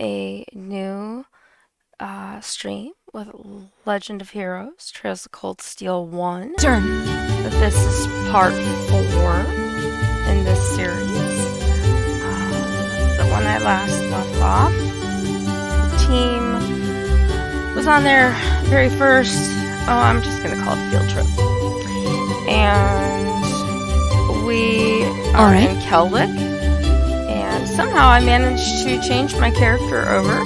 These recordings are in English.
a new stream with Legend of Heroes, Trails of Cold Steel 1. Turn. But this is part 4 in this series. The one I last left off. The team was on their very first, I'm just going to call it field trip. And we are in Kellic. And somehow I managed to change my character over.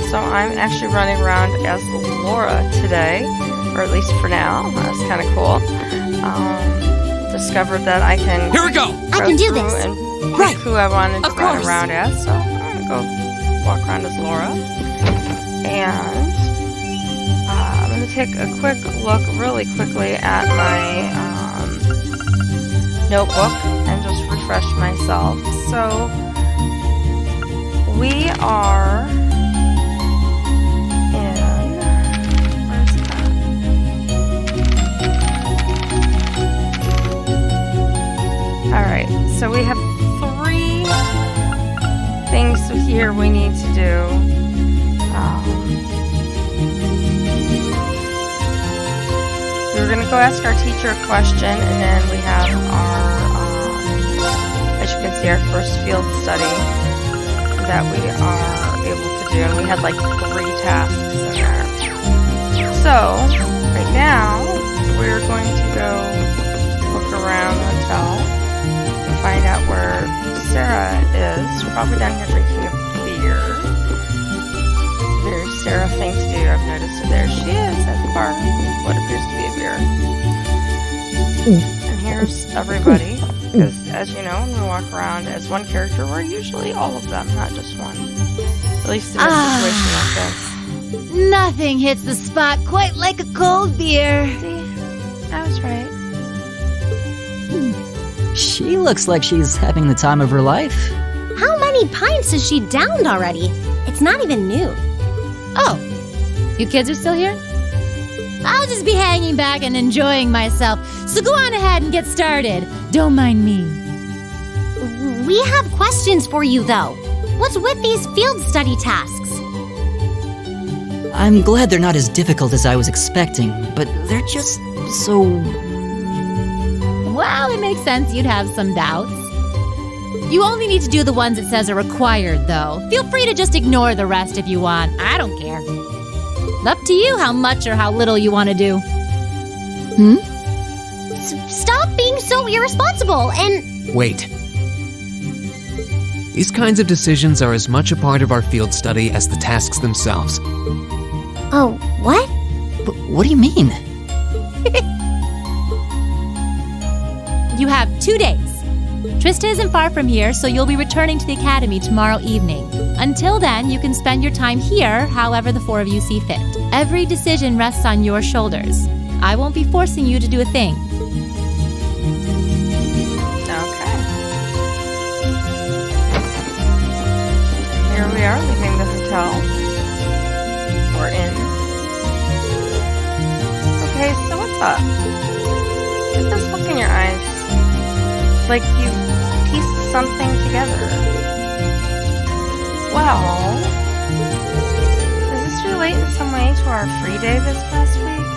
So I'm actually running around as Laura today, or at least for now. That's kind of cool. Discovered that I can. Here we go. I can do this. And pick who I wanted to Of run course. around as. So I'm gonna go walk around as Laura, and I'm gonna take a quick look, really quickly, at my notebook and just refresh myself. So we are. Alright, so we have 3 things here we need to do. We're going to go ask our teacher a question, and then we have our, as you can see, our first field study that we are able to do. And we had like 3 tasks in there. So, right now, we're going to go look around the hotel. Find out where Sarah is. Probably down here drinking a beer. There's Sarah things to do. I've noticed that there she is at the bar. What appears to be a beer. And here's everybody. Because as you know, when we walk around as one character, we're usually all of them, not just one. At least in a situation like this. Nothing hits the spot quite like a cold beer. See? I was right. She looks like she's having the time of her life. How many pints has she downed already? It's not even noon. Oh, you kids are still here? I'll just be hanging back and enjoying myself, so go on ahead and get started. Don't mind me. We have questions for you, though. What's with these field study tasks? I'm glad they're not as difficult as I was expecting, but they're just so... Well, it makes sense you'd have some doubts. You only need to do the ones it says are required, though. Feel free to just ignore the rest if you want. I don't care. Up to you how much or how little you want to do. Stop being so irresponsible and... Wait. These kinds of decisions are as much a part of our field study as the tasks themselves. Oh, what? But what do you mean? You have 2 days. Trista isn't far from here, so you'll be returning to the academy tomorrow evening. Until then, you can spend your time here however the 4 of you see fit. Every decision rests on your shoulders. I won't be forcing you to do a thing. Okay. Here we are leaving the hotel. We're in. Okay, so what's up? Get this look in your eyes. Like you pieced something together. Well, does this relate in some way to our free day this past week?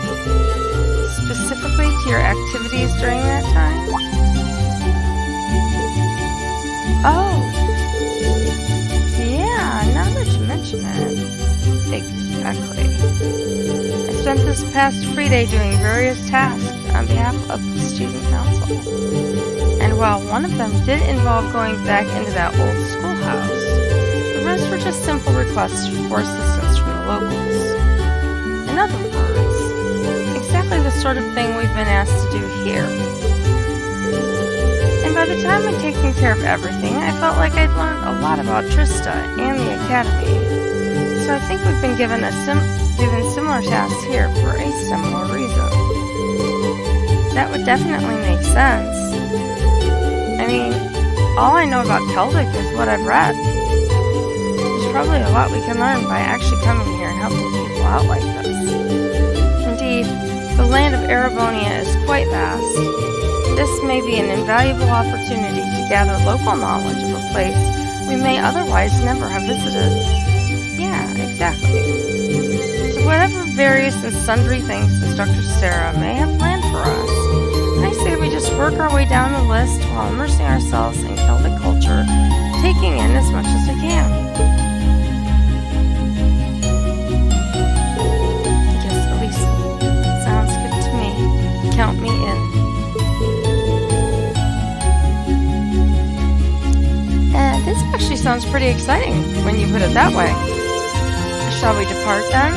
Specifically to your activities during that time? Oh. Yeah, now that you mention it. Exactly. I spent this past free day doing various tasks on behalf of the student council. And while one of them did involve going back into that old schoolhouse, the rest were just simple requests for assistance from the locals. In other words, exactly the sort of thing we've been asked to do here. And by the time I'd taken care of everything, I felt like I'd learned a lot about Trista and the academy. So I think we've been given similar tasks here for a similar reason. That would definitely make sense. I mean, all I know about Kelvic is what I've read. There's probably a lot we can learn by actually coming here and helping people out like this. Indeed, the land of Erebonia is quite vast. This may be an invaluable opportunity to gather local knowledge of a place we may otherwise never have visited. various and sundry things Instructor Sarah may have planned for us. I say we just work our way down the list while immersing ourselves in Celtic culture, taking in as much as we can. I guess at least sounds good to me. Count me in. This actually sounds pretty exciting when you put it that way. Shall we depart then?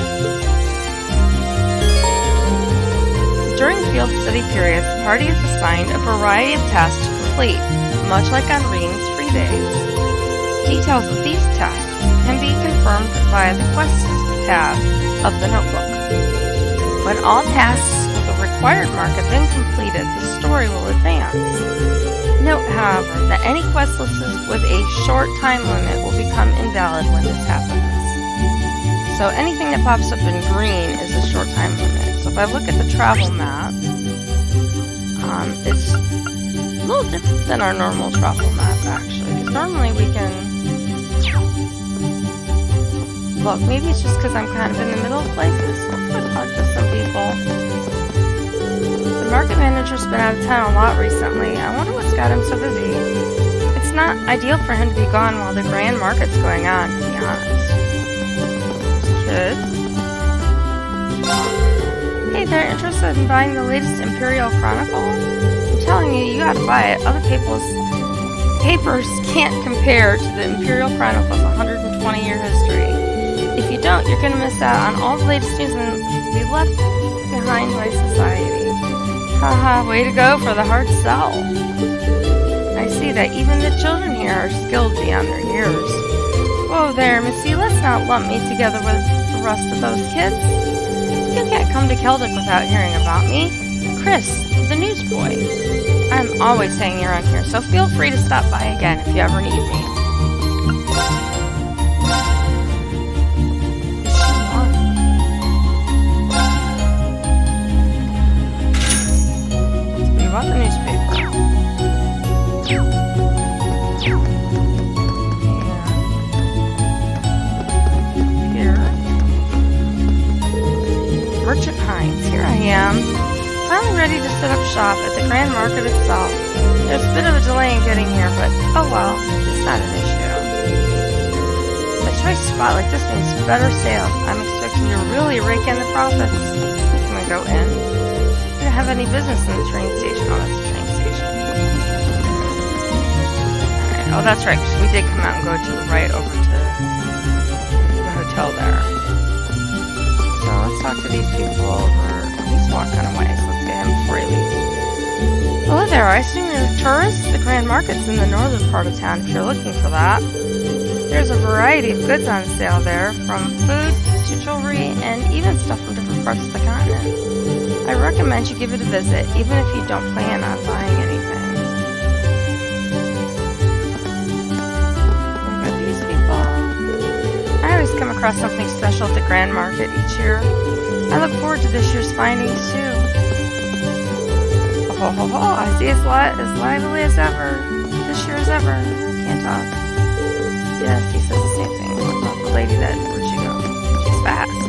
During field study periods, the party is assigned a variety of tasks to complete, much like on reading's free days. Details of these tasks can be confirmed via the Quests tab of the notebook. When all tasks with a required mark have been completed, the story will advance. Note, however, that any quest listed with a short time limit will become invalid when this happens. So anything that pops up in green is a short time limit. So if I look at the travel map, it's a little different than our normal travel map, actually. Because normally we can... Look, maybe it's just because I'm kind of in the middle of places. Let's go talk to some people. The market manager's been out of town a lot recently. I wonder what's got him so busy. It's not ideal for him to be gone while the grand market's going on, to be honest. Good. Hey, they're interested in buying the latest Imperial Chronicle? I'm telling you, you gotta buy it. Other papers can't compare to the Imperial Chronicle's 120-year history. If you don't, you're gonna miss out on all the latest news and be left behind by society. Haha, way to go for the hard sell. I see that even the children here are skilled beyond their years. Whoa there, Missy, let's not lump me together with the rest of those kids. You can't come to Celtic without hearing about me. Chris, the newsboy. I'm always hanging around here, so feel free to stop by again if you ever need me. What about the newspaper? Merchant Hines, here I am. Finally ready to set up shop at the Grand Market itself. There's a bit of a delay in getting here, but oh well, it's not an issue. A choice spot like this means better sales. I'm expecting to really rake in the profits. Can we go in? We don't have any business in the train station. Oh, that's the train station. Alright, oh that's right, because we did come out and go to the right over to the hotel there. So let's talk to these people over. He's walking away, so let's get him before he leaves. Hello there, I assume you're tourists? The Grand Market's in the northern part of town if you're looking for that. There's a variety of goods on sale there, from food to jewelry and even stuff from different parts of the continent. I recommend you give it a visit, even if you don't plan on buying anything. Look at these people. I always come across something special at the Grand Market each year. I look forward to this year's findings too. Oh, ho, ho, I see it's as lively as ever. This year as ever. Can't talk. Yes, he says the same thing. What about the lady that, where'd she go? She's fast.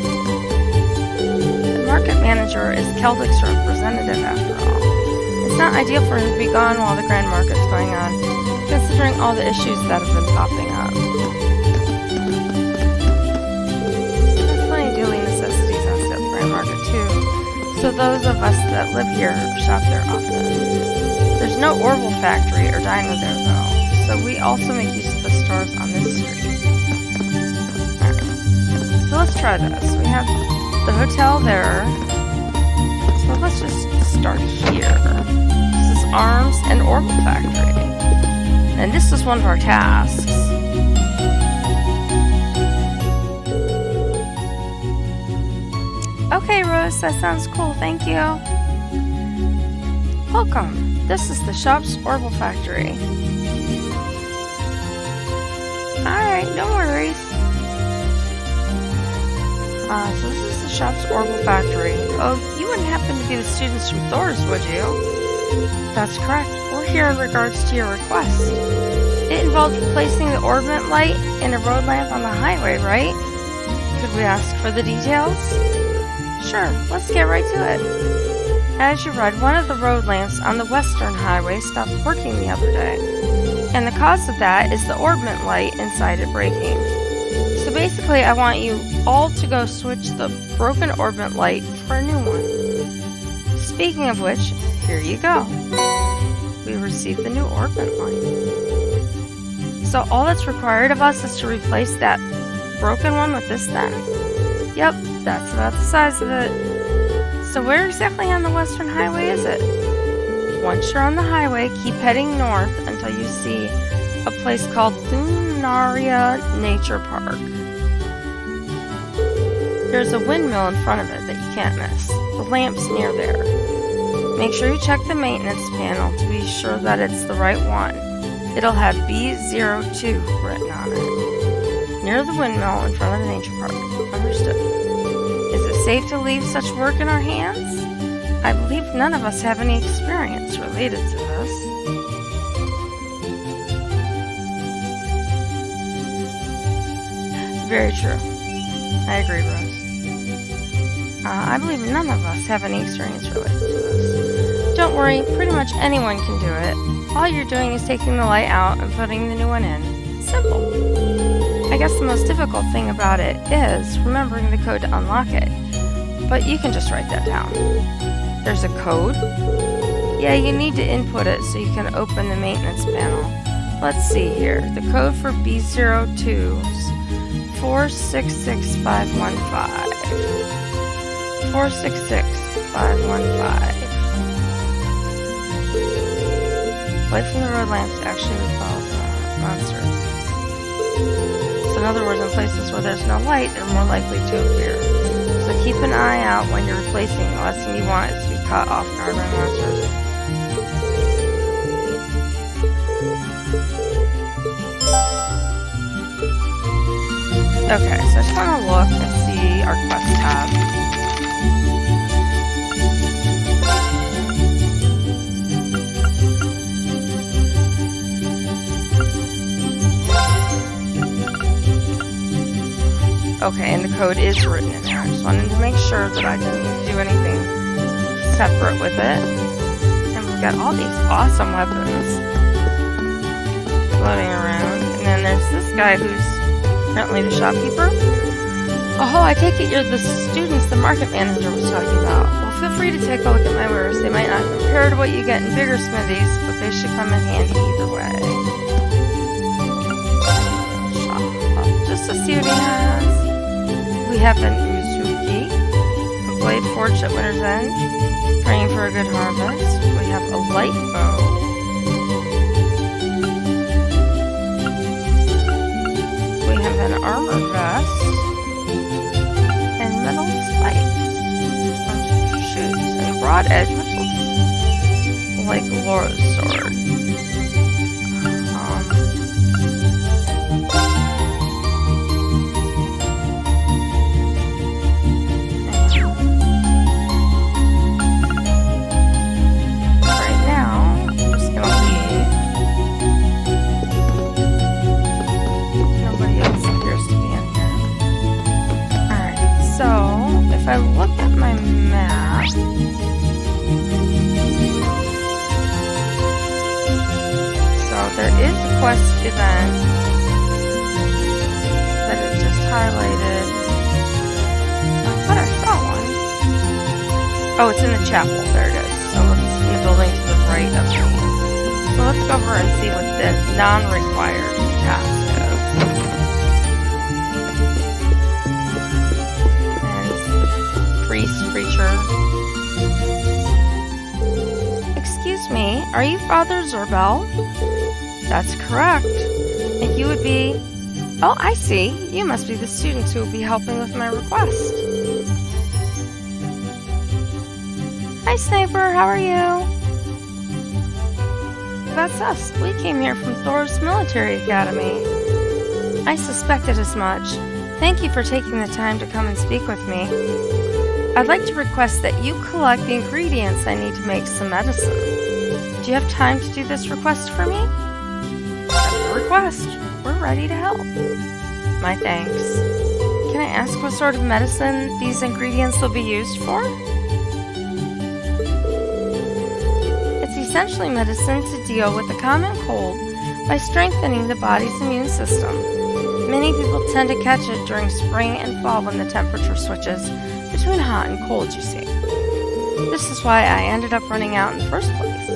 The market manager is Celtic's representative after all. It's not ideal for him to be gone while the Grand Market's going on, considering all the issues that have been popping up. Market too, so those of us that live here shop there often. There's no Orville factory or diner there though, so we also make use of the stores on this street. Alright, so let's try this. We have the hotel there, so let's just start here. This is Arms and Orville factory, and this is one of our tasks. Okay, Rose, that sounds cool, thank you. Welcome. This is the shop's Orville factory. Alright, no worries. So this is the shop's Orville factory. Oh, you wouldn't happen to be the students from Thor's, would you? That's correct. We're here in regards to your request. It involved replacing the orbit light in a road lamp on the highway, right? Could we ask for the details? Sure, let's get right to it. As you read, one of the road lamps on the Western Highway stopped working the other day. And the cause of that is the orbment light inside it breaking. So basically, I want you all to go switch the broken orbment light for a new one. Speaking of which, here you go. We received the new orbment light. So all that's required of us is to replace that broken one with this then? Yep, that's about the size of it. So where exactly on the Western Highway is it? Once you're on the highway, keep heading north until you see a place called Lunaria Nature Park. There's a windmill in front of it that you can't miss. The lamp's near there. Make sure you check the maintenance panel to be sure that it's the right one. It'll have B02 written on it. Near the windmill in front of the nature park. Understood. Is it safe to leave such work in our hands? I believe none of us have any experience related to this. Very true. I agree, Rose. I believe none of us have any experience related to this. Don't worry, pretty much anyone can do it. All you're doing is taking the light out and putting the new one in. Simple. I guess the most difficult thing about it is remembering the code to unlock it. But you can just write that down. There's a code? Yeah, you need to input it so you can open the maintenance panel. Let's see here. The code for B02's 466515. 466515. Light from the road lamps actually repels monsters. So in other words, in places where there's no light, they're more likely to appear. So keep an eye out when you're replacing. The last thing you want is to be caught off guard by monsters. Okay, so I just want to look and see our quest tab. Okay, and the code is written in there. I just wanted to make sure that I didn't do anything separate with it. And we've got all these awesome weapons floating around. And then there's this guy who's apparently the shopkeeper. Oh, I take it you're the students the market manager was talking about. Well, feel free to take a look at my wares. They might not compare to what you get in bigger smithies, but they should come in handy either way. Shop just to see what he has. We have an Uzuki, a blade forged at winter's end, praying for a good harvest. We have a light bow. We have an armor vest. And metal spikes. Shoes. And a broad edge, which looks like Laura's sword. If I look at my map, so there is a quest event that it just highlighted. I thought I saw one. Oh, it's in the chapel. There it is. So it's in the building to the right of me. So let's go over and see what the non-required task is. Priest, preacher. Excuse me, are you Father Zorbel? That's correct. And you would be... Oh, I see. You must be the students who will be helping with my request. Hi, Sniper. How are you? That's us. We came here from Thor's Military Academy. I suspected as much. Thank you for taking the time to come and speak with me. I'd like to request that you collect the ingredients I need to make some medicine. Do you have time to do this request for me? That's a request. We're ready to help. My thanks. Can I ask what sort of medicine these ingredients will be used for? It's essentially medicine to deal with the common cold by strengthening the body's immune system. Many people tend to catch it during spring and fall when the temperature switches between hot and cold, you see. This is why I ended up running out in the first place.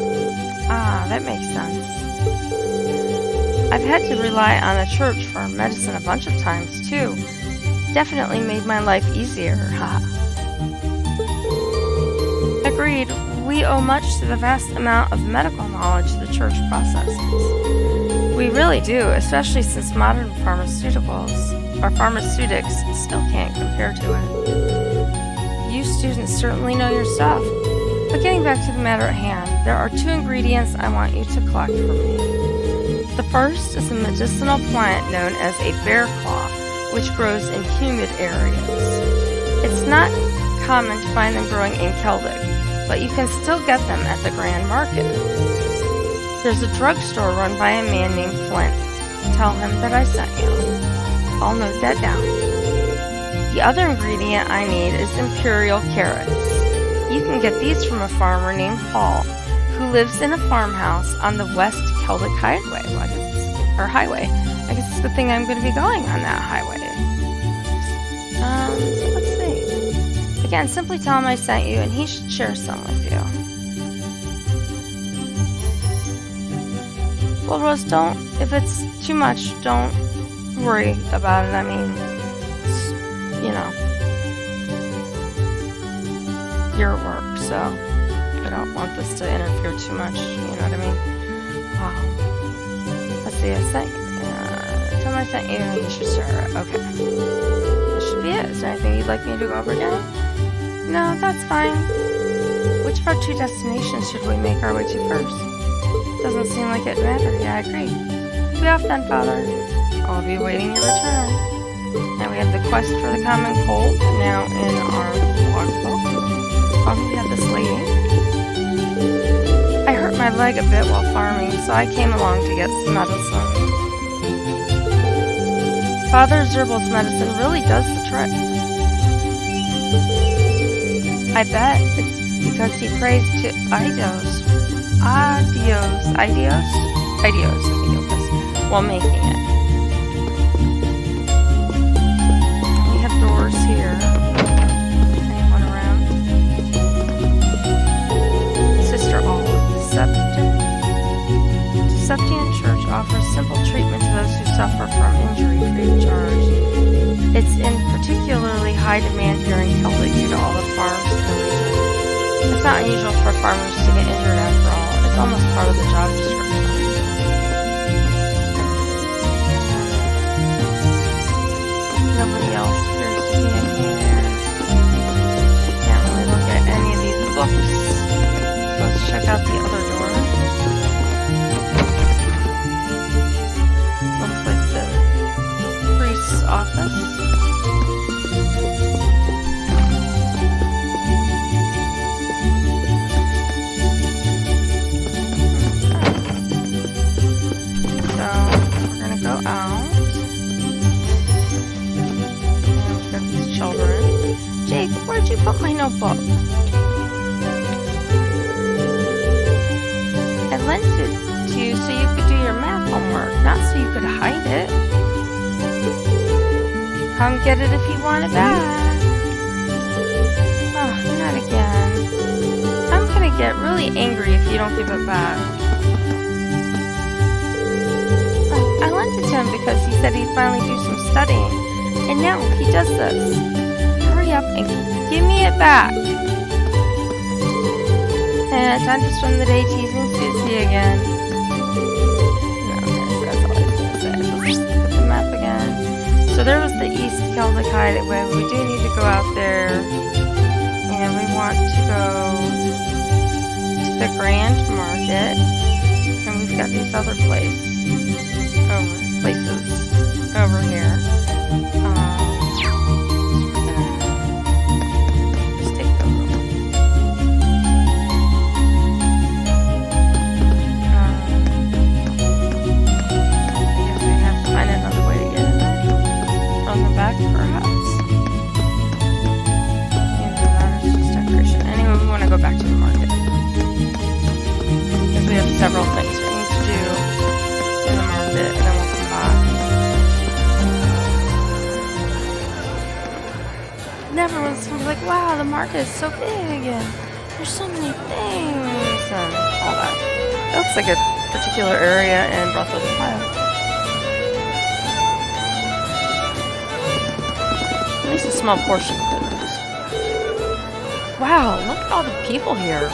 Ah, that makes sense. I've had to rely on the church for medicine a bunch of times, too. Definitely made my life easier, ha. Agreed, we owe much to the vast amount of medical knowledge the church possesses. We really do, especially since modern pharmaceutics still can't compare to it. You students certainly know your stuff. But getting back to the matter at hand, there are 2 ingredients I want you to collect for me. The first is a medicinal plant known as a bear claw, which grows in humid areas. It's not common to find them growing in Keldic, but you can still get them at the Grand Market. There's a drugstore run by a man named Flint. Tell him that I sent you. I'll note that down. The other ingredient I need is imperial carrots. You can get these from a farmer named Paul, who lives in a farmhouse on the West Keldic Highway. Highway. I guess it's a good thing I'm going to be going on that highway. So let's see. Again, simply tell him I sent you, and he should share some with you. Well, Rose, if it's too much, don't worry about it. I mean, you're at work, so I don't want this to interfere too much, you know what I mean? Let's see, tell him I sent you, and you should share it. Okay. That should be it. Is there anything you'd like me to go over again? No, that's fine. Which of our 2 destinations should we make our way to first? Doesn't seem like it mattered. Yeah, I agree. Be off then, Father. I'll be awaiting your return. Now we have the quest for the common cold now in our logbook. We have this lady. I hurt my leg a bit while farming, so I came along to get some medicine. Father Zerbal's medicine really does the trick. I bet it's because he prays to Aidios, I think it was, while making it. We have doors here. Anyone around? Sister Olive, Septian Church offers simple treatment to those who suffer from injury free of charge. It's in particularly high demand here in Keldic due to all the farms in the region. It's not unusual for farmers to get injured after all. It's almost part of the job description. Nobody else appears to be in here. Can't really look at any of these books. So let's check out the other door. Looks like the priest's office. Out. And we've got these children. Jake, where'd you put my notebook? I lent it to you so you could do your math homework, not so you could hide it. Come get it if you want it back. Oh, not again. I'm gonna get really angry if you don't give it back. I lent it to him because he said he'd finally do some studying, and now he does this. Hurry up and give me it back. And time to spend the day teasing Susie again. No, that's all I was going to say. Let's look at the map again. So there was the East Keldic Highway. We do need to go out there, and we want to go to the Grand Market, and we've got these other places over here. Just take them. I guess we have to find another way to get in there. From the back, perhaps. And everyone's gonna be like, wow, the market is so big and there's so many things and all that. It looks like a particular area in Breath of the Wild. At least a small portion of it is. Wow, look at all the people here.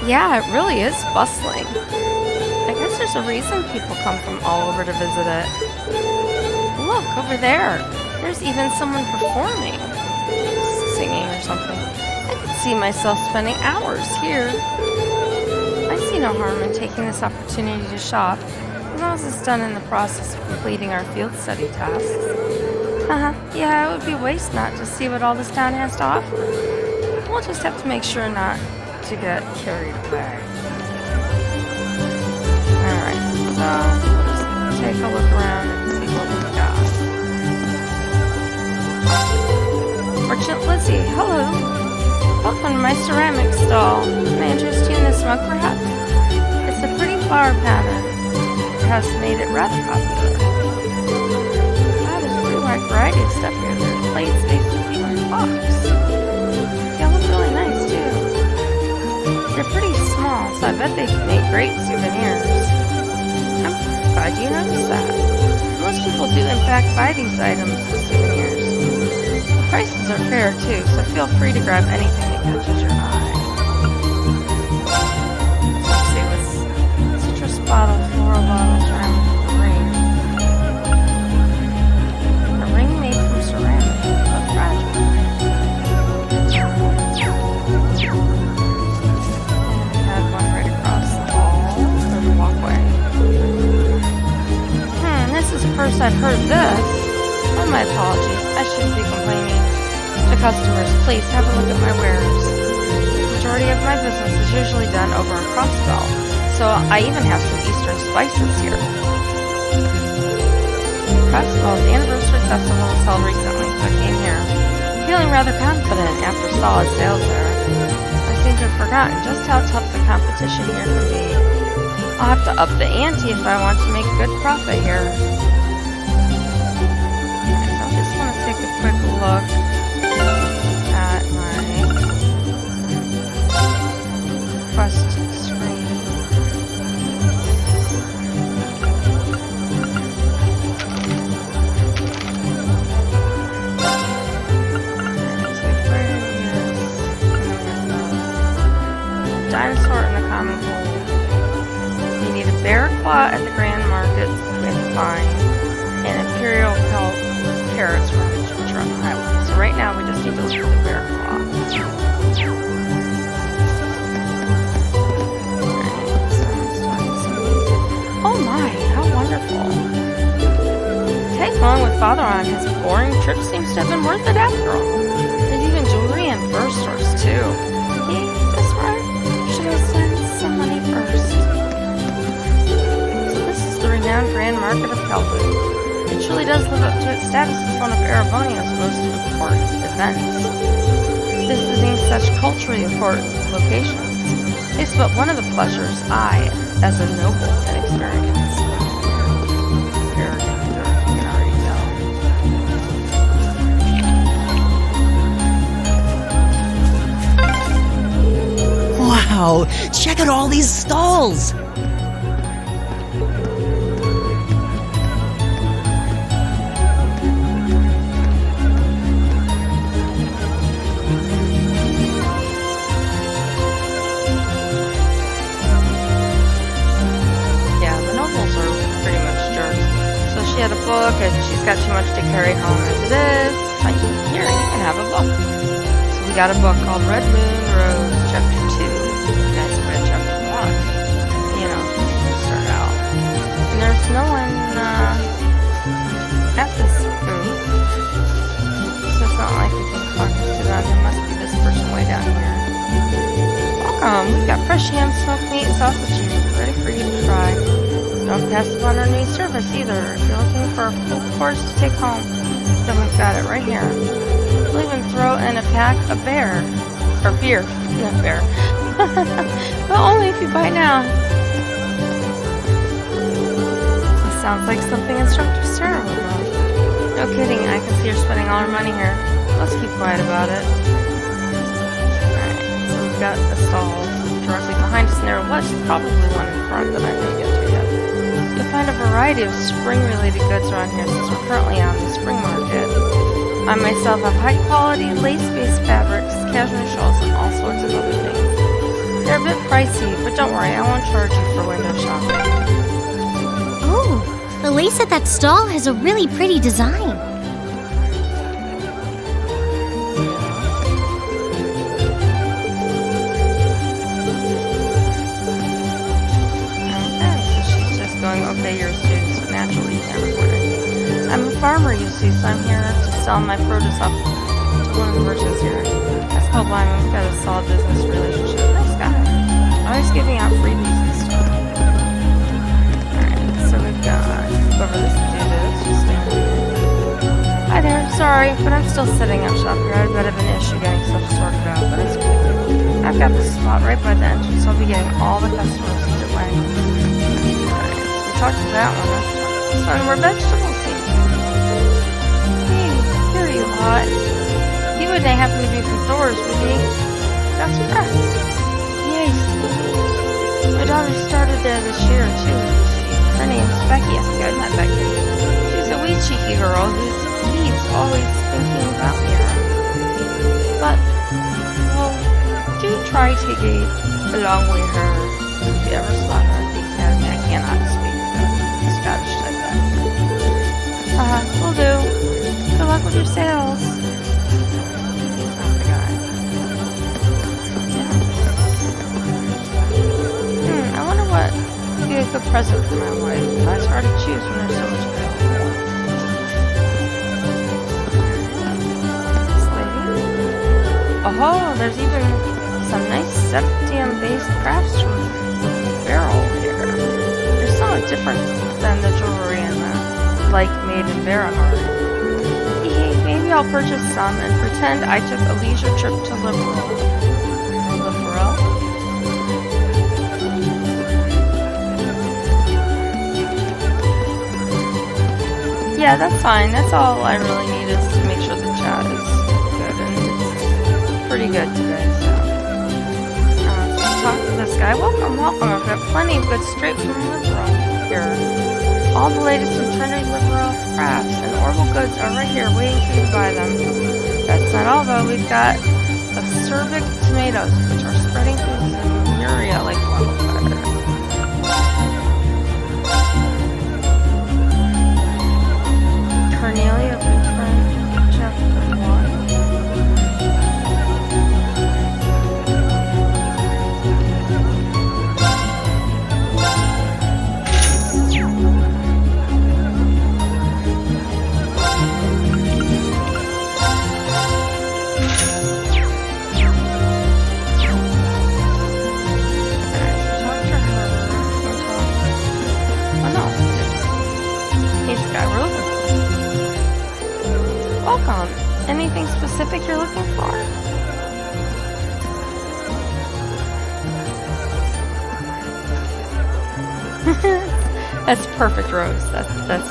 Yeah, it really is bustling. I guess there's a reason people come from all over to visit it. Look, over there. There's even someone performing. Singing or something. I could see myself spending hours here. I see no harm in taking this opportunity to shop, as long as it's done in the process of completing our field study tasks. Yeah, it would be a waste not to see what all this town has to offer. We'll just have to make sure not to get carried away. Alright, so we'll just take a look around and see what we've got. Merchant Lizzie, hello. Welcome to my ceramic stall. May I interest you in this mug, perhaps? It's a pretty flower pattern. It has made it rather popular. Wow, there's a pretty wide variety of stuff here. There's plates, vases, even clocks. They all look really nice, too. They're pretty small, so I bet they make great souvenirs. I'm glad you noticed that. Most people do, in fact, buy these items as souvenirs. The prices are fair, too, so feel free to grab anything that catches your eye. Let's see, what's citrus bottle, floral bottle, ceramic ring. A ring made from ceramic, but fragile. First I've heard this. Oh, my apologies. I shouldn't be complaining to customers. Please have a look at my wares. The majority of my business is usually done over in Crossbell, so I even have some Eastern spices here. Crossbell's anniversary festival was held recently, so I came here, feeling rather confident after solid sales there. I seem to have forgotten just how tough the competition here can be. I'll have to up the ante if I want to make a good profit here. Take a quick look at my quest screen. Dinosaur in the common cold. You need a bear claw at the Grand Market with fine and Imperial carrots from the truck highway. So right now we just need to look at the bear claw. Oh my, how wonderful. Tag along with Father on his boring trip seems to have been worth it after all. There's even jewelry and fur stores too. Hey, this one? Should I send some money first? So this is the renowned Grand Market of Pelwood. It truly does live up to its status as one of Erebonia's most important events. Visiting such culturally important locations is but one of the pleasures I, as a noble, can experience. You can already tell. Wow, check out all these stalls! Book, and she's got too much to carry home as it is. Here, you can have a book. So we got a book called Red Moon Rose, Chapter 2. You guys have read Chapter 1. You know, start out. And there's no one at this booth. So it's not like we can talk to them. There must be this person way down here. Welcome. We've got fresh ham, smoked meat, and sausages ready for you to try. Don't pass up on our new service either. If you're looking for a full course to take home, then we've got it right here. We'll even throw in a pack of beer. Not beer. But only if you buy now. This sounds like something Instructor Sarah would love. No kidding, I can see her spending all her money here. let's keep quiet about it. Alright, so we've got a stall directly behind us, and there was probably one in front that I didn't get to yet. You'll find a variety of spring-related goods around here since we're currently on the spring market. I myself have high-quality, lace-based fabrics, cashmere shawls, and all sorts of other things. They're a bit pricey, but don't worry, I won't charge you for window shopping. Oh, the lace at that stall has a really pretty design. Okay, so she's just going, okay, you're a student, so naturally you can't afford anything. I'm a farmer, you see, so I'm here to sell my produce off to one of the merchants here. That's called Lyman. We've got a solid business relationship. Nice guy. Always giving out freebies and stuff. Alright, so we've got whoever this dude is, just standing there. Hi there, sorry, but I'm still setting up shop here. I had a bit of an issue getting stuff sorted out, but it's cool. I've got this spot right by the entrance, so I'll be getting all the customers either way. Alright, so we talked to that one. Let's talk to this one. We're vegetable season. Hey, here you lot. You wouldn't happen to be from Thor's, would you? That's correct. Yes. My daughter started there this year, too. Her name's Becky. I think I met Becky. She's a wee cheeky girl he's always thinking about me. But, well, do try to get along with her. If you ever saw her at the academy, I cannot speak Scottish like that. Will do. Good luck with your sales. I wonder what would be a good present for my wife. It's hard to choose when there's so much available. This lady. Oh, there's even some nice septium-based craftsmanship barrel here. They're somewhat different than the jewelry and the like made in Barahar. Maybe I'll purchase some and pretend I took a leisure trip to Liberal. Liberal? Yeah, that's fine. That's all I really need is to make sure the chat is good, and it's pretty good today, so. So talk to this guy. Welcome, welcome. I've got plenty of goods straight from Liberal here. All the latest and trendy Liberal crafts and Orville goods are right here waiting for you to buy them. That's not all though, we've got acerbic tomatoes, which are spreading through Zemuria like wildfire. Cornelia Blueprint, Chapter 1. Welcome. Anything specific you're looking for? That's perfect, Rose. That's perfect.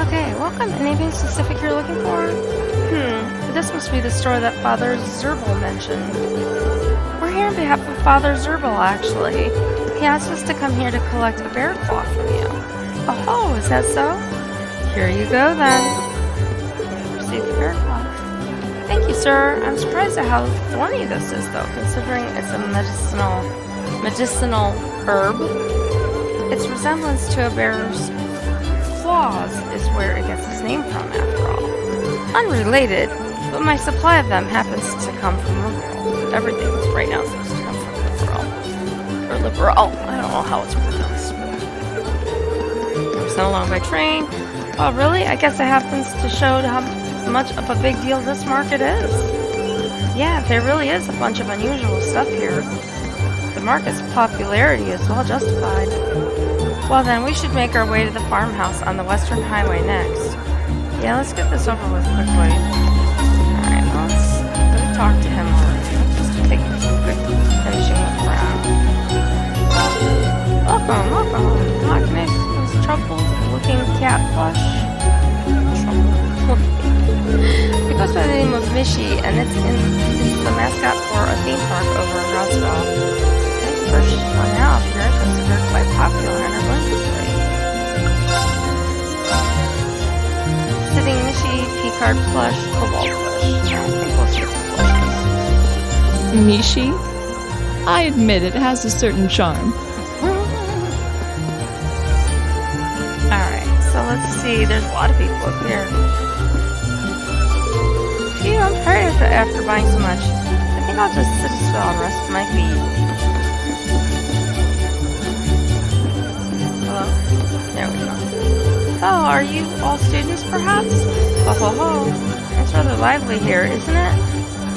Okay, welcome. Anything specific you're looking for? This must be the store that Father Zerbal mentioned. We're here on behalf of Father Zerbal, actually. He asked us to come here to collect a bear claw from you. Oh, is that so? Here you go, then. You received the bear claw. Thank you, sir. I'm surprised at how thorny this is, though, considering it's a medicinal herb. Its resemblance to a bear's claws is where it gets its name from, after all. Unrelated, but my supply of them happens to come from Liberal. Everything right now seems to come from Liberal. Or Liberal. I don't know how it's pronounced. I'm sent along by train. Oh, really? I guess it happens to show how much of a big deal this market is. Yeah, there really is a bunch of unusual stuff here. The market's popularity is well justified. Well then, we should make our way to the farmhouse on the Western Highway next. Yeah, let's get this over with quickly. Alright, let's go talk to him already. Just to take a quick finishing look around. Welcome. Not nice, this troubled-looking cat plush. It goes by the name of Mishi, and it's the mascot for a theme park over in Roswell. I think the first one out here is considered quite popular and are going to play. Sitting Mishi, P-card plush, Cobalt plush. I think we'll see the plushes. Mishi? I admit it has a certain charm. Alright, so let's see. There's a lot of people up here. Phew, I'm tired after buying so much. I think I'll just sit still and rest my feet. Hello? There we go. Oh, are you all students, perhaps? Ho ho ho. It's rather lively here, isn't it?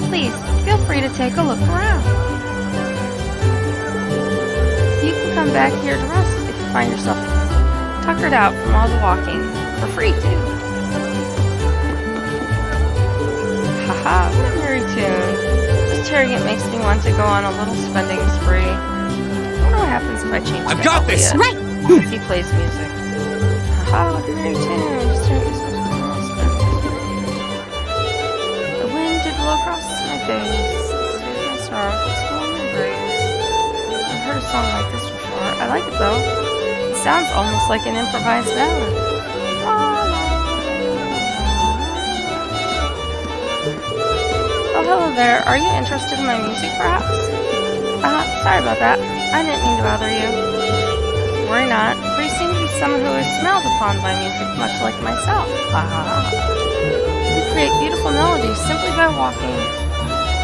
Please, feel free to take a look around. You can come back here to rest if you find yourself tuckered out from all the walking. For free, too. Haha, what a merry tune. This chariot makes me want to go on a little spending spree. I wonder what happens if I change I've to got this! Elliot. Right! He plays music. Haha, what a merry tune. Just hearing this little spending spree. The wind did blow across my face. Soothed my sorrow, school my grace. I've heard a song like this before. I like it though. It sounds almost like an improvised ballad. Oh, hello there. Are you interested in my music, perhaps? Sorry about that. I didn't mean to bother you. Worry not, for you seem to be someone who is smelled upon by music, much like myself. We create beautiful melodies simply by walking.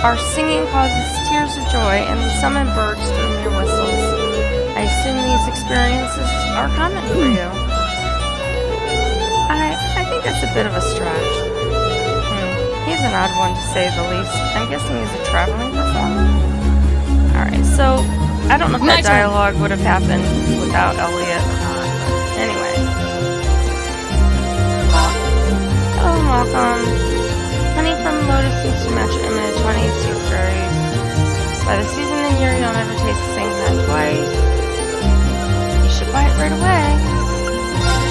Our singing causes tears of joy, and we summon birds through mere whistles. I assume these experiences are common for you. I think that's a bit of a stretch. He's an odd one to say the least. I'm guessing he's a traveling performer. Alright, so I don't know if that dialogue would have happened without Elliot or not. Anyway. Hello, welcome. Honey from the lotus seems to match your image. Honey is tooth berries. By the season and year, you'll never taste the same kind twice. You should buy it right away.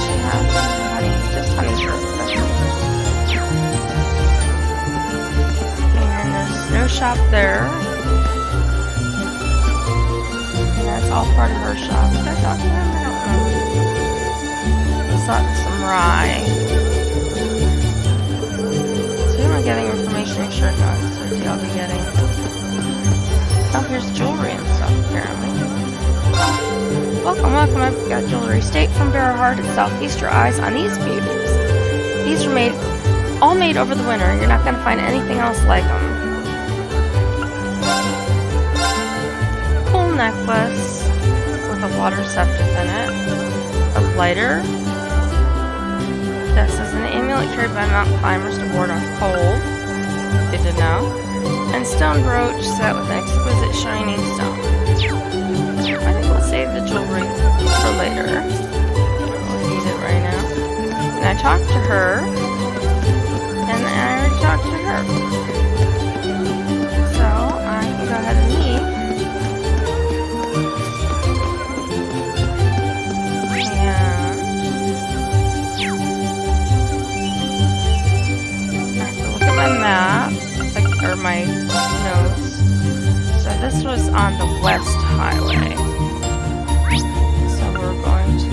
She has honey. Just honey syrup. No shop there. And that's all part of her shop. Is that talking to him? I don't know. It's not some rye. So who am I getting information? Make sure that's what I'll be getting. Oh, here's jewelry and stuff, apparently. Welcome. I've got jewelry. State from Berrahart itself. Feast your eyes on these beauties. These are all made over the winter. You're not going to find anything else like them. Necklace with a water septic in it, a lighter. This is an amulet carried by mountain climbers to ward off cold. Good to know. And stone brooch set with an exquisite shining stone. I think we'll save the jewelry for later. We'll need it right now. And I talked to her, and I already talked to her. So I can go ahead and leave. My map, or my notes. So this was on the West Highway. So we're going to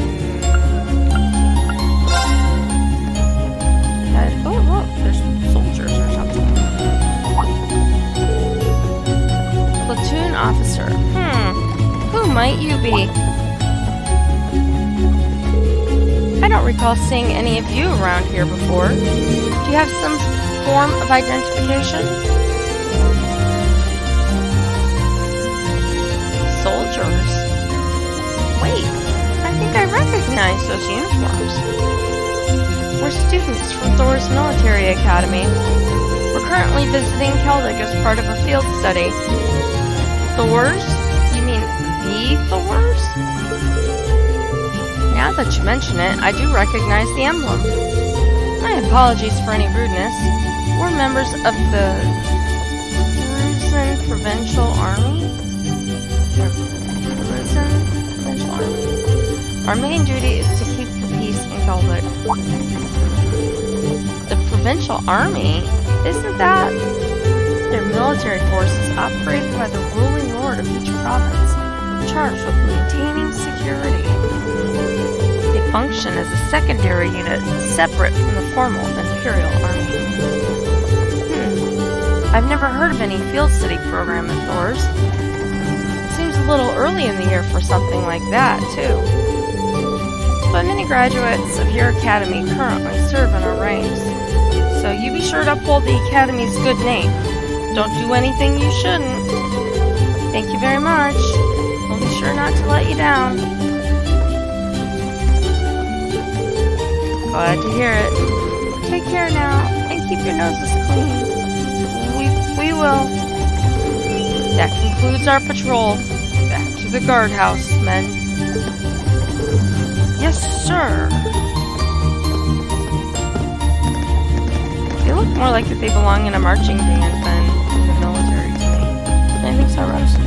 head. Oh, look, there's soldiers or something. Platoon officer. Who might you be? I don't recall seeing any of you around here before. Do you have some form of identification? Soldiers? Wait, I think I recognize those uniforms. We're students from Thor's Military Academy. We're currently visiting Keldic as part of a field study. Thor's? You mean the Thor's? Now that you mention it, I do recognize the emblem. I My apologies for any rudeness. We're members of the Cruzen Provincial Army. Our main duty is to keep the peace in Kelvic. The Provincial Army? Isn't that? Their military forces operated by the ruling lord of each province, charged with maintaining security. They function as a secondary unit, separate from the formal Imperial Army. I've never heard of any field study program at Thors. Seems a little early in the year for something like that, too. But many graduates of your academy currently serve in our ranks. So you be sure to uphold the academy's good name. Don't do anything you shouldn't. Thank you very much. We'll be sure not to let you down. Glad to hear it. Take care now, and keep your noses clean. We will. That concludes our patrol. Back to the guardhouse, men. Yes, sir. They look more like that they belong in a marching band than in the military to me. I think so, Rose. I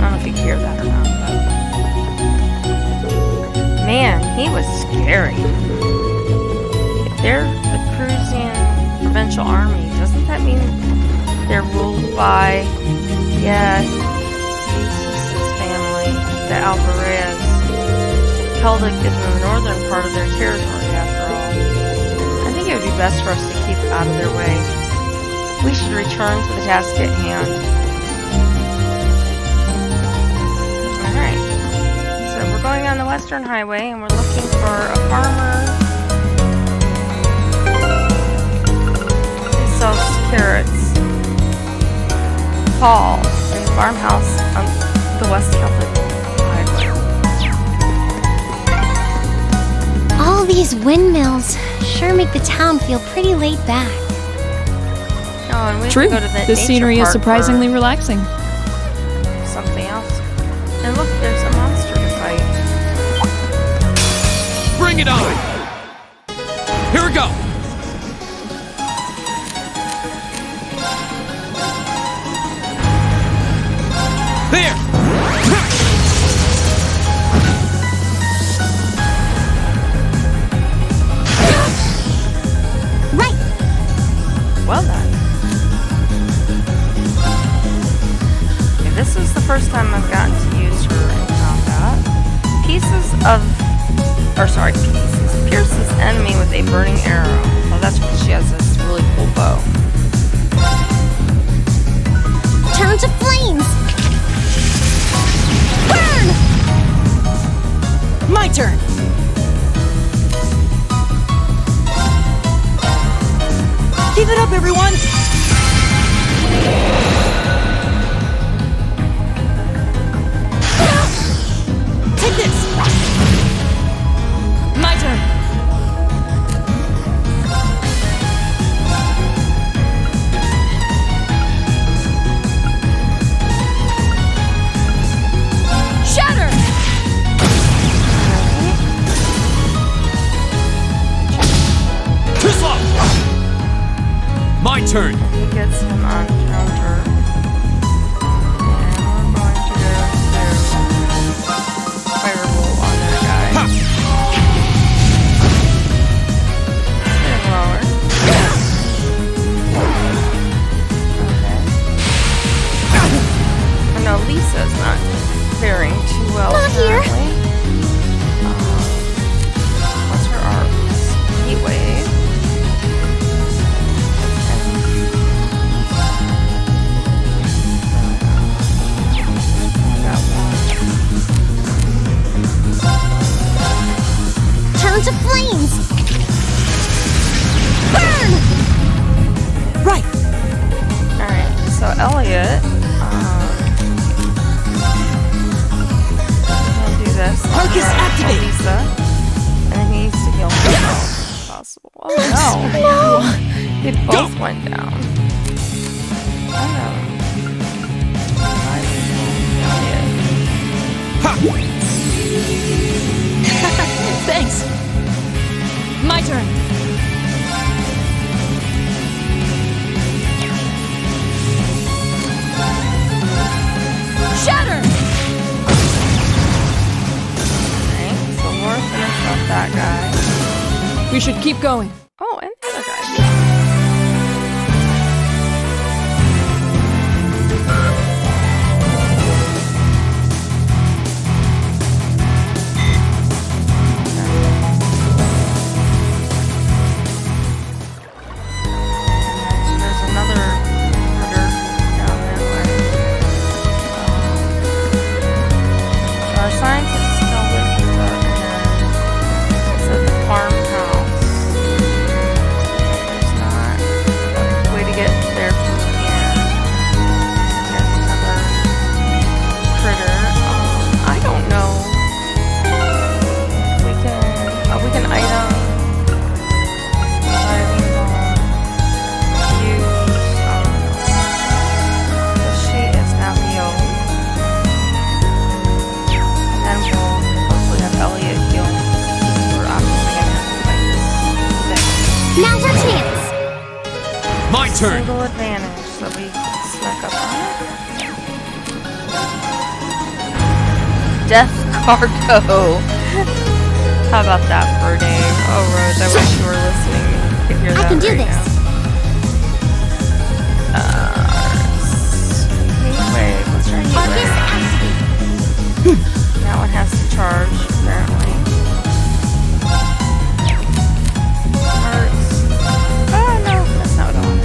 don't know if you can hear that or not, but... Man, he was scary. If they're the Cruzen Provincial Army, doesn't that mean they're ruled by, Jesus' family, the Alvarez? Kelvic is in the northern part of their territory, after all. I think it would be best for us to keep out of their way. We should return to the task at hand. Alright. So we're going on the Western Highway, and we're looking for a farmer who sells carrots. Paul, in the farmhouse on the West Kelvic Highway. All these windmills sure make the town feel pretty laid back. Oh, and we have True. to go to the The nature scenery is park surprisingly relaxing. for something else. And look, there's a monster to fight. Bring it on! Here we go! There! Right! Well then. Okay, this is the first time I've gotten to use her in combat. Pierces enemy with a burning arrow. Oh, that's because she has this really cool bow. Turn to flames! Burn! My turn! Keep it up, everyone! Take this! My turn! Shatter! Too slow! My turn! He gets him on counter. And we're going to go to Firebolt on that guy. Ha! Getting lower. Okay. I know Lisa's not faring too well. Not here. apparently. What's her arcs? Heat wave. Turn to flames! Burn! Right! Alright, so Elliot, gonna do this. Focus activate. Lisa, and then he needs to heal himself if possible. Oh no! They both went down. I know. Elliot. Thanks. My turn. We should keep going. Oh, and the other guy. There's another critter down that way. So our scientists still live with us, and then it's at the farmhouse. There's not a way to get there from here. There's another critter. I don't know. We can item. The sheet is now healed. And then we'll hopefully have Elliot heal. We're obviously gonna have to fight this thing. Now's our chance. My turn! Single advantage, so we snuck up on it. Death Cargo. How about that for a name? Oh, Rose, I wish you were listening. You could hear I that can do right this. Wait, what's our heat Arcus ray? activate. That one has to charge, apparently. Hearts. Oh, no, that's not what I wanted.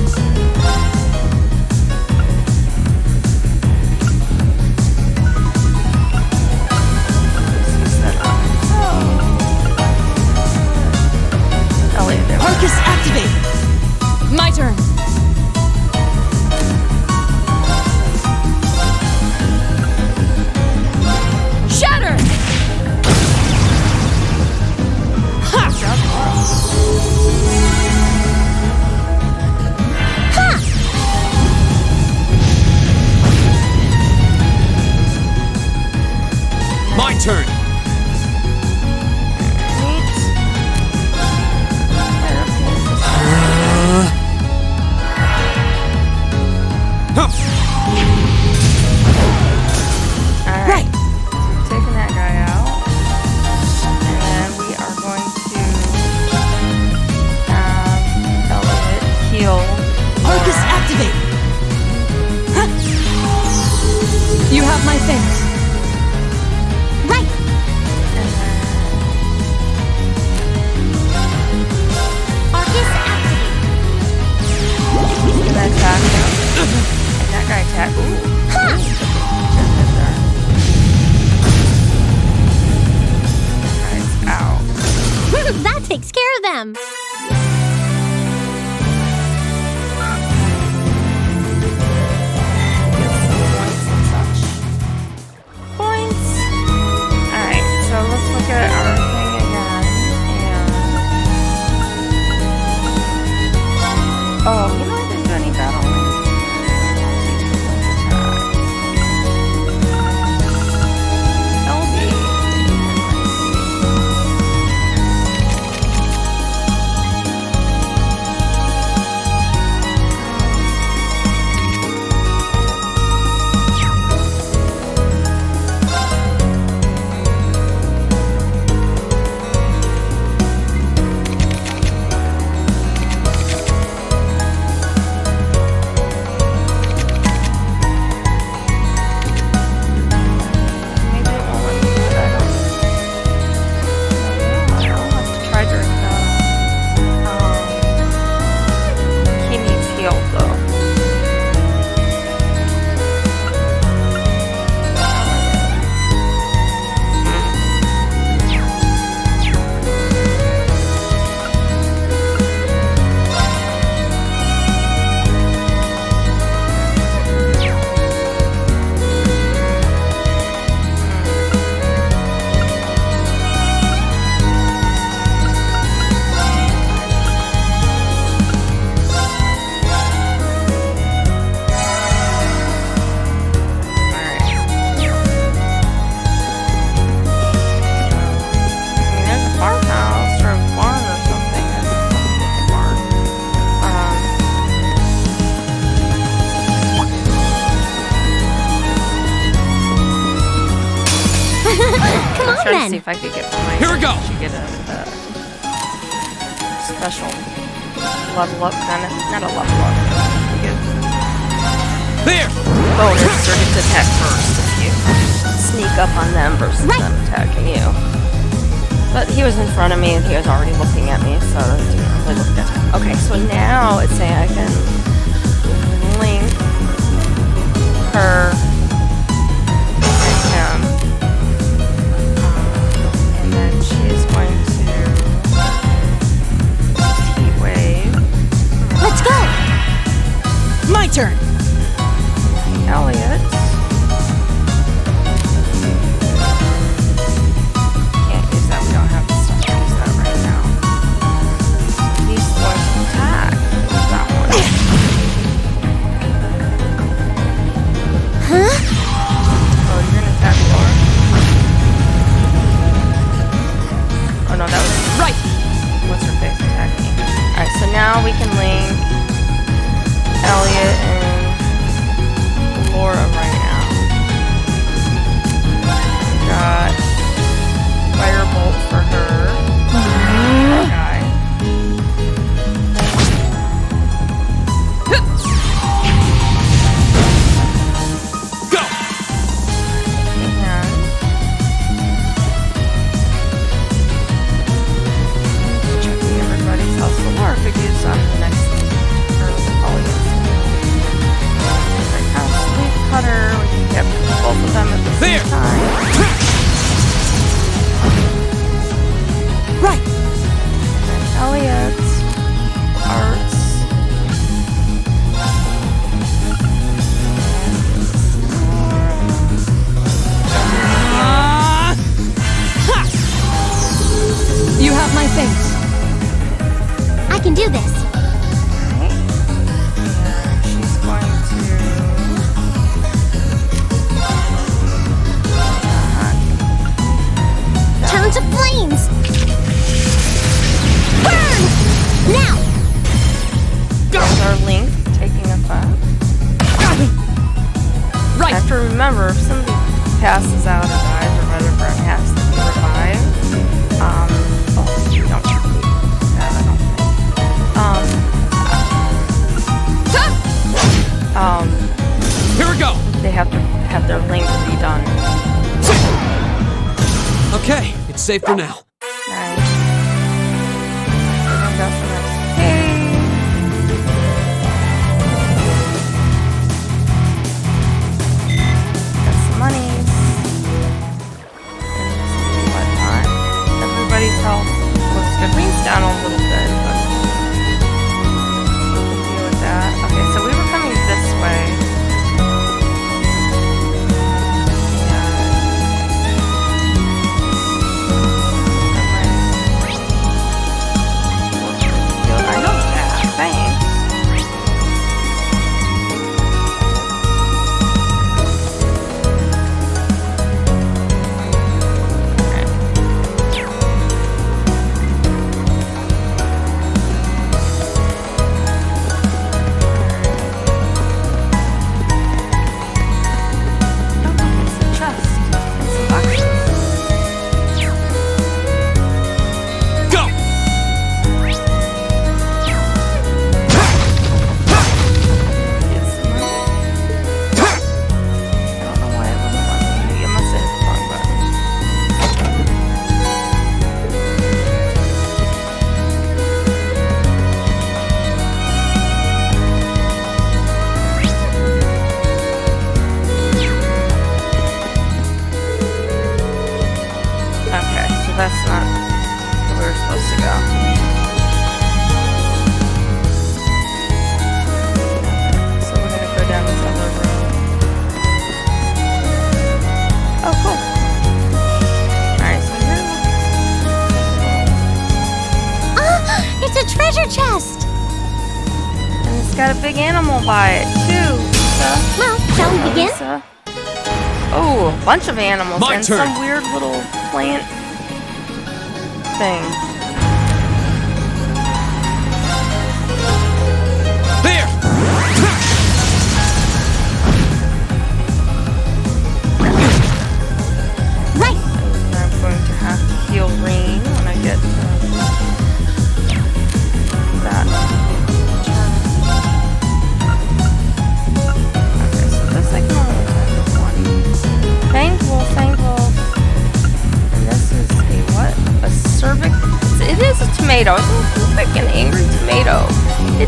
Use that on itself. Elliot, there we go. Arcus activate. My turn. Shatter. My turn! Alright, so we've taken that guy out. And then we are going to have Elliot heal. Arcus activate. You have my thanks. Right. And then Arcus activate. gonna attack him. And that guy attack. Ooh. Huh. Guy's out. That takes care of them. Get some points and such. Points. Alright, so let's look at our thing again. And oh, you know I didn't do any battle. LB. Maybe it won't let me do it. I don't know. I'll have to try during the he needs healed though. Alright. I mean, there's a farmhouse or a barn or something. There's a barn. Come on Try to see then. if I could get behind. Here we go. Should get a special level up kind of, not a level up. You get There! bonus or get to attack first if you sneak up on them versus them attacking you. But he was in front of me and he was already looking at me, so I didn't really look at him. Okay, so now it's saying I can link her and him. And then she's going to heat wave. Let's go! My turn! Elliot. Can't use that. We don't have the stuff to use that right now. He's going to attack that one. Huh? Oh, you're gonna attack Laura? Oh no, that was Right! what's her face attacking. Alright, so now we can link Elliot and Laura right now. Got Firebolt for her. That guy. Go! And checking everybody's health. So Laura could use on the next cutter, we can get both of them at the same time. Right! And Elliot, Arts, You have my thanks. I can do this. she's going to Turn to flames! Burn! Now! There's our link taking effect. Right! I have to remember if somebody passes out or dies or whatever and has to be revived. You don't have to do that, I don't think. Here we go! They have to have their link redone. Okay, it's safe for now. Nice. I think that's the next page. Got some monies. And whatnot. Everybody's health looks good. Rings down a little bit, but we can deal with that. Okay, so we were coming this way. I know that. Thanks. It's a chest. And some boxes. Go! That's not where we're supposed to go. So we're gonna go down this other road. Oh, cool. Alright, so here. It's a treasure chest! And it's got a big animal by it, too. Well, shall we begin? Oh, a bunch of animals My and turn. some weird little plant thing. There! Right! And I'm going to have to heal Rain when I get to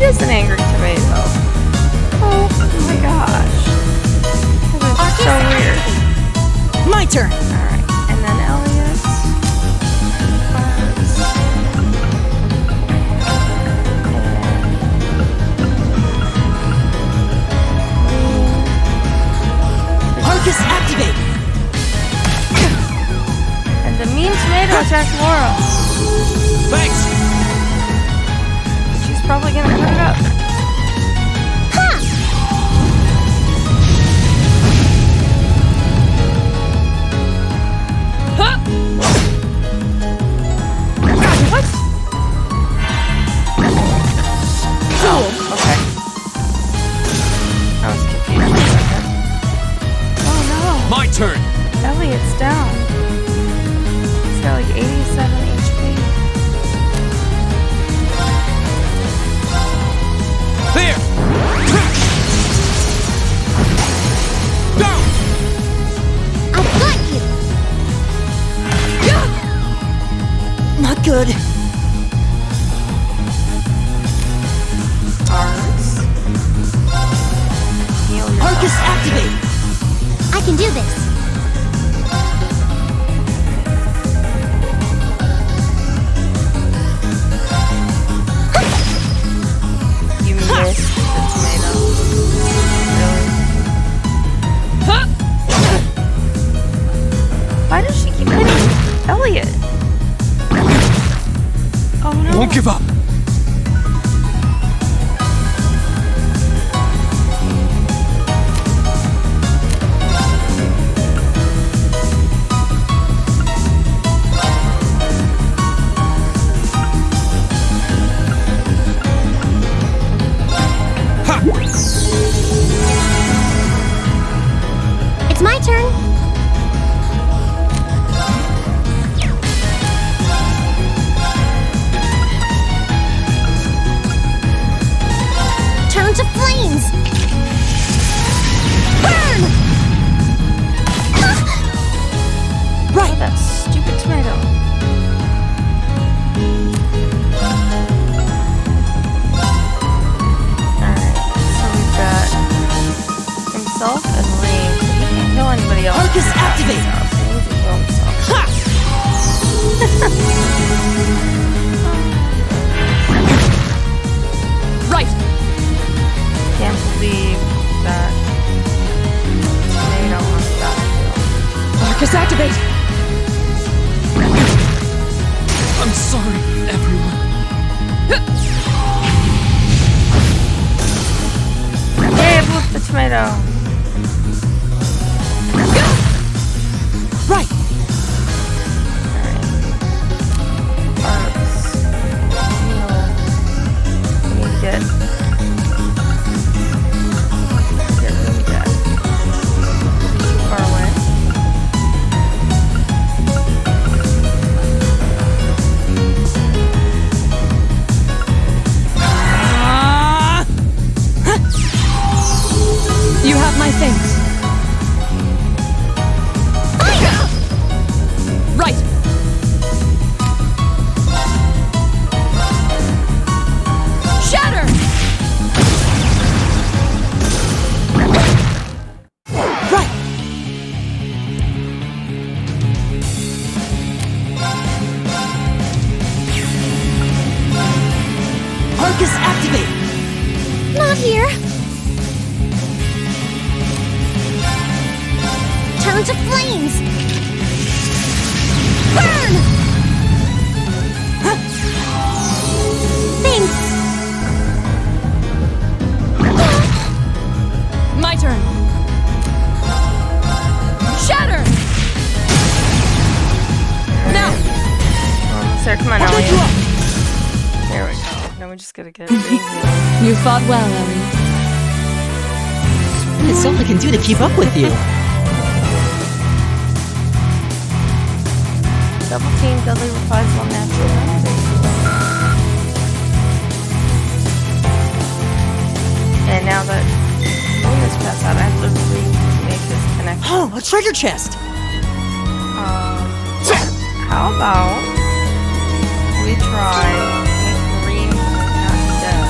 It is an angry tomato. Oh my gosh. This is so weird. My turn. Alright, and then Elliot. Arcus, activate. And the mean tomato attacked Laura. Thanks! She's probably gonna put it up. What? Oh, okay. I was confused for a second. Oh My turn! no, Elliot's down. He's got like 87 HP. There! Down! I've got you! Not good. Arms. Heal yourself. Arcus, activate. I can do this. You missed the tomato. Really? Why does she keep hitting Elliot? Oh no. Won't give up! It's my turn. Turn to flames. Burn! Oh, that stupid tomato. Alright, so we've got himself and Rain. So he can't kill anybody else. Arcus, He's got activate. himself, so he needs to kill himself. Right. Can't believe that tomato on the battlefield. Arcus, activate. I'm sorry, everyone. Yay, I blew up the tomato. Right. Alright. Arms. Heal. We need to get really dead. Too far away. You have my thanks. Right. Shatter. Right. Arcus, activate. Not here. Turn to flames. Burn! Thanks. My turn. Shatter. Now. Almost there. Come on, I'll take you Elliot. up. There we go. Now we just gotta get being healed. You fought well, Elliot. It's all I can do to keep up with you. Double team deadly replies while natural remedy. And now that Luna's passed out, I have to remake this connection. Oh, a treasure chest. How about we try make Green not dead?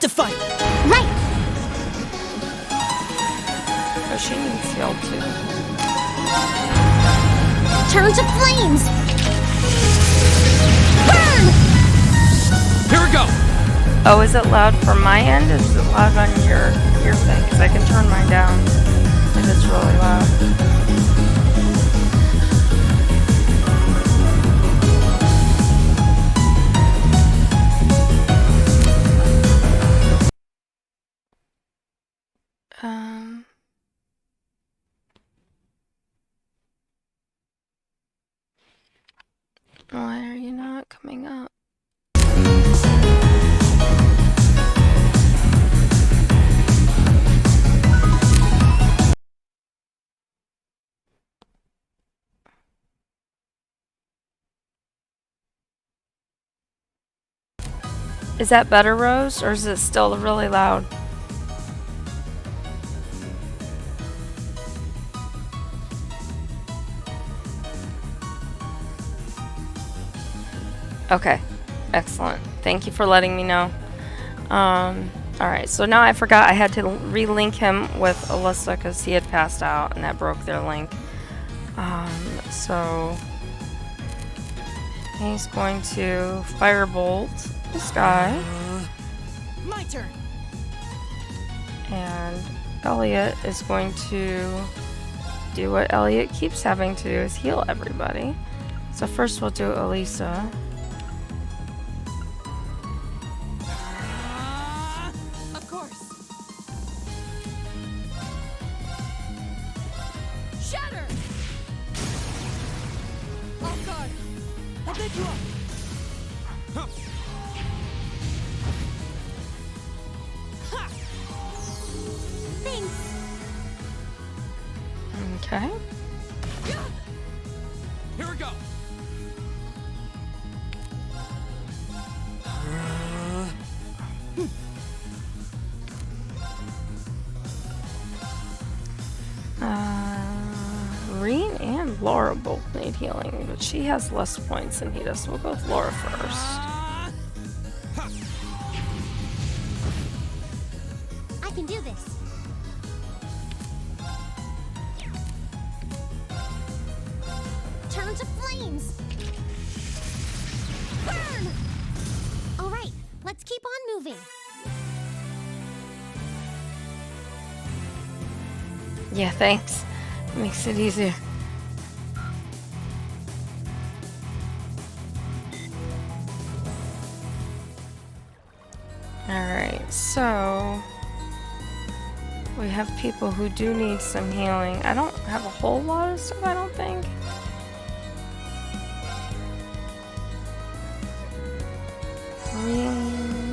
to fight! Right! Oh, she needs healed too. Turn to flames! Burn! Here we go! Oh, is it loud from my end? Is it loud on your thing? Because I can turn mine down if it's really loud. Why are you not coming up? Is that better, Rose, or is it still really loud? Okay, excellent. Thank you for letting me know. Alright, so now I forgot I had to relink him with Alyssa because he had passed out and that broke their link. So he's going to firebolt this guy. My turn! And Elliot is going to do what Elliot keeps having to do, is heal everybody. So first we'll do Elisa. Of course! Shatter! Off guard! I'll pick you up! Huh. Ha. Thanks. Okay. Here we go! Reen and Laura both need healing, but she has less points than he does, so we'll go with Laura first. I can do this. Turn to flames! Burn! Alright, let's keep on moving. Yeah, thanks. Makes it easier. Alright, so we have people who do need some healing. I don't have a whole lot of stuff, I don't think. Reen.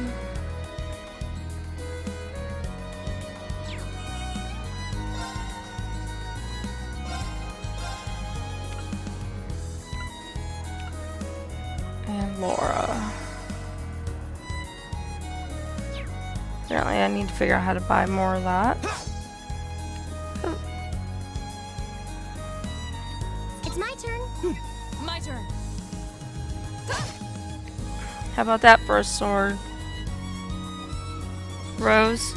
And Laura. Apparently I need to figure out how to buy more of that. It's my turn. My turn! How about that for a sword? Rose?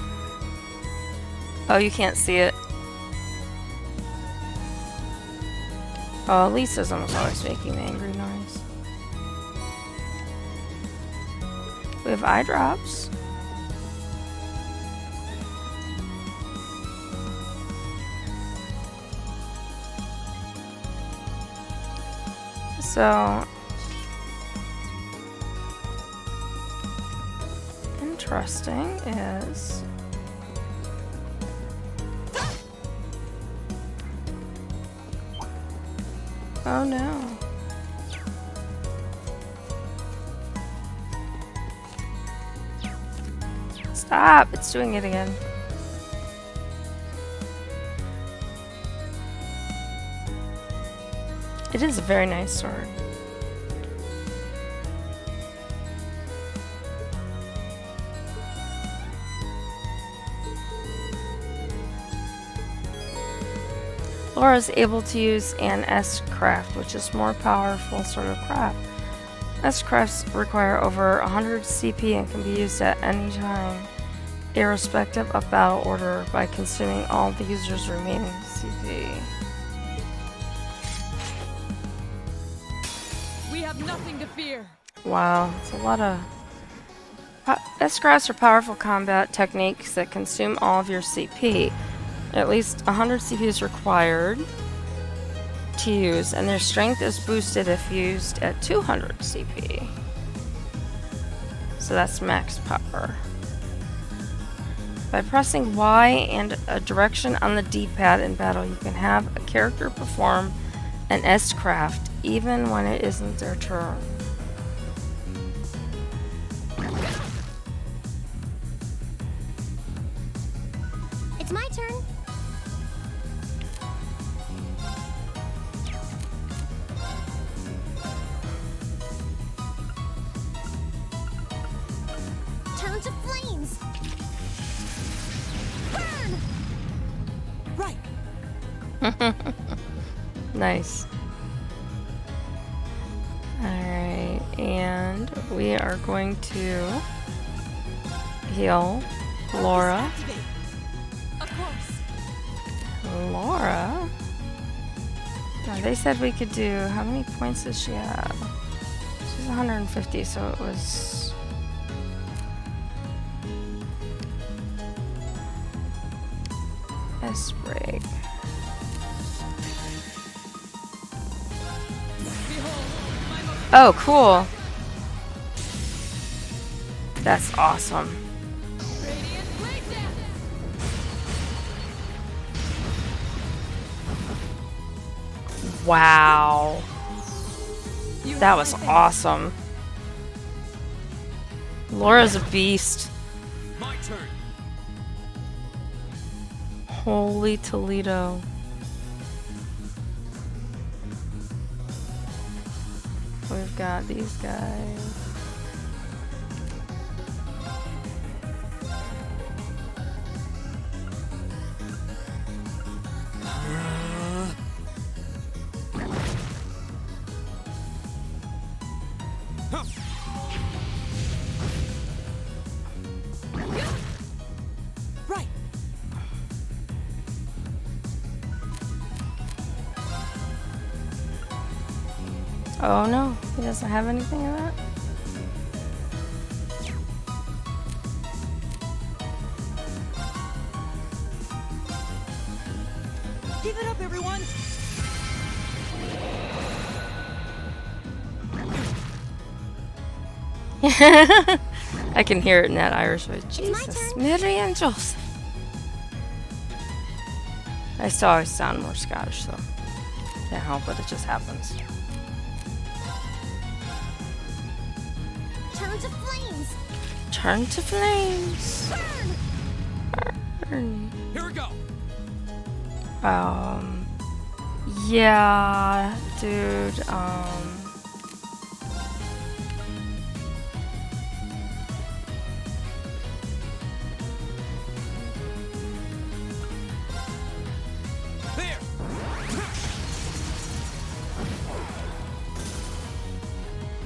Oh, you can't see it. Oh, Lisa's almost always making the angry noise. We have eye drops. So interesting is oh no. Stop, it's doing it again. It is a very nice sword. Laura is able to use an S-craft, which is more powerful sort of craft. S-crafts require over 100 CP and can be used at any time. irrespective of battle order by consuming all the user's remaining CP. We have nothing to fear. Wow, it's a lot of... S-Crafts are powerful combat techniques that consume all of your CP. At least 100 CP is required to use, and their strength is boosted if used at 200 CP. So that's max power. By pressing Y and a direction on the D-pad in battle, you can have a character perform an S-Craft even when it isn't their turn. It's my turn. Turn to flames. Burn! Right. Nice. Alright, and we are going to heal Laura. Activate. Of course. Laura? Now, they said we could do... How many points does she have? She's 150, so it was... S-Break. Oh, cool. That's awesome. Radiant breakdown. Wow. You That have was my thanks. awesome. Laura's a beast. My turn. Holy Toledo. We've got these guys. Right. Oh no, he doesn't have anything of that? Give it up, everyone. I can hear it in that Irish voice. my Jesus, turn. Mary and Joseph. I still always sound more Scottish, so can't help it. It just happens. Turn to flames. Turn to flames. Burn! Burn. Here we go. Yeah, dude, There.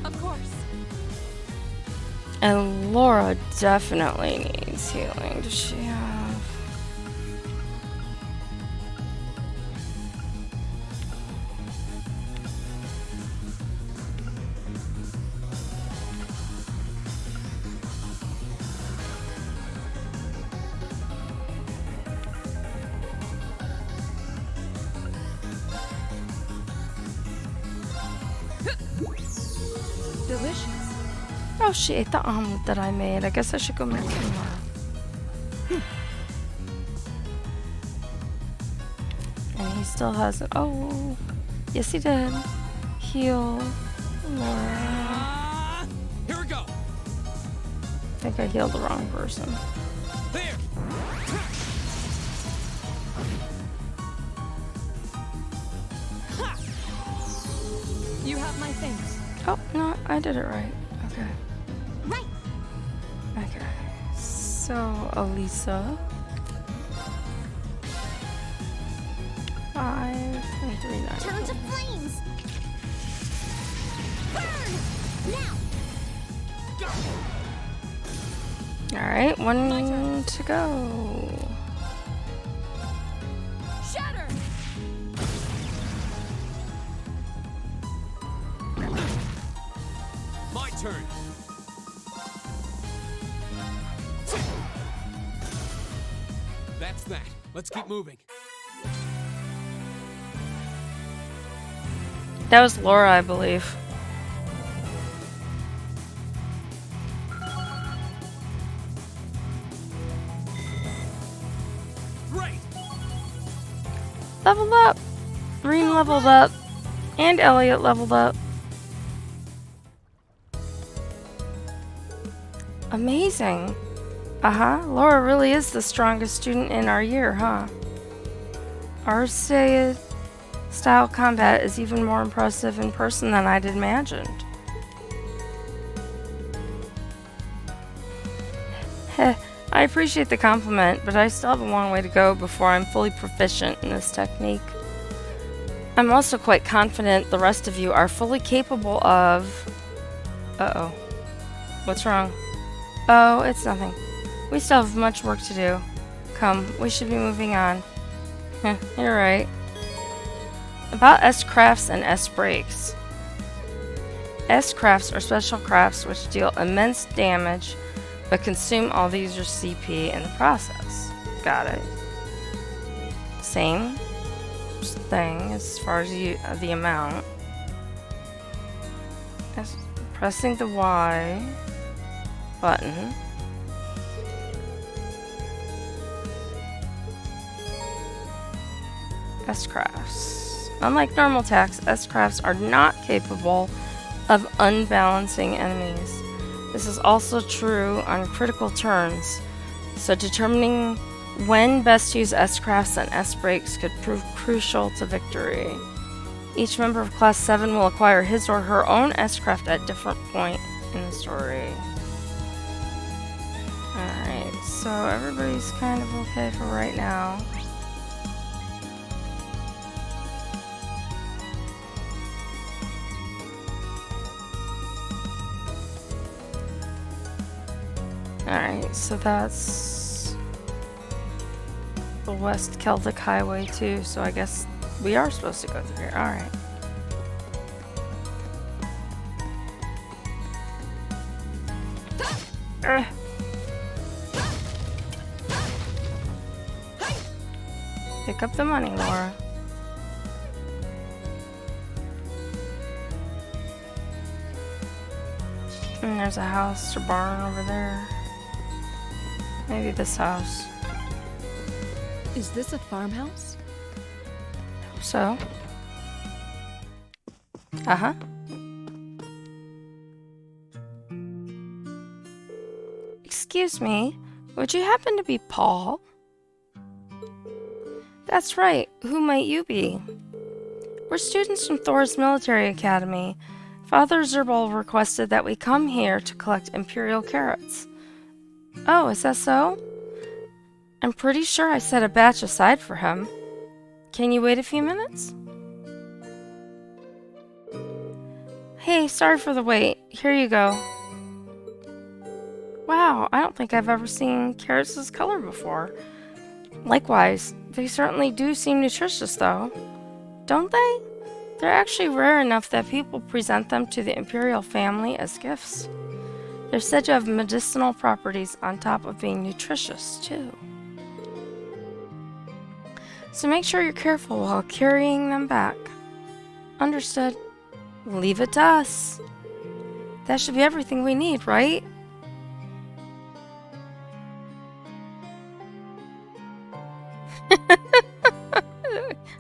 Of course. and Laura definitely needs healing. Does she have? Delicious. Oh, she ate the omelet that I made. I guess I should go make some more. And he still has it. Oh, yes, he did. Heal Laura. Here we go. I think I healed the wrong person. There. Ha! You have my thanks. Oh, no, I did it right. Okay. Right. Okay. So, Elisa. 5 and 3 9. Turn to flames. Burn! Now! Alright. Alright, one to go. Shatter! My turn. That's that. Let's keep moving. That was Laura, I believe. Great. Leveled up! Reem leveled up. And Elliot leveled up. Amazing. Laura really is the strongest student in our year, huh? Our style combat is even more impressive in person than I'd imagined. Heh, I appreciate the compliment, but I still have a long way to go before I'm fully proficient in this technique. I'm also quite confident the rest of you are fully capable of... Uh-oh. What's wrong? Oh, it's nothing. We still have much work to do. Come, we should be moving on. You're right. About S-crafts and S-breaks. S-crafts are special crafts which deal immense damage but consume all the user's CP in the process. Got it. Same thing as far as the amount. Pressing the Y button. S-crafts. Unlike normal attacks, S-crafts are not capable of unbalancing enemies. This is also true on critical turns, so determining when best to use S-crafts and S-breaks could prove crucial to victory. Each member of Class 7 will acquire his or her own S-craft at different point in the story. Alright, so everybody's kind of okay for right now. Alright, so that's the West Celtic Highway too, so I guess we are supposed to go through here. Alright. Pick up the money, Laura. And there's a house or barn over there. Maybe this house. Is this a farmhouse? So? Uh-huh. Excuse me, would you happen to be Paul? That's right, who might you be? We're students from Thor's Military Academy. Father Zerbal requested that we come here to collect Imperial carrots. Oh, is that so? I'm pretty sure I set a batch aside for him. Can you wait a few minutes? Hey, sorry for the wait. Here you go. Wow, I don't think I've ever seen carrots this color before. Likewise, they certainly do seem nutritious though. Don't they? They're actually rare enough that people present them to the Imperial family as gifts. They're said to have medicinal properties on top of being nutritious, too. So make sure you're careful while carrying them back. Understood. Leave it to us. That should be everything we need, right?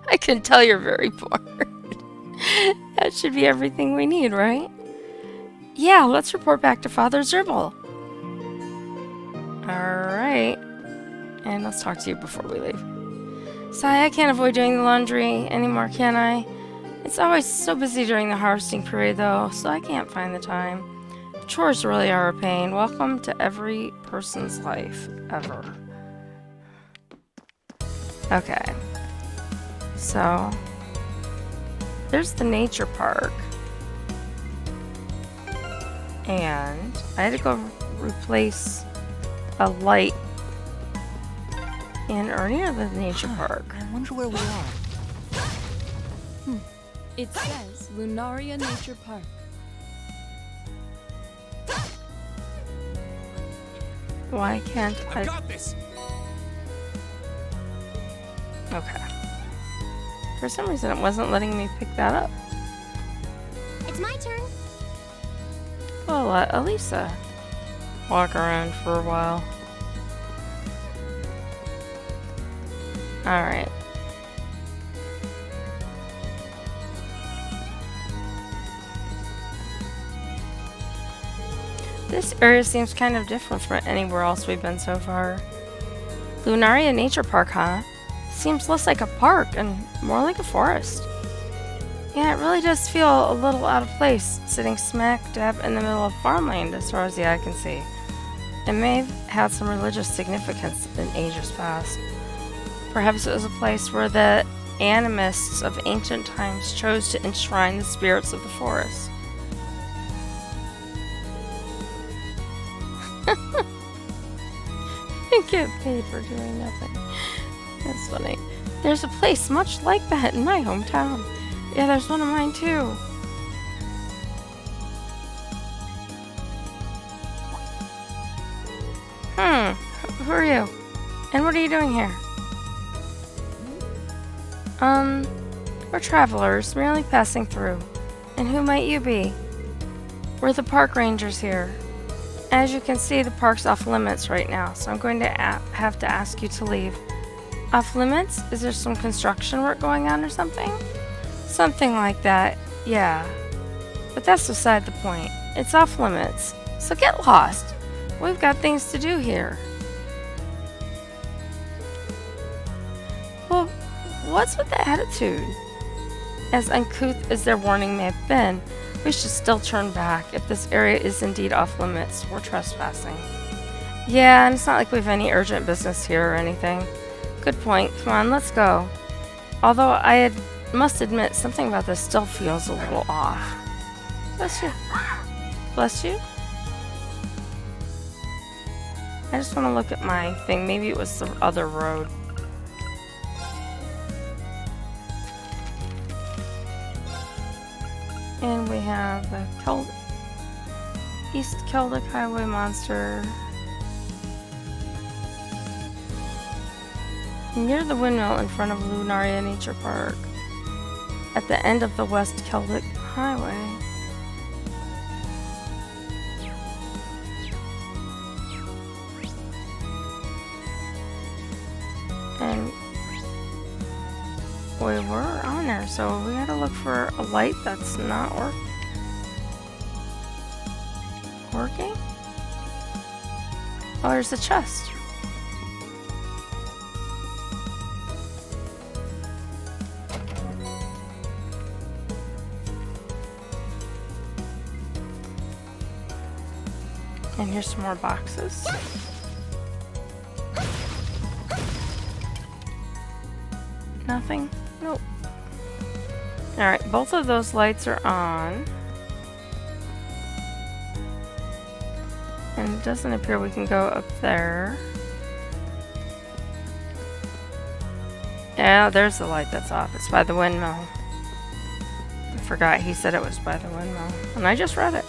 I can tell you're very bored. That should be everything we need, right? Yeah, let's report back to Father Zerbal. Alright. And let's talk to you before we leave. Sai, I can't avoid doing the laundry anymore, can I? It's always so busy during the harvesting period, though, so I can't find the time. Chores really are a pain. Welcome to every person's life, ever. Okay. So, there's the nature park. And I had to go replace a light in or near the nature park. I wonder where we are. It says Lunaria Nature Park. Why can't I I? got this. Okay. For some reason, it wasn't letting me pick that up. It's my turn. We'll let Elisa walk around for a while. Alright. This area seems kind of different from anywhere else we've been so far. Lunaria Nature Park, huh? Seems less like a park and more like a forest. Yeah, it really does feel a little out of place, sitting smack dab in the middle of farmland as far as the eye can see. It may have had some religious significance in ages past. Perhaps it was a place where the animists of ancient times chose to enshrine the spirits of the forest. I get paid for doing nothing. That's funny. There's a place much like that in my hometown. Yeah, there's one of mine too. Who are you? And what are you doing here? We're travelers, merely passing through. And who might you be? We're the park rangers here. As you can see, the park's off limits right now, so I'm going to have to ask you to leave. Off limits? Is there some construction work going on or something? Something like that, yeah. But that's beside the point. It's off limits, so get lost. We've got things to do here. Well, what's with the attitude? As uncouth as their warning may have been, we should still turn back. If this area is indeed off limits, we're trespassing. Yeah, and it's not like we've any urgent business here or anything. Good point. Come on, let's go. Although must admit, something about this still feels a little off. Bless you. Bless you? I just want to look at my thing. Maybe it was the other road. And we have the East Keldic Highway Monster. Near the windmill in front of Lunaria Nature Park. At the end of the West Keldic Highway. And we were on there, so we gotta look for a light that's not working. Oh, there's a chest. And here's some more boxes. Nothing? Nope. Alright, both of those lights are on. And it doesn't appear we can go up there. Yeah, there's the light that's off. It's by the windmill. I forgot he said it was by the windmill. And I just read it.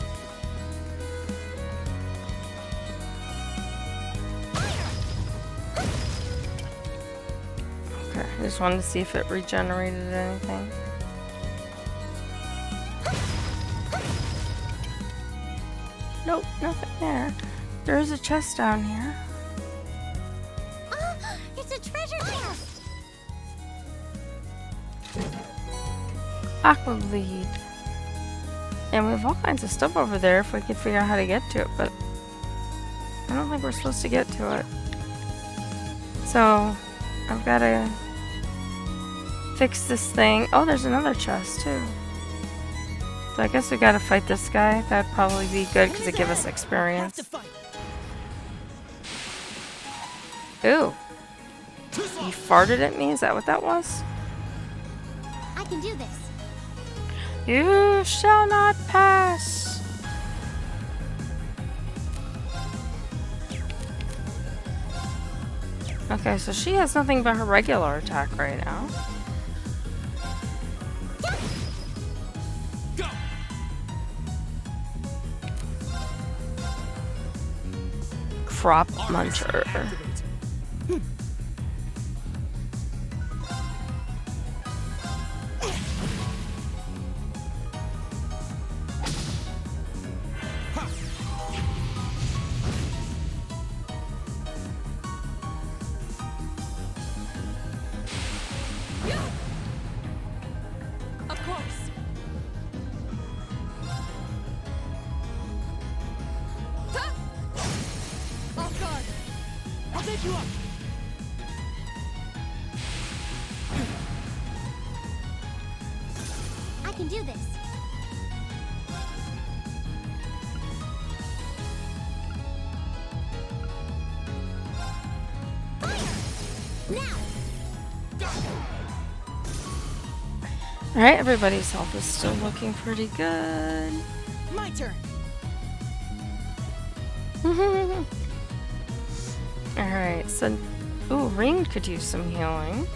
Okay, I just wanted to see if it regenerated anything. Nope, nothing there. There's a chest down here. It's a treasure chest. Aqua bleed. And we have all kinds of stuff over there if we could figure out how to get to it, but I don't think we're supposed to get to it. So I've got to fix this thing. Oh, there's another chest too. So I guess we got to fight this guy. That'd probably be good because it gives us experience. Ooh. You farted at me? Is that what that was? I can do this. You shall not pass. Okay, so she has nothing but her regular attack right now. Go. Crop Armor Muncher. activate. Of course. Ta! Off guard. I'll take you up. I can do this. Fire! Now! Alright, everybody's health is still looking pretty good. My turn. Alright, so... Ooh, Ring could use some healing.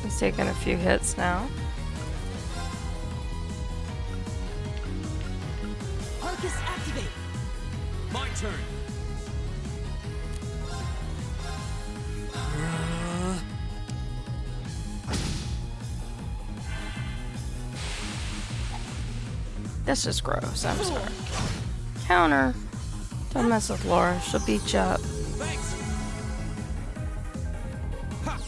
He's taking a few hits now. Arcus activate. My turn. This is gross, I'm sorry. Counter. Don't mess with Laura, she'll beat you up. Thanks. Ha.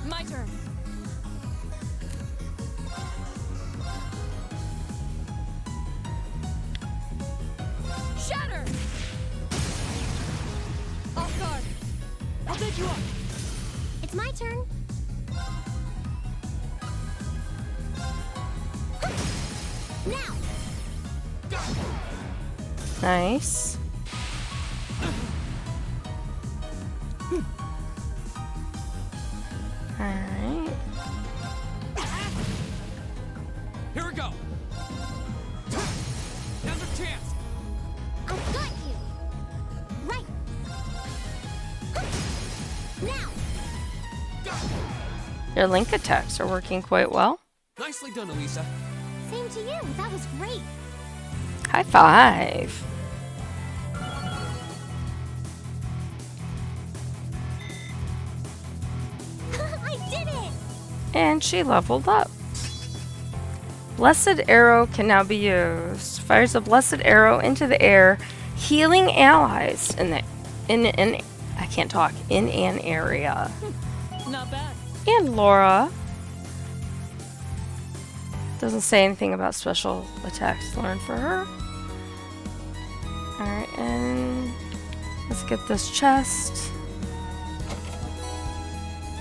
My turn. Shatter! Off guard. I'll take you up. It's my turn. Now! Nice. Alright. Here we go. Now's our chance. I've got you! Right! Now! Your link attacks are working quite well. Nicely done, Elisa. Same to you. That was great. High five. I did it! And she leveled up. Blessed Arrow can now be used. Fires a Blessed Arrow into the air, healing allies in an area. Not bad. And Laura doesn't say anything about special attacks learned for her. Alright, and let's get this chest.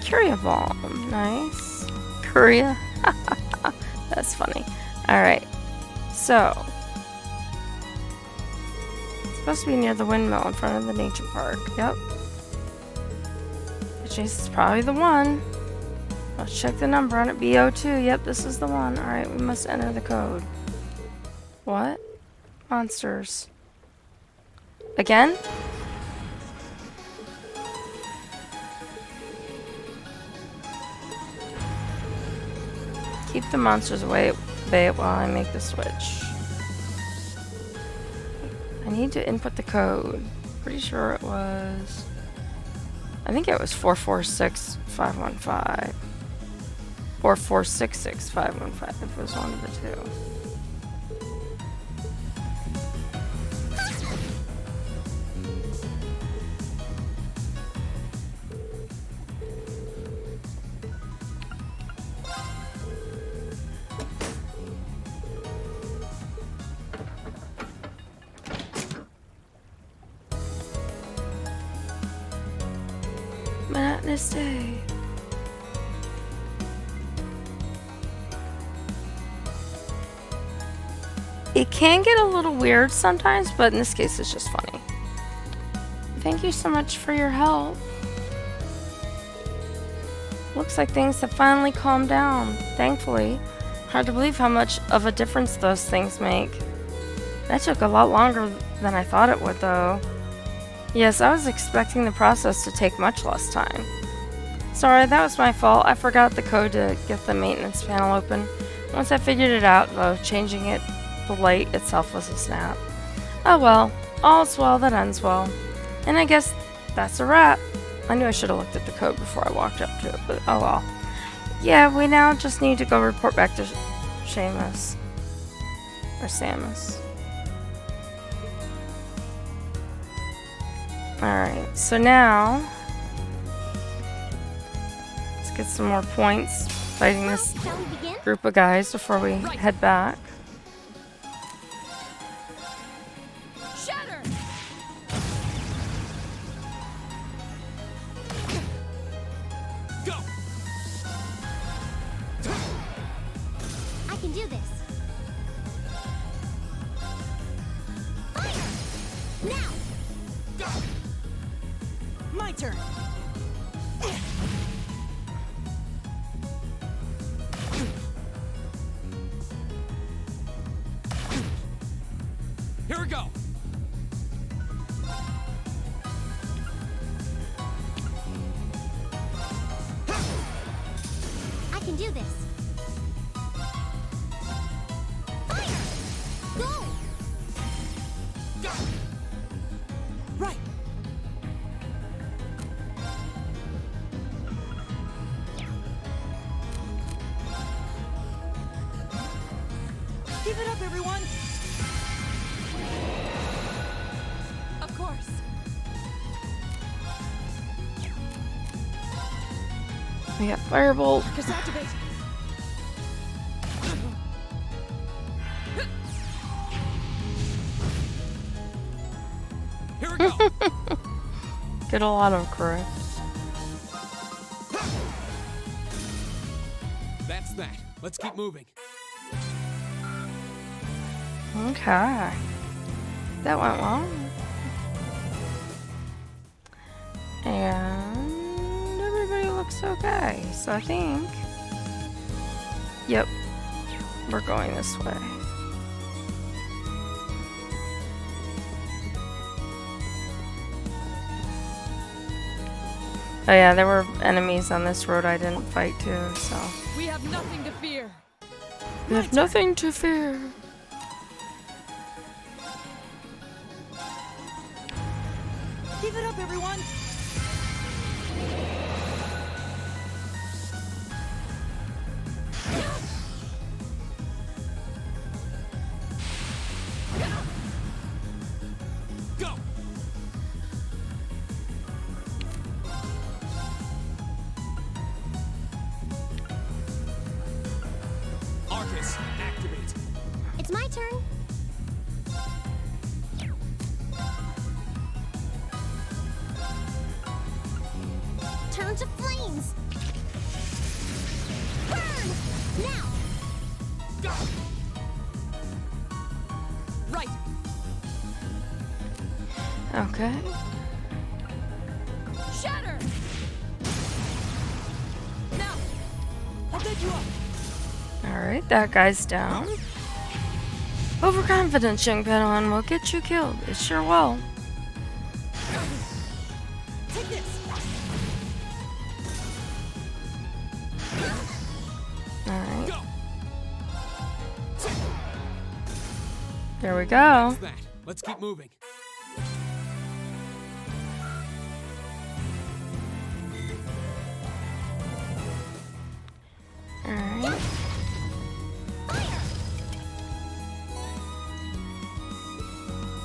Curia Bomb, nice. Curia, that's funny. Alright, so it's supposed to be near the windmill in front of the nature park. Yep. Which is probably the one. Let's check the number on it. BO2. Yep, this is the one. Alright, we must enter the code. What? Monsters. Again? Keep the monsters away while I make the switch. I need to input the code. Pretty sure it was... I think it was 446515. 4466515. It was one of the two. Monotonous day. It can get a little weird sometimes, but in this case it's just funny. Thank you so much for your help. Looks like things have finally calmed down, thankfully. Hard to believe how much of a difference those things make. That took a lot longer than I thought it would, though. Yes, I was expecting the process to take much less time. Sorry, that was my fault. I forgot the code to get the maintenance panel open. Once I figured it out, though, changing it, the light itself was a snap. Oh well, all's well that ends well. And I guess that's a wrap. I knew I should have looked at the code before I walked up to it, but oh well. Yeah, we now just need to go report back to Seamus. Or Samus. Alright, so now let's get some more points fighting this Shall we begin? group of guys before we head back. Shatter! Go! I can do this. Fire! Now! Go! My turn. Here we go! I can do this. Fire! Go! Go! Right. Give it up, everyone. Of course. We got Firebolt. Marcus activate. Here we go! Get a lot of correct. That's that. Let's keep moving. Okay. That went well. And everybody looks okay. So I think, yep, we're going this way. Oh yeah, there were enemies on this road I didn't fight too, so We have nothing to fear. we have nothing to fear. Give it up, everyone. Go! Arcus, activate. It's my turn. Turn to flames. Burn! Now! Go! Right. Okay. Shatter. Now. I'll take you up. Alright, that guy's down. Overconfidence, young Padawan, will get you killed. It sure will. Take this. Alright, Go! there we go. That's that. Let's keep moving. Alright.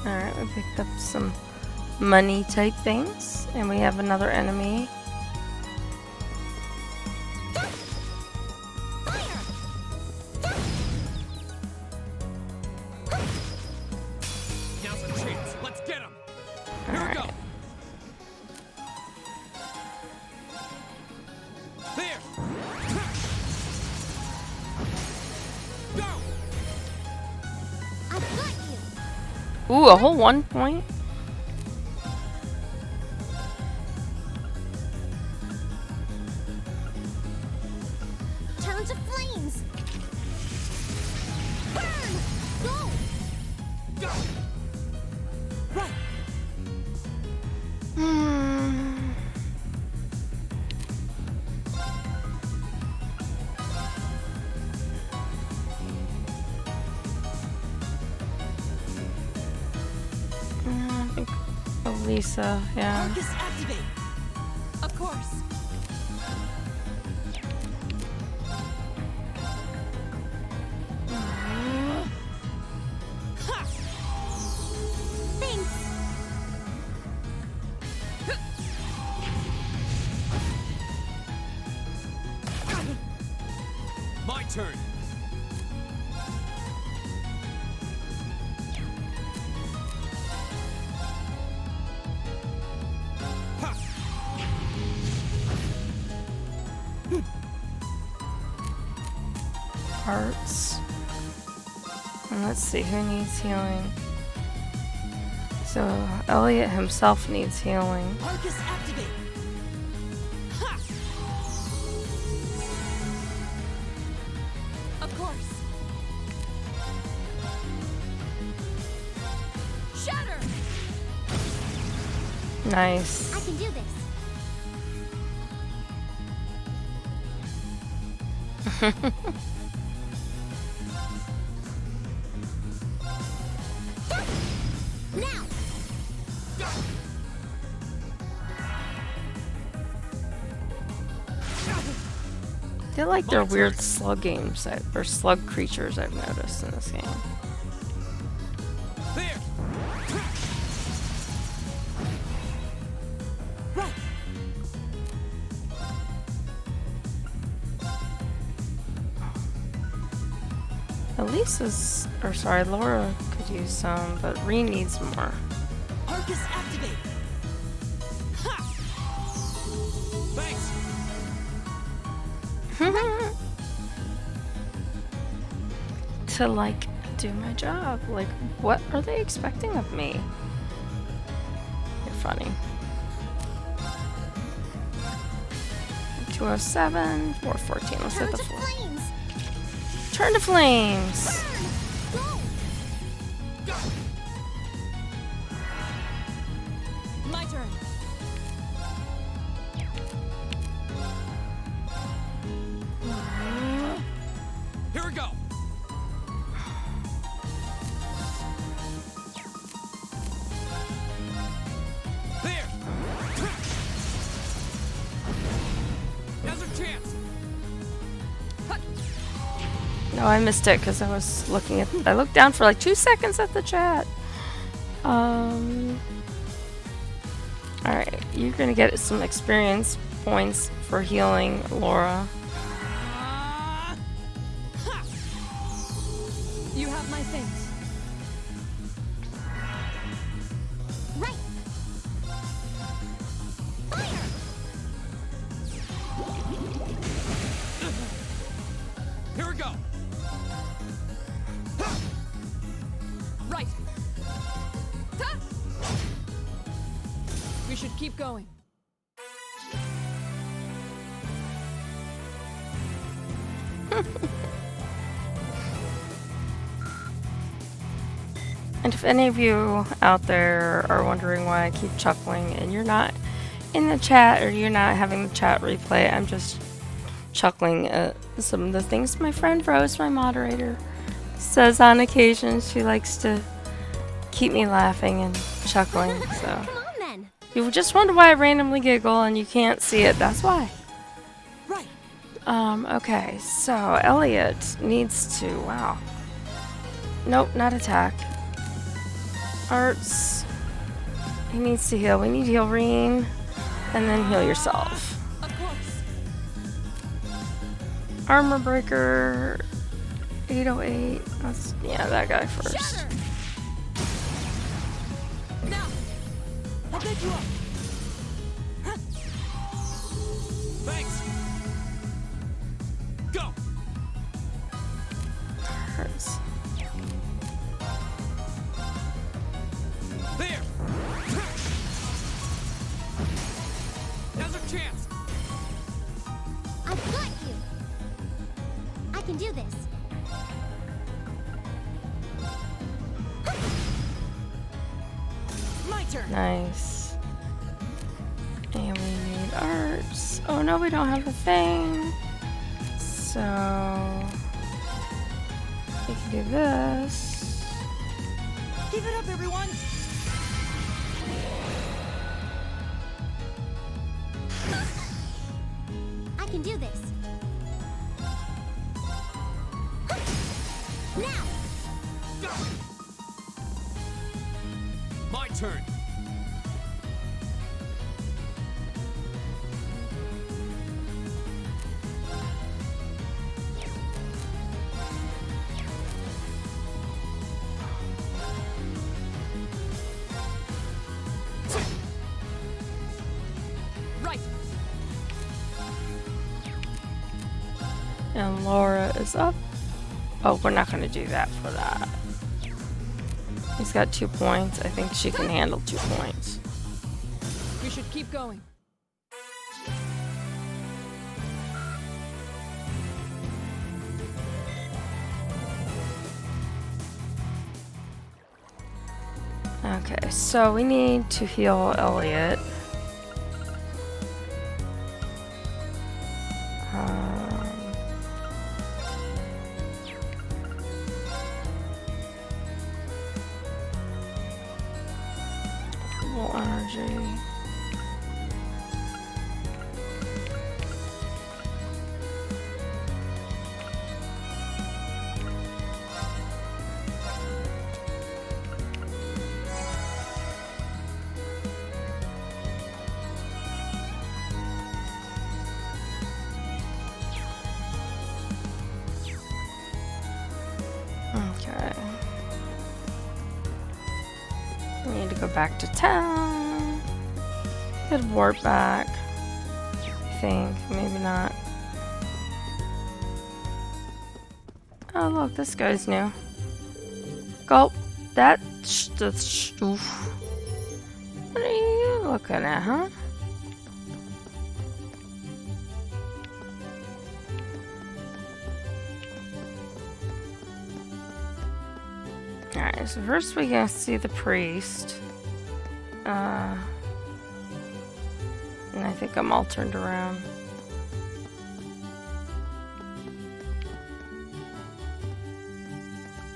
Alright, we picked up some money type things. And we have another enemy. Now's our chance. Let's get him. Here we go. Alright. There. Go. I've got you. Ooh, a whole 1 point? Turn to flames. Burn! Go! Go. Right. Lisa, yeah. Focus activate. Of course. Thanks. My turn. Ha! Hearts. And let's see who needs healing. So Elliot himself needs healing. Focus activate. Ha! Of course. Shatter. Nice. I can do this. Now. They like their weird slug games or slug creatures I've noticed in this game. There. Right. Elisa's, or sorry, Laura could use some, but Reen needs more. Focus activate. Ha! Thanks. To like do my job. Like, what are they expecting of me? You're funny. 207, 414. Let's hit Turn the to floor. flames. Turn to flames. Go. My turn. Here we go. There. Now's our chance. No, I missed it because I was looking at. I looked down for like 2 seconds at the chat. Alright, you're gonna get some experience points for healing Laura. Ha! You have my things. Right. Fire. Here we go. Right. Ha! We should keep going. And if any of you out there are wondering why I keep chuckling and you're not in the chat or you're not having the chat replay, I'm just chuckling at some of the things my friend Rose, my moderator, says on occasion. She likes to keep me laughing and chuckling. So Come on then. you just wonder why I randomly giggle and you can't see it. That's why. Right. Okay, so Elliot needs to, wow. Nope, not attack. Arts. He needs to heal. We need to heal Reen, and then heal yourself. Of course. Armor Breaker, 808. Let's, yeah, that guy first. Shatter. Now. I'll pick you up. Thanks. Go. Hurts. There. Now's our chance. I've got you. I can do this. My turn. Nice. And we need arts. Oh no, we don't have a thing. So we can do this. Keep it up, everyone. My turn. Right. And Laura is up. Oh, we're not going to do that for that. He's got 2 points. I think she can handle 2 points. We should keep going. Okay, so we need to heal Elliot. Full energy. Okay. We need to go back to town. Could warp back. I think. Maybe not. Oh, look, this guy's new. Gulp. That's oof. What are you looking at, huh? Alright, so first we gotta see the priest. And I think I'm all turned around.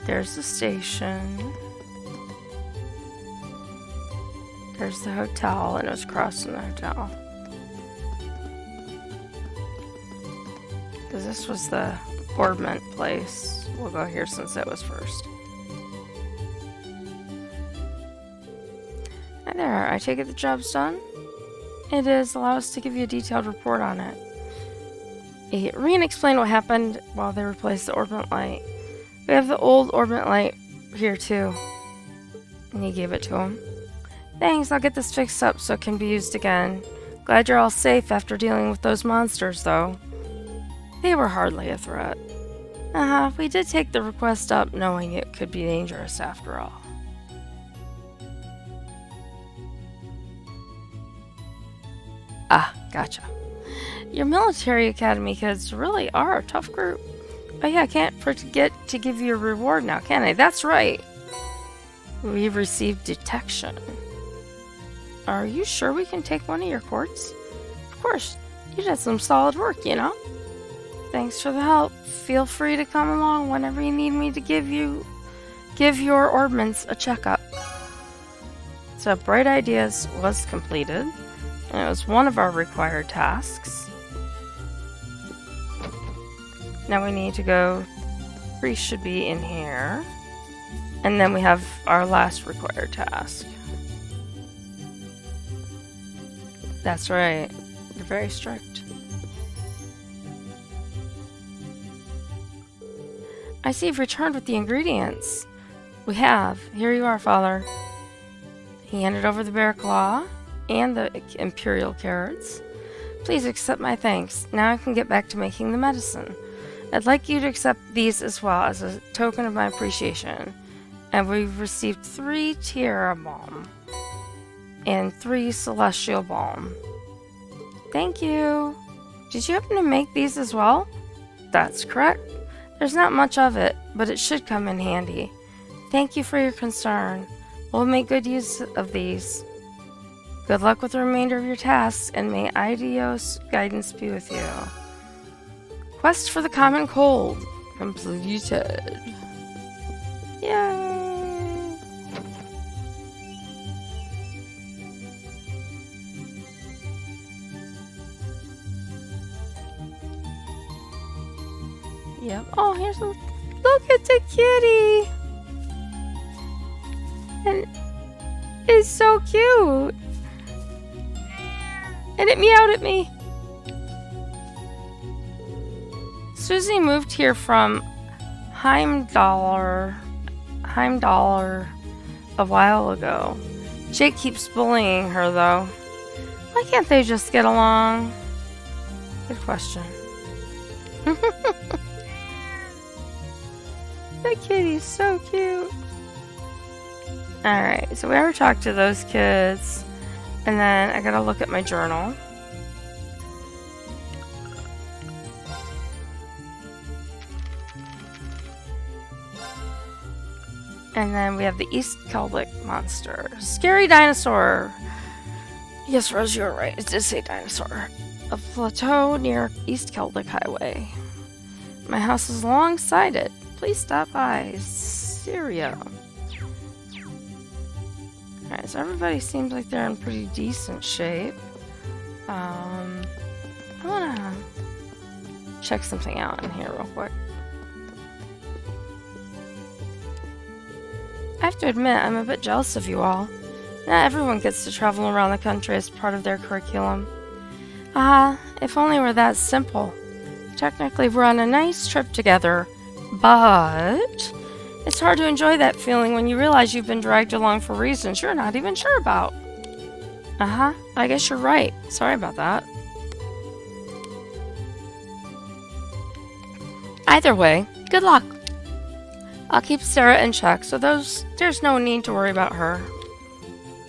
There's the station. There's the hotel, and it was crossing the hotel. Because this was the Orbment place. We'll go here since it was first. Hi there, I take it the job's done? It is. Allow us to give you a detailed report on it. Rian explained what happened while they replaced the Orbment light. We have the old Orbment light here too. And he gave it to him. Thanks, I'll get this fixed up so it can be used again. Glad you're all safe after dealing with those monsters, though. They were hardly a threat. We did take the request up knowing it could be dangerous after all. Gotcha. Your military academy kids really are a tough group. Oh yeah, I can't forget to give you a reward now, can I? That's right. We've received detection. Are you sure we can take one of your quartz? Of course. You did some solid work, you know? Thanks for the help. Feel free to come along whenever you need me to give your Orbments a checkup. So Bright Ideas was completed. And it was one of our required tasks. Now we need to go. Priest should be in here. And then we have our last required task. That's right. They're very strict. I see you've returned with the ingredients. We have. Here you are, Father. He handed over the bear claw and the imperial carrots. Please accept my thanks. Now I can get back to making the medicine. I'd like you to accept these as well as a token of my appreciation. And we've received 3 Tiara Balm and 3 Celestial Balm. Thank you. Did you happen to make these as well? That's correct. There's not much of it, but it should come in handy. Thank you for your concern. We'll make good use of these. Good luck with the remainder of your tasks, and may Idios' guidance be with you. Quest for the Common Cold completed. Yay! Yep. Oh, here's a look at the kitty. And it's so cute. And it meowed at me. Susie moved here from Heimdallr a while ago. Jake keeps bullying her, though. Why can't they just get along? Good question. That kitty's so cute. Alright, so we already talked to those kids. And then I gotta look at my journal. And then we have the East Celtic monster. Scary dinosaur. Yes, Rose, you were right. It did say dinosaur. A plateau near East Celtic Highway. My house is alongside it. Please stop by. Syria. Alright, so everybody seems like they're in pretty decent shape. I wanna check something out in here real quick. I have to admit, I'm a bit jealous of you all. Not everyone gets to travel around the country as part of their curriculum. If only we're that simple. Technically, we're on a nice trip together, but it's hard to enjoy that feeling when you realize you've been dragged along for reasons you're not even sure about. I guess you're right. Sorry about that. Either way, good luck. I'll keep Sarah in check, so there's no need to worry about her.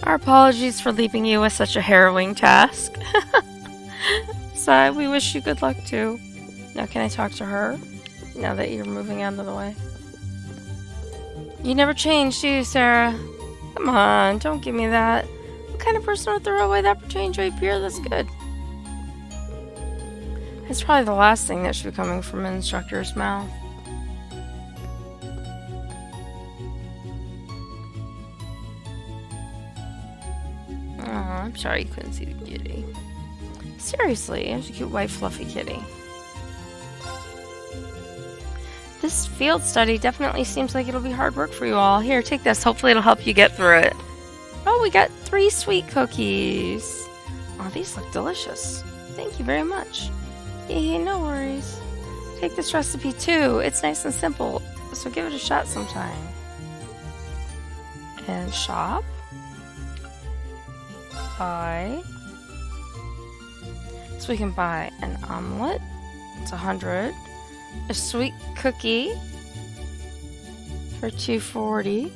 Our apologies for leaving you with such a harrowing task. So we wish you good luck too. Now can I talk to her? Now that you're moving out of the way. You never changed, do you, Sarah? Come on, don't give me that. What kind of person would throw away that change rapier? That's good. It's probably the last thing that should be coming from an instructor's mouth. Oh, I'm sorry you couldn't see the kitty. Seriously, there's a cute white fluffy kitty. This field study definitely seems like it'll be hard work for you all. Here, take this. Hopefully it'll help you get through it. Oh, we got 3 sweet cookies. Oh, these look delicious. Thank you very much. Hey, no worries. Take this recipe too. It's nice and simple, so give it a shot sometime. And shop. Buy. So we can buy an omelet. It's 100. A sweet cookie for $2.40.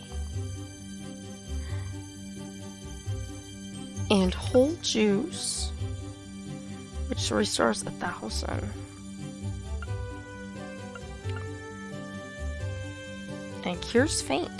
And whole juice, which restores 1,000. And cures faint.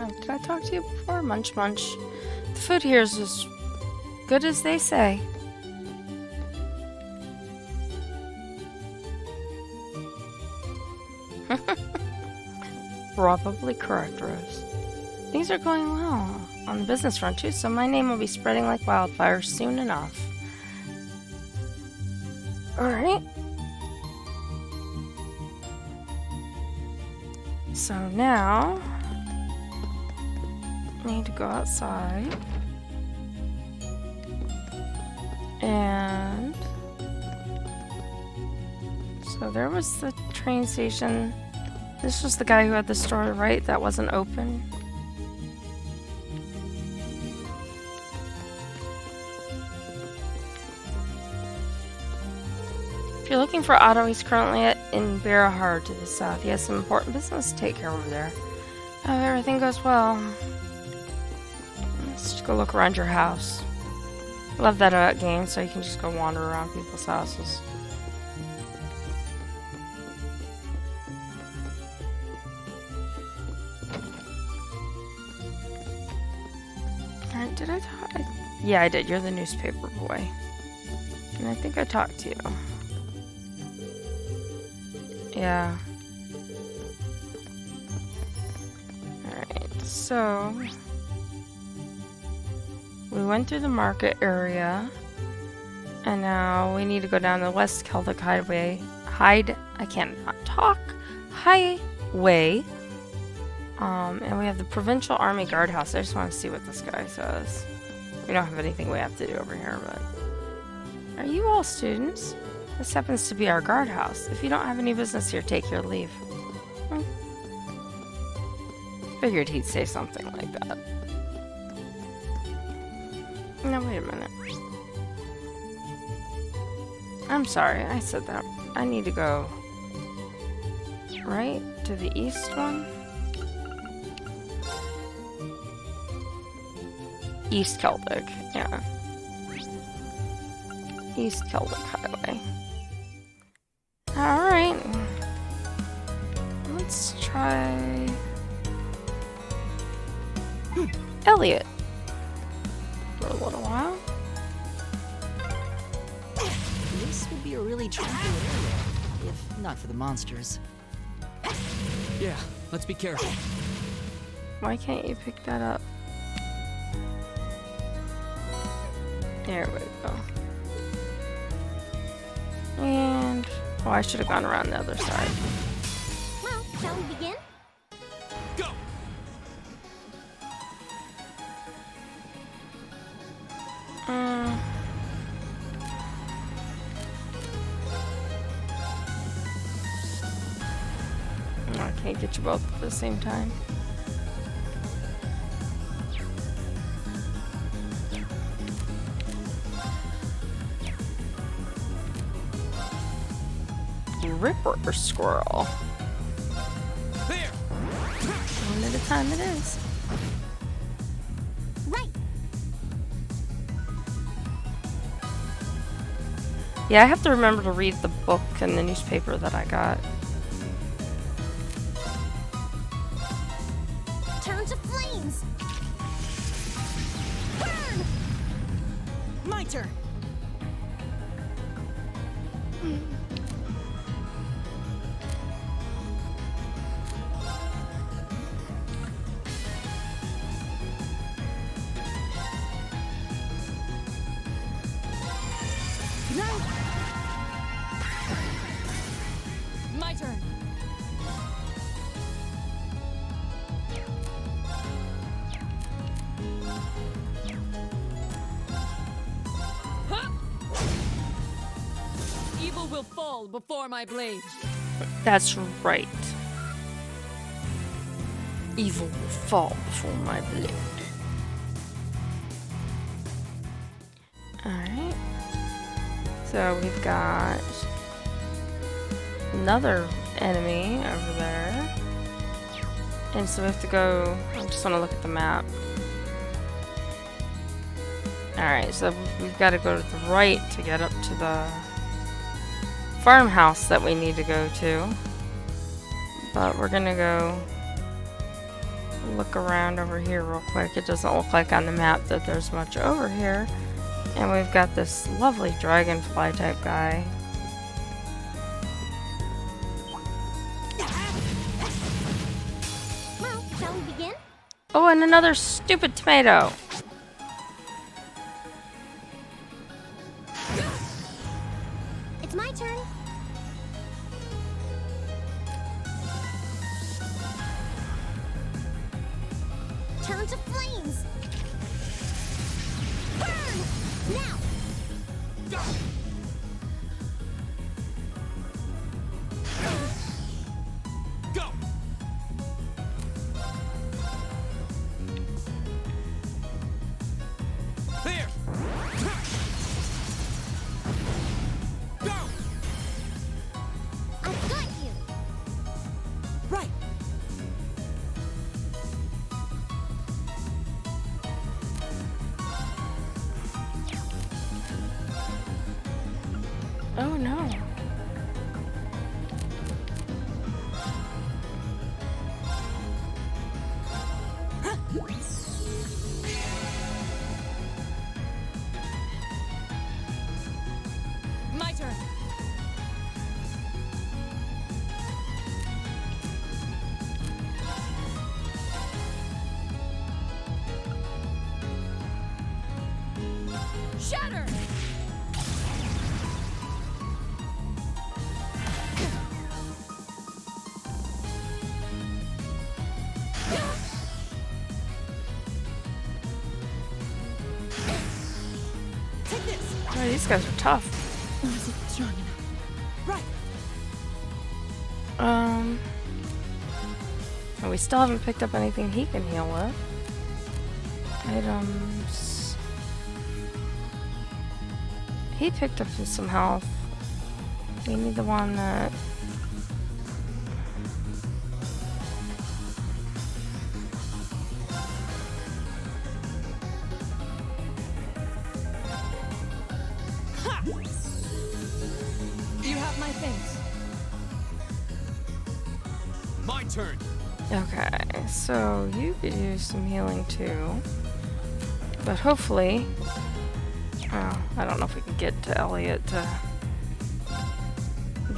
Oh, did I talk to you before? Munch Munch. The food here is as good as they say. Probably correct, Rose. Things are going well on the business front too, so my name will be spreading like wildfire soon enough. Alright. So now I need to go outside. And so there was the train station. This was the guy who had the store, right? That wasn't open. If you're looking for Otto, he's currently in Berahard to the south. He has some important business to take care of over there. Oh, everything goes well. Let's just go look around your house. Love that game, so you can just go wander around people's houses. did I talk? Yeah, I did. You're the newspaper boy. And I think I talked to you. Yeah. Alright, so... we went through the market area. And now we need to go down the West Celtic Highway. I cannot talk. Highway. And we have the Provincial Army Guardhouse. I just want to see what this guy says. We don't have anything we have to do over here, but... Are you all students? This happens to be our guardhouse. If you don't have any business here, take your leave. Figured he'd say something like that. No, wait a minute. I'm sorry, I said that. I need to go... right? To the east one? East Celtic, yeah. East Celtic Highway. Alright. Let's try... Elliot. For a little while. This would be a really tranquil area, if not for the monsters. Yeah, let's be careful. Why can't you pick that up? There we go. And... oh, I should have gone around the other side. Well, shall we begin? Go! Oh, I can't get you both at the same time. Ripper squirrel. There! One at a time it is. Right. Yeah, I have to remember to read the book and the newspaper that I got. Turn to flames. Burn. My turn. My turn. Huh! Evil will fall before my blade. That's right. Evil will fall before my blade. Alright. So we've got another enemy over there. And so we have to go... I just want to look at the map. Alright, so we've got to go to the right to get up to the farmhouse that we need to go to. But we're gonna go look around over here real quick. It doesn't look like on the map that there's much over here. And we've got this lovely dragonfly type guy. Well, shall we begin? Oh, and another stupid tomato. It's my turn. Turn to flames. Burn. Now. Go! There! Go! I've got you. Right. Oh no. Shatter! Take this. Oh, these guys are tough. Was it strong enough? Right. We still haven't picked up anything he can heal with. Items. He picked up some health. We need the one that... You have my things. My turn. Okay, so you could use some healing too. But hopefully... Oh, I don't know if we can get to Elliot to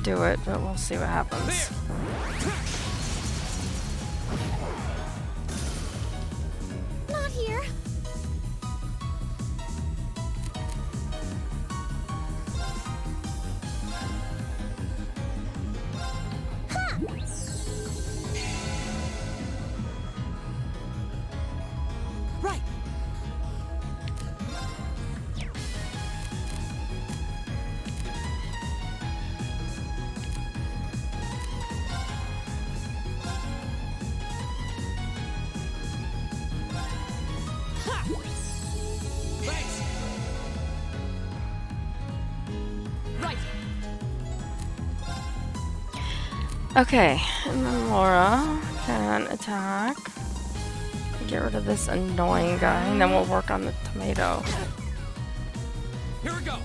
do it, but we'll see what happens. Not here. Right. Thanks. Right. Okay, and then Laura can attack. Get rid of this annoying guy, and then we'll work on the tomato. Here we go.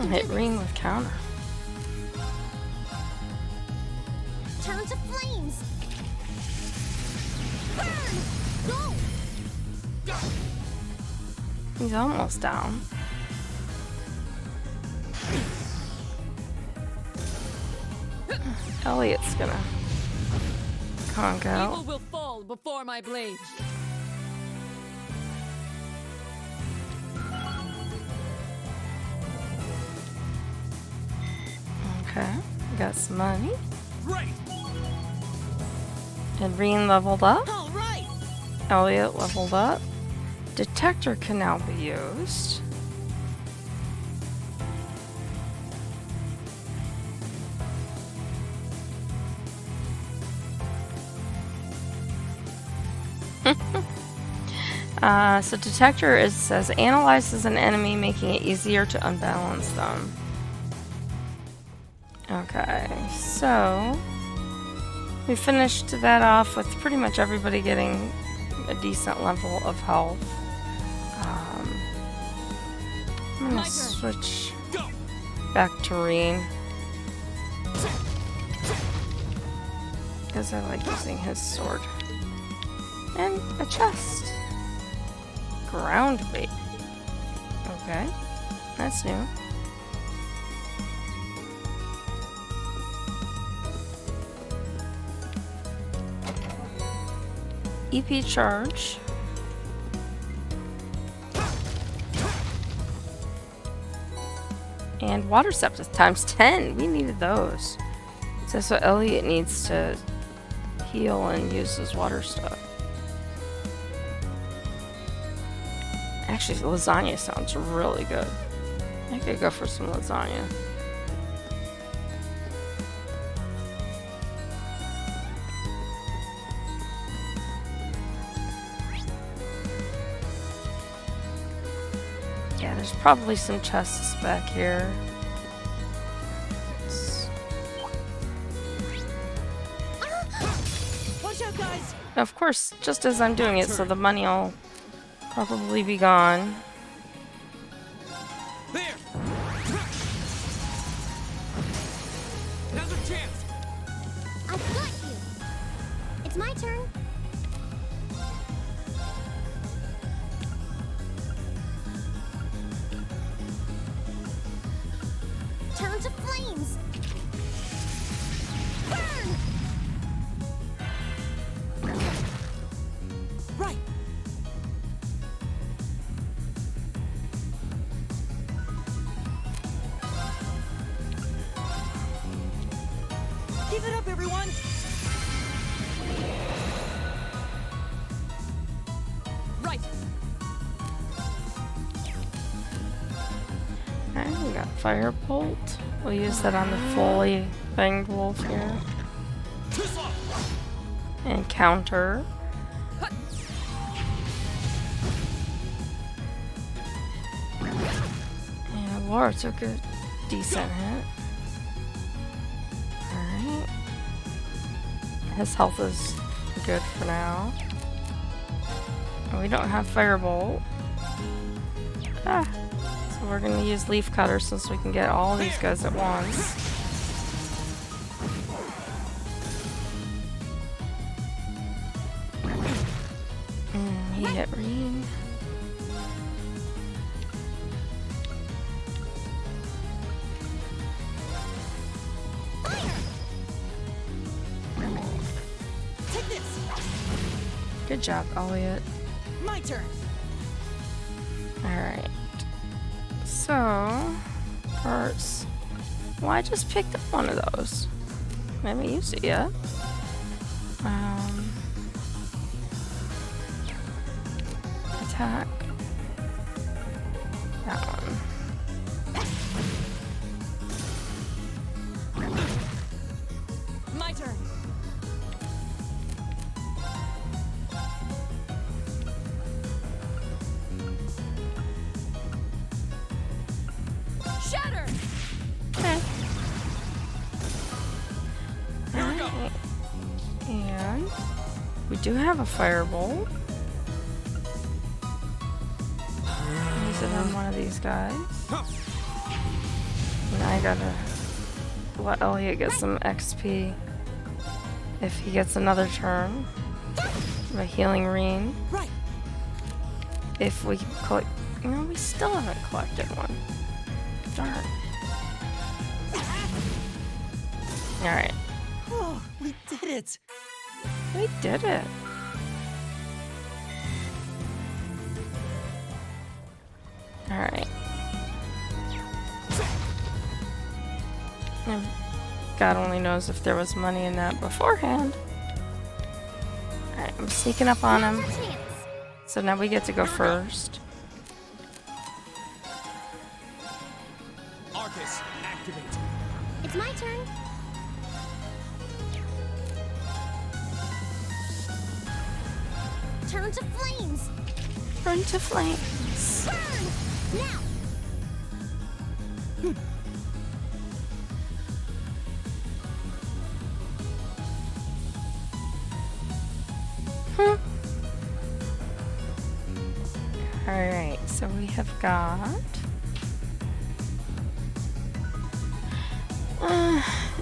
Hit Reen with counter. Turn to flames. Burn! Go! He's almost down. Elliot's gonna conk Evil out. will fall before my blade. Okay, got some money. Right. And Reen leveled up. All right. Elliot leveled up. Detector can now be used. So detector says analyzes an enemy, making it easier to unbalance them. Okay, so we finished that off with pretty much everybody getting a decent level of health. I'm gonna My turn. switch Go. back to Reen because I like using his sword. And a chest. Ground bait. Okay, that's new. EP charge. And water septus times 10. We needed those. So that's what Elliot needs to heal and use his water stuff. Actually, lasagna sounds really good. I could go for some lasagna. Yeah, there's probably some chests back here. Watch out, guys. Of course, just as I'm doing it, so the money will probably be gone. There. Another chance. I've got you. It's my turn. Turn to flames! Burn! Right. Give it up, everyone! Right. Okay, we got Firebolt. We'll use that on the fully fanged wolf here. And counter. Yeah, Laura took a decent hit. Alright. His health is good for now. And we don't have Firebolt. Ah. So we're gonna use Leaf Cutter since we can get all these guys at once. He hit Reen. Take this! Good job, Elliot. My turn! Alright. So, first, well, I just picked up one of those. I haven't used it yet. Attack. That one. My turn. Shatter. Okay. Alright. And we do have a Firebolt. Use it on one of these guys. And I gotta let Elliot get some XP if he gets another turn. By healing Reen. Right. If we collect, you know, we still haven't collected one. Darn. Alright. Oh, we did it! We did it. Alright. God only knows if there was money in that beforehand. Alright, I'm sneaking up on him. So now we get to go first. Arcus, activate. It's my turn. Turn to flames! Turn to flames. Burn! Now! Alright, so we have got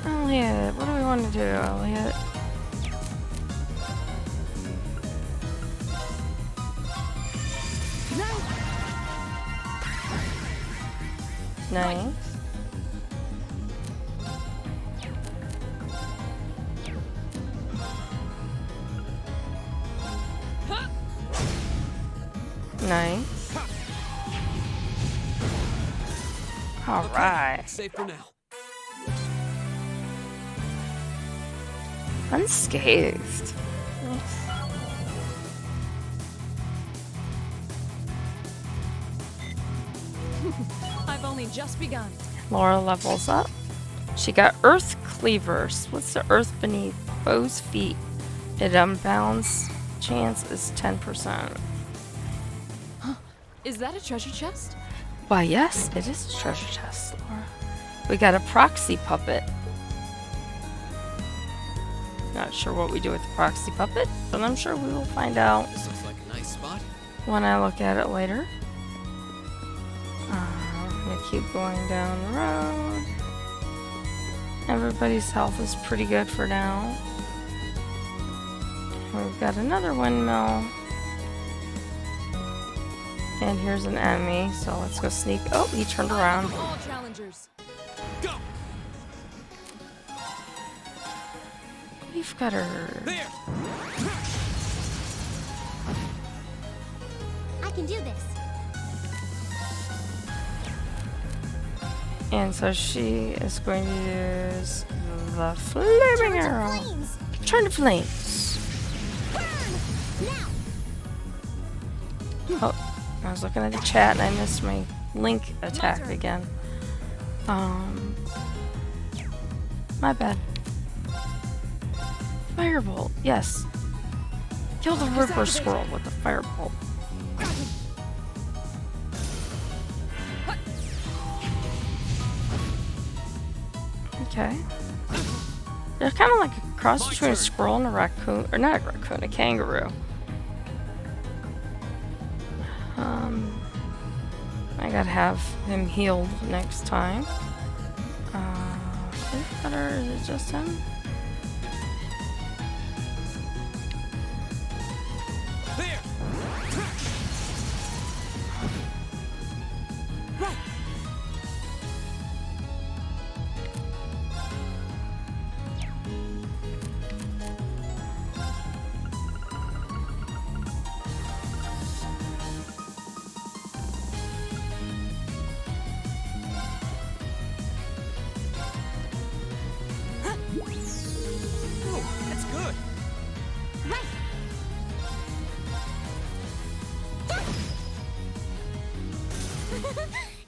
Elliot, what do we want to do, Elliot? Nice. Nice. All right. Safe for now. Unscathed. Nice. I've only just begun. Laura levels up. She got Earth Cleaver. Splits the earth beneath Bo's feet. It unbounds chance is 10%. Is that a treasure chest? Why, yes, it is a treasure chest, Laura. We got a proxy puppet. Not sure what we do with the proxy puppet, but I'm sure we will find out This looks like a nice spot. when I look at it later. I'm gonna keep going down the road. Everybody's health is pretty good for now. We've got another windmill. And here's an enemy, so let's go sneak. Oh, he turned around. All challengers. Go! Leaf cutter. There! I can do this. And so she is going to use the flaming arrow. Flames. Turn to flames. Burn. Now. Oh, I was looking at the chat and I missed my link attack again. My bad. Firebolt, yes. Kill the river squirrel with the firebolt. Okay. They're kind of like a cross between a squirrel and a raccoon, or not a raccoon, a kangaroo. I gotta have him healed next time. Leaf cutter, is it just him? There! Oh, that's good.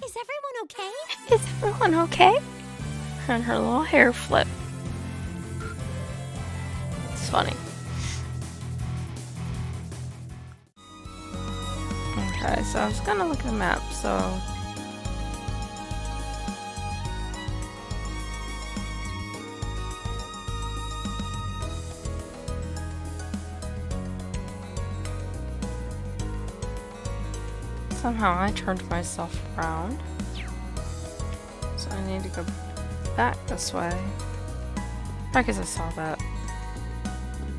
Is everyone okay? Is everyone okay? And her little hair flip. It's funny. Okay, so I was gonna look at the map, so... Somehow I turned myself around. So I need to go back this way. I guess I saw that.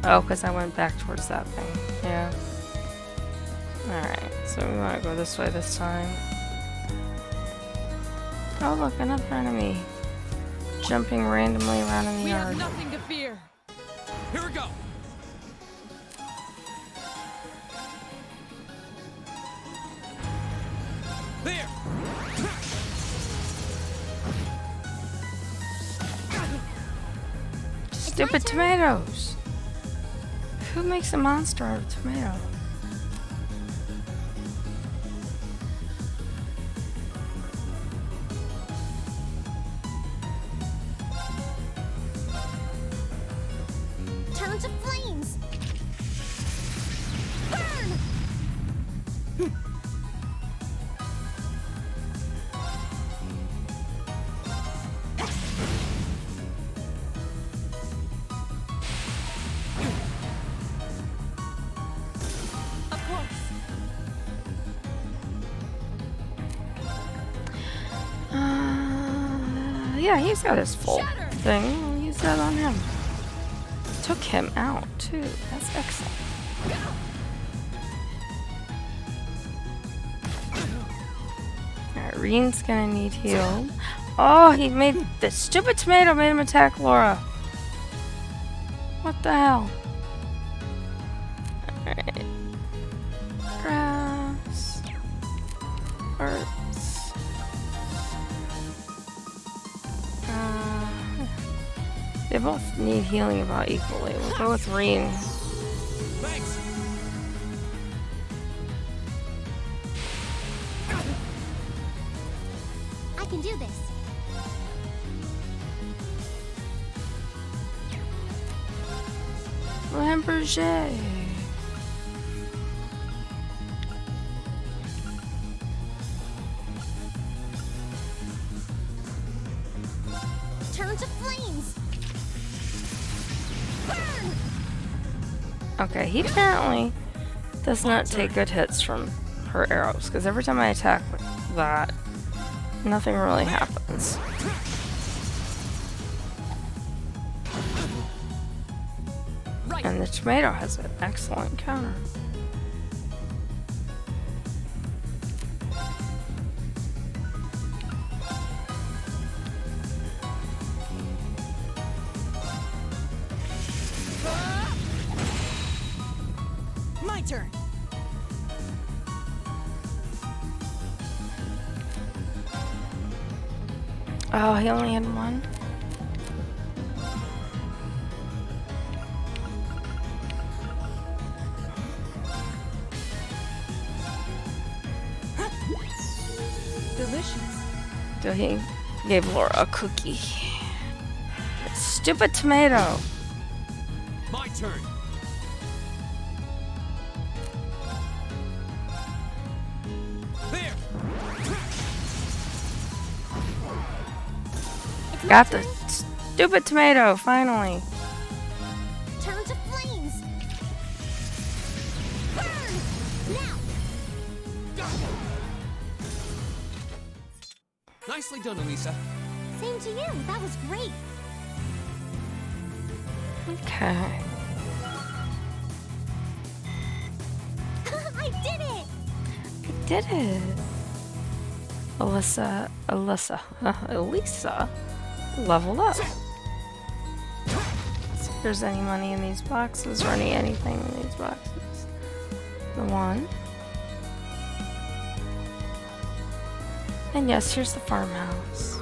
Oh, because I went back towards that thing. Yeah. Alright, so we want to go this way this time. Oh look, another enemy. Jumping randomly around in the We yard. have nothing to fear. Here we go. There! Stupid tomatoes! Who makes a monster out of tomato? Turn to flames. Burn. Of course. Yeah, he's got his full Shatter. thing. We'll use that on him. Took him out, too. That's excellent. Alright, Reen's gonna need healed. Oh, he made... The stupid tomato made him attack Laura. What the hell? Alright. Grass. Hearts. They both need healing about equally. We'll go with Reen. Thanks. I can do this. Lamberger. Turn to flames. Burn. Okay, he apparently does not take good hits from her arrows, because every time I attack with that, nothing really happens. Right. And the tomato has an excellent counter. turn. Oh, he only had one. Delicious. So he gave Laura a cookie. Stupid tomato. My turn. There. Got the stupid tomato, finally. Turn to flames. Burn! Now! Nicely done, Elisa. Same to you. That was great. Okay. I did it! I did it. Elisa, Elisa leveled up. See if there's any money in these boxes or anything in these boxes. The one. And yes, here's the farmhouse.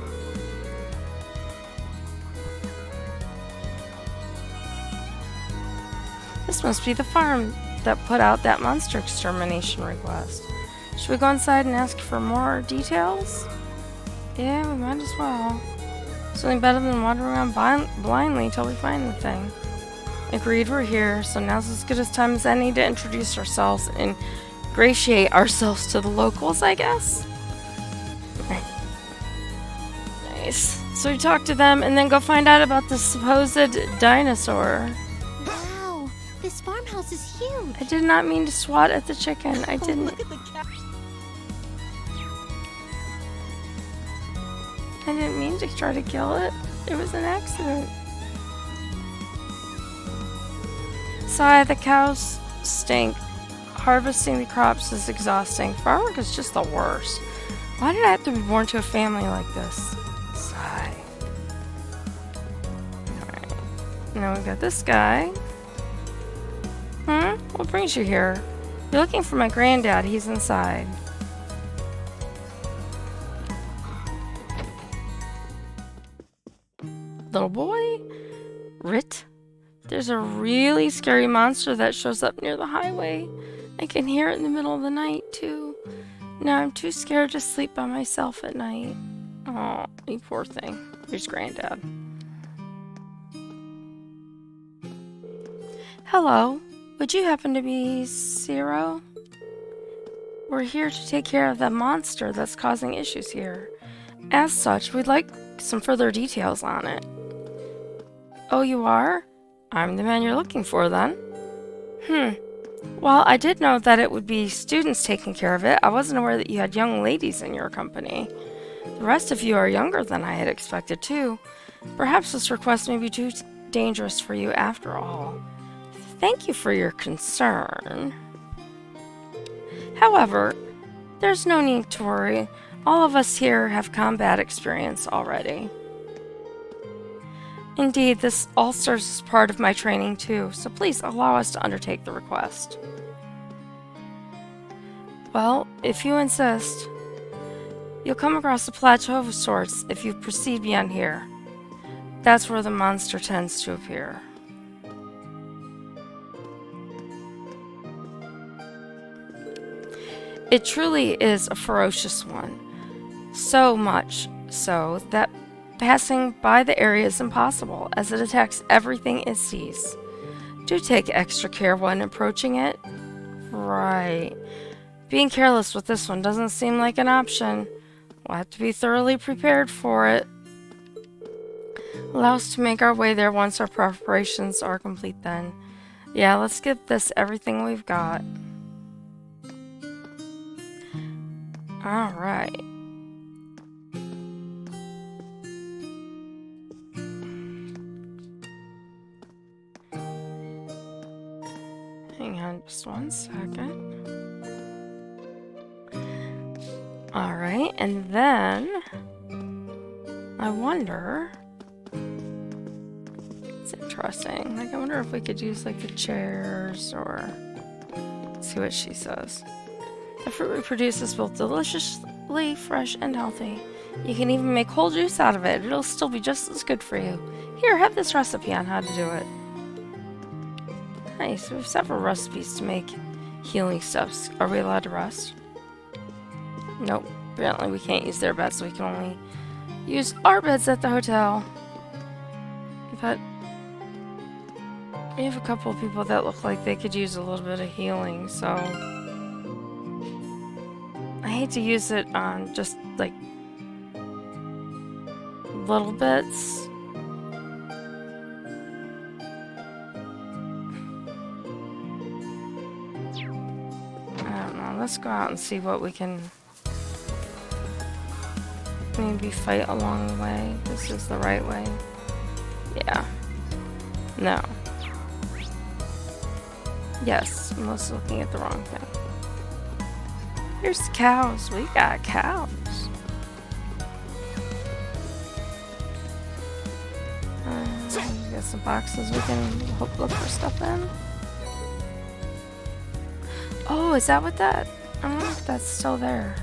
This must be the farm that put out that monster extermination request. Should we go inside and ask for more details? Yeah, we might as well. Something better than wandering around blindly till we find the thing. Agreed, we're here, so now's as good a time as any to introduce ourselves and ingratiate ourselves to the locals, I guess. Nice. So we talk to them and then go find out about the supposed dinosaur. Wow, this farmhouse is huge. I did not mean to swat at the chicken. I didn't. Look at the cat. I didn't mean to try to kill it. It was an accident. Sigh, the cows stink. Harvesting the crops is exhausting. Farm work is just the worst. Why did I have to be born to a family like this? Sigh. Alright. Now we got this guy. What brings you here? You're looking for my granddad. He's inside. Little boy? Rit? There's a really scary monster that shows up near the highway. I can hear it in the middle of the night, too. Now I'm too scared to sleep by myself at night. Oh, you poor thing. Here's Granddad. Hello. Would you happen to be Zero? We're here to take care of the monster that's causing issues here. As such, we'd like some further details on it. Oh, you are? I'm the man you're looking for, then. Well, I did know that it would be students taking care of it. I wasn't aware that you had young ladies in your company. The rest of you are younger than I had expected, too. Perhaps this request may be too dangerous for you after all. Thank you for your concern. However, there's no need to worry. All of us here have combat experience already. Indeed, this all serves as part of my training too, so please allow us to undertake the request. Well, if you insist, you'll come across a plateau of sorts if you proceed beyond here. That's where the monster tends to appear. It truly is a ferocious one. So much so that passing by the area is impossible, as it attacks everything it sees. Do take extra care when approaching it. Right. Being careless with this one doesn't seem like an option. We'll have to be thoroughly prepared for it. Allow us to make our way there once our preparations are complete then. Yeah, let's give this everything we've got. Alright. Hang on just one second. Alright, and then I wonder, it's interesting, like I wonder if we could use like the chairs or Let's see what she says. The fruit we produce is both deliciously fresh and healthy. You can even make whole juice out of it. It'll still be just as good for you. Here, have this recipe on how to do it. Nice. We have several recipes to make healing stuffs. Are we allowed to rest? Nope. Apparently we can't use their beds, so we can only use our beds at the hotel. But we have a couple of people that look like they could use a little bit of healing, so I hate to use it on just like little bits. I don't know. Let's go out and see what we can maybe fight along the way. This is the right way. Yeah. No. Yes, I'm just looking at the wrong thing. Here's the cows. We got cows. Got some boxes we can look for stuff in. Oh, is that what that? I wonder if that's still there.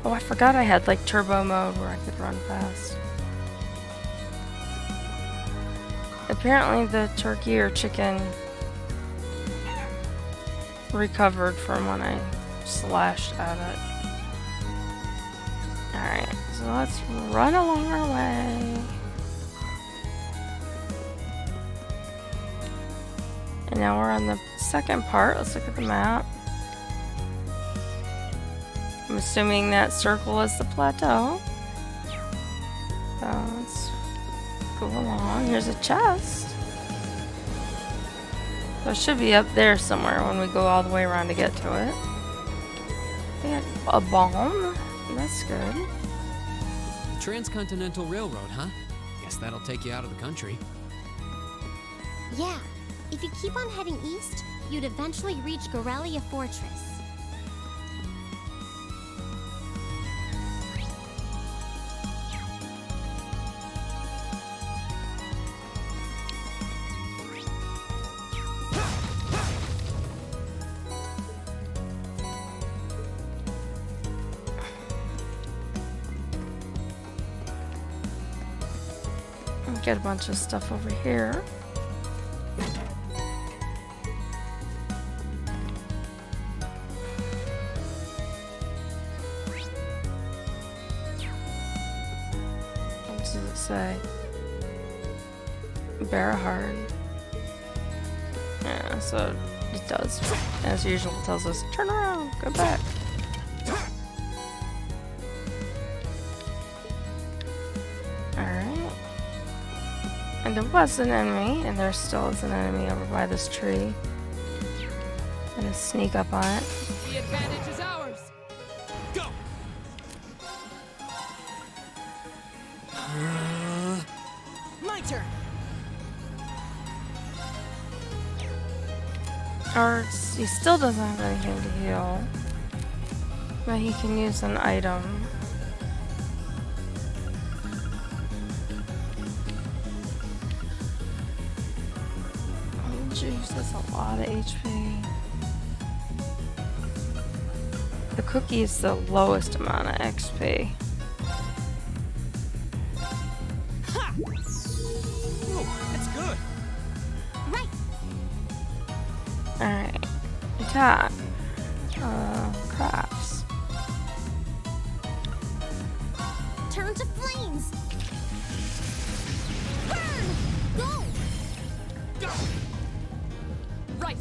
Oh, I forgot I had like turbo mode where I could run fast. Apparently the turkey or chicken recovered from when I slashed at it. Alright, so let's run along our way. And now we're on the second part. Let's look at the map. I'm assuming that circle is the plateau. So let's go along. Here's a chest. So it should be up there somewhere when we go all the way around to get to it. We got a bomb. That's good. Transcontinental Railroad, huh? Guess that'll take you out of the country. Yeah, if you keep on heading east, you'd eventually reach Gorelia Fortress. Get a bunch of stuff over here. What does it say? Berahard. Yeah, so it does. As usual, it tells us, turn around, go back. And there was an enemy, and there still is an enemy over by this tree. I'm gonna sneak up on it. The advantage is ours. Go! My turn. Or he still doesn't have anything to heal. But he can use an item. Jeez, that's a lot of HP. The cookie is the lowest amount of XP. Ha! Ooh, that's good. Right. Alright. Attack. Crafts. Turn to flames. Burn. Go. Go! Right.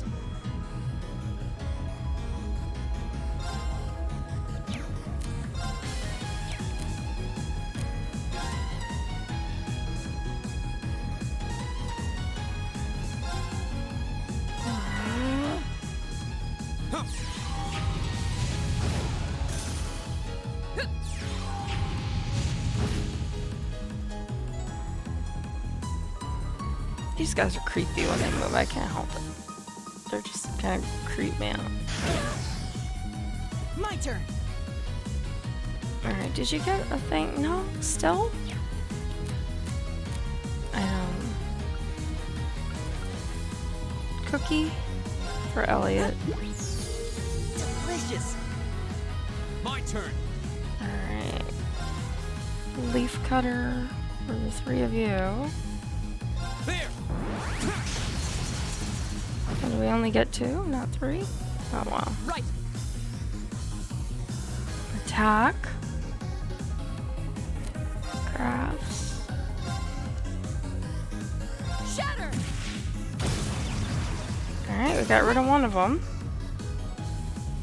These guys are creepy when they move. I can't help it. They're just kind of creep me out. My turn. Alright, did you get a thing? No? Still? cookie for Elliot. Delicious. My turn. Alright. Leaf cutter for the 3 of you. There. And do we only get 2, not 3? Oh wow. Right. Attack. Crafts. Shatter! Alright, we got rid of one of them.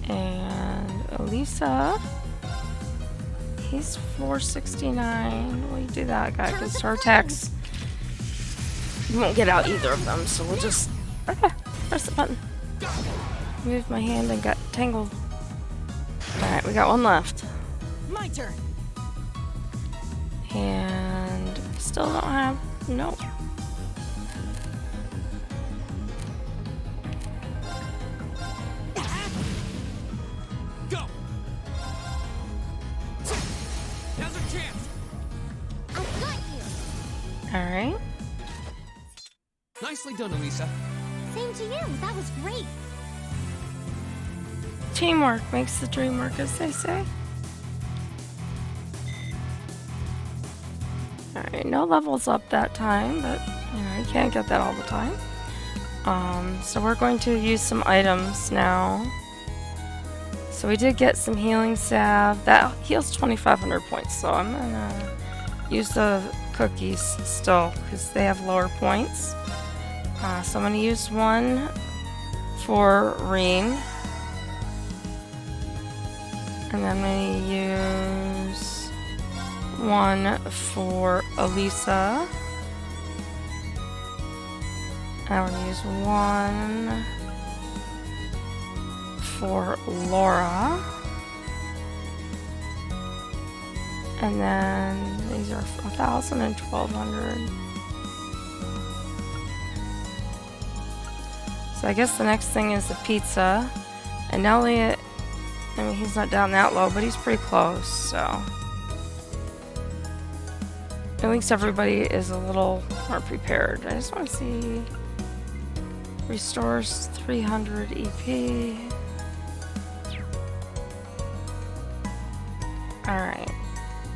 And Elisa. He's 469. We do that guy because our attacks. You won't get out either of them, so we'll just press the button. Moved my hand and got tangled. Alright, we got one left. My turn. And still don't have. Nope. Go. Now's our chance. I've got you. Alright. Nicely done, Elisa. Same to you. That was great. Teamwork makes the dream work, as they say. Alright, no levels up that time, but you know, you can't get that all the time. So we're going to use some items now. So we did get some healing salve. That heals 2,500 points, so I'm gonna use the cookies still, because they have lower points. So I'm gonna use one for Reen. And then I'm gonna use one for Elisa. And I'm gonna use one for Laura. And then these are 1,000 and 1,200. So I guess the next thing is the pizza. And Elliot, I mean, he's not down that low, but he's pretty close, so. At least everybody is a little more prepared. I just want to see. Restores 300 EP. Alright.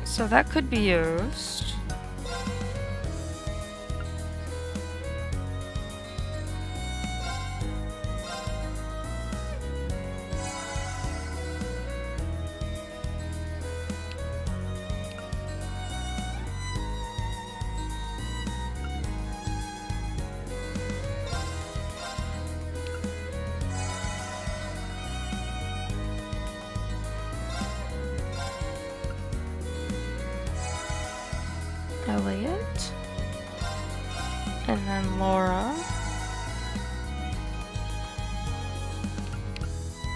So that could be used. Elliot. And then Laura.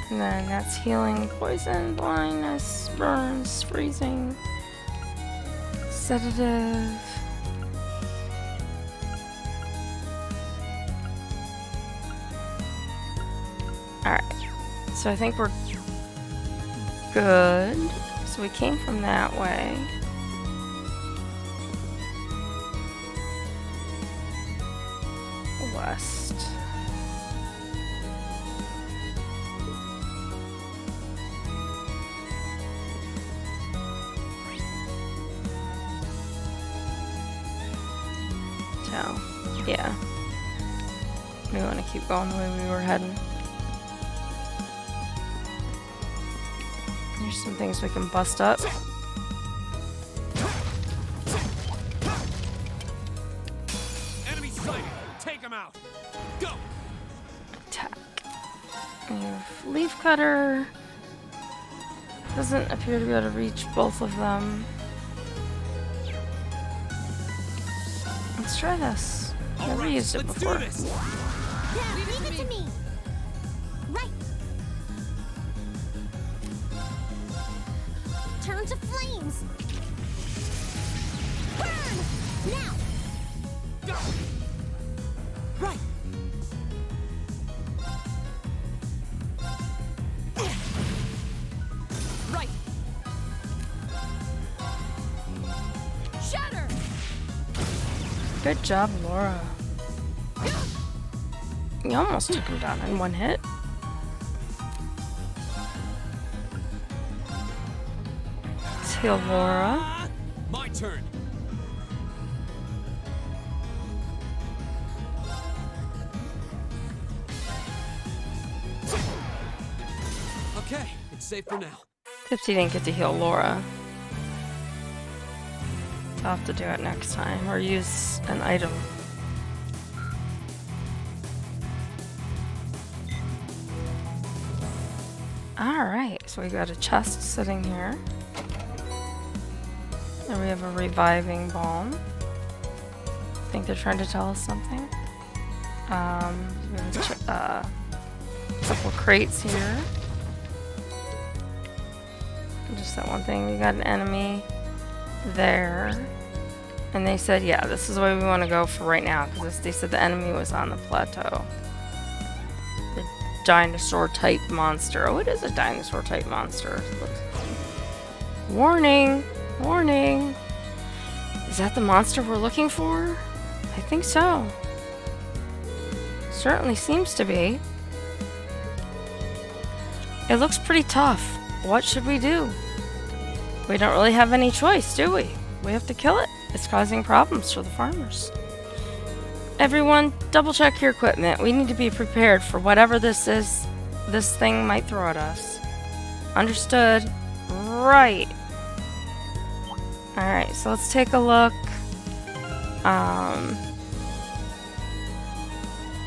And then that's healing, poison, blindness, burns, freezing, sedative. Alright, so I think we're good. So we came from that way. West. So, yeah. We want to keep going the way we were heading. There's some things we can bust up. Enemy sighted. Take him out. Go. Attack. We have leaf cutter. Doesn't appear to be able to reach both of them. Let's try this. Never used it let's before. do this. Yeah, leave it to me. Right. Turn to flames. Burn! Now! Go. Right. Right! Shatter! Good job, Laura. You almost took him down in one hit. Let's heal Laura. My turn. Okay, it's safe for now. Tipsy didn't get to heal Laura. I'll have to do it next time, or use an item. Alright, so we got a chest sitting here. And we have a reviving balm. I think they're trying to tell us something. We have a couple crates here. Just that one thing, we got an enemy there. And they said, yeah, this is the way we want to go for right now, because they said the enemy was on the plateau. The dinosaur-type monster. Oh, it is a dinosaur-type monster. Warning! Warning! Is that the monster we're looking for? I think so. Certainly seems to be. It looks pretty tough. What should we do? We don't really have any choice, do we? We have to kill it. It's causing problems for the farmers. Everyone, double check your equipment. We need to be prepared for whatever this is, this thing might throw at us. Understood? Right. Alright, so let's take a look.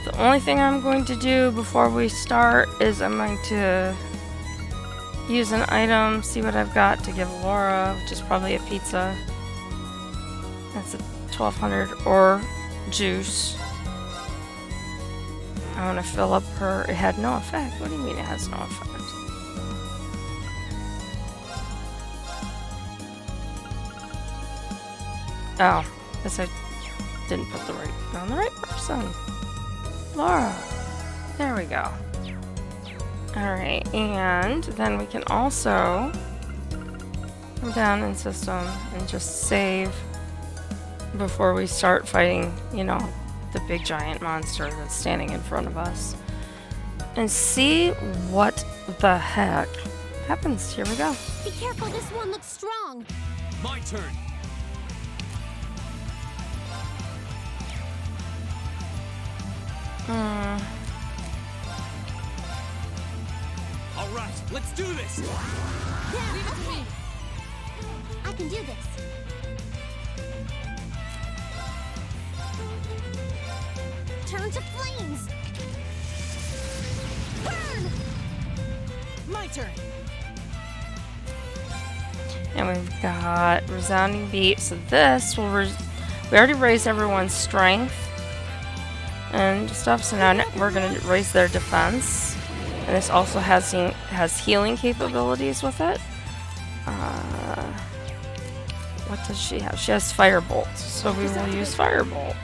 The only thing I'm going to do before we start is I'm going to use an item, see what I've got to give Laura, which is probably a pizza. That's a 1200 or juice. I want to fill up her. It had no effect. What do you mean it has no effect? Oh, guess I didn't put the on the right person. Laura. There we go. Alright, and then we can also come down in system and just save before we start fighting, you know, the big giant monster that's standing in front of us. And see what the heck happens. Here we go. Be careful, this one looks strong. My turn. All right, let's do this. Yeah, leave it to me. I can do this. Turn to flames. Burn. My turn. And we've got resounding beat. So this will we already raised everyone's strength and stuff. So now we're gonna raise their defense. And this also has healing capabilities with it. What does she have? She has Firebolt. So we will use Firebolt.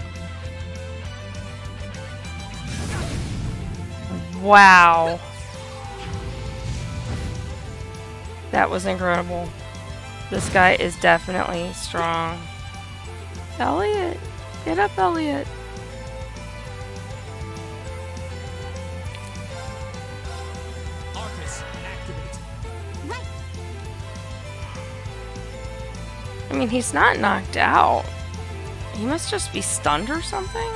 Wow. That was incredible. This guy is definitely strong. Elliot! Get up, Elliot! Arcus, activate. Right. I mean, he's not knocked out. He must just be stunned or something?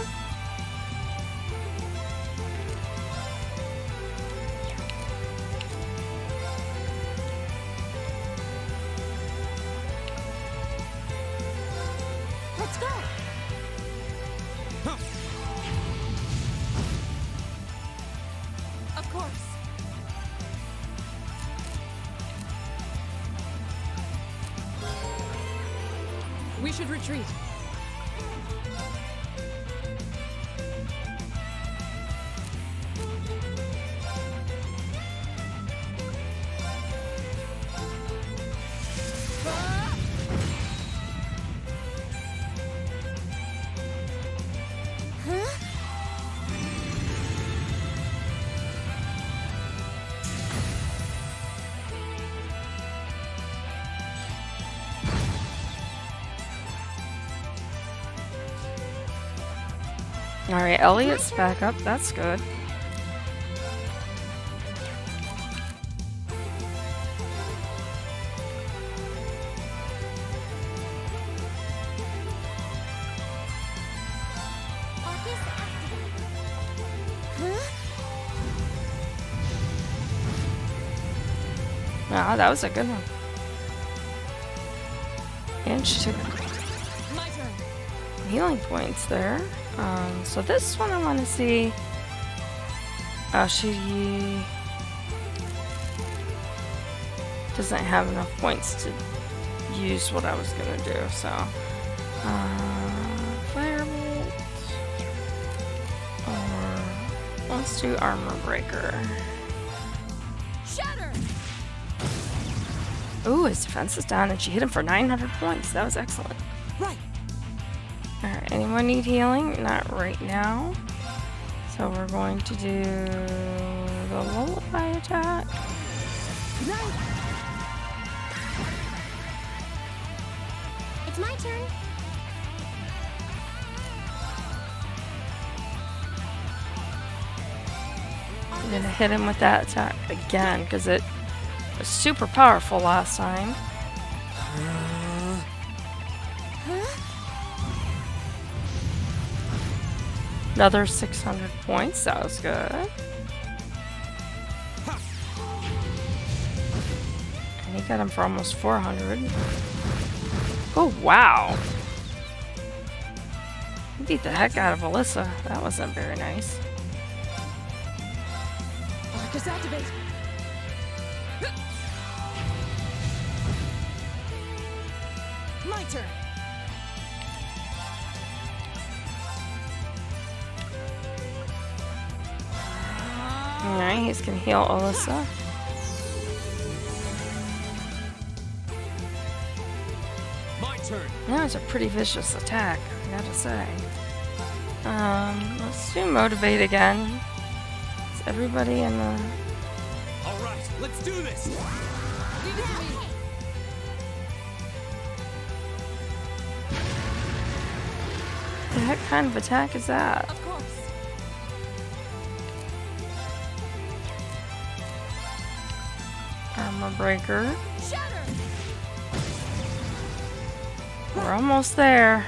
Let's go. Of course. We should retreat. Alright, Elliot's back up. That's good. Arcus activate. Huh? Ah, that was a good one. And she took My turn. healing points there. So this one I want to see. Oh, she doesn't have enough points to use what I was gonna do. So, Firebolt, or let's do Armor Breaker. Shatter. Ooh, his defense is down, and she hit him for 900 points. That was excellent. Right. Alright, anyone need healing? Not right now. So we're going to do the Lullaby attack. It's my turn. I'm gonna hit him with that attack again, because it was super powerful last time. Another 600 points, that was good. And he got him for almost 400. Oh, wow. He beat the heck out of Alyssa. That wasn't very nice. Arcus activate. My turn. Alright, he's gonna heal Alyssa. My turn. That was a pretty vicious attack, I gotta say. Let's do Motivate again. Is everybody in the... All right, let's do this. The heck kind of attack is that? Of course. Armor Breaker. Shatter. We're almost there.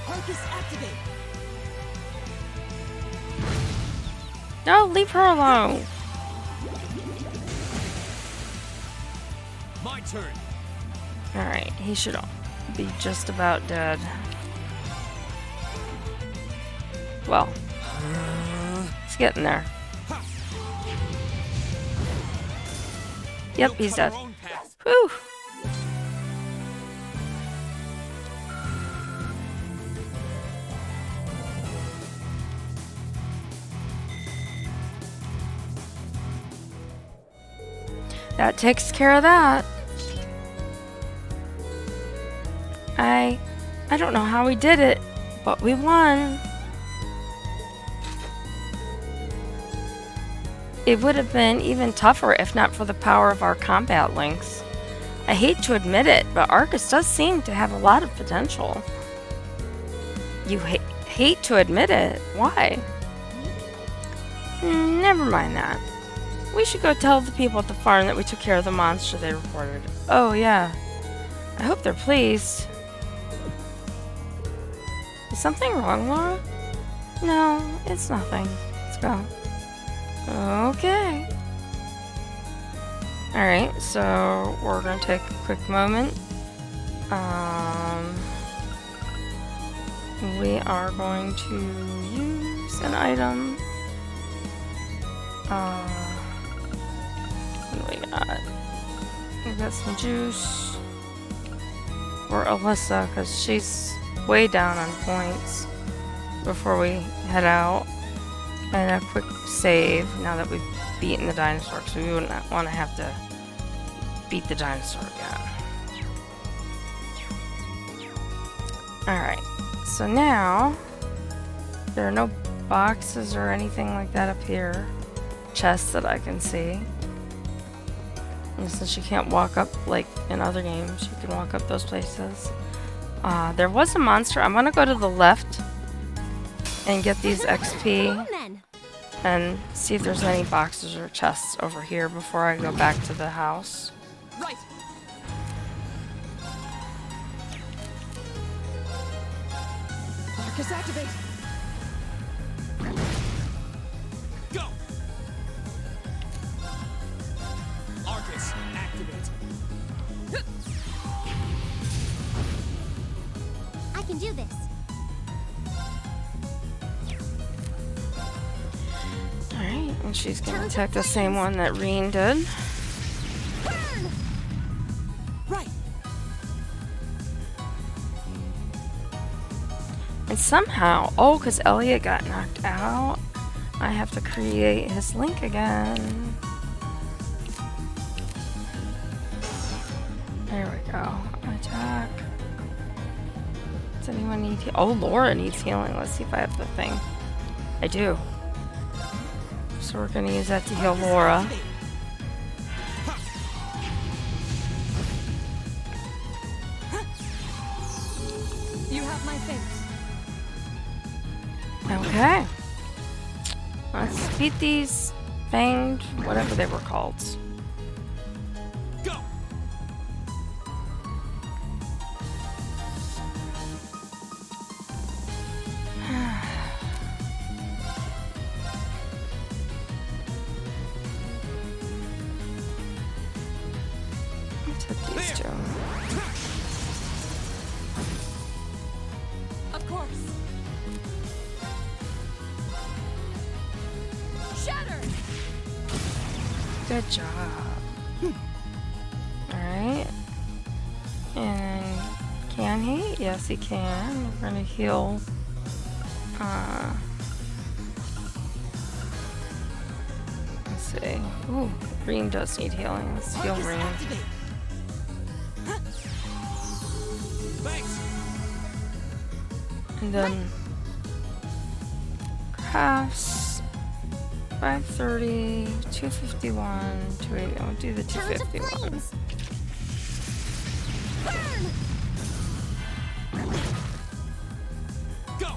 Arcus activate. No, leave her alone. My turn. Alright, he should be just about dead. Well, he's getting there. Yep, We'll he's cut dead. our own path. Whew. That takes care of that. I don't know how we did it, but we won. It would have been even tougher if not for the power of our combat links. I hate to admit it, but Arcus does seem to have a lot of potential. You hate to admit it. Why? Never mind that. We should go tell the people at the farm that we took care of the monster they reported. Oh, yeah. I hope they're pleased. Is something wrong, Laura? No, it's nothing. Let's go. Okay. Alright, so we're gonna take a quick moment. We are going to use an item. What do we got? We got some juice. Or Alyssa, because she's way down on points before we head out. And a quick save now that we've beaten the dinosaur, because we wouldn't want to have to beat the dinosaur again. Alright, so now there are no boxes or anything like that up here. Chests that I can see. And since you can't walk up like in other games, you can walk up those places. There was a monster. I'm gonna go to the left and get these XP Then. and see if there's any boxes or chests over here before I go back to the house. Right. Arcus activate. Go! Arcus, activate. I can do this. Alright, and she's gonna attack the same one that Reen did. Burn! Right. And somehow, oh, because Elliot got knocked out, I have to create his link again. There we go. Attack. Does anyone need healing? Oh, Laura needs healing. Let's see if I have the thing. I do. So we're going to use that to heal Laura. You have my thanks. Okay. Let's beat these fanged, whatever they were called. Go! Let's hit these two. Of course. Shatter. Good job. Alright. And can he? Yes, he can. We're gonna heal. Let's see. Ooh, Reen does need healing. Let's heal Arcus Reen. activate. Thanks! And then crafts 530, 251, 280. I'll do the Turn to 251. flames. Burn! Go!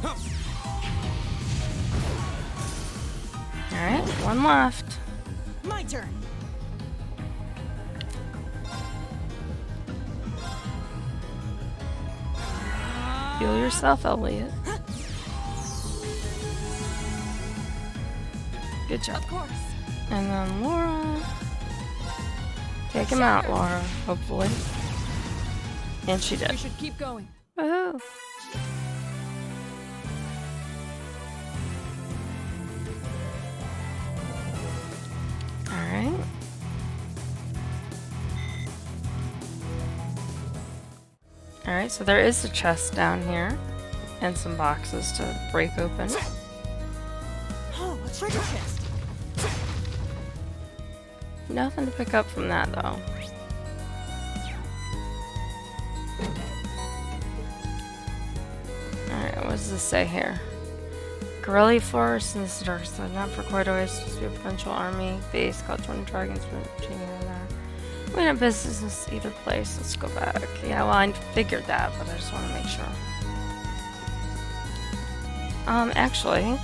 Huh. Alright, one left. My turn. Heal yourself, Elliot. Good job. Of course. And then Laura. Take him out, Laura, hopefully. And she We did. should keep going. Woohoo! Alright. Alright, so there is a chest down here. And some boxes to break open. Oh, a treasure chest. Nothing to pick up from that, though. Alright, what does this say here? Guerrilla force in this dark side, not for quite a ways to be a potential army base called 20 dragons from here and there. We have business either place. Let's go back. Yeah, well, I figured that, but I just want to make sure. Actually,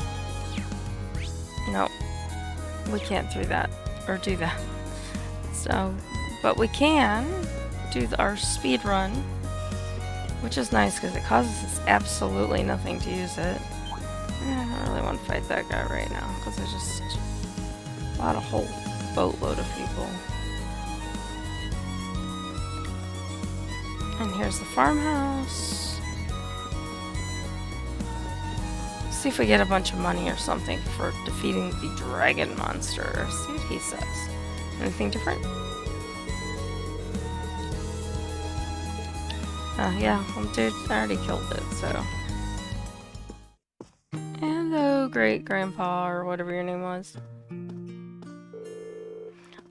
no, we can't do that or do that. So, but we can do our speed run, which is nice because it costs us absolutely nothing to use it. I don't really want to fight that guy right now because there's just a whole boatload of people. And here's the farmhouse. See if we get a bunch of money or something for defeating the dragon monster. See what he says. Anything different? Yeah, well, dude, I already killed it, so. Hello, great grandpa, or whatever your name was.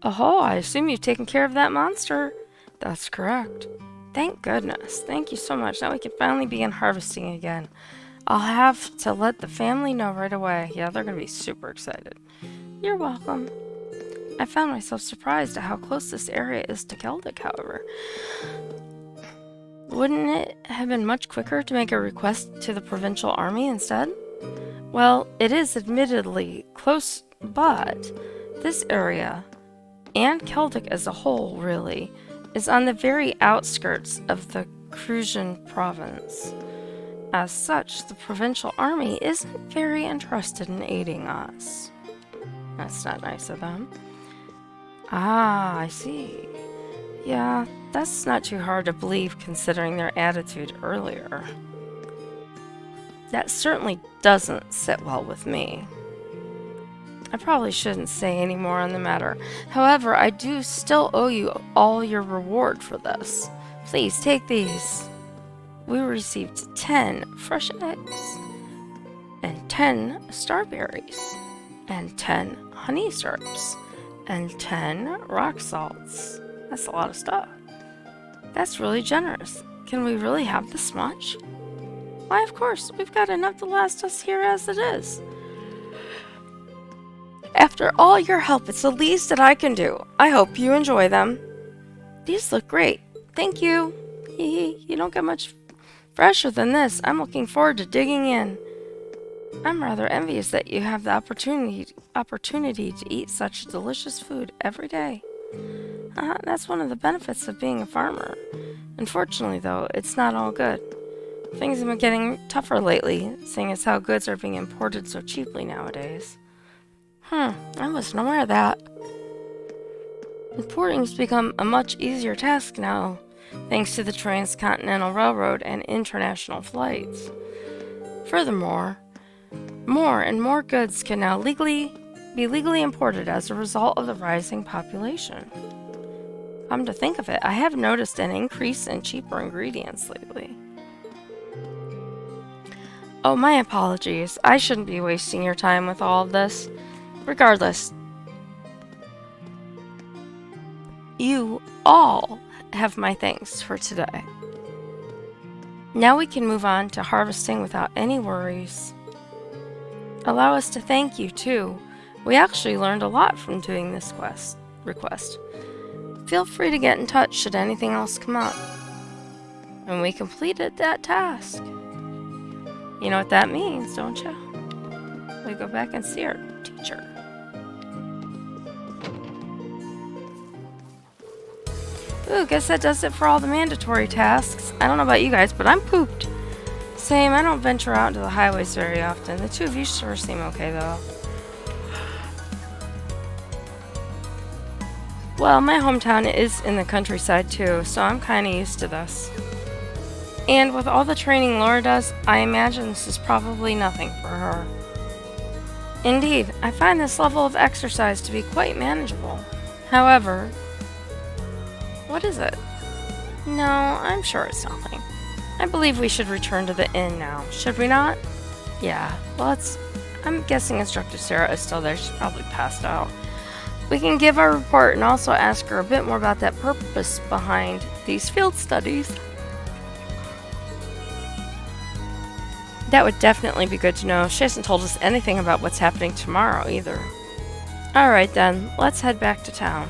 Oh, I assume you've taken care of that monster. That's correct. Thank goodness. Thank you so much. Now we can finally begin harvesting again. I'll have to let the family know right away. Yeah, they're gonna be super excited. You're welcome. I found myself surprised at how close this area is to Celtic, however. Wouldn't it have been much quicker to make a request to the provincial army instead? Well, it is admittedly close, but this area, and Celtic as a whole, really, is on the very outskirts of the Crucian province. As such, the provincial army isn't very interested in aiding us. That's not nice of them. Ah, I see. Yeah, that's not too hard to believe considering their attitude earlier. That certainly doesn't sit well with me. I probably shouldn't say any more on the matter. However, I do still owe you all your reward for this. Please take these. We received 10 fresh eggs, and 10 starberries, and 10 honey syrups, and 10 rock salts. That's a lot of stuff. That's really generous. Can we really have this much? Why, of course. We've got enough to last us here as it is. After all your help, it's the least that I can do. I hope you enjoy them. These look great. Thank you. You don't get much fresher than this. I'm looking forward to digging in. I'm rather envious that you have the opportunity to eat such delicious food every day. That's one of the benefits of being a farmer. Unfortunately, though, it's not all good. Things have been getting tougher lately, seeing as how goods are being imported so cheaply nowadays. I wasn't aware of that. Importing has become a much easier task now, thanks to the Transcontinental Railroad and international flights. Furthermore, more and more goods can now be legally imported as a result of the rising population. Come to think of it, I have noticed an increase in cheaper ingredients lately. Oh, my apologies. I shouldn't be wasting your time with all of this. Regardless, you all have my thanks for today. Now we can move on to harvesting without any worries. Allow us to thank you, too. We actually learned a lot from doing this request. Feel free to get in touch should anything else come up. And we completed that task. You know what that means, don't you? We go back and see our teacher. Ooh, guess that does it for all the mandatory tasks. I don't know about you guys, but I'm pooped. Same, I don't venture out into the highways very often. The two of you sure seem okay, though. Well, my hometown is in the countryside, too, so I'm kind of used to this. And with all the training Laura does, I imagine this is probably nothing for her. Indeed, I find this level of exercise to be quite manageable. However, what is it? No, I'm sure it's nothing. I believe we should return to the inn now, should we not? Yeah, well, I'm guessing Instructor Sarah is still there. She's probably passed out. We can give our report and also ask her a bit more about that purpose behind these field studies. That would definitely be good to know. She hasn't told us anything about what's happening tomorrow either. Alright then, let's head back to town.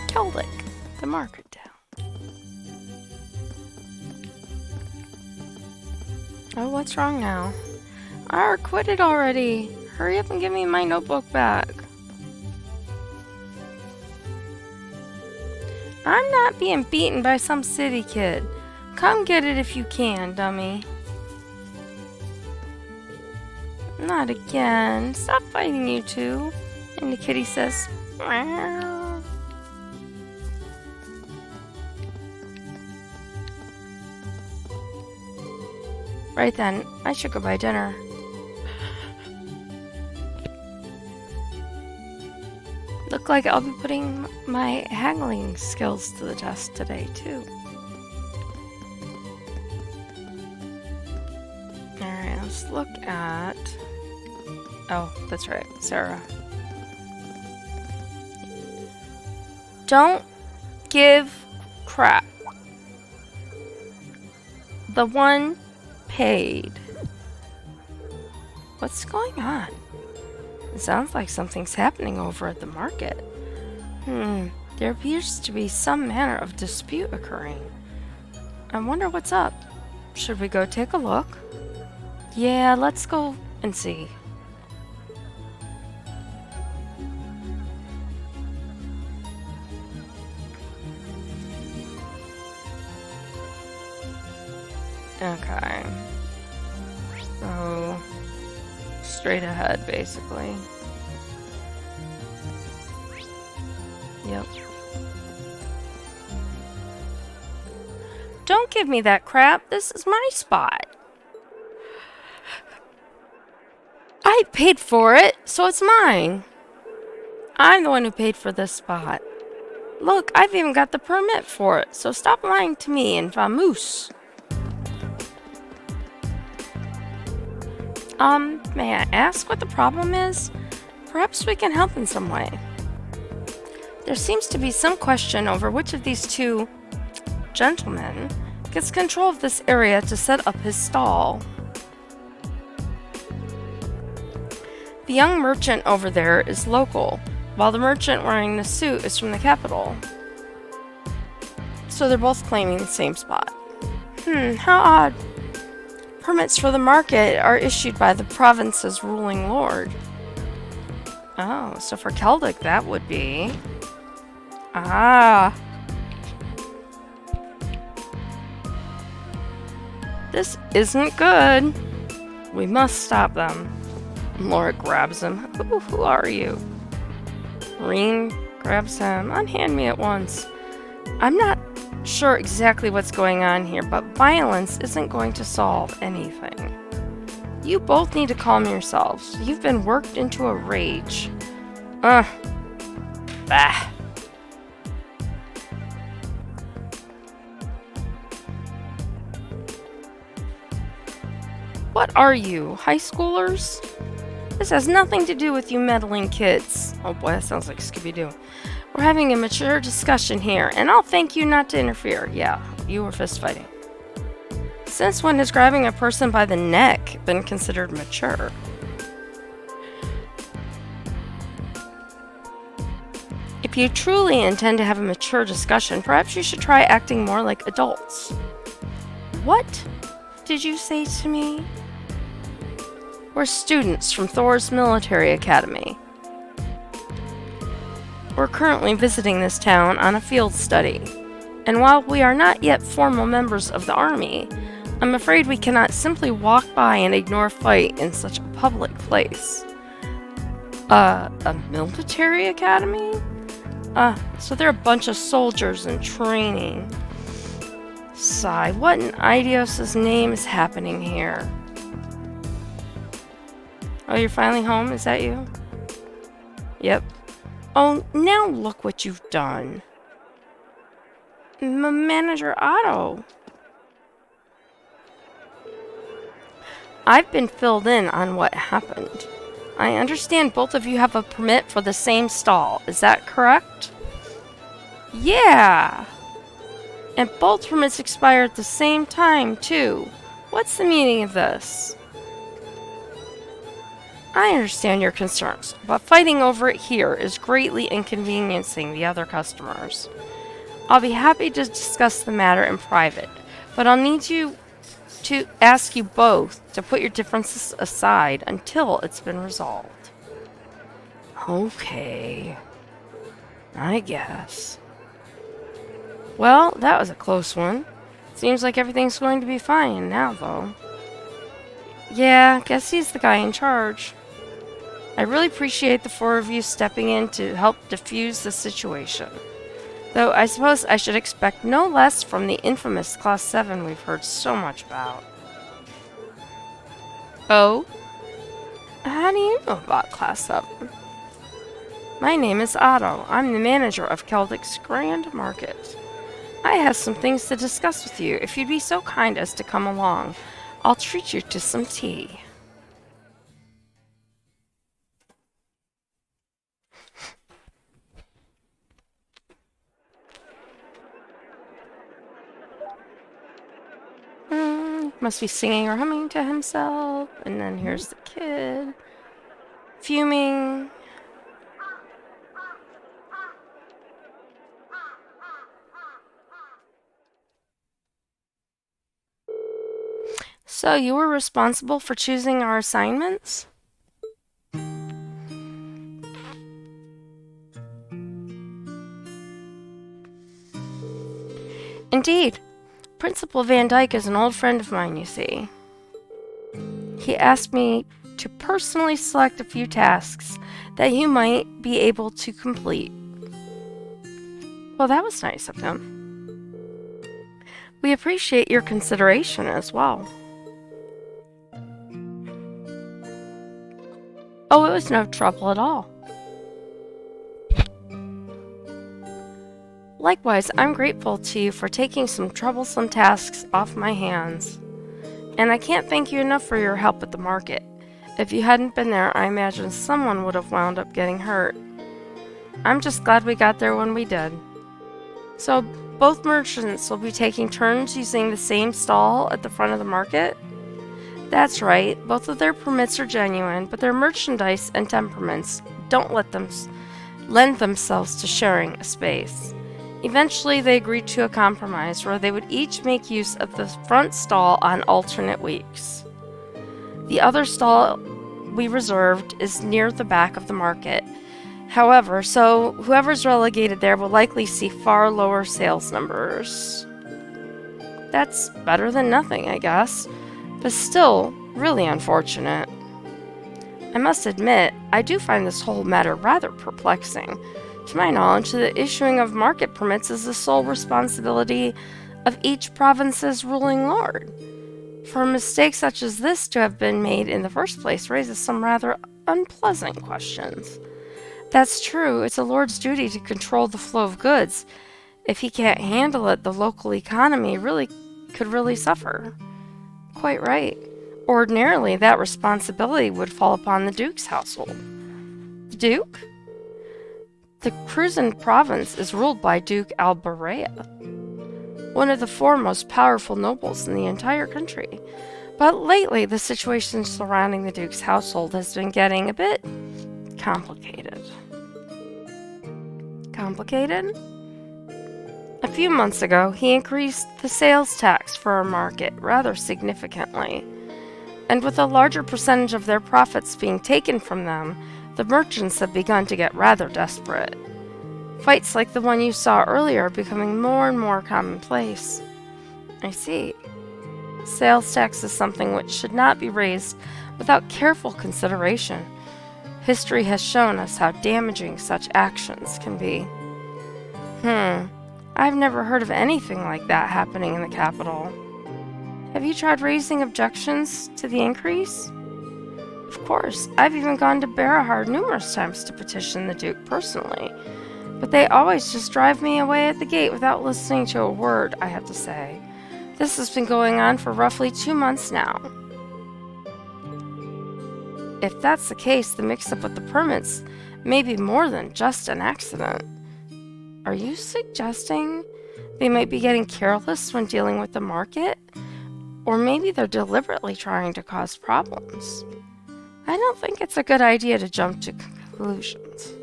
Celtic, the market town. Oh, what's wrong now? I quit it already. Hurry up and give me my notebook back. I'm not being beaten by some city kid. Come get it if you can, dummy. Not again. Stop fighting, you two. And the kitty says, meow. Right then, I should go buy dinner. look like I'll be putting my haggling skills to the test today, too. Alright, let's look at... Oh, that's right, Sarah. Don't give crap. The one paid. What's going on? It sounds like something's happening over at the market. There appears to be some manner of dispute occurring. I wonder what's up. Should we go take a look? Yeah, let's go and see. Okay. So, straight ahead, basically. Yep. Don't give me that crap. This is my spot. I paid for it, so it's mine. I'm the one who paid for this spot. Look, I've even got the permit for it, so stop lying to me and Vamoose. May I ask what the problem is? Perhaps we can help in some way. There seems to be some question over which of these two gentlemen gets control of this area to set up his stall. The young merchant over there is local, while the merchant wearing the suit is from the capital. So they're both claiming the same spot. How odd. Permits for the market are issued by the province's ruling lord. Oh, so for Celtic that would be... Ah. This isn't good. We must stop them. Laura grabs him. Ooh, who are you? Reen grabs him. Unhand me at once. I'm not sure exactly what's going on here, but violence isn't going to solve anything. You both need to calm yourselves. You've been worked into a rage. Bah. What are you, high schoolers? This has nothing to do with you meddling kids. Oh boy, that sounds like Scooby-Doo. We're having a mature discussion here, and I'll thank you not to interfere. Yeah, you were fist fighting. Since when has grabbing a person by the neck been considered mature? If you truly intend to have a mature discussion, perhaps you should try acting more like adults. What did you say to me? We're students from Thor's Military Academy. We're currently visiting this town on a field study, and while we are not yet formal members of the army, I'm afraid we cannot simply walk by and ignore a fight in such a public place. A military academy? So they're a bunch of soldiers in training. Sigh, what in Idios' name is happening here? Oh, you're finally home? Is that you? Yep. Oh, now look what you've done. Manager Otto. I've been filled in on what happened. I understand both of you have a permit for the same stall. Is that correct? Yeah. And both permits expire at the same time, too. What's the meaning of this? I understand your concerns, but fighting over it here is greatly inconveniencing the other customers. I'll be happy to discuss the matter in private, but I'll need to ask you both to put your differences aside until it's been resolved. Okay. I guess. Well, that was a close one. Seems like everything's going to be fine now, though. Yeah, guess he's the guy in charge. I really appreciate the four of you stepping in to help defuse the situation. Though I suppose I should expect no less from the infamous Class 7 we've heard so much about. Oh? How do you know about Class 7? My name is Otto. I'm the manager of Keldrick's Grand Market. I have some things to discuss with you. If you'd be so kind as to come along, I'll treat you to some tea. Must be singing or humming to himself. And then here's the kid. Fuming. So you were responsible for choosing our assignments? Indeed. Principal Van Dyke is an old friend of mine, you see. He asked me to personally select a few tasks that you might be able to complete. Well, that was nice of him. We appreciate your consideration as well. Oh, it was no trouble at all. Likewise, I'm grateful to you for taking some troublesome tasks off my hands. And I can't thank you enough for your help at the market. If you hadn't been there, I imagine someone would have wound up getting hurt. I'm just glad we got there when we did. So, both merchants will be taking turns using the same stall at the front of the market? That's right, both of their permits are genuine, but their merchandise and temperaments don't lend themselves to sharing a space. Eventually, they agreed to a compromise where they would each make use of the front stall on alternate weeks. The other stall we reserved is near the back of the market. However, so whoever's relegated there will likely see far lower sales numbers. That's better than nothing, I guess, but still really unfortunate. I must admit, I do find this whole matter rather perplexing. To my knowledge, the issuing of market permits is the sole responsibility of each province's ruling lord. For a mistake such as this to have been made in the first place raises some rather unpleasant questions. That's true, it's a lord's duty to control the flow of goods. If he can't handle it, the local economy could really suffer. Quite right. Ordinarily, that responsibility would fall upon the Duke's household. The Duke? The Cruzan province is ruled by Duke Albarea, one of the four most powerful nobles in the entire country. But lately, the situation surrounding the Duke's household has been getting a bit complicated. Complicated? A few months ago, he increased the sales tax for our market rather significantly. And with a larger percentage of their profits being taken from them, the merchants have begun to get rather desperate. Fights like the one you saw earlier are becoming more and more commonplace. I see. Sales tax is something which should not be raised without careful consideration. History has shown us how damaging such actions can be. I've never heard of anything like that happening in the capital. Have you tried raising objections to the increase? Of course, I've even gone to Berahard numerous times to petition the Duke personally, but they always just drive me away at the gate without listening to a word I have to say. This has been going on for roughly 2 months now. If that's the case, the mix-up with the permits may be more than just an accident. Are you suggesting they might be getting careless when dealing with the market? Or maybe they're deliberately trying to cause problems? I don't think it's a good idea to jump to conclusions.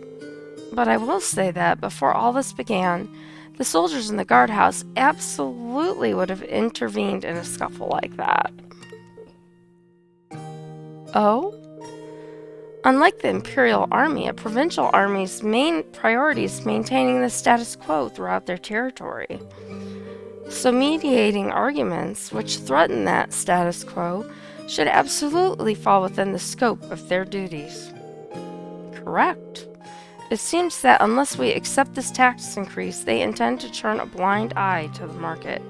But I will say that before all this began, the soldiers in the guardhouse absolutely would have intervened in a scuffle like that. Oh? Unlike the Imperial Army, a provincial army's main priority is maintaining the status quo throughout their territory. So mediating arguments which threaten that status quo should absolutely fall within the scope of their duties. Correct. It seems that unless we accept this tax increase, they intend to turn a blind eye to the market.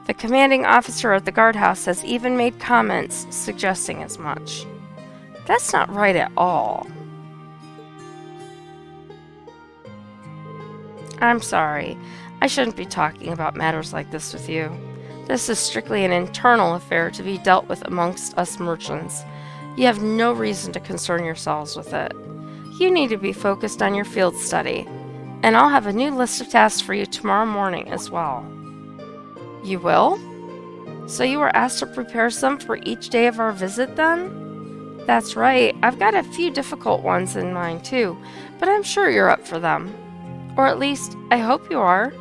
The commanding officer at the guardhouse has even made comments suggesting as much. That's not right at all. I'm sorry. I shouldn't be talking about matters like this with you. This is strictly an internal affair to be dealt with amongst us merchants. You have no reason to concern yourselves with it. You need to be focused on your field study, and I'll have a new list of tasks for you tomorrow morning as well. You will? So you were asked to prepare some for each day of our visit then? That's right. I've got a few difficult ones in mind too, but I'm sure you're up for them. Or at least, I hope you are.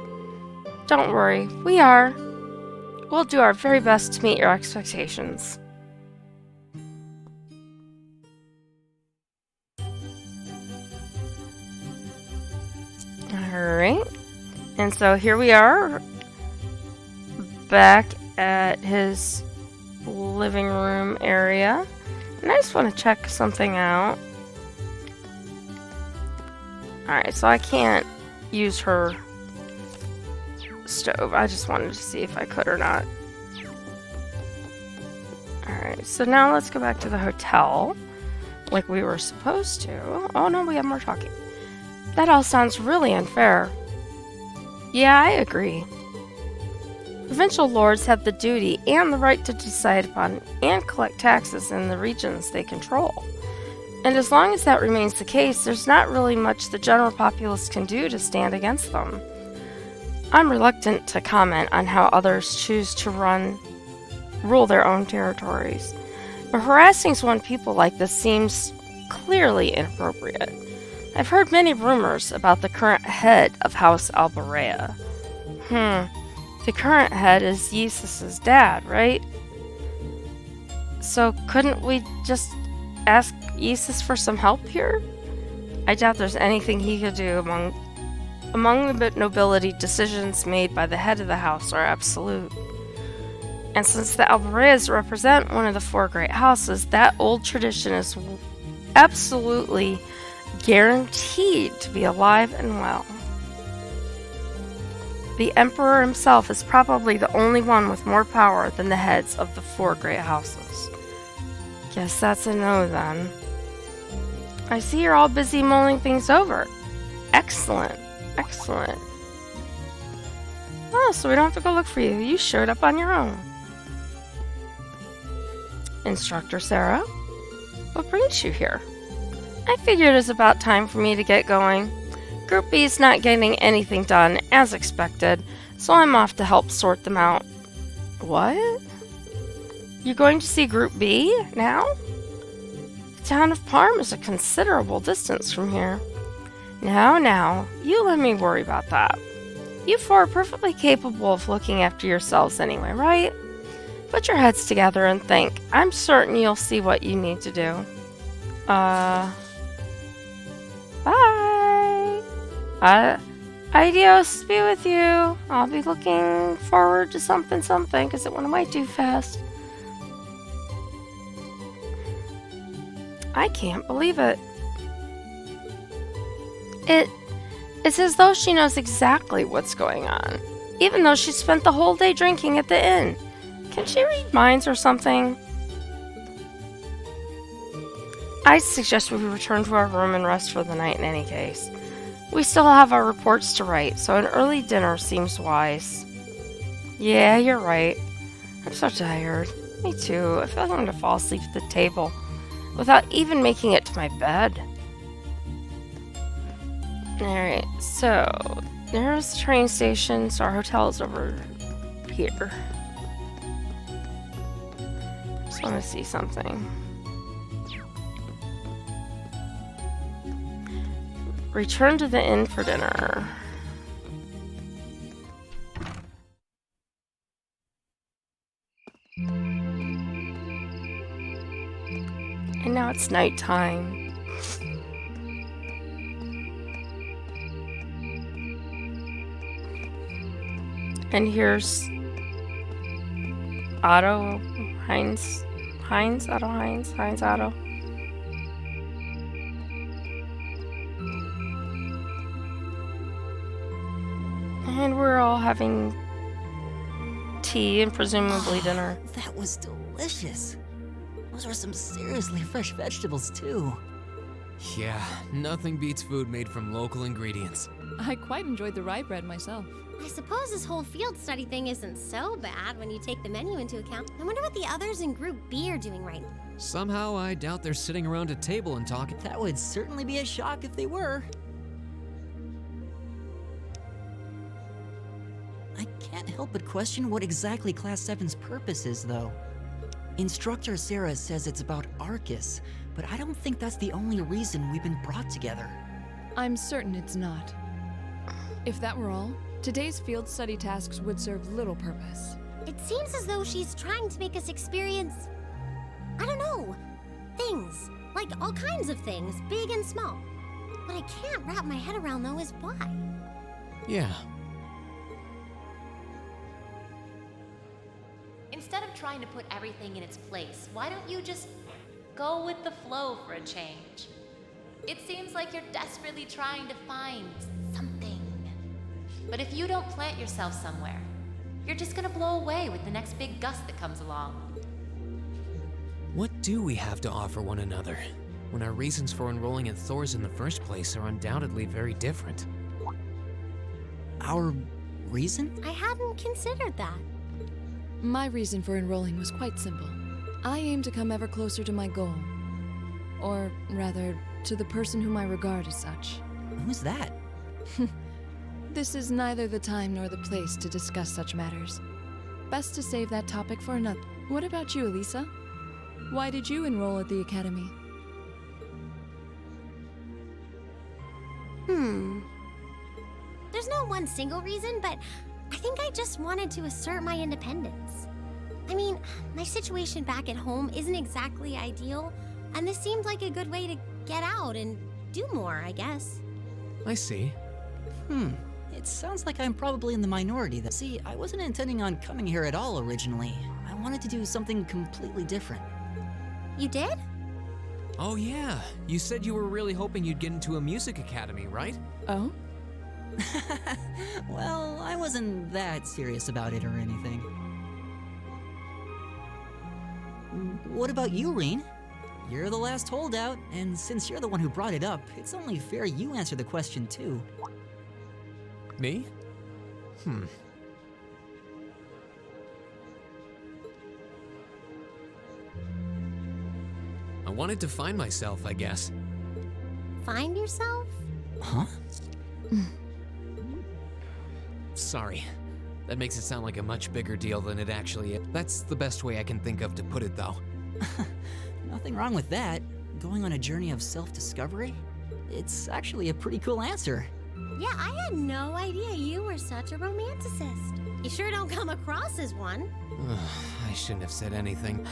Don't worry, we are. We'll do our very best to meet your expectations. Alright. And so here we are, back at his living room area. And I just want to check something out. Alright, so I can't use her stove. I just wanted to see if I could or not. Alright, so now let's go back to the hotel like we were supposed to. Oh no, we have more talking. That all sounds really unfair. Yeah, I agree. Provincial lords have the duty and the right to decide upon and collect taxes in the regions they control. And as long as that remains the case, there's not really much the general populace can do to stand against them. I'm reluctant to comment on how others choose to rule their own territories, but harassing one's people like this seems clearly inappropriate. I've heard many rumors about the current head of House Albarea. The current head is Yeesus' dad, right? So couldn't we just ask Yeesus for some help here? I doubt there's anything he could do. Among the nobility, decisions made by the head of the house are absolute. And since the Albareas represent one of the four great houses, that old tradition is absolutely guaranteed to be alive and well. The Emperor himself is probably the only one with more power than the heads of the four great houses. Guess that's a no then. I see you're all busy mulling things over. Excellent. Excellent. Oh, so we don't have to go look for you. You showed up on your own. Instructor Sarah, what brings you here? I figured it was about time for me to get going. Group B's not getting anything done, as expected, so I'm off to help sort them out. What? You're going to see Group B now? The town of Parm is a considerable distance from here. Now, you let me worry about that. You four are perfectly capable of looking after yourselves anyway, right? Put your heads together and think. I'm certain you'll see what you need to do. Bye! Adios be with you. I'll be looking forward to something, because it went away too fast. I can't believe it. It's as though she knows exactly what's going on, even though she spent the whole day drinking at the inn. Can she read minds or something? I suggest we return to our room and rest for the night in any case. We still have our reports to write, so an early dinner seems wise. Yeah, you're right. I'm so tired. Me too. I feel like I'm going to fall asleep at the table without even making it to my bed. Alright, so there's the train station, so our hotel is over here. Just want to see something. Return to the inn for dinner. And now it's nighttime. And here's Otto Heinz Otto. And we're all having tea and presumably dinner. That was delicious. Those were some seriously fresh vegetables, too. Yeah, nothing beats food made from local ingredients. I quite enjoyed the rye bread myself. I suppose this whole field study thing isn't so bad when you take the menu into account. I wonder what the others in Group B are doing right now. Somehow, I doubt they're sitting around a table and talking. That would certainly be a shock if they were. I can't help but question what exactly Class 7's purpose is, though. Instructor Sarah says it's about Arcus, but I don't think that's the only reason we've been brought together. I'm certain it's not. If that were all, today's field study tasks would serve little purpose. It seems as though she's trying to make us experience, I don't know, things. Like all kinds of things, big and small. What I can't wrap my head around, though, is why. Yeah. Instead of trying to put everything in its place, why don't you just go with the flow for a change? It seems like you're desperately trying to find something. But if you don't plant yourself somewhere, you're just gonna blow away with the next big gust that comes along. What do we have to offer one another, when our reasons for enrolling in Thor's in the first place are undoubtedly very different? Our reason? I hadn't considered that. My reason for enrolling was quite simple. I aim to come ever closer to my goal. Or rather, to the person whom I regard as such. Who's that? This is neither the time nor the place to discuss such matters. Best to save that topic for another. What about you, Elisa? Why did you enroll at the academy? There's no one single reason, but I think I just wanted to assert my independence. I mean, my situation back at home isn't exactly ideal, and this seemed like a good way to get out and do more, I guess. I see. It sounds like I'm probably in the minority then. See, I wasn't intending on coming here at all originally. I wanted to do something completely different. You did? Oh yeah, you said you were really hoping you'd get into a music academy, right? Oh? Well, I wasn't that serious about it or anything. What about you, Reen? You're the last holdout, and since you're the one who brought it up, it's only fair you answer the question too. Me? I wanted to find myself, I guess. Find yourself? Huh? Sorry. That makes it sound like a much bigger deal than it actually is. That's the best way I can think of to put it, though. Nothing wrong with that. Going on a journey of self-discovery? It's actually a pretty cool answer. Yeah, I had no idea you were such a romanticist. You sure don't come across as one. I shouldn't have said anything.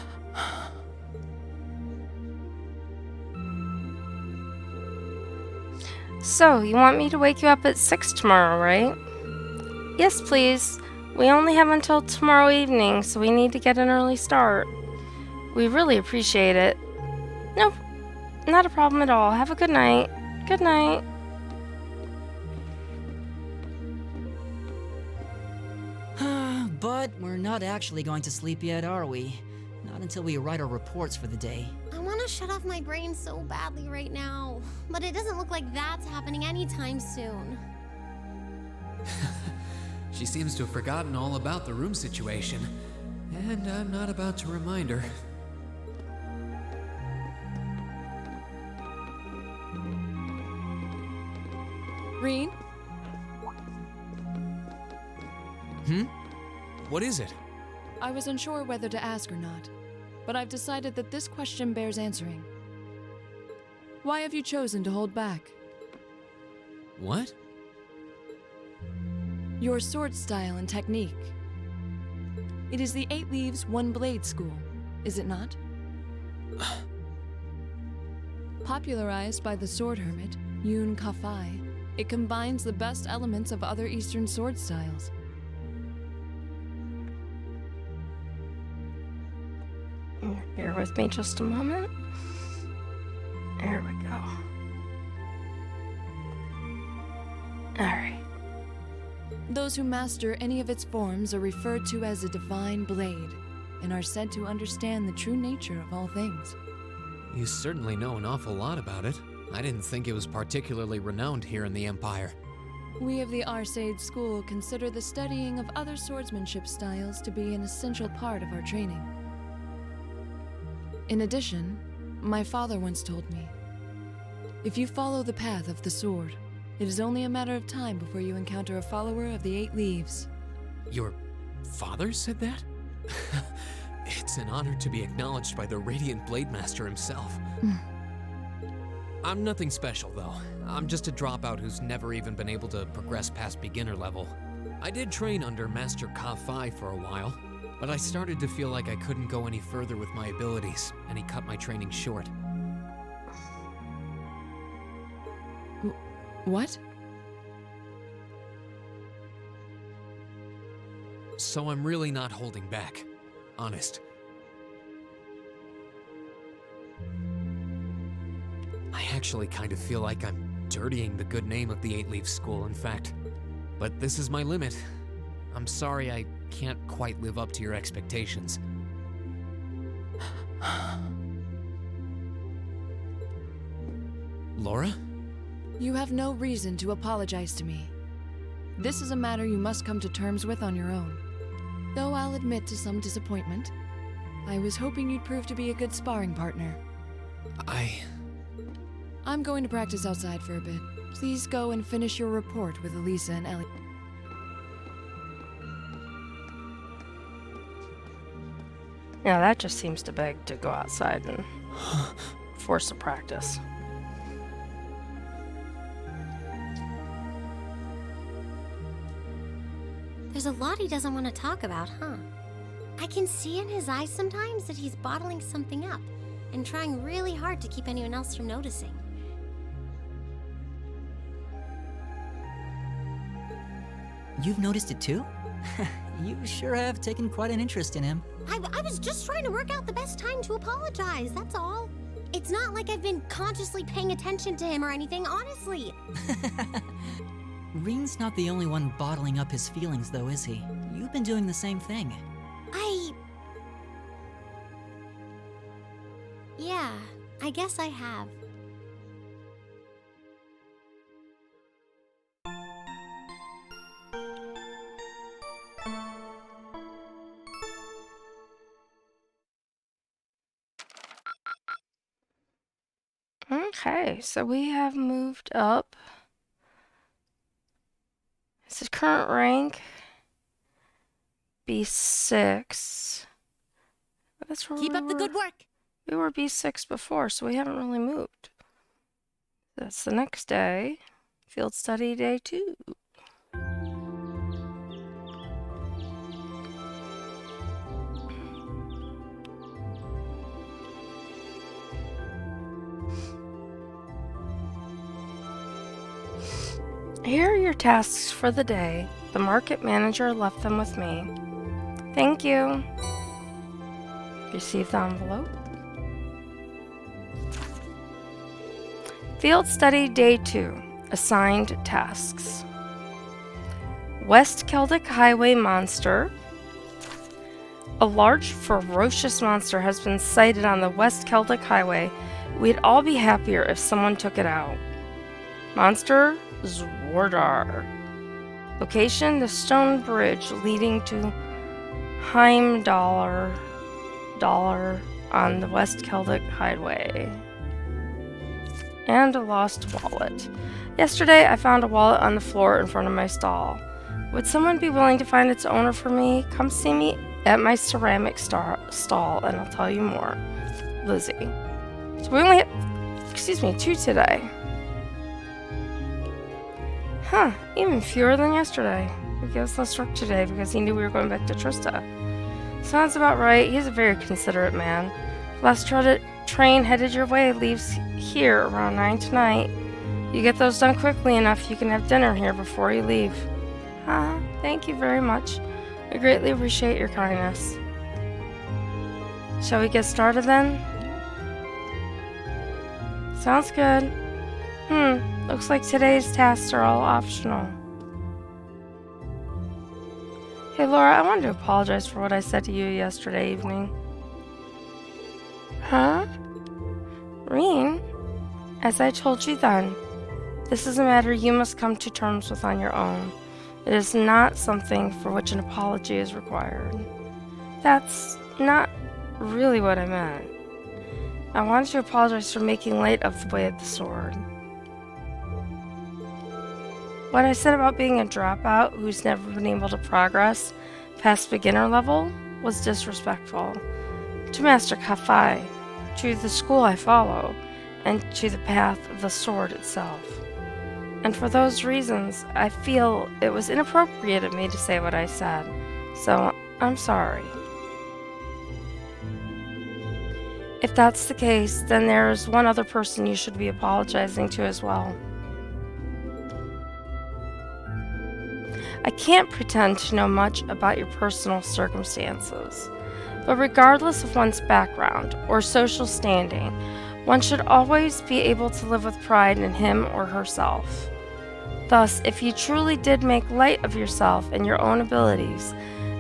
So, you want me to wake you up at 6 tomorrow, right? Yes, please. We only have until tomorrow evening, so we need to get an early start. We really appreciate it. Nope, not a problem at all. Have a good night. Good night. But we're not actually going to sleep yet, are we? Not until we write our reports for the day. I want to shut off my brain so badly right now, but it doesn't look like that's happening anytime soon. She seems to have forgotten all about the room situation, and I'm not about to remind her. Reen? What is it? I was unsure whether to ask or not, but I've decided that this question bears answering. Why have you chosen to hold back? What? Your sword style and technique. It is the 8 Leaves, 1 Blade school, is it not? Popularized by the sword hermit, Yun Ka-Fai, it combines the best elements of other Eastern sword styles. Bear with me just a moment. There we go. Alright. Those who master any of its forms are referred to as a divine blade, and are said to understand the true nature of all things. You certainly know an awful lot about it. I didn't think it was particularly renowned here in the Empire. We of the Arseid School consider the studying of other swordsmanship styles to be an essential part of our training. In addition, my father once told me, if you follow the path of the sword, it is only a matter of time before you encounter a follower of the Eight Leaves. Your father said that? It's an honor to be acknowledged by the Radiant Blade Master himself. I'm nothing special, though. I'm just a dropout who's never even been able to progress past beginner level. I did train under Master Ka-Fai for a while, but I started to feel like I couldn't go any further with my abilities, and he cut my training short. What? So I'm really not holding back. Honest. I actually kind of feel like I'm dirtying the good name of the Eight Leaf School, in fact. But this is my limit. I'm sorry I can't quite live up to your expectations. Laura? You have no reason to apologize to me. This is a matter you must come to terms with on your own. Though I'll admit to some disappointment, I was hoping you'd prove to be a good sparring partner. I'm going to practice outside for a bit. Please go and finish your report with Elisa and Ellie. Yeah, that just seems to beg to go outside and force a practice. There's a lot he doesn't want to talk about, huh? I can see in his eyes sometimes that he's bottling something up and trying really hard to keep anyone else from noticing. You've noticed it too? You sure have taken quite an interest in him. I was just trying to work out the best time to apologize, that's all. It's not like I've been consciously paying attention to him or anything, honestly. Reen's not the only one bottling up his feelings, though, is he? You've been doing the same thing. Yeah, I guess I have. Okay, so we have moved up. This is current rank B6. That's where Keep we up the were. good work. We were B6 before, so we haven't really moved. That's the next day. Field study day 2. Here are your tasks for the day. The market manager left them with me. Thank you. Receive the envelope. Field study day 2. Assigned tasks. West Celtic Highway monster. A large, ferocious monster has been sighted on the West Celtic Highway. We'd all be happier if someone took it out. Monster Zwardar. Location: the stone bridge leading to Heimdallr on the West Celtic Highway. And a lost wallet. Yesterday, I found a wallet on the floor in front of my stall. Would someone be willing to find its owner for me? Come see me at my ceramic stall, and I'll tell you more. Lizzie. So we only had, 2 today. Huh, even fewer than yesterday. He gave us less work today because he knew we were going back to Trista. Sounds about right. He's a very considerate man. Last train headed your way leaves here around 9 tonight. You get those done quickly enough, you can have dinner here before you leave. Thank you very much. I greatly appreciate your kindness. Shall we get started then? Sounds good. Looks like today's tasks are all optional. Hey Laura, I wanted to apologize for what I said to you yesterday evening. Huh? Reen? As I told you then, this is a matter you must come to terms with on your own. It is not something for which an apology is required. That's not really what I meant. I wanted to apologize for making light of the way of the sword. What I said about being a dropout who's never been able to progress past beginner level was disrespectful to Master Kafai, to the school I follow, and to the path of the sword itself. And for those reasons, I feel it was inappropriate of me to say what I said, so I'm sorry. If that's the case, then there's one other person you should be apologizing to as well. I can't pretend to know much about your personal circumstances, but regardless of one's background or social standing, one should always be able to live with pride in him or herself. Thus, if you truly did make light of yourself and your own abilities,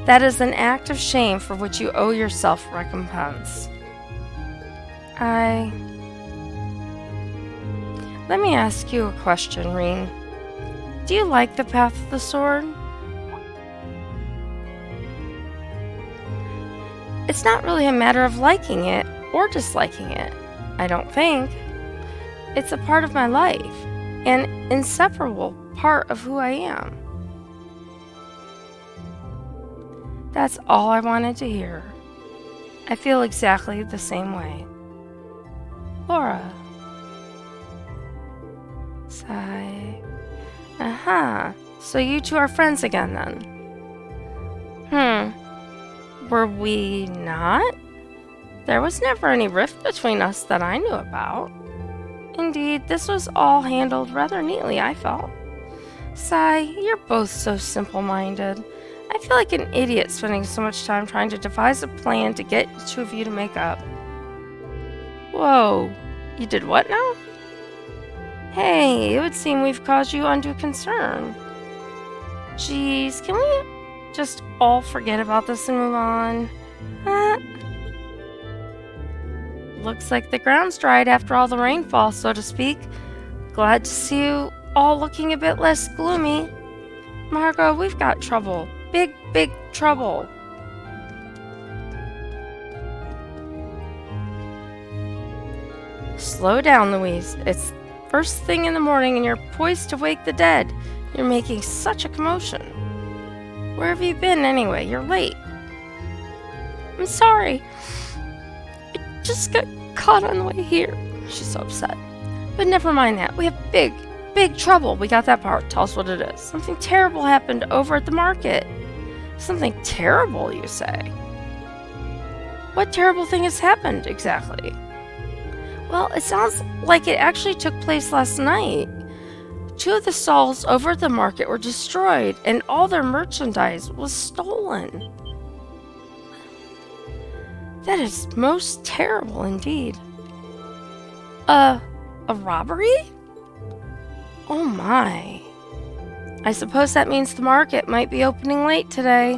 that is an act of shame for which you owe yourself recompense. Let me ask you a question, Reen. Do you like the path of the sword? It's not really a matter of liking it or disliking it, I don't think. It's a part of my life, an inseparable part of who I am. That's all I wanted to hear. I feel exactly the same way. Laura. Sigh. Aha. So you two are friends again then? Were we not? There was never any rift between us that I knew about. Indeed, this was all handled rather neatly, I felt. Sigh, you're both so simple-minded. I feel like an idiot spending so much time trying to devise a plan to get the two of you to make up. Whoa, you did what now? Hey, it would seem we've caused you undue concern. Geez, can we just all forget about this and move on? Looks like the ground's dried after all the rainfall, so to speak. Glad to see you all looking a bit less gloomy. Margot, we've got trouble. Big, big trouble. Slow down, Louise. It's first thing in the morning and you're poised to wake the dead. You're making such a commotion. Where have you been anyway? You're late. I'm sorry. I just got caught on the way here. She's so upset. But never mind that. We have big, big trouble. We got that part. Tell us what it is. Something terrible happened over at the market. Something terrible, you say? What terrible thing has happened exactly? Well, it sounds like it actually took place last night. 2 of the stalls over at the market were destroyed, and all their merchandise was stolen. That is most terrible indeed. A robbery? Oh my. I suppose that means the market might be opening late today,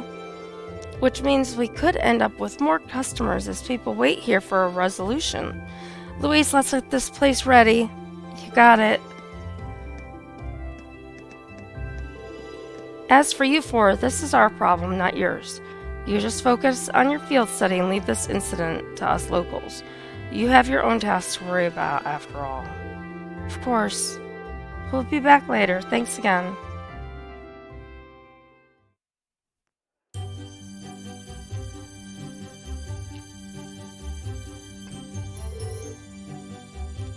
which means we could end up with more customers as people wait here for a resolution. Louise, let's get this place ready. You got it. As for you four, this is our problem, not yours. You just focus on your field study and leave this incident to us locals. You have your own tasks to worry about, after all. Of course. We'll be back later. Thanks again.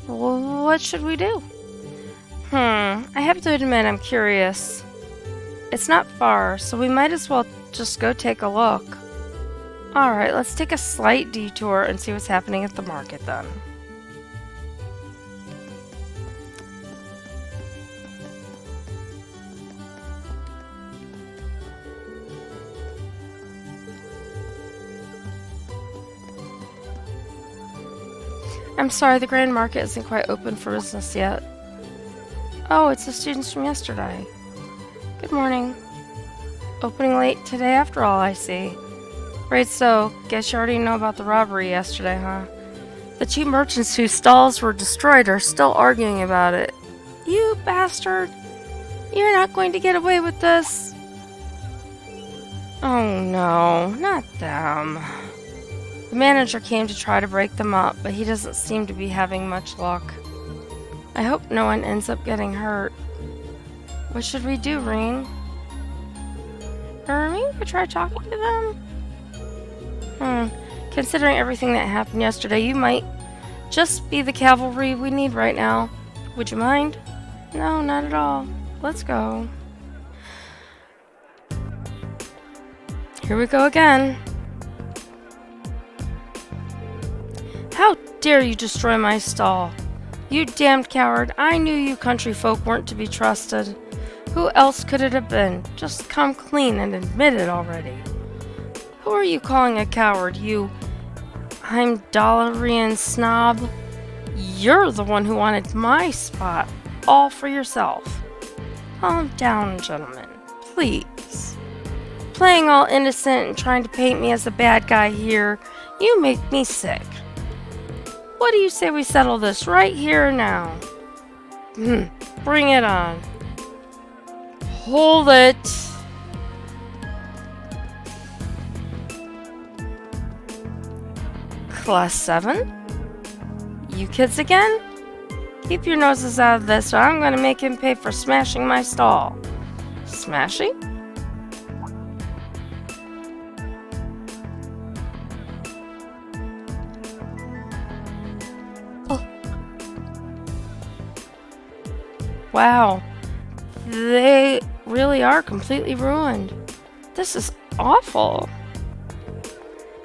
Well, what should we do? I have to admit I'm curious. It's not far, so we might as well just go take a look. Alright, let's take a slight detour and see what's happening at the market then. I'm sorry, the Grand Market isn't quite open for business yet. Oh, it's the students from yesterday. Good morning. Opening late today after all, I see. Right, so, guess you already know about the robbery yesterday, huh? The two merchants whose stalls were destroyed are still arguing about it. You bastard! You're not going to get away with this! Oh no, not them. The manager came to try to break them up, but he doesn't seem to be having much luck. I hope no one ends up getting hurt. What should we do, Reen? Or maybe we could try talking to them? Considering everything that happened yesterday, you might just be the cavalry we need right now. Would you mind? No, not at all. Let's go. Here we go again. How dare you destroy my stall? You damned coward. I knew you country folk weren't to be trusted. Who else could it have been? Just come clean and admit it already. Who are you calling a coward, you Heimdallrian snob? You're the one who wanted my spot, all for yourself. Calm down, gentlemen, please. Playing all innocent and trying to paint me as the bad guy here, you make me sick. What do you say we settle this right here now? Bring it on. Hold it. Class 7? You kids again? Keep your noses out of this or I'm gonna make him pay for smashing my stall. Smashing? Oh. Wow. They really are completely ruined. This is awful.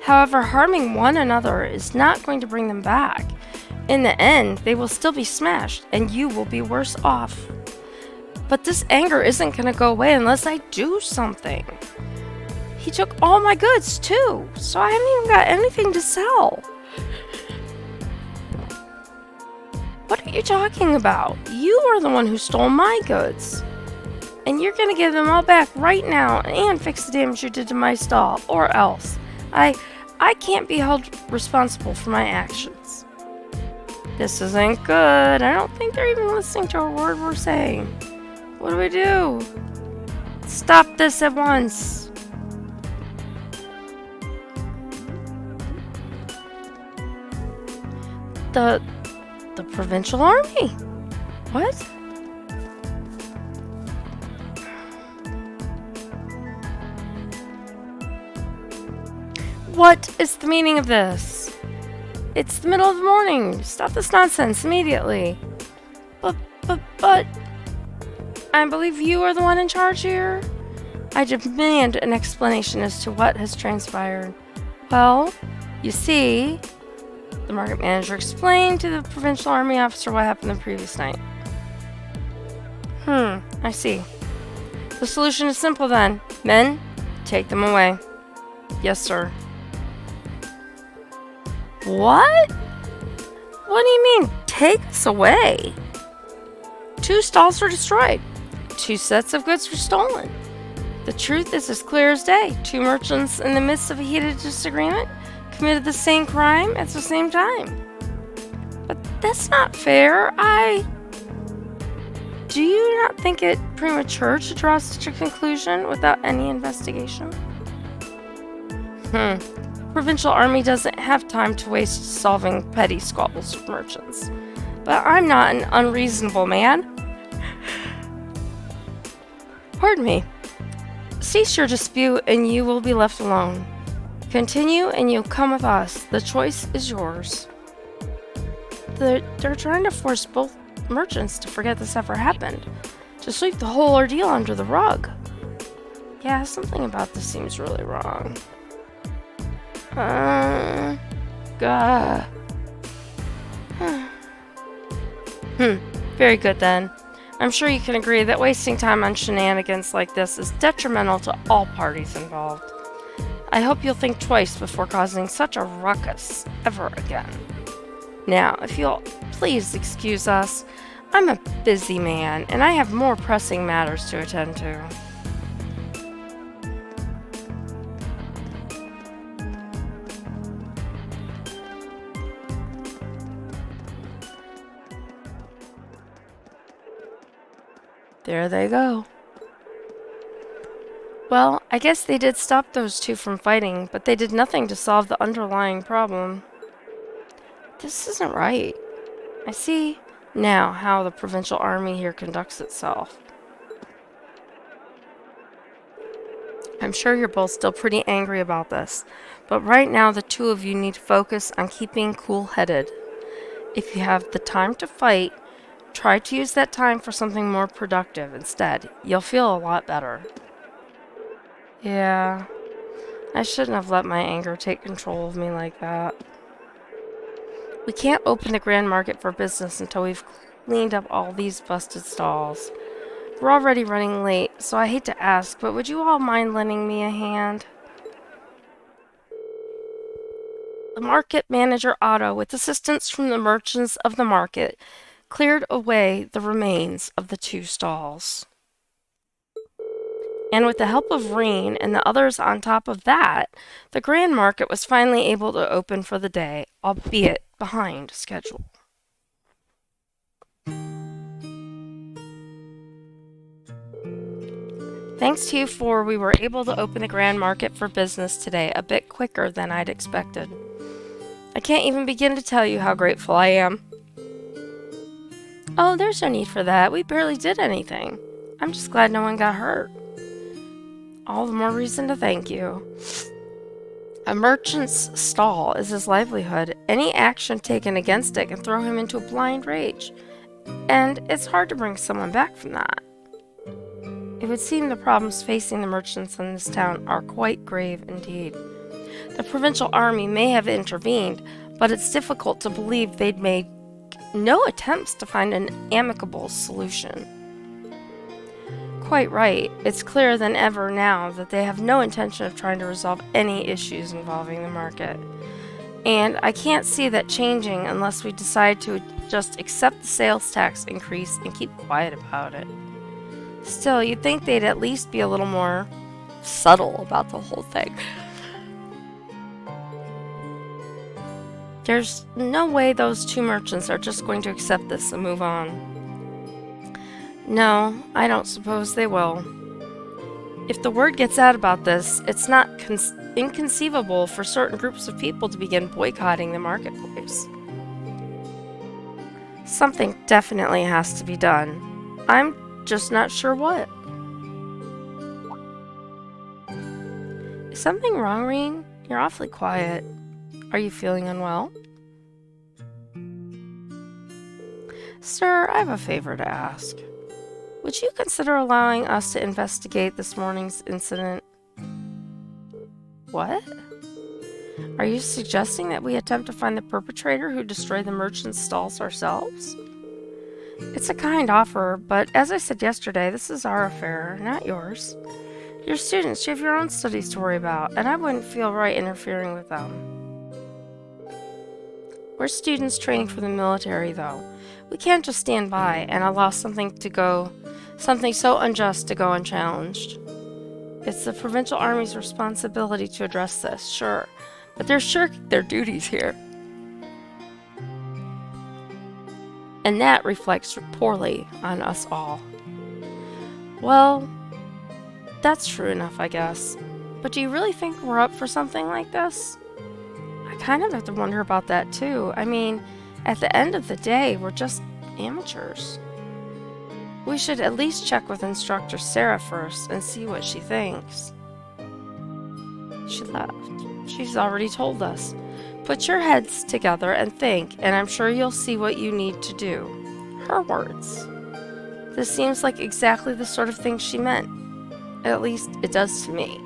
However, harming one another is not going to bring them back. In the end, they will still be smashed, and you will be worse off. But this anger isn't going to go away unless I do something. He took all my goods, too, so I haven't even got anything to sell. What are you talking about? You are the one who stole my goods. And you're going to give them all back right now and fix the damage you did to my stall, or else. I can't be held responsible for my actions. This isn't good. I don't think they're even listening to a word we're saying. What do we do? Stop this at once. The provincial army? What? What is the meaning of this? It's the middle of the morning. Stop this nonsense immediately. But, I believe you are the one in charge here? I demand an explanation as to what has transpired. Well, you see, the market manager explained to the provincial army officer what happened the previous night. I see. The solution is simple then. Men, take them away. Yes, sir. What? What do you mean, take us away? 2 stalls were destroyed. 2 sets of goods were stolen. The truth is as clear as day. 2 merchants in the midst of a heated disagreement committed the same crime at the same time. But that's not fair. Do you not think it premature to draw such a conclusion without any investigation? Provincial army doesn't have time to waste solving petty squabbles with merchants. But I'm not an unreasonable man. Pardon me. Cease your dispute and you will be left alone. Continue and you'll come with us. The choice is yours. They're trying to force both merchants to forget this ever happened. To sweep the whole ordeal under the rug. Yeah, something about this seems really wrong. Very good then. I'm sure you can agree that wasting time on shenanigans like this is detrimental to all parties involved. I hope you'll think twice before causing such a ruckus ever again. Now, if you'll please excuse us, I'm a busy man and I have more pressing matters to attend to. There they go. Well, I guess they did stop those two from fighting, but they did nothing to solve the underlying problem. This isn't right. I see now how the provincial army here conducts itself. I'm sure you're both still pretty angry about this, but right now the two of you need to focus on keeping cool-headed. If you have the time to fight, try to use that time for something more productive instead. You'll feel a lot better. Yeah, I shouldn't have let my anger take control of me like that. We can't open the Grand Market for business until we've cleaned up all these busted stalls. We're already running late, so I hate to ask, but would you all mind lending me a hand? The market manager Otto, with assistance from the merchants of the market, cleared away the remains of the two stalls. And with the help of Reen and the others on top of that, the Grand Market was finally able to open for the day, albeit behind schedule. Thanks to you four, we were able to open the Grand Market for business today a bit quicker than I'd expected. I can't even begin to tell you how grateful I am. Oh, there's no need for that. We barely did anything. I'm just glad no one got hurt. All the more reason to thank you. A merchant's stall is his livelihood. Any action taken against it can throw him into a blind rage, and it's hard to bring someone back from that. It would seem the problems facing the merchants in this town are quite grave indeed. The provincial army may have intervened, but it's difficult to believe they'd made no attempts to find an amicable solution. Quite right. It's clearer than ever now that they have no intention of trying to resolve any issues involving the market. And I can't see that changing unless we decide to just accept the sales tax increase and keep quiet about it. Still, you'd think they'd at least be a little more subtle about the whole thing. There's no way those two merchants are just going to accept this and move on. No, I don't suppose they will. If the word gets out about this, it's not inconceivable for certain groups of people to begin boycotting the marketplace. Something definitely has to be done. I'm just not sure what. Is something wrong, Reen? You're awfully quiet. Are you feeling unwell? Sir, I have a favor to ask. Would you consider allowing us to investigate this morning's incident? What? Are you suggesting that we attempt to find the perpetrator who destroyed the merchant's stalls ourselves? It's a kind offer, but as I said yesterday, this is our affair, not yours. You're students, you have your own studies to worry about, and I wouldn't feel right interfering with them. We're students training for the military, though. We can't just stand by and allow something so unjust to go unchallenged. It's the provincial army's responsibility to address this, sure, but they're shirking their duties here. And that reflects poorly on us all. Well, that's true enough, I guess. But do you really think we're up for something like this? I kind of have to wonder about that too. I mean, at the end of the day, we're just amateurs. We should at least check with Instructor Sarah first and see what she thinks. She left. She's already told us. Put your heads together and think, and I'm sure you'll see what you need to do. Her words. This seems like exactly the sort of thing she meant. At least it does to me.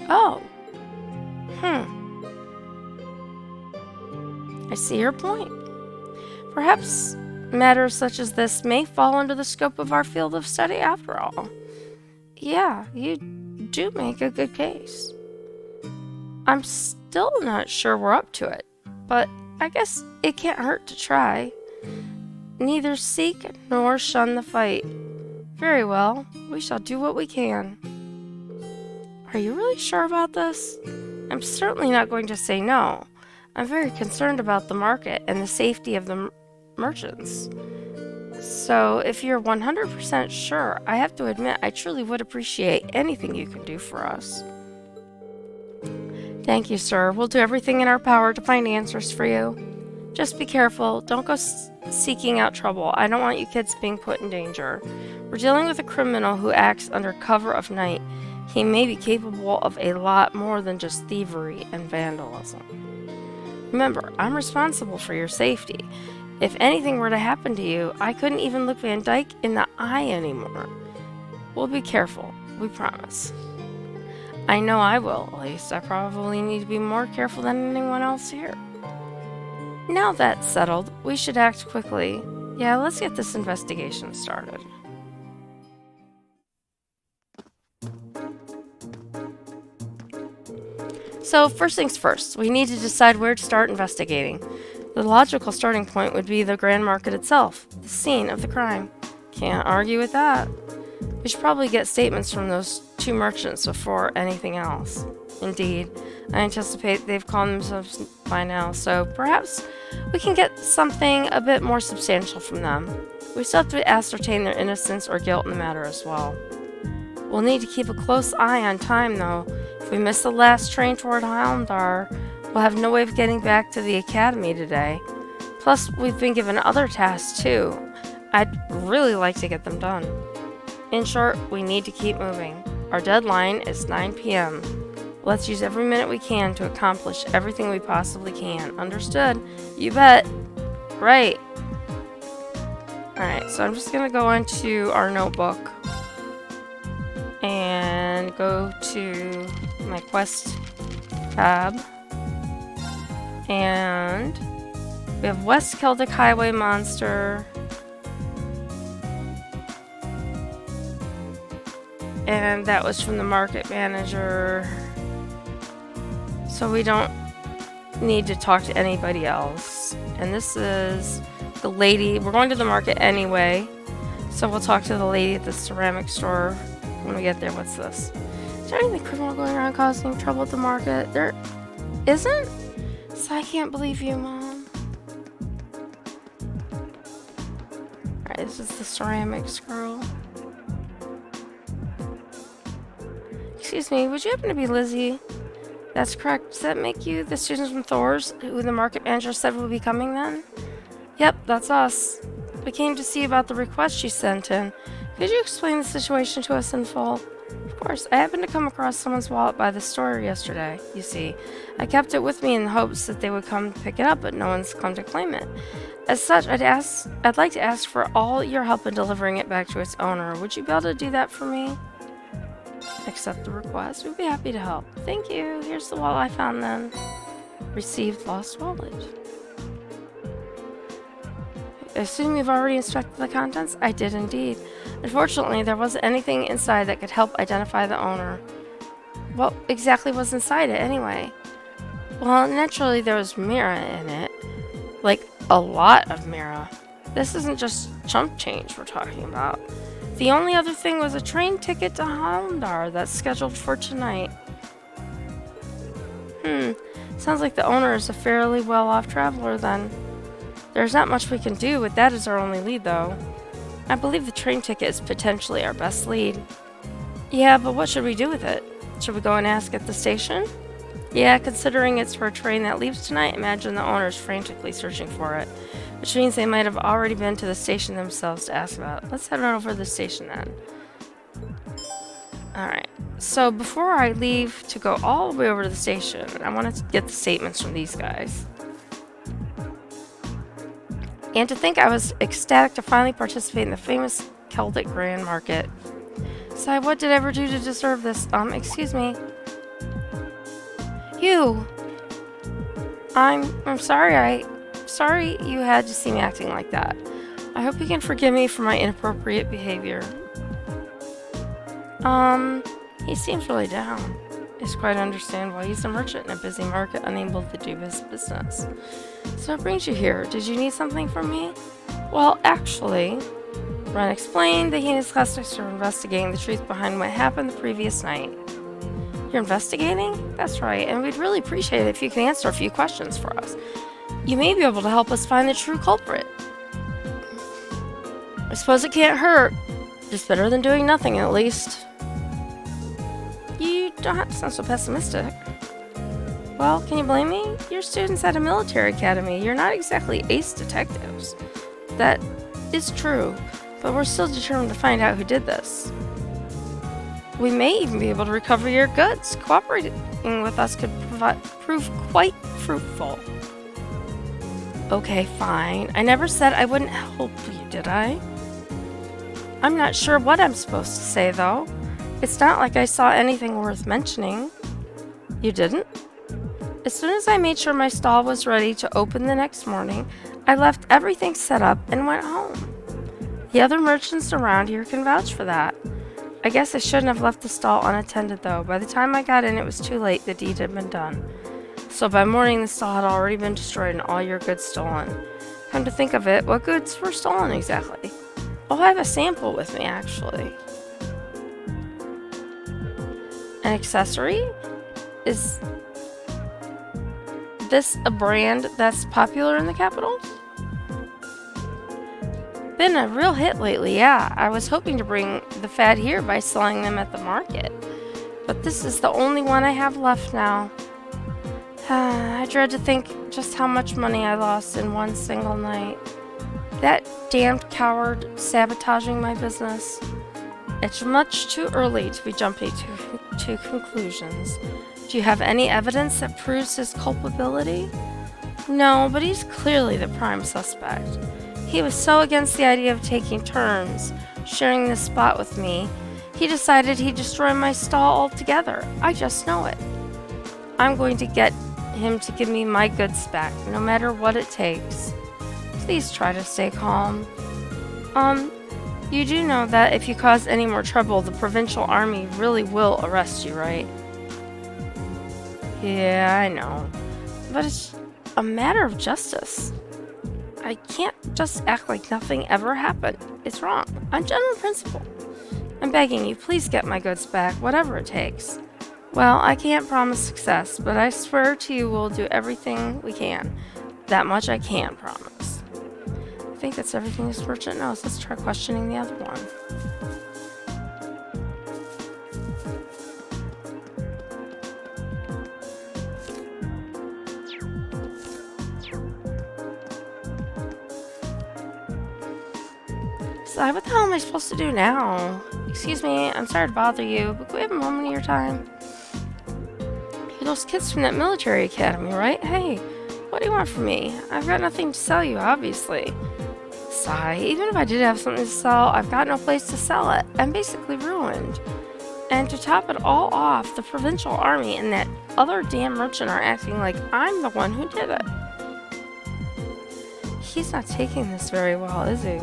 Oh. I see your point. Perhaps matters such as this may fall under the scope of our field of study after all. Yeah, you do make a good case. I'm still not sure we're up to it, but I guess it can't hurt to try. Neither seek nor shun the fight. Very well, we shall do what we can. Are you really sure about this? I'm certainly not going to say no. I'm very concerned about the market and the safety of the merchants. So, if you're 100% sure, I have to admit I truly would appreciate anything you can do for us. Thank you, sir. We'll do everything in our power to find answers for you. Just be careful. Don't go seeking out trouble. I don't want you kids being put in danger. We're dealing with a criminal who acts under cover of night. He may be capable of a lot more than just thievery and vandalism. Remember, I'm responsible for your safety. If anything were to happen to you, I couldn't even look Van Dyke in the eye anymore. We'll be careful, we promise. I know I will, at least. I probably need to be more careful than anyone else here. Now that's settled, we should act quickly. Yeah, let's get this investigation started. So, first things first, we need to decide where to start investigating. The logical starting point would be the Grand Market itself, the scene of the crime. Can't argue with that. We should probably get statements from those two merchants before anything else. Indeed, I anticipate they've calmed themselves by now, so perhaps we can get something a bit more substantial from them. We still have to ascertain their innocence or guilt in the matter as well. We'll need to keep a close eye on time, though. If we miss the last train toward Halmdar, we'll have no way of getting back to the academy today. Plus, we've been given other tasks, too. I'd really like to get them done. In short, we need to keep moving. Our deadline is 9 p.m. Let's use every minute we can to accomplish everything we possibly can. Understood? You bet. Right. Alright, so I'm just going to go into our notebook and go to my quest tab. And we have West Celtic Highway Monster. And that was from the market manager. So we don't need to talk to anybody else. And this is the lady. We're going to the market anyway. So we'll talk to the lady at the ceramic store when we get there. What's this? Is there anything criminal going around causing trouble at the market? There isn't? So I can't believe you, Mom. Alright, this is the ceramics girl. Excuse me, would you happen to be Lizzie? That's correct. Does that make you the students from Thor's, who the market manager said will be coming then? Yep, that's us. We came to see about the request she sent in. Could you explain the situation to us in full? Of course. I happened to come across someone's wallet by the store yesterday, you see. I kept it with me in the hopes that they would come pick it up, but no one's come to claim it. As such, I'd like to ask for all your help in delivering it back to its owner. Would you be able to do that for me? Accept the request. We'd be happy to help. Thank you. Here's the wallet I found then. Received lost wallet. I assume you've already inspected the contents? I did indeed. Unfortunately, there wasn't anything inside that could help identify the owner. What exactly was inside it anyway? Well, naturally there was Mira in it. Like, a lot of Mira. This isn't just chump change we're talking about. The only other thing was a train ticket to Halmdar that's scheduled for tonight. Sounds like the owner is a fairly well-off traveler then. There's not much we can do, but that is our only lead though. I believe the train ticket is potentially our best lead. Yeah, but what should we do with it? Should we go and ask at the station? Yeah, considering it's for a train that leaves tonight, imagine the owner's frantically searching for it. Which means they might have already been to the station themselves to ask about it. Let's head on over to the station then. Alright, so before I leave to go all the way over to the station, I want to get the statements from these guys. And to think I was ecstatic to finally participate in the famous Celtic Grand Market. So what did I ever do to deserve this? Excuse me. You! I'm sorry, Sorry you had to see me acting like that. I hope you can forgive me for my inappropriate behavior. He seems really down. It's quite understandable. He's a merchant in a busy market, unable to do his business. So what brings you here? Did you need something from me? Well, actually, Ren explained that he and his classmates are investigating the truth behind what happened the previous night. You're investigating? That's right, and we'd really appreciate it if you can answer a few questions for us. You may be able to help us find the true culprit. suppose it can't hurt. It's better than doing nothing, at least. You don't have to sound so pessimistic. Well, can you blame me? You're students at a military academy. You're not exactly ace detectives. That is true, but we're still determined to find out who did this. We may even be able to recover your goods. Cooperating with us could prove quite fruitful. Okay, fine. I never said I wouldn't help you, did I? I'm not sure what I'm supposed to say, though. It's not like I saw anything worth mentioning. You didn't? As soon as I made sure my stall was ready to open the next morning, I left everything set up and went home. The other merchants around here can vouch for that. I guess I shouldn't have left the stall unattended, though. By the time I got in, it was too late. The deed had been done. So by morning, the stall had already been destroyed and all your goods stolen. Come to think of it, what goods were stolen exactly? Oh, I have a sample with me, actually. An accessory? Is this a brand that's popular in the capital? Been a real hit lately, yeah. I was hoping to bring the fad here by selling them at the market. But this is the only one I have left now. I dread to think just how much money I lost in one single night. That damned coward sabotaging my business. It's much too early to be jumping to conclusions. Do you have any evidence that proves his culpability? No, but he's clearly the prime suspect. He was so against the idea of taking turns, sharing this spot with me, he decided he'd destroy my stall altogether. I just know it. I'm going to get him to give me my goods back, no matter what it takes. Please try to stay calm. You do know that if you cause any more trouble, the provincial army really will arrest you, right? Yeah, I know. But it's a matter of justice. I can't just act like nothing ever happened. It's wrong. On general principle. I'm begging you, please get my goods back, whatever it takes. Well, I can't promise success, but I swear to you we'll do everything we can. That much I can promise. I think that's everything this merchant knows. Let's try questioning the other one. So what the hell am I supposed to do now? Excuse me, I'm sorry to bother you, but could we have a moment of your time? You're those kids from that military academy, right? Hey, what do you want from me? I've got nothing to sell you, obviously. Sigh, even if I did have something to sell, I've got no place to sell it. I'm basically ruined. And to top it all off, the provincial army and that other damn merchant are acting like I'm the one who did it. He's not taking this very well, is he?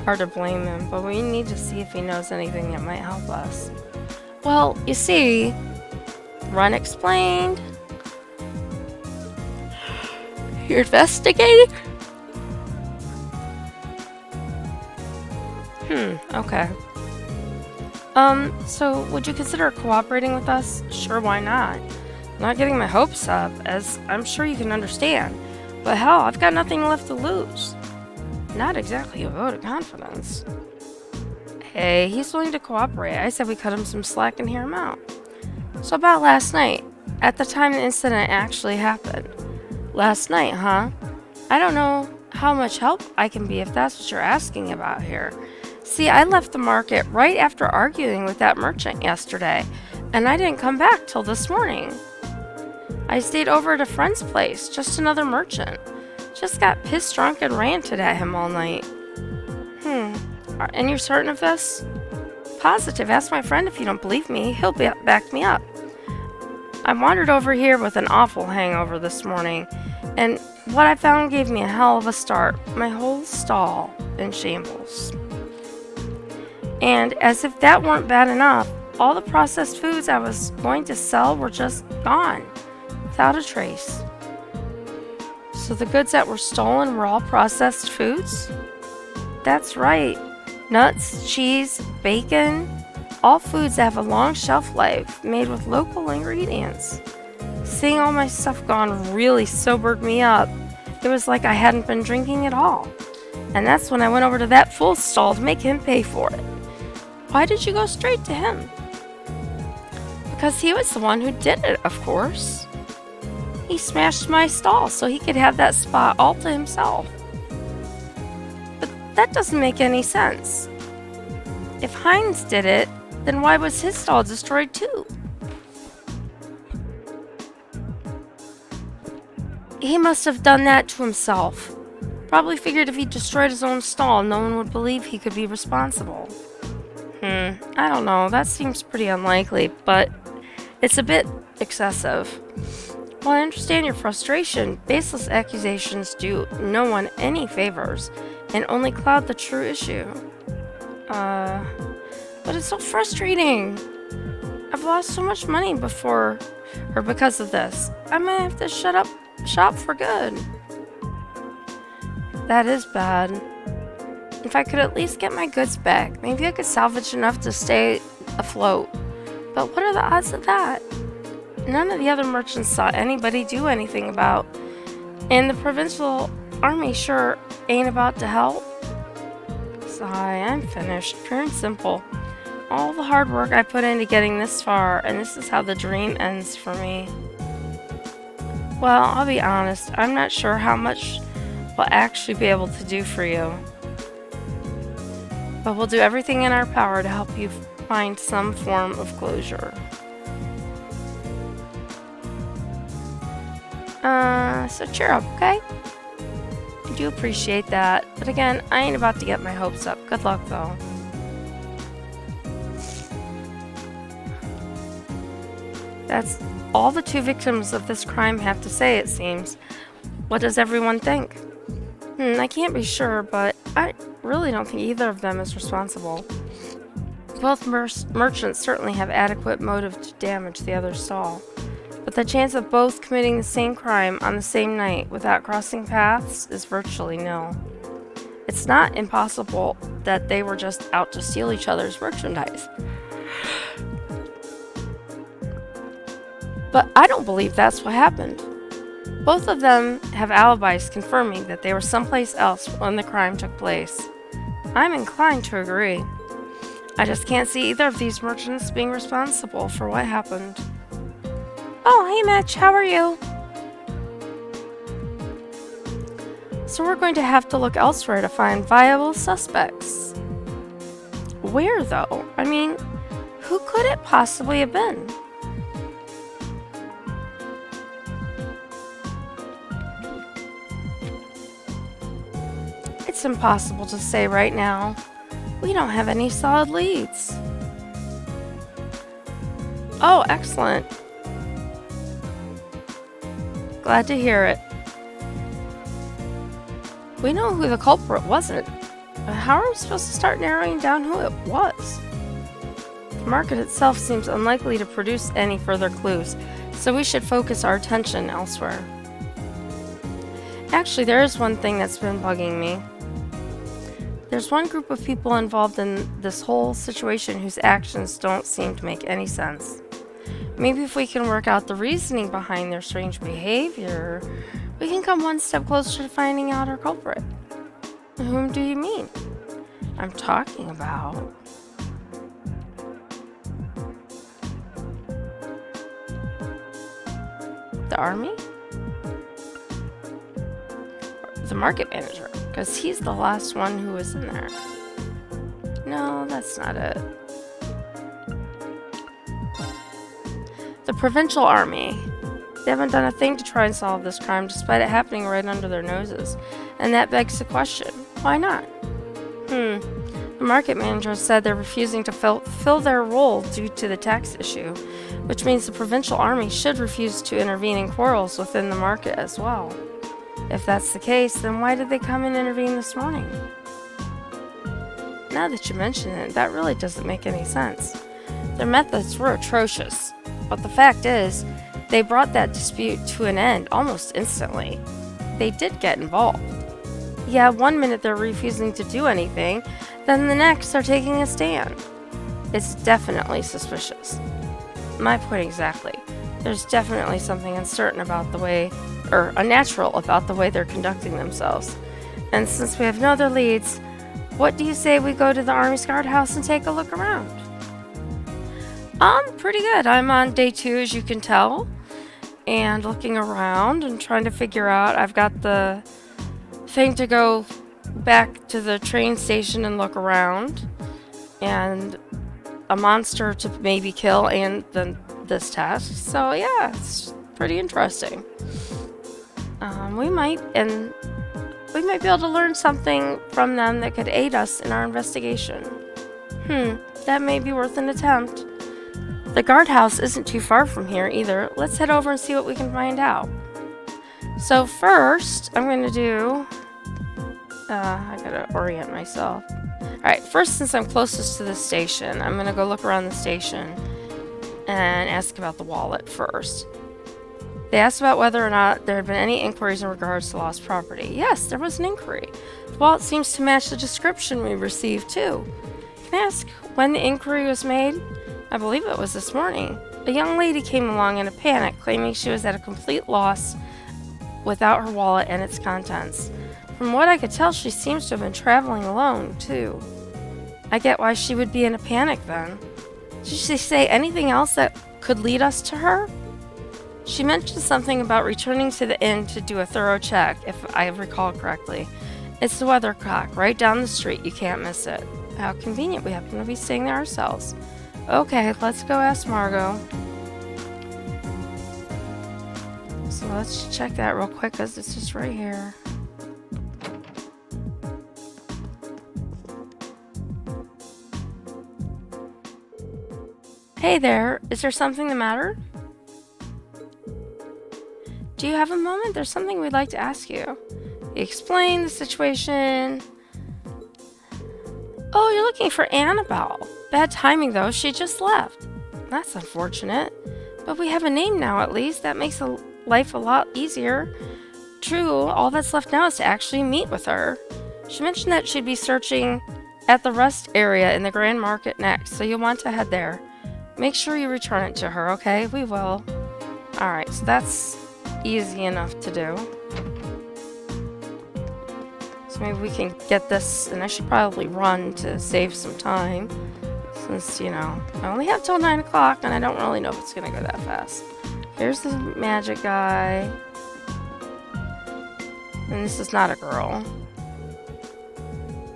Hard to blame him, but we need to see if he knows anything that might help us. Well, you see, Run explained. You're investigating? Okay. So would you consider cooperating with us? Sure, why not? I'm not getting my hopes up, as I'm sure you can understand. But hell, I've got nothing left to lose. Not exactly a vote of confidence. Hey, he's willing to cooperate. I said we cut him some slack and hear him out. So about last night, at the time the incident actually happened. Last night, huh? I don't know how much help I can be if that's what you're asking about here. See, I left the market right after arguing with that merchant yesterday, and I didn't come back till this morning. I stayed over at a friend's place, just another merchant. Just got pissed drunk and ranted at him all night. And you're certain of this? Positive. Ask my friend if you don't believe me. He'll back me up. I wandered over here with an awful hangover this morning, and what I found gave me a hell of a start. My whole stall in shambles. And as if that weren't bad enough, all the processed foods I was going to sell were just gone, without a trace. So the goods that were stolen were all processed foods? That's right. Nuts, cheese, bacon, all foods that have a long shelf life, made with local ingredients. Seeing all my stuff gone really sobered me up. It was like I hadn't been drinking at all. And that's when I went over to that fool's stall to make him pay for it. Why did you go straight to him? Because he was the one who did it, of course. He smashed my stall so he could have that spot all to himself. But that doesn't make any sense. If Heinz did it, then why was his stall destroyed too? He must have done that to himself. Probably figured if he destroyed his own stall, no one would believe he could be responsible. I don't know, that seems pretty unlikely, but it's a bit excessive. While I understand your frustration, baseless accusations do no one any favors and only cloud the true issue. But it's so frustrating. I've lost so much money before or because of this. I might have to shut up shop for good. That is bad. If I could at least get my goods back, maybe I could salvage enough to stay afloat. But what are the odds of that? None of the other merchants saw anybody do anything about, and the provincial army sure ain't about to help. Sigh, I'm finished. Pure and simple. All the hard work I put into getting this far, and this is how the dream ends for me. Well, I'll be honest, I'm not sure how much we'll actually be able to do for you. But we'll do everything in our power to help you find some form of closure. So cheer up, okay? I do appreciate that, but again, I ain't about to get my hopes up. Good luck, though. That's all the two victims of this crime have to say, it seems. What does everyone think? I can't be sure, but I really don't think either of them is responsible. Both merchants certainly have adequate motive to damage the other's stall, but the chance of both committing the same crime on the same night without crossing paths is virtually nil. It's not impossible that they were just out to steal each other's merchandise. But I don't believe that's what happened. Both of them have alibis confirming that they were someplace else when the crime took place. I'm inclined to agree. I just can't see either of these merchants being responsible for what happened. Oh, hey Mitch, how are you? So we're going to have to look elsewhere to find viable suspects. Where though? I mean, who could it possibly have been? It's impossible to say right now. We don't have any solid leads. Oh, excellent. Glad to hear it. We know who the culprit wasn't. But how are we supposed to start narrowing down who it was? The market itself seems unlikely to produce any further clues, so we should focus our attention elsewhere. Actually, there is one thing that's been bugging me. There's one group of people involved in this whole situation whose actions don't seem to make any sense. Maybe if we can work out the reasoning behind their strange behavior, we can come one step closer to finding out our culprit. Whom do you mean? I'm talking about... the army? The market manager, because he's the last one who was in there. No, that's not it. The provincial army. They haven't done a thing to try and solve this crime despite it happening right under their noses. And that begs the question, why not? The market manager said they're refusing to fill their role due to the tax issue, which means the provincial army should refuse to intervene in quarrels within the market as well. If that's the case, then why did they come and intervene this morning? Now that you mention it, that really doesn't make any sense. Their methods were atrocious, but the fact is, they brought that dispute to an end almost instantly. They did get involved. Yeah, one minute they're refusing to do anything, then the next they're taking a stand. It's definitely suspicious. My point exactly. There's definitely something uncertain about the way, or unnatural about the way they're conducting themselves. And since we have no other leads, what do you say we go to the Army's guardhouse and take a look around? Pretty good. I'm on day 2, as you can tell, and looking around and trying to figure out. I've got the thing to go back to the train station and look around, and a monster to maybe kill, and then this task. So yeah, it's pretty interesting. We might be able to learn something from them that could aid us in our investigation. That may be worth an attempt. The guardhouse isn't too far from here either. Let's head over and see what we can find out. So first, I'm going to do... I gotta orient myself. Alright, first, since I'm closest to the station, I'm going to go look around the station and ask about the wallet first. They asked about whether or not there had been any inquiries in regards to lost property. Yes, there was an inquiry. The wallet seems to match the description we received, too. Can I ask when the inquiry was made? I believe it was this morning. A young lady came along in a panic, claiming she was at a complete loss without her wallet and its contents. From what I could tell, she seems to have been traveling alone, too. I get why she would be in a panic then. Did she say anything else that could lead us to her? She mentioned something about returning to the inn to do a thorough check, if I recall correctly. It's the Weathercock, right down the street. You can't miss it. How convenient. We happen to be staying there ourselves. Okay, let's go ask Margot. So let's check that real quick, because it's just right here. Hey there, is there something the matter? Do you have a moment? There's something we'd like to ask you. Explain the situation. Oh, you're looking for Annabelle. Bad timing though, she just left. That's unfortunate. But we have a name now at least. That makes life a lot easier. True, all that's left now is to actually meet with her. She mentioned that she'd be searching at the rest area in the Grand Market next, so you'll want to head there. Make sure you return it to her, okay? We will. Alright, so that's easy enough to do. So maybe we can get this, and I should probably run to save some time. Since, you know, I only have till 9 o'clock, and I don't really know if it's gonna go that fast. Here's the magic guy. And this is not a girl.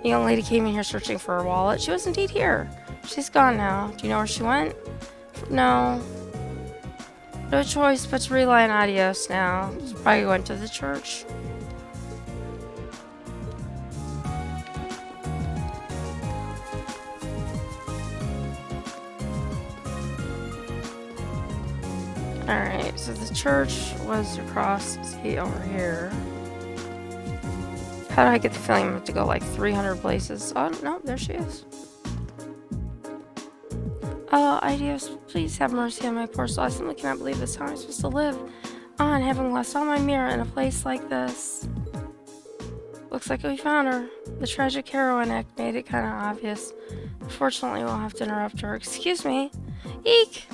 The young lady came in here searching for her wallet. She was indeed here. She's gone now. Do you know where she went? No. No choice but to rely on Adios now. She probably went to the church. Alright, so the church was across, see, over here. How do I get the feeling I'm going to go like 300 places? Oh, no, there she is. Oh, Adios, please have mercy on my poor soul. I simply cannot believe this. How am I supposed to live on, having lost all my mirror in a place like this? Looks like we found her. The tragic heroine act made it kind of obvious. Unfortunately, we'll have to interrupt her. Excuse me. Eek!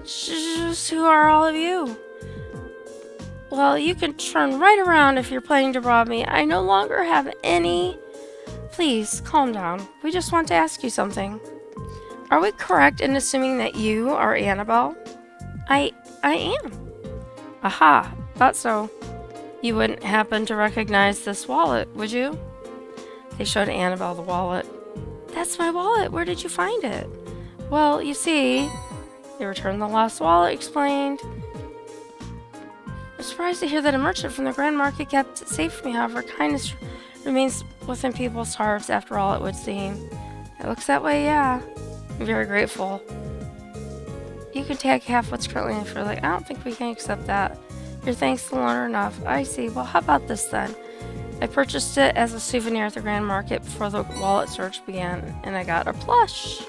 Just who are all of you? Well, you can turn right around if you're planning to rob me. I no longer have any... Please, calm down. We just want to ask you something. Are we correct in assuming that you are Annabelle? I am. Aha, thought so. You wouldn't happen to recognize this wallet, would you? They showed Annabelle the wallet. That's my wallet. Where did you find it? Well, you see, they returned the lost wallet, explained. I'm surprised to hear that a merchant from the Grand Market kept it safe from me. However, kindness remains within people's hearts, after all, it would seem. It looks that way, yeah. I'm very grateful. You can take half what's currently in for like, I don't think we can accept that. Your thanks alone are enough. I see. Well, how about this then? I purchased it as a souvenir at the Grand Market before the wallet search began, and I got a plush.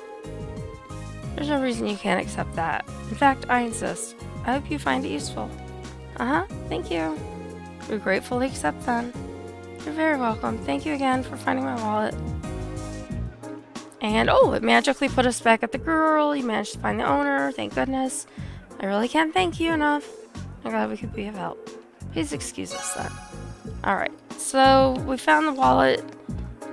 There's no reason you can't accept that. In fact, I insist. I hope you find it useful. Thank you. We gratefully accept then. You're very welcome. Thank you again for finding my wallet. And, oh, it magically put us back at the girl. You managed to find the owner. Thank goodness. I really can't thank you enough. I'm glad we could be of help. Please excuse us then. Alright, so we found the wallet,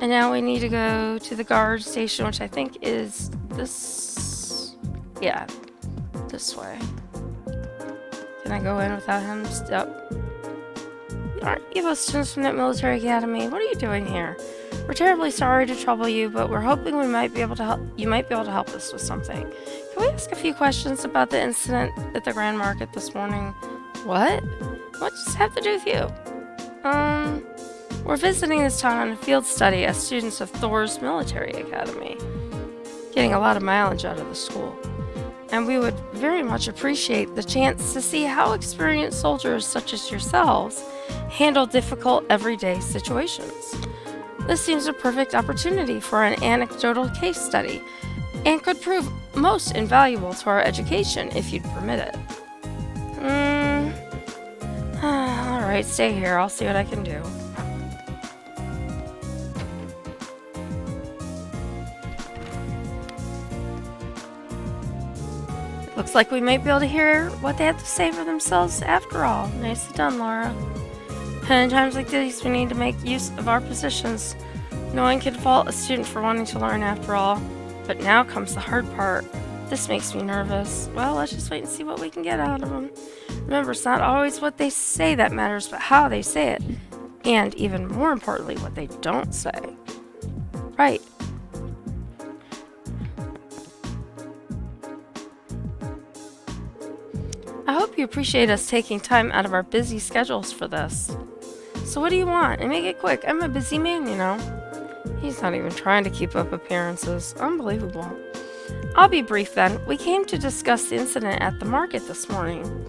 and now we need to go to the guard station, which I think is this... yeah, this way. Can I go in without him? Yep. Aren't you both students from that military academy? What are you doing here? We're terribly sorry to trouble you, but we're hoping we might be able to help. You might be able to help us with something. Can we ask a few questions about the incident at the Grand Market this morning? What? What does this have to do with you? We're visiting this town on a field study as students of Thor's military academy. Getting a lot of mileage out of the school. And we would very much appreciate the chance to see how experienced soldiers such as yourselves handle difficult everyday situations. This seems a perfect opportunity for an anecdotal case study and could prove most invaluable to our education if you'd permit it. Alright, stay here. I'll see what I can do. Looks like we might be able to hear what they have to say for themselves after all. Nicely done, Laura. And in times like these, we need to make use of our positions. No one can fault a student for wanting to learn after all. But now comes the hard part. This makes me nervous. Well, let's just wait and see what we can get out of them. Remember, it's not always what they say that matters, but how they say it. And even more importantly, what they don't say. Right. I hope you appreciate us taking time out of our busy schedules for this. So what do you want? And make it quick. I'm a busy man, you know. He's not even trying to keep up appearances. Unbelievable. I'll be brief then. We came to discuss the incident at the market this morning.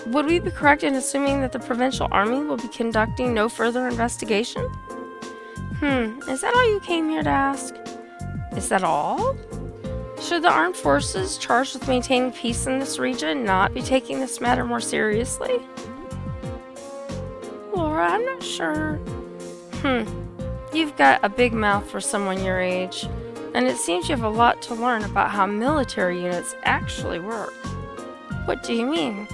Would we be correct in assuming that the Provincial Army will be conducting no further investigation? Is that all you came here to ask? Is that all? Should the armed forces charged with maintaining peace in this region not be taking this matter more seriously? Laura, I'm not sure. You've got a big mouth for someone your age, and it seems you have a lot to learn about how military units actually work. What do you mean?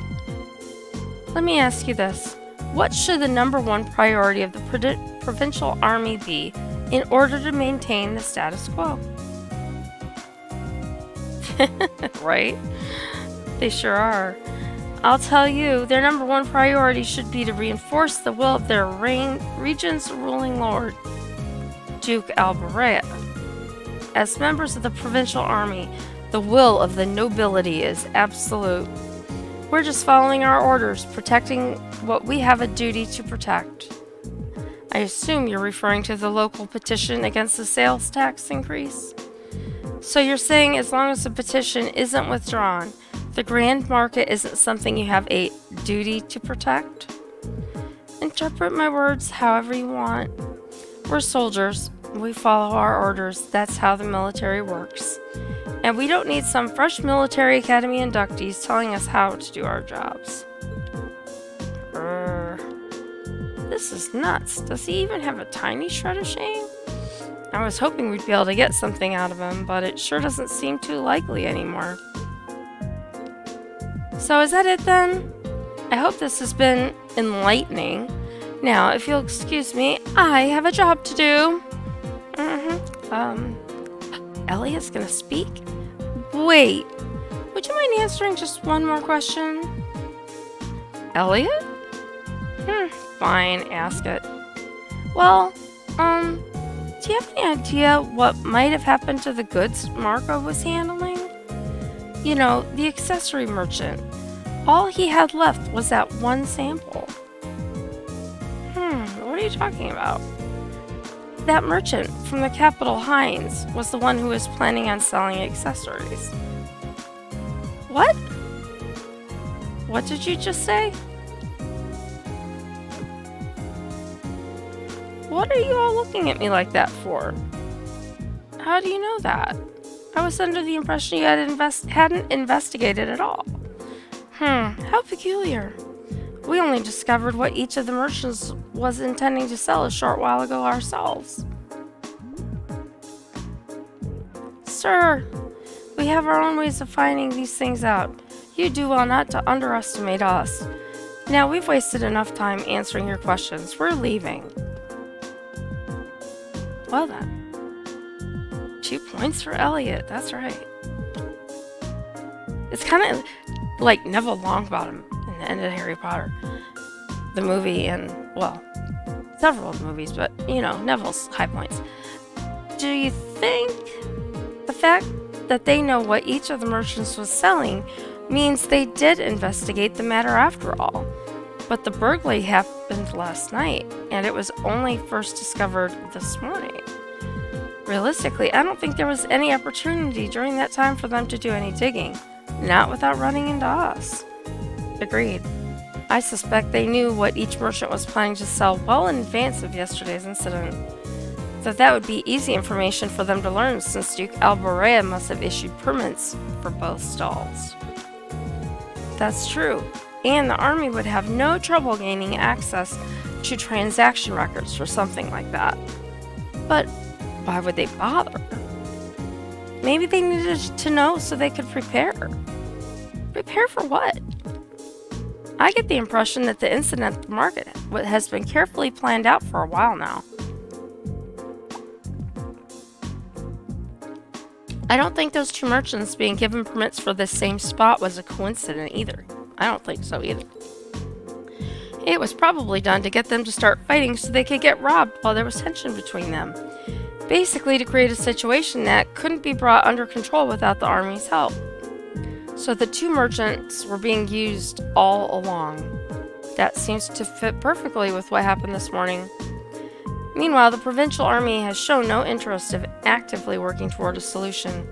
Let me ask you this. What should the #1 priority of the Provincial Army be in order to maintain the status quo? Right? They sure are. I'll tell you, their #1 priority should be to reinforce the will of their region's ruling lord, Duke Albarea. As members of the Provincial Army, the will of the nobility is absolute. We're just following our orders, protecting what we have a duty to protect. I assume you're referring to the local petition against the sales tax increase? So you're saying as long as the petition isn't withdrawn, the Grand Market isn't something you have a duty to protect? Interpret my words however you want. We're soldiers. We follow our orders. That's how the military works. And we don't need some fresh military academy inductees telling us how to do our jobs. This is nuts. Does he even have a tiny shred of shame? I was hoping we'd be able to get something out of him, but it sure doesn't seem too likely anymore. So is that it then? I hope this has been enlightening. Now, if you'll excuse me, I have a job to do. Elliot's gonna speak? Wait, would you mind answering just one more question? Elliot? Fine, ask it. Well, do you have any idea what might have happened to the goods Marco was handling? You know, the accessory merchant. All he had left was that one sample. What are you talking about? That merchant from the capital, Hines, was the one who was planning on selling accessories. What? What did you just say? What are you all looking at me like that for? How do you know that? I was under the impression you hadn't investigated at all. How peculiar. We only discovered what each of the merchants was intending to sell a short while ago ourselves. Sir, we have our own ways of finding these things out. You do well not to underestimate us. Now, we've wasted enough time answering your questions. We're leaving. Well then. 2 points for Elliot. That's right. It's kind of like Neville Longbottom in the end of Harry Potter. The movie and, well, several of the movies, but, you know, Neville's high points. Do you think the fact that they know what each of the merchants was selling means they did investigate the matter after all? But the burglary happened last night, and it was only first discovered this morning. Realistically, I don't think there was any opportunity during that time for them to do any digging, not without running into us. Agreed. I suspect they knew what each merchant was planning to sell well in advance of yesterday's incident. That would be easy information for them to learn, since Duke Alborea must have issued permits for both stalls. That's true, and the army would have no trouble gaining access to transaction records for something like that. But why would they bother? Maybe they needed to know so they could prepare. Prepare for what? I get the impression that the incident at the market has been carefully planned out for a while now. I don't think those 2 merchants being given permits for this same spot was a coincidence either. I don't think so either. It was probably done to get them to start fighting so they could get robbed while there was tension between them. Basically to create a situation that couldn't be brought under control without the army's help. So the 2 merchants were being used all along. That seems to fit perfectly with what happened this morning. Meanwhile, the provincial army has shown no interest in actively working toward a solution,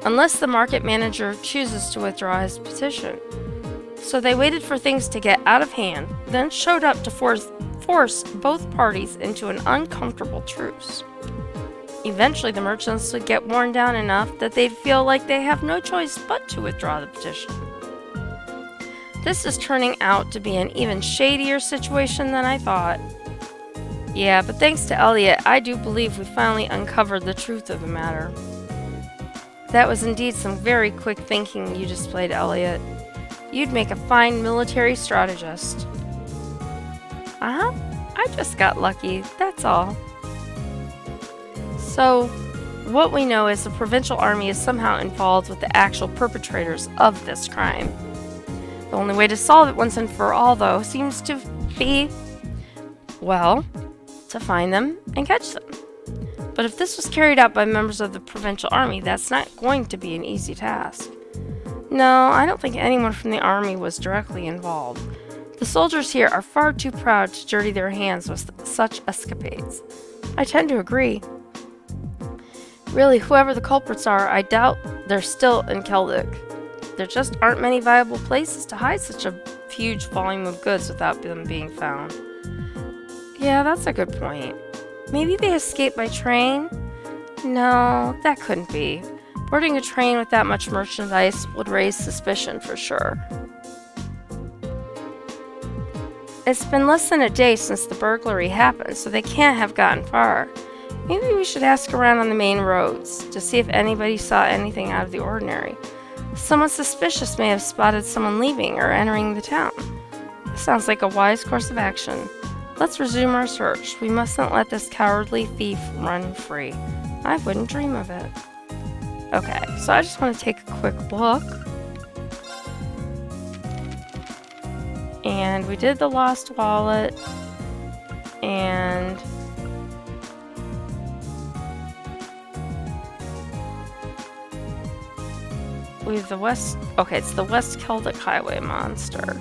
unless the market manager chooses to withdraw his petition. So they waited for things to get out of hand, then showed up to force both parties into an uncomfortable truce. Eventually, the merchants would get worn down enough that they'd feel like they have no choice but to withdraw the petition. This is turning out to be an even shadier situation than I thought. Yeah, but thanks to Elliot, I do believe we finally uncovered the truth of the matter. That was indeed some very quick thinking you displayed, Elliot. You'd make a fine military strategist. I just got lucky, that's all. So, what we know is the provincial army is somehow involved with the actual perpetrators of this crime. The only way to solve it once and for all, though, seems to be, well, to find them and catch them. But if this was carried out by members of the provincial army, that's not going to be an easy task. No, I don't think anyone from the army was directly involved. The soldiers here are far too proud to dirty their hands with such escapades. I tend to agree. Really, whoever the culprits are, I doubt they're still in Keldic. There just aren't many viable places to hide such a huge volume of goods without them being found. Yeah, that's a good point. Maybe they escaped by train? No, that couldn't be. Boarding a train with that much merchandise would raise suspicion for sure. It's been less than a day since the burglary happened, so they can't have gotten far. Maybe we should ask around on the main roads to see if anybody saw anything out of the ordinary. Someone suspicious may have spotted someone leaving or entering the town. This sounds like a wise course of action. Let's resume our search. We mustn't let this cowardly thief run free. I wouldn't dream of it. Okay, so I just want to take a quick look. And we did the lost wallet. And we have the West... Okay, it's the West Keldic Highway monster.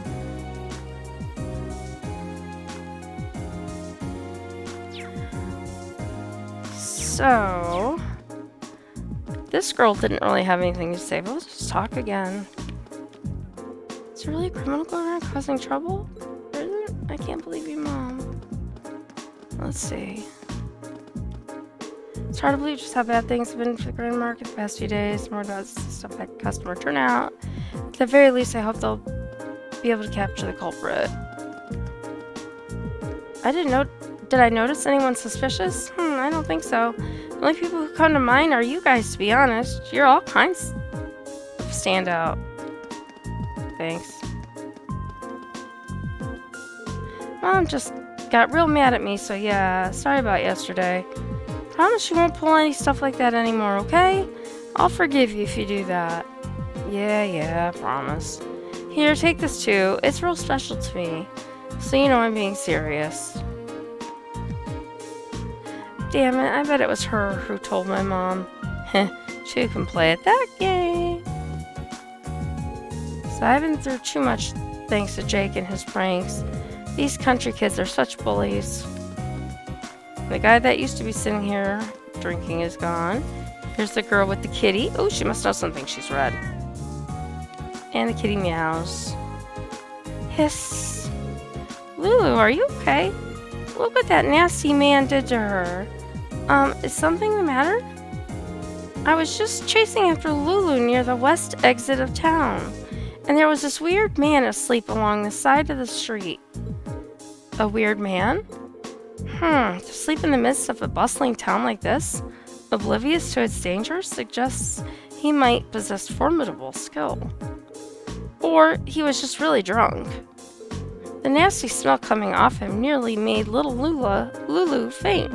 So, this girl didn't really have anything to say, but let's just talk again. Is there really a criminal going around causing trouble? There isn't? I can't believe you, Mom. Let's see. It's hard to believe just how bad things have been for the Grand Market the past few days. More about stuff like customer turnout. At the very least, I hope they'll be able to capture the culprit. Did I notice anyone suspicious? I don't think so. The only people who come to mind are you guys, to be honest. You're all kinds of standout. thanks. Mom just got real mad at me, so yeah, sorry about yesterday. Promise you won't pull any stuff like that anymore, okay? I'll forgive you if you do that. Yeah, promise. Here, take this too. It's real special to me. So you know I'm being serious. Damn it, I bet it was her who told my mom. Heh, she can play at that game. So I've been through too much thanks to Jake and his pranks. These country kids are such bullies. The guy that used to be sitting here drinking is gone. Here's the girl with the kitty. Oh, she must know something. She's red. And the kitty meows. Hiss. Lulu, are you okay? Look what that nasty man did to her. Is something the matter? I was just chasing after Lulu near the west exit of town, and there was this weird man asleep along the side of the street. A weird man? To sleep in the midst of a bustling town like this, oblivious to its dangers, suggests he might possess formidable skill. Or he was just really drunk. The nasty smell coming off him nearly made little Lulu faint.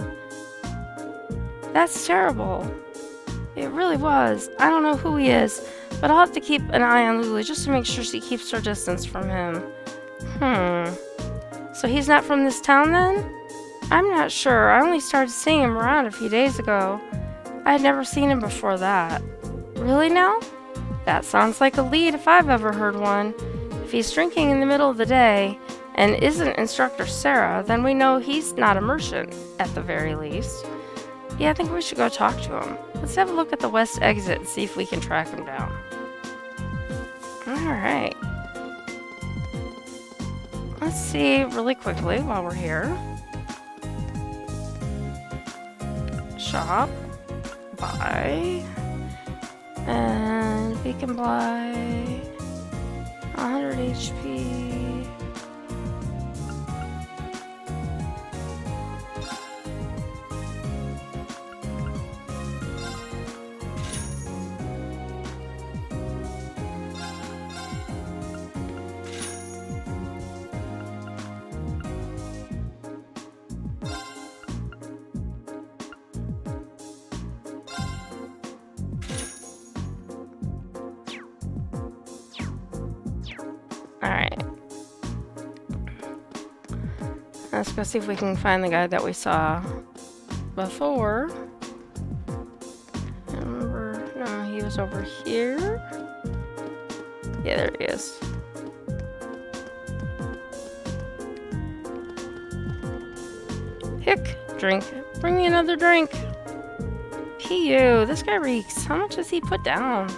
That's terrible. It really was. I don't know who he is, but I'll have to keep an eye on Lulu just to make sure she keeps her distance from him. So he's not from this town then? I'm not sure. I only started seeing him around a few days ago. I had never seen him before that. Really now? That sounds like a lead if I've ever heard one. If he's drinking in the middle of the day and isn't Instructor Sarah, then we know he's not a merchant, at the very least. Yeah, I think we should go talk to him. Let's have a look at the west exit and see if we can track him down. Alright. Let's see really quickly while we're here. Shop. Buy. And we can buy 100 HP. Alright. Let's go see if we can find the guy that we saw before. I remember, no, he was over here. Yeah, there he is. Hick, drink. Bring me another drink. P.U., this guy reeks. How much has he put down?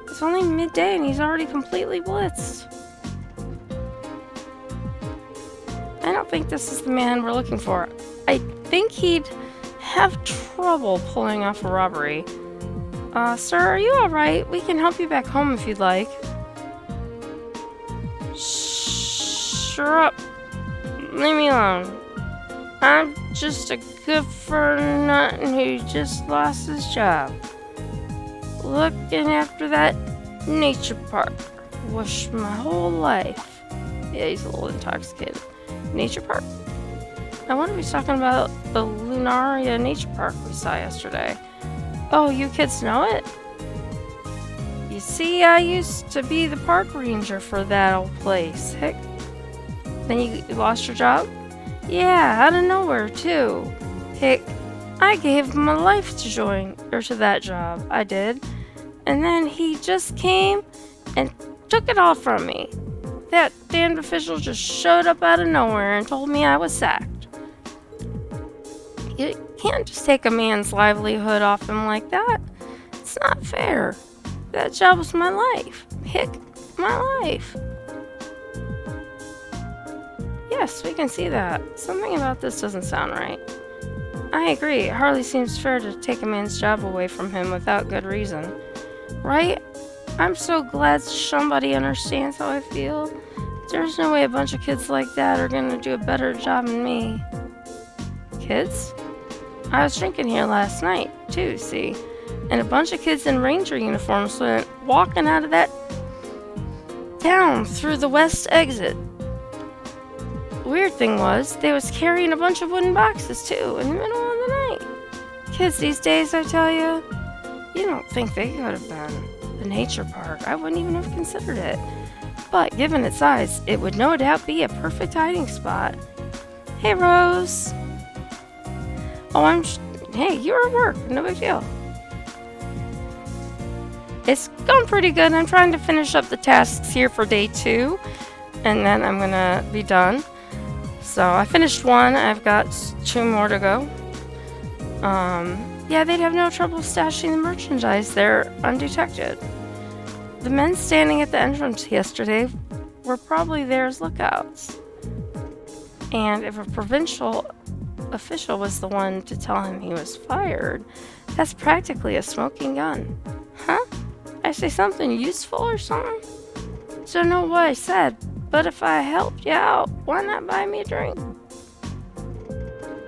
It's only midday and he's already completely blitzed. I don't think this is the man we're looking for. I think he'd have trouble pulling off a robbery. Sir, are you alright? We can help you back home if you'd like. Sure up. Leave me alone. I'm just a good-for-nothing who just lost his job. Looking after that nature park. Wish my whole life. Yeah, he's a little intoxicated. Nature park? I wonder if he's talking about the Lunaria Nature Park we saw yesterday. Oh, you kids know it? You see, I used to be the park ranger for that old place. Heck. Then you lost your job? Yeah, out of nowhere, too. Heck, I gave my life to that job. I did. And then he just came and took it all from me. That damned official just showed up out of nowhere and told me I was sacked. You can't just take a man's livelihood off him like that. It's not fair. That job was my life. Heck, my life. Yes, we can see that. Something about this doesn't sound right. I agree. It hardly seems fair to take a man's job away from him without good reason. Right? I'm so glad somebody understands how I feel. There's no way a bunch of kids like that are gonna do a better job than me. Kids? I was drinking here last night, too, see? And a bunch of kids in ranger uniforms went walking out of that down through the west exit. Weird thing was, they was carrying a bunch of wooden boxes too in the middle of the night. Kids these days, I tell you, you don't think they could have been the nature park. I wouldn't even have considered it. But given its size, it would no doubt be a perfect hiding spot. Hey, Rose. Oh, hey, you're at work. No big deal. It's going pretty good. I'm trying to finish up the tasks here for day 2, and then I'm gonna be done. So I finished 1. I've got 2 more to go. Yeah, they'd have no trouble stashing the merchandise there undetected. The men standing at the entrance yesterday were probably there as lookouts. And if a provincial official was the one to tell him he was fired, that's practically a smoking gun. Huh? I say something useful or something? Don't know what I said, but if I helped you out, why not buy me a drink?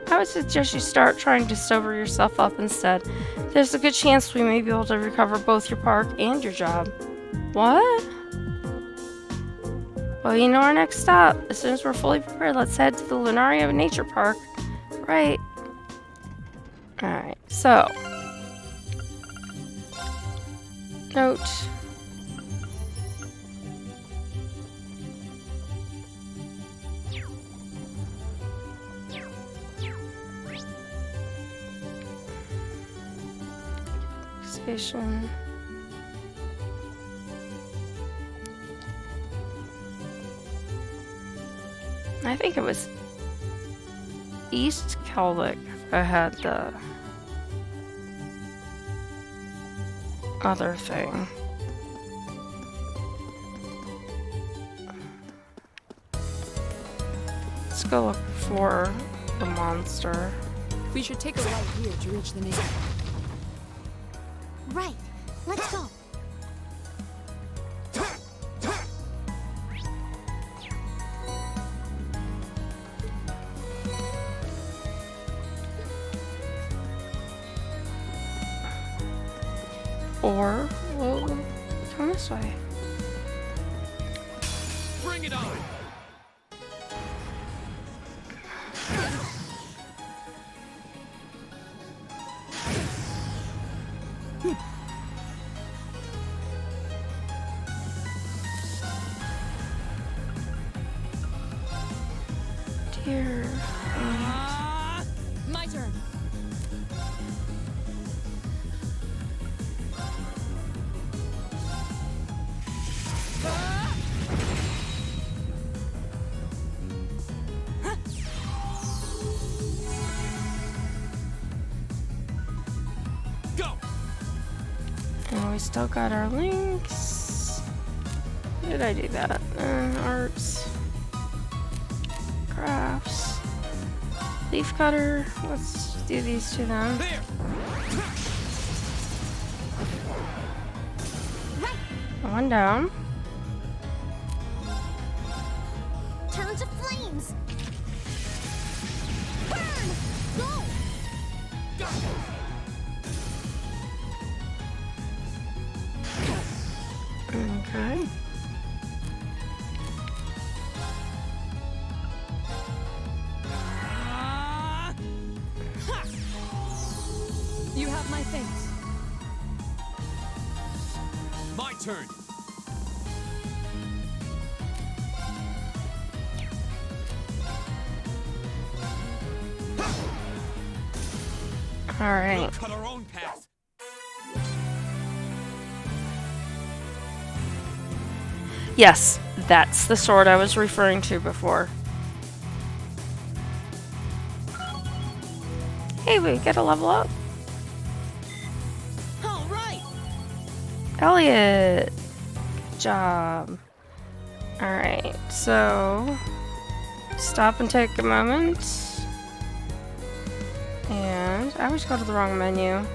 I would suggest you start trying to sober yourself up instead. There's a good chance we may be able to recover both your park and your job. What? Well, you know our next stop. As soon as we're fully prepared, let's head to the Lunaria Nature Park. Right. Alright, so. Note. Station. I think it was East Kelvic. I had the other thing. Let's go look for the monster. We should take a right here to reach the nature park. Right. Let's go. Or we'll come this way. Bring it on! Dear. My turn. Go! And we still got our links. Where did I do that? Arts. Crafts. Leaf cutter. Let's do these two then. There! One down. Turn to flames. Burn. Go. Okay. You have my thanks. My turn! All right. We'll cut our own path. Yes, that's the sword I was referring to before. Hey, we get a level up. All right. Elliot. Good job. Alright, so stop and take a moment. And I always go to the wrong menu.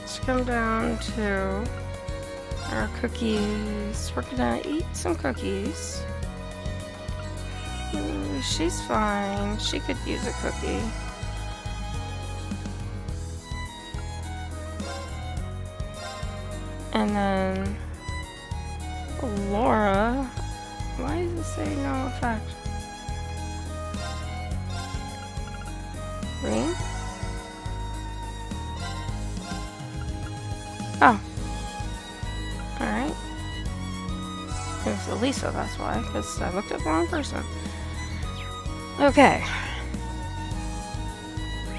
Let's come down to our cookies. We're gonna eat some cookies. Ooh, she's fine. She could use a cookie. And then Laura. Why does it say no effect? Green? Oh. Alright. It was Elisa, that's why, because I looked at the wrong person. Okay.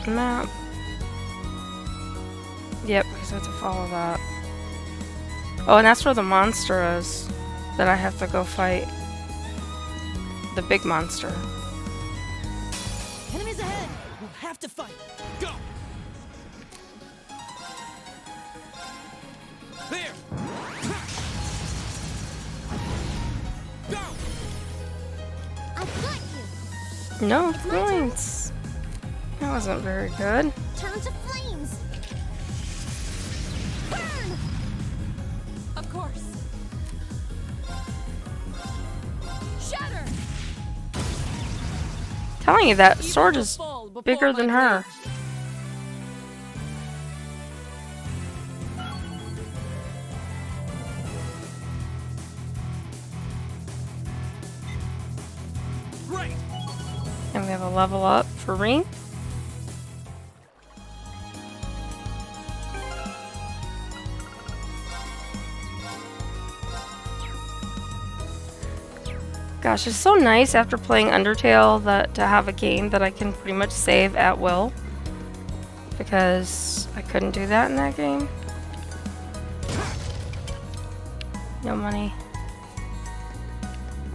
Map. Yep, because I have to follow that. Oh, and that's where the monster is that I have to go fight. The big monster. Enemies ahead! We'll have to fight! Go! There! Go! I've got you. No It's my turn. points. That wasn't very good. Turn to flames. Burn! Of course. Shatter! Telling you that Evil sword will is fall before bigger my than her. Right! And we have a level up for Reen. Gosh, it's so nice after playing Undertale that to have a game that I can pretty much save at will. Because I couldn't do that in that game. No money.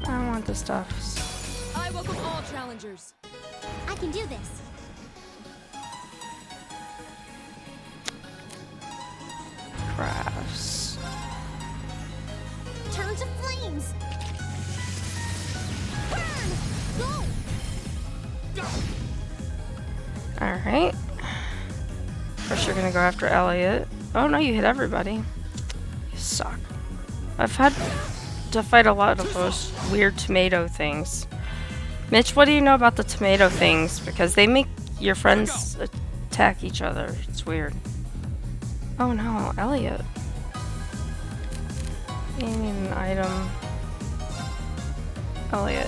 I don't want the stuff. I welcome all challengers. I can do this. Crafts. Turn to flames. Burn! Go! Alright. First you're gonna go after Elliot. Oh no, you hit everybody. You suck. I've had to fight a lot of those weird tomato things. Mitch, what do you know about the tomato things? Because they make your friends attack each other. It's weird. Oh no, Elliot. You need an item. Elliot.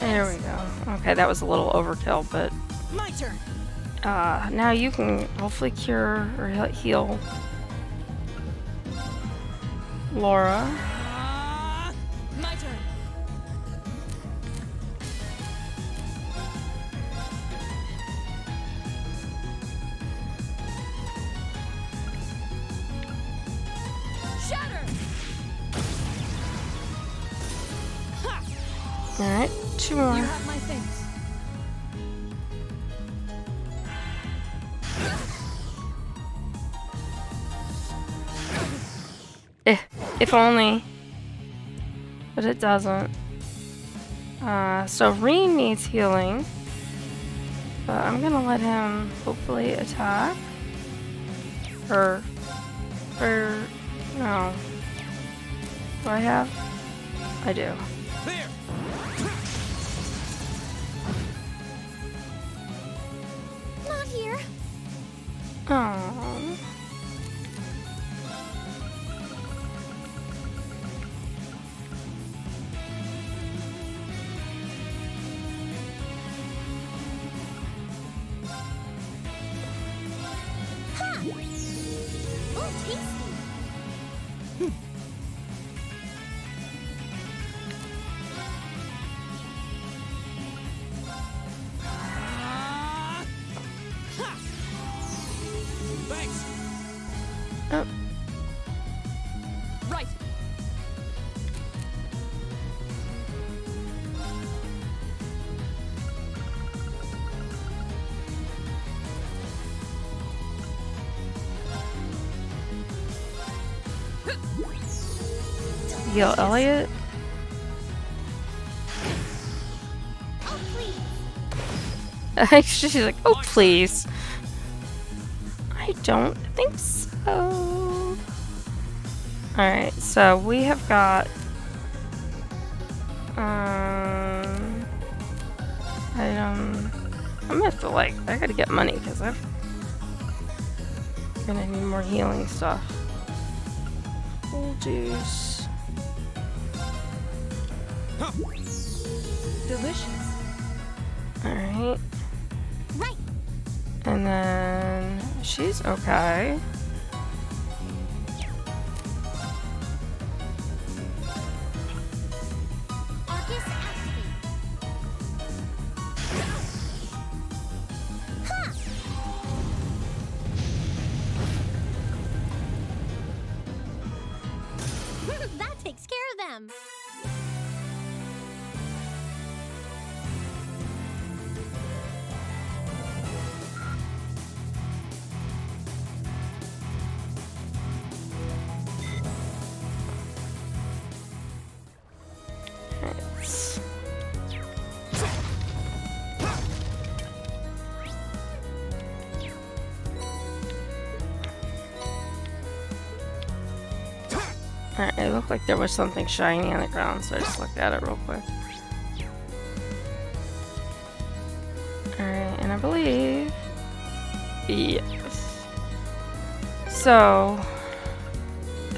There we go. Okay, that was a little overkill, but My turn! now you can hopefully cure or heal Laura. My turn. Shatter! Alright, two You more. have my things. If only. But it doesn't. So Reen needs healing. But I'm gonna let him hopefully attack. Or no. Do I have? I do. There! Not here. Oh. Oh, tasty. Thanks! Oh. Right. Heal Elliot. Oh, please. She's like, oh please. I don't think so. Alright, so we have got item. I'm gonna have to I gotta get money because I'm gonna need more healing stuff. Cool juice. Delicious. Alright. Right. And then she's okay. Arcus activate. Ha! That takes care of them. Alright, it looked like there was something shiny on the ground, so I just looked at it real quick. Alright, and I believe... Yes. So...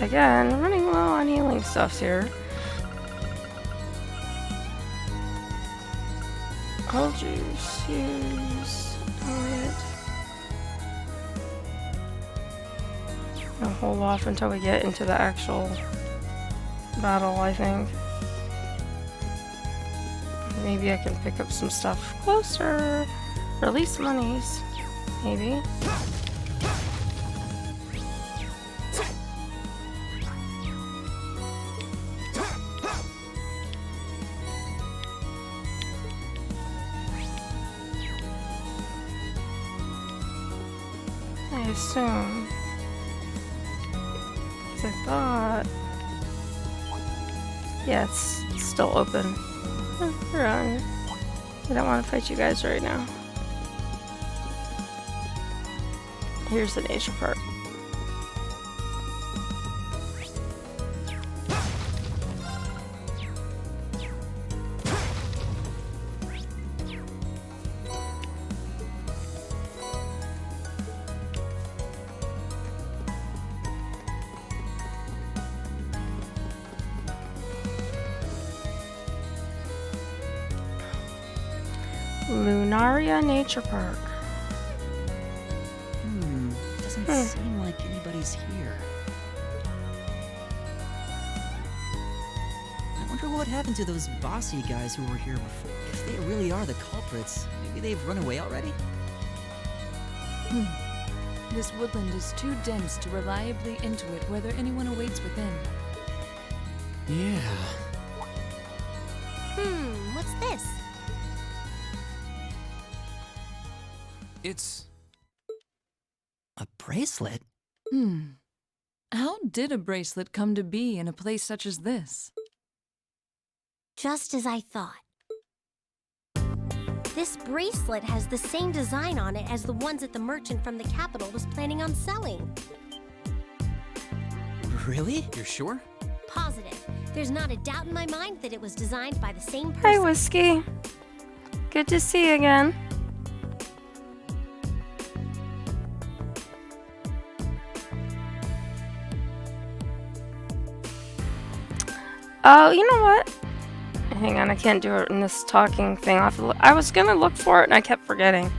Again, running low on healing stuffs here. Cold juice, use... Alright. I'll hold off until we get into the actual battle, I think. Maybe I can pick up some stuff closer. Release monies. Maybe. I assume. I thought. Yeah, it's still open. Run. I don't want to fight you guys right now. Here's the nature park. Lunaria Nature Park. Doesn't seem like anybody's here. I wonder what happened to those bossy guys who were here before. If they really are the culprits, maybe they've run away already? This woodland is too dense to reliably intuit whether anyone awaits within. Yeah. What's this? It's... A bracelet? How did a bracelet come to be in a place such as this? Just as I thought. This bracelet has the same design on it as the ones that the merchant from the capital was planning on selling. Really? You're sure? Positive. There's not a doubt in my mind that it was designed by the same Hi, person. Whiskey. Good to see you again. Oh, you know what? Hang on, I can't do it in this talking thing. I was gonna look for it and I kept forgetting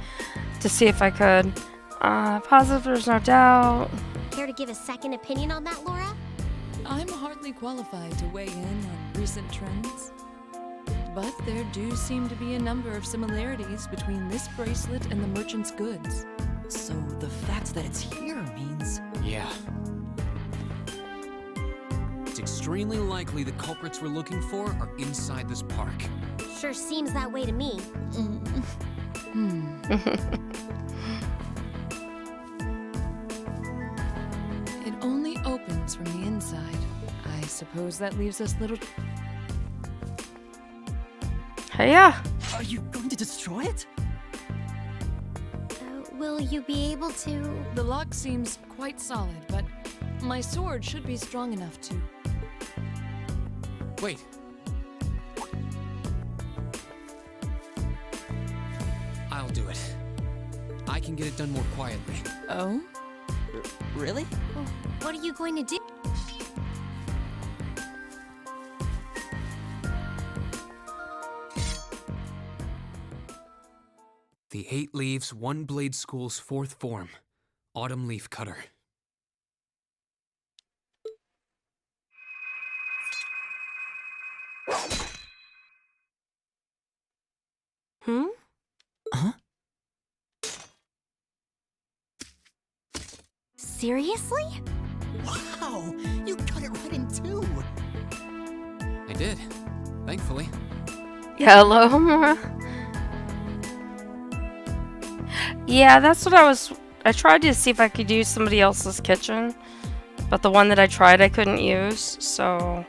to see if I could. Positive, there's no doubt. Care to give a second opinion on that, Laura? I'm hardly qualified to weigh in on recent trends. But there do seem to be a number of similarities between this bracelet and the merchant's goods. So the fact that it's here means... Yeah. It's extremely likely the culprits we're looking for are inside this park. Sure seems that way to me. It only opens from the inside. I suppose that leaves us little... Hey, yeah. Are you going to destroy it? Will you be able to... The lock seems quite solid, but my sword should be strong enough to... Wait. I'll do it. I can get it done more quietly. Oh? Really? What are you going to do? The 8 Leaves, 1 Blade School's 4th form, Autumn Leaf Cutter. Hmm? Huh? Seriously? Wow! You cut it right in two! I did, thankfully. Yeah, hello, Homura. Yeah, that's what I tried to see if I could use somebody else's kitchen, but the one that I tried I couldn't use, so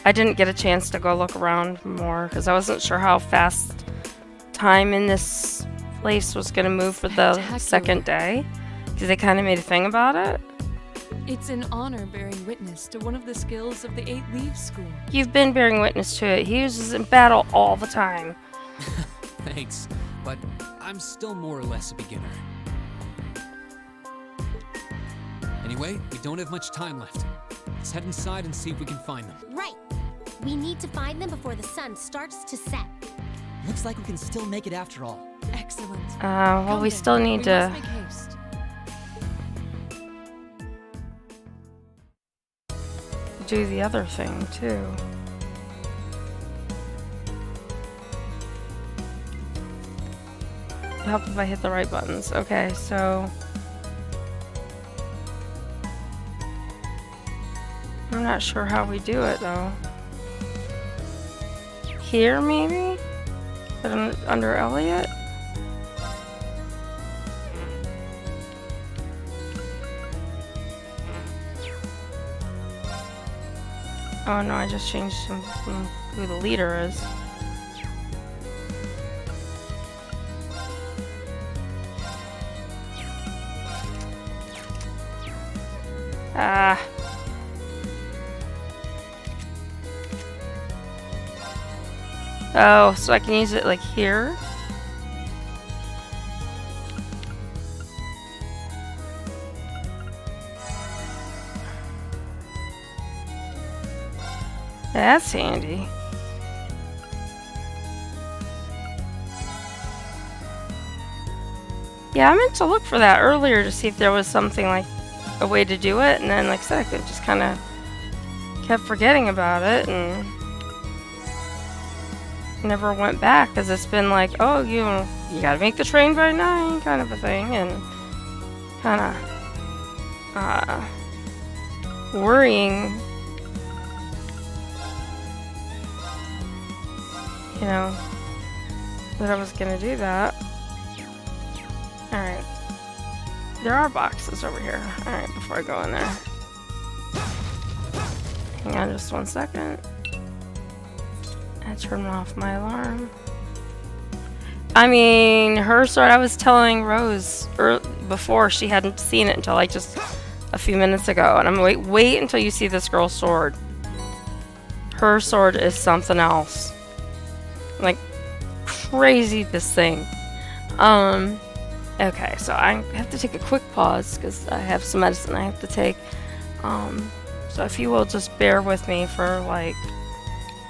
I didn't get a chance to go look around more because I wasn't sure how fast time in this place was going to move for the Spectacular. second day. Because they kind of made a thing about it. It's an honor bearing witness to one of the skills of the 8 Leaves School. You've been bearing witness to it. He uses it in battle all the time. Thanks, but I'm still more or less a beginner. Anyway, we don't have much time left. Let's head inside and see if we can find them. Right. We need to find them before the sun starts to set. Looks like we can still make it after all. Excellent. Well, Come we then, still need we to... must make haste. do the other thing, too. Help if I hit the right buttons. Okay, so... I'm not sure how we do it, though. Here, maybe? But under Elliot? Oh no, I just changed from who the leader is. Ah. Oh, so I can use it like here? That's handy. Yeah, I meant to look for that earlier to see if there was something like a way to do it, and then like I said, I just kind of kept forgetting about it and never went back because it's been like, oh, you gotta make the train by 9 kind of a thing, and kind of worrying. You know, that I was gonna do that. Alright. There are boxes over here. Alright, before I go in there. Hang on just 1 second. I turned off my alarm. I mean, her sword, I was telling Rose before, she hadn't seen it until like just a few minutes ago. And I'm like, wait until you see this girl's sword. Her sword is something else. Like crazy, this thing. Okay, so I have to take a quick pause because I have some medicine I have to take. So if you will just bear with me for like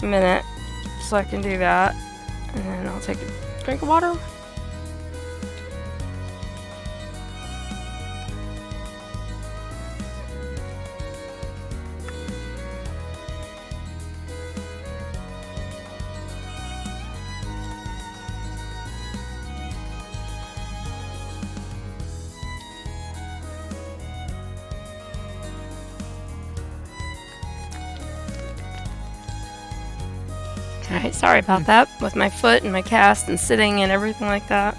a minute so I can do that, and then I'll take a drink of water. Alright, sorry about that. With my foot and my cast and sitting and everything like that.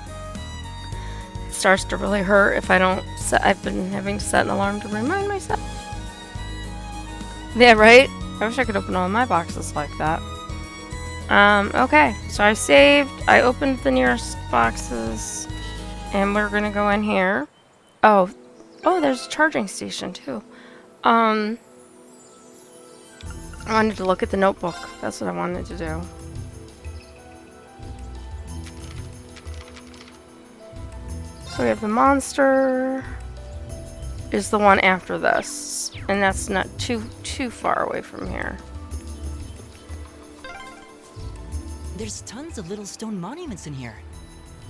It starts to really hurt if I don't set. I've been having to set an alarm to remind myself. Yeah, right? I wish I could open all my boxes like that. Okay. So I saved. I opened the nearest boxes. And we're gonna go in here. Oh, there's a charging station too. I wanted to look at the notebook. That's what I wanted to do. So we have the monster is the one after this, and that's not too far away from here. There's tons of little stone monuments in here.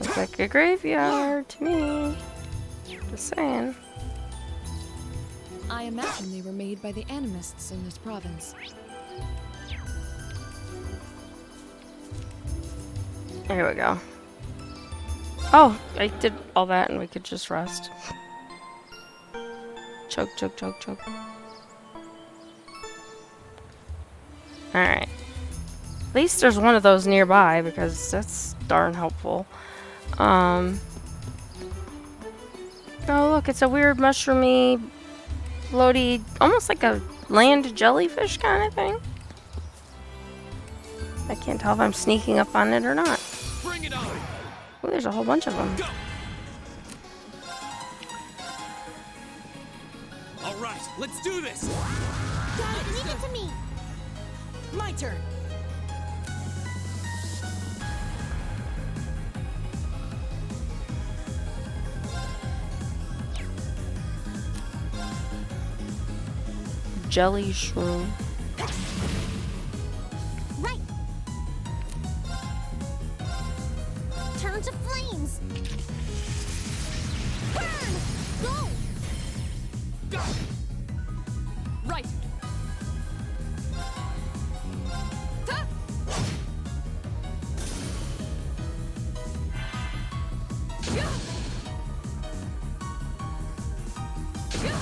Looks like a graveyard to me. Just saying. I imagine they were made by the animists in this province. Here we go. Oh, I did all that and we could just rest. Choke, choke, choke, choke. Alright. At least there's one of those nearby because that's darn helpful. Oh look, it's a weird mushroomy, floaty, almost like a land jellyfish kind of thing. I can't tell if I'm sneaking up on it or not. Bring it on. Oh, there's a whole bunch of them. Go. All right, let's do this. Got it, leave it to me. My turn. Jelly shroom. Right. Turn to flames. Burn. Go. Go. Right. Huh? Yeah. Yeah.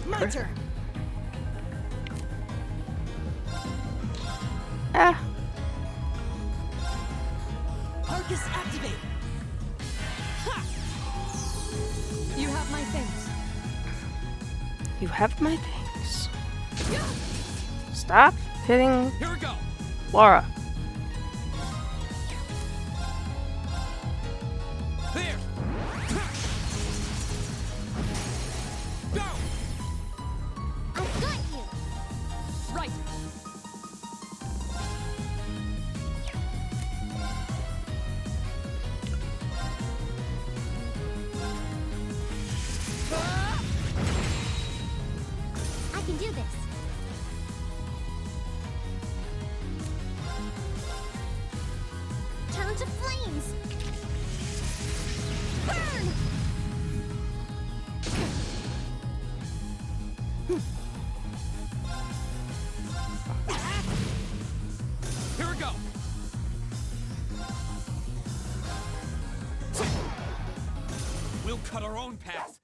My turn. Ah, Arcus activate. You have my things. you have my things. Stop hitting Here we go. Laura. There. Go. I've got you. Right. I can do this. Turn to flames. Burn. Here we go. We'll cut our own path.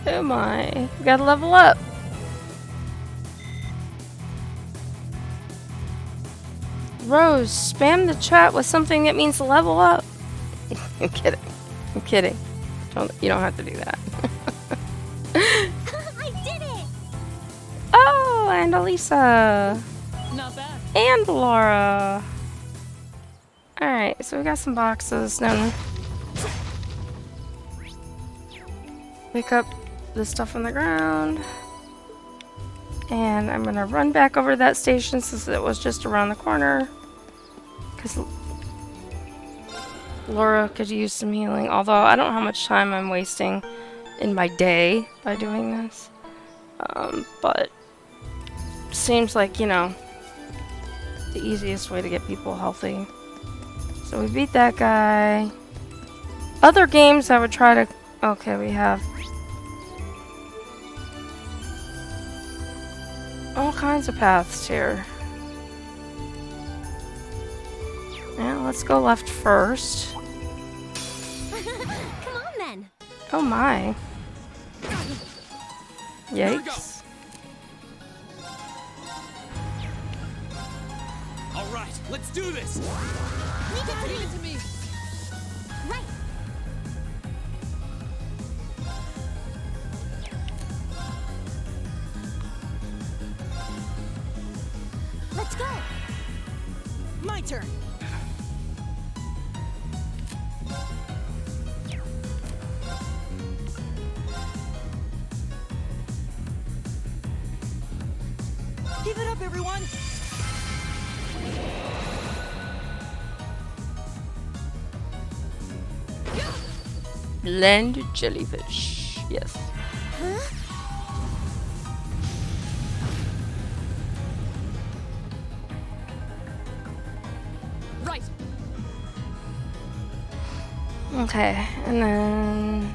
Oh my. We gotta level up. Rose, spam the chat with something that means level up. I'm kidding. I'm kidding. You don't have to do that. I did it. Oh, and Elisa. Not bad. And Laura. Alright, so we got some boxes. Now pick up the stuff on the ground. And I'm gonna run back over to that station since it was just around the corner. Because Laura could use some healing. Although I don't know how much time I'm wasting in my day by doing this. But seems like, you know, the easiest way to get people healthy. So we beat that guy. Other games I would try to... Okay, we have all kinds of paths here. Yeah, let's go left first. Come on then. Oh my. Here we go. Yikes. All right, let's do this. Leave it to Leave me. it to me. Right. Let's go. My turn. Give it up, everyone. Land jellyfish. Yes. Huh? Okay, and then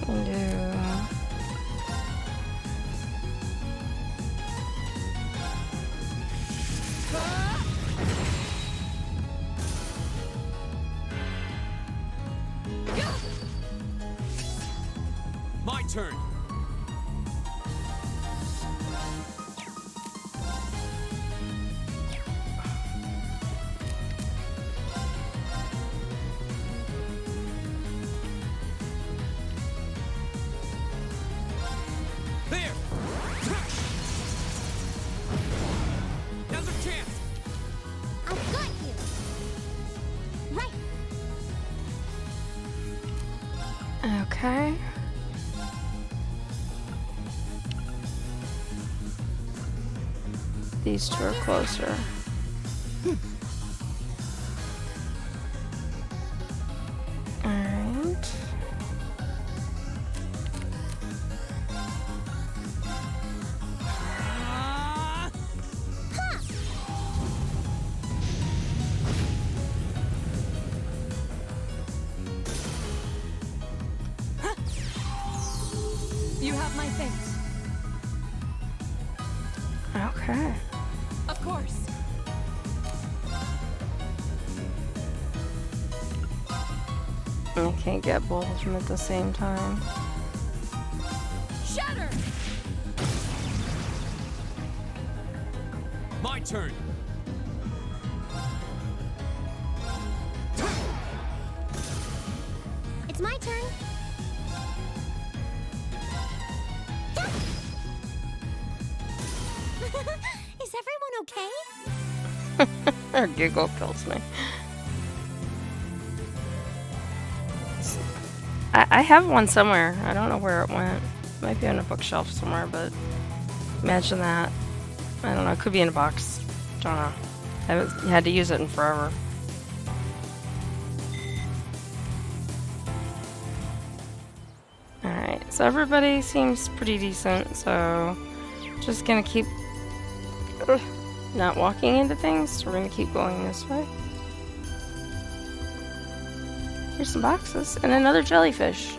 we can do My turn. There. Now's our chance. I've got you. Right. okay. These two are closer. Alright. You have my thanks. Okay. Of course. I can't get both of them at the same time. Shatter! My turn. It's my turn. Is everyone okay? Her giggle kills me. I have one somewhere. I don't know where it went. Might be on a bookshelf somewhere, but imagine that. I don't know. It could be in a box. Don't know. I haven't had to use it in forever. Alright, so everybody seems pretty decent, so just gonna keep not walking into things. We're gonna keep going this way. Here's some boxes and another jellyfish.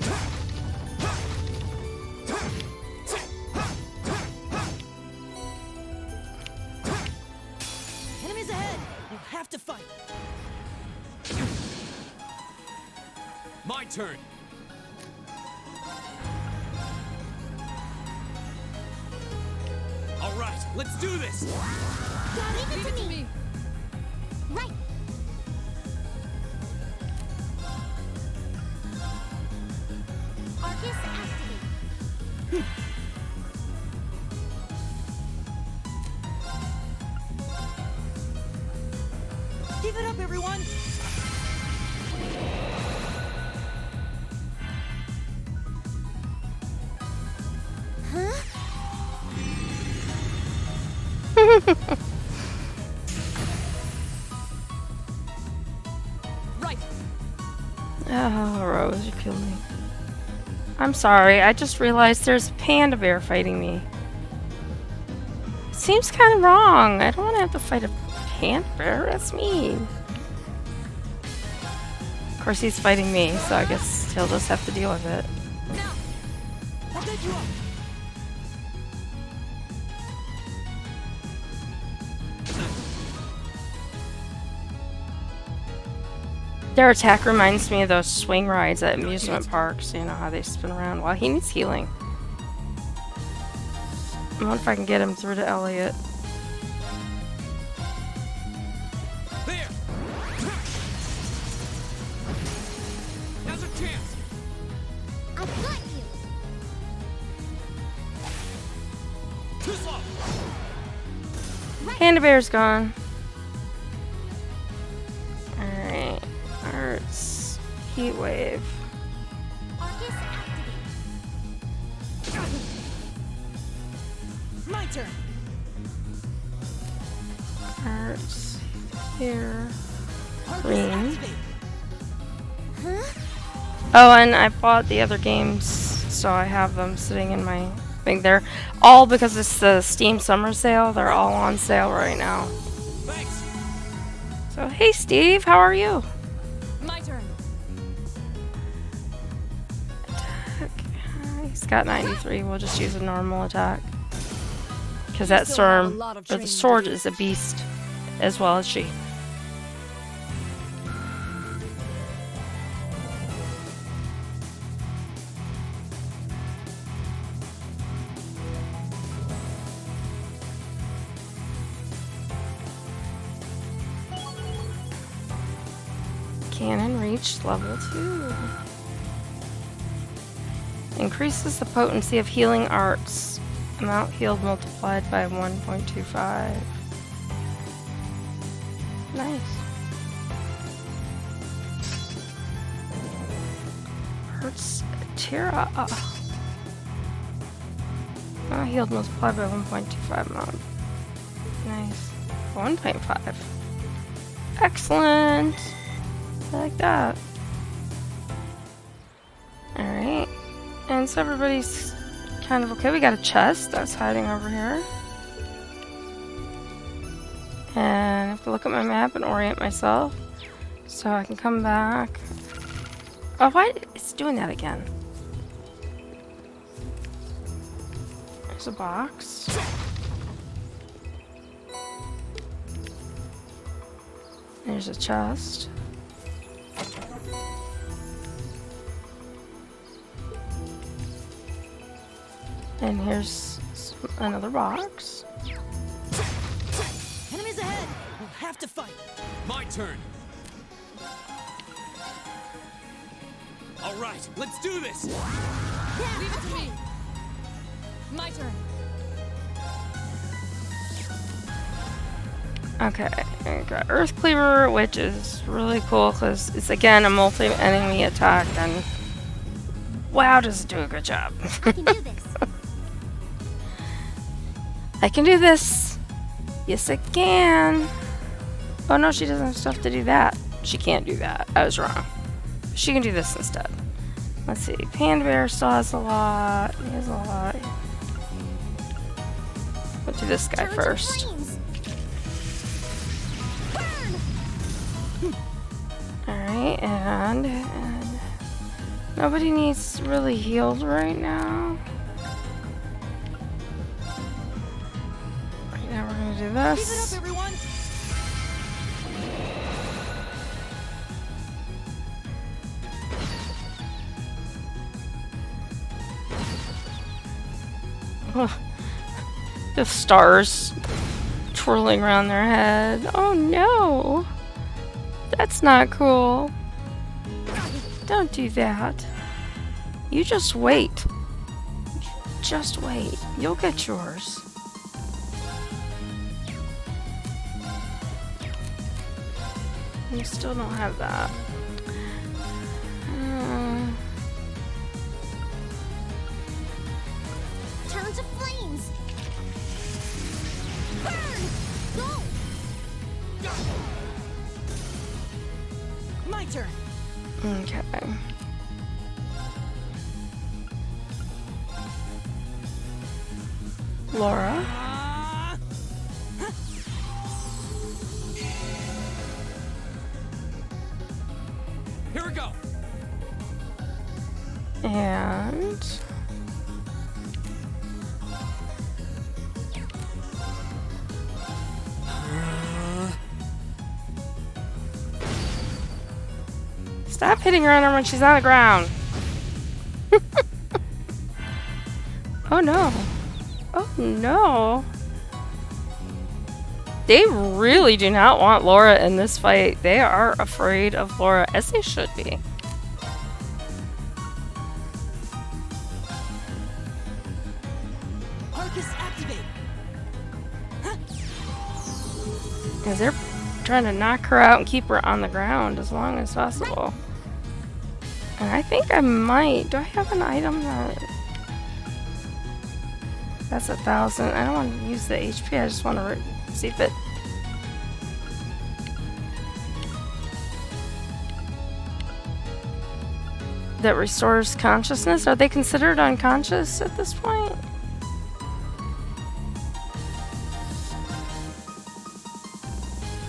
Enemies ahead! We'll have to fight! My turn. All right, let's do this. Leave it to me. Right. Arcus activate. Give it up, everyone! Huh? Right. Oh, Rose, you killed me. I'm sorry, I just realized there's a panda bear fighting me. It seems kind of wrong. I don't want to have to fight a panda bear. That's mean. Of course, he's fighting me, so I guess he'll just have to deal with it. Now. I'll take you up! Their attack reminds me of those swing rides at amusement parks. You know how they spin around. Well, he needs healing. I wonder if I can get him through to Elliot. There. Now's our chance. I've got you. Too slow. Panda bear's gone. Alright. Arts. Heat wave. Arcus activate. My turn! Arts. Here. Arcus Green. activate! Huh? Oh, and I bought the other games, so I have them sitting in my thing. They're all, because it's the Steam Summer Sale, they're all on sale right now. Thanks. So, hey Steve, how are you? My turn. Attack. He's got 93. We'll just use a normal attack. Because that still have a storm, lot of or the training to sword do. is a beast, as well as she. Cannon reached level 2. Increases the potency of healing arts. Amount healed multiplied by 1.25. Nice. Hurts Tira. Amount healed multiplied by 1.25 amount. Nice. 1.5. Excellent. I like that. Alright. And so everybody's kind of okay. We got a chest that's hiding over here. And I have to look at my map and orient myself so I can come back. Oh, why? It's doing that again. There's a box. There's a chest. And here's another box. Enemies ahead! We'll have to fight. My turn. All right, let's do this. Leave it to me. My turn. Okay, I got Earth Cleaver, which is really cool because it's again a multi-enemy attack, and wow, does it do a good job. I can do this. I can do this. Yes, I can. Oh no, she doesn't have stuff to do that. She can't do that. I was wrong. She can do this instead. Let's see. Panda Bear still has a lot. He has a lot. We'll do this guy Turn to first. flames. Burn! Alright, and nobody needs really healed right now. Right now we're gonna do Keep it up, this. everyone! The stars twirling around their head. Oh no! That's not cool. Don't do that. You just wait. Just wait. You'll get yours. You still don't have that. Turn to flames. Burn! Go! My turn! Okay. Laura. Here we go. And stop hitting her on her when she's on the ground. Oh no. Oh no. They really do not want Laura in this fight. They are afraid of Laura, as they should be. Arcus activate! Because they're trying to knock her out and keep her on the ground as long as possible. And I think I might. Do I have an item that... That's 1,000. I don't want to use the HP. I just want to see if it... That restores consciousness? Are they considered unconscious at this point?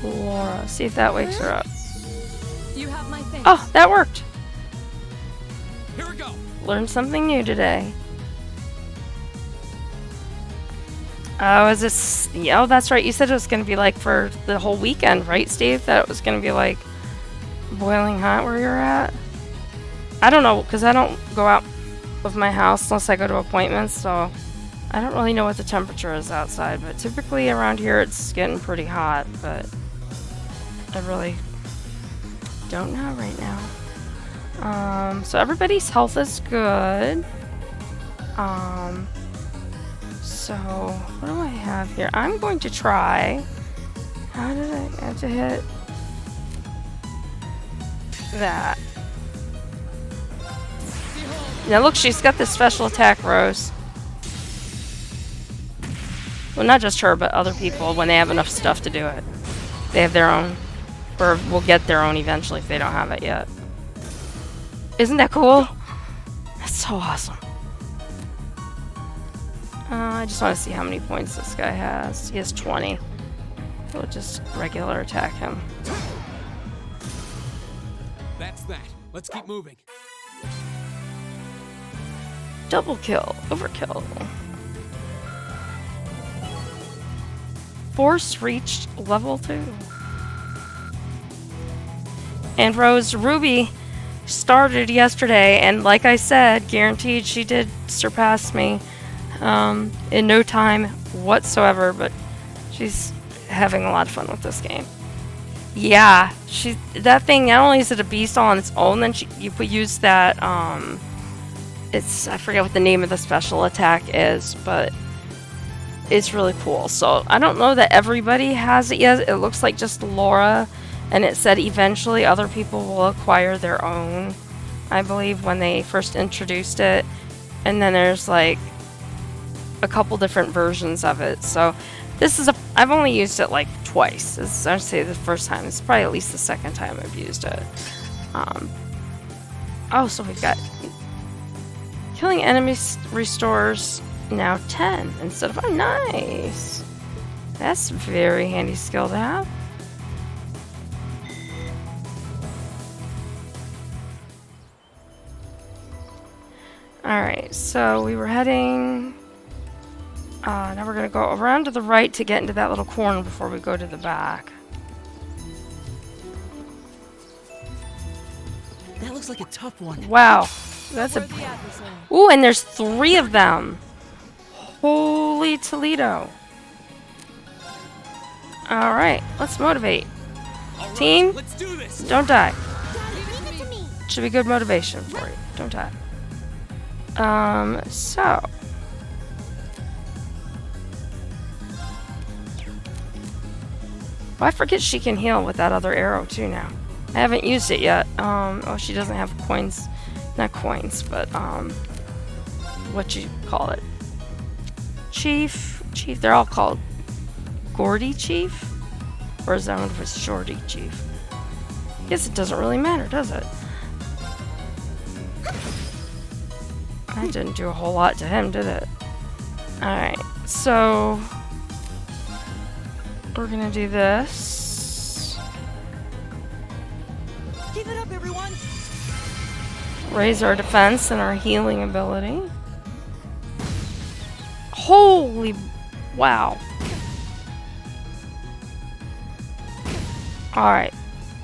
Laura. See if that wakes her up. You have my thanks. Oh, that worked. Here we go. Learned something new today. Oh, is this... Yeah, oh, that's right. You said it was going to be like for the whole weekend, right, Steve? That it was going to be like boiling hot where you're at? I don't know, because I don't go out of my house unless I go to appointments, so I don't really know what the temperature is outside, but typically around here it's getting pretty hot, but I really don't know right now. So everybody's health is good. So what do I have here? I'm going to try. How did I have to hit that? Now look, she's got this special attack, Rose. Well, not just her, but other people when they have enough stuff to do it. They have their own, or will get their own eventually if they don't have it yet. Isn't that cool? That's so awesome. I just want to see how many points this guy has. He has 20. We'll just regular attack him. That's that. Let's keep moving. Double kill. Overkill. Force reached level 2. And Rose Ruby started yesterday, and like I said, guaranteed she did surpass me in no time whatsoever, but she's having a lot of fun with this game. Yeah, that thing, not only is it a beast all on its own, then you could use that, I forget what the name of the special attack is, but it's really cool. So I don't know that everybody has it yet. It looks like just Laura, and it said eventually other people will acquire their own, I believe, when they first introduced it. And then there's like a couple different versions of it. So this is I've only used it like twice. I'd say the first time. It's probably at least the second time I've used it. Oh, so we've got killing enemies restores now 10 instead of... Oh, nice. That's a very handy skill to have. Alright, so we were heading... now we're going to go around to the right to get into that little corner before we go to the back. That looks like a tough one. Wow. That's a... Ooh, and there's 3 of them. Holy Toledo. Alright, let's motivate. All right, Team, let's do this. don't die. Leave it to me. Should be good motivation for you. Don't die. So... Well, I forget she can heal with that other arrow too now. I haven't used it yet. Oh, she doesn't have coins. Not coins, but, what you call it? Chief? They're all called Gordy Chief? Or is that one if it's Shorty Chief? I guess it doesn't really matter, does it? I didn't do a whole lot to him, did it? Alright, so... We're gonna do this. Give it up, everyone! Raise our defense and our healing ability. Holy wow. Alright.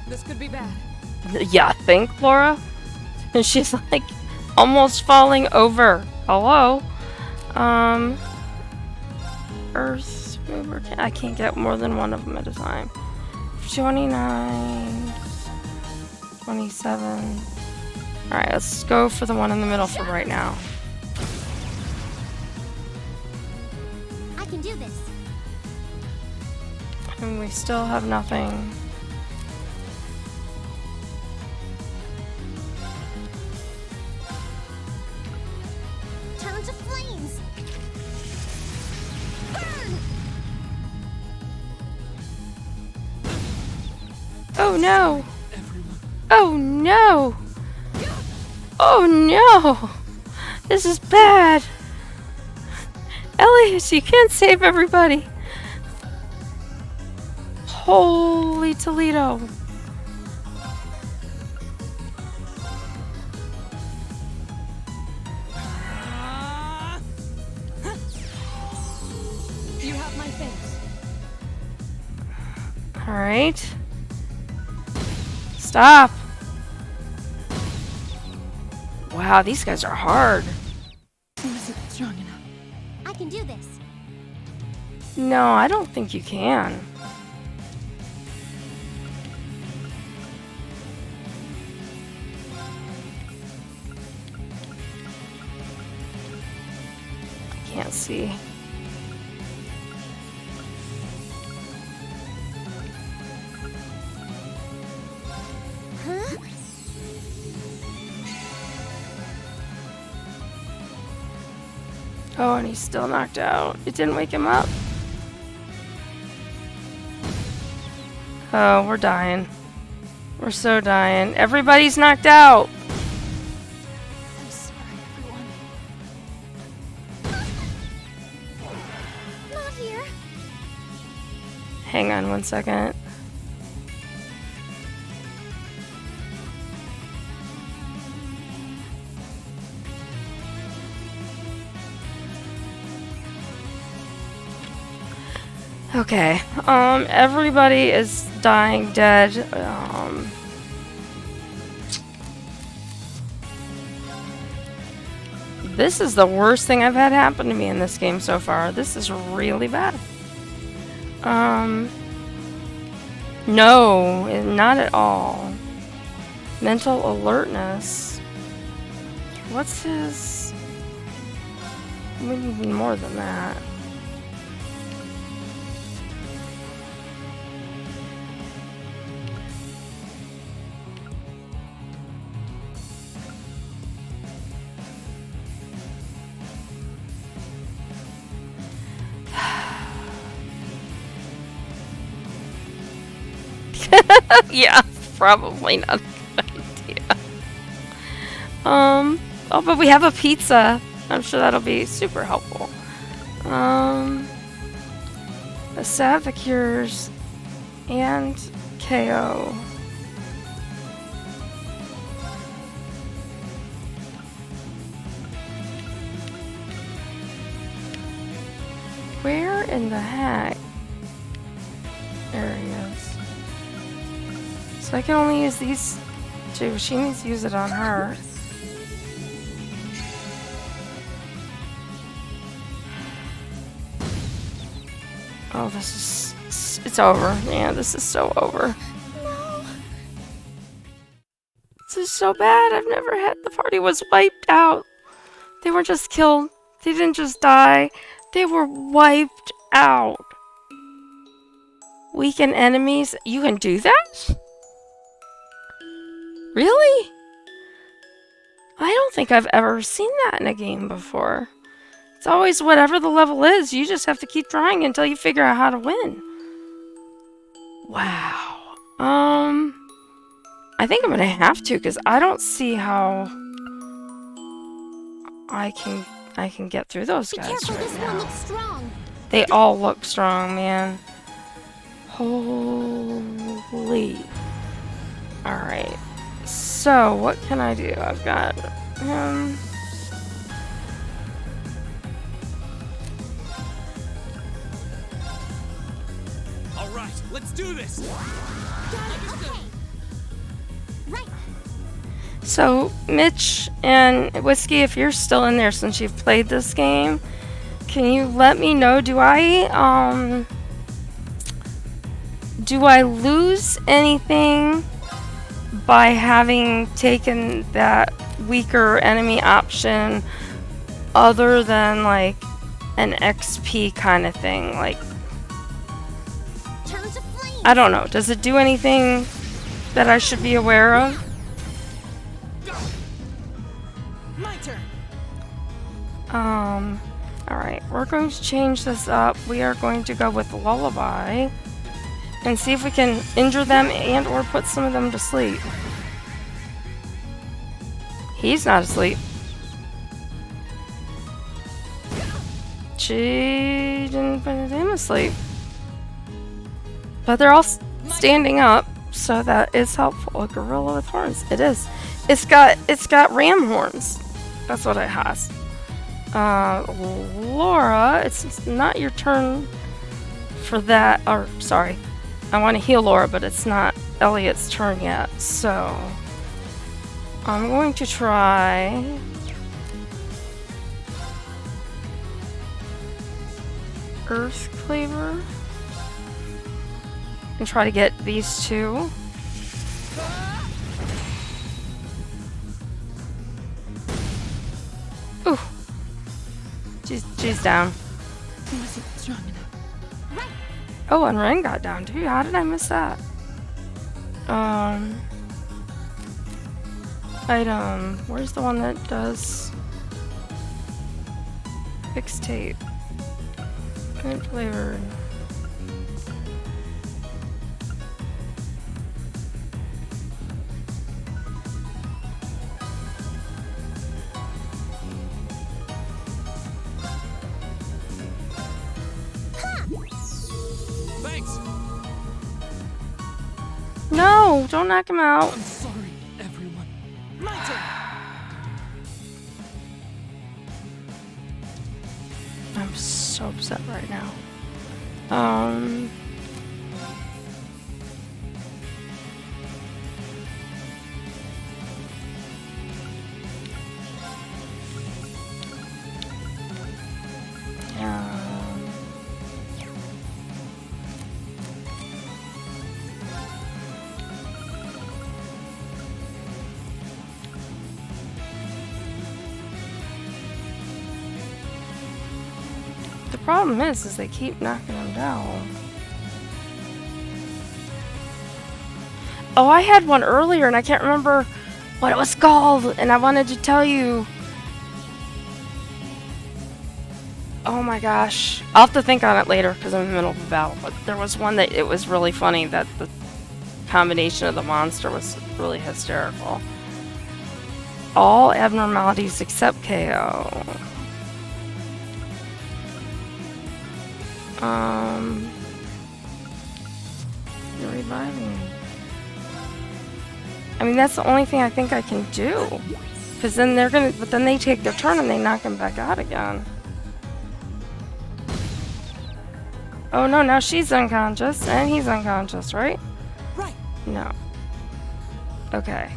This could be bad. Yeah, think, Laura? And she's like almost falling over. Hello? Earth mover. I can't get more than one of them at a time. 29. 27. Alright, let's go for the one in the middle for right now. I can do this. And we still have nothing. Turn to flames. Burn! Oh no! Oh no! Oh no! This is bad! Elias, you can't save everybody! Holy Toledo. You have my thanks. Alright. Stop. Wow, these guys are hard. Wasn't strong enough. I can do this. No, I don't think you can. I can't see. Huh? Oh, and he's still knocked out. It didn't wake him up. Oh, we're dying. We're so dying. Everybody's knocked out. I'm sorry, everyone. Not here. Hang on one second. Okay, everybody is dying dead. This is the worst thing I've had happen to me in this game so far. This is really bad. No, not at all. Mental alertness. What's his... We need more than that. Yeah, probably not a good idea. Oh, but we have a pizza. I'm sure that'll be super helpful. The Savicures and KO. Where in the heck? There he is. So I can only use these two. She needs to use it on her. Oh, this is... It's over. Yeah, this is so over. No. This is so bad. I've never had... The party was wiped out. They were just killed. They didn't just die. They were wiped out. Weaken enemies? You can do that? Really? I don't think I've ever seen that in a game before. It's always whatever the level is, you just have to keep trying until you figure out how to win. Wow. I think I'm gonna have to, because I don't see how I can get through those Be guys careful, right this one now. looks strong. They all look strong, man. Holy. Alright. So, what can I do? I've got him. All right, let's do this. Got it, okay. Right. So, Mitch and Whiskey, if you're still in there since you've played this game, can you let me know, do I lose anything by having taken that weaker enemy option other than like an XP kind of thing? Like, Turn to flame. I don't know. Does it do anything that I should be aware of? My turn. Alright, we're going to change this up. We are going to go with Lullaby and see if we can injure them and or put some of them to sleep. He's not asleep. She didn't put him asleep. But they're all standing up, so that is helpful. A gorilla with horns. It is. It's got ram horns. That's what it has. Laura, it's not your turn for that. Or sorry, I want to heal Laura, but it's not Elliot's turn yet. So I'm going to try. Earth Cleaver and try to get these two. Ooh, she's down. He wasn't strong enough. Oh, and Ren got down too. How did I miss that? Item. Where's the one that does fix tape? Good flavor. Thanks. No, don't knock him out. I'm sorry, everyone. My turn. I'm so upset right now. The problem is they keep knocking them down. Oh, I had one earlier and I can't remember what it was called, and I wanted to tell you. Oh my gosh. I'll have to think on it later because I'm in the middle of a battle, but there was one that it was really funny that the combination of the monster was really hysterical. All abnormalities except KO. You're reviving me. I mean, that's the only thing I think I can do. Because then they're gonna, but then they take their turn and they knock him back out again. Oh no, now she's unconscious and he's unconscious, right? Right. No. Okay.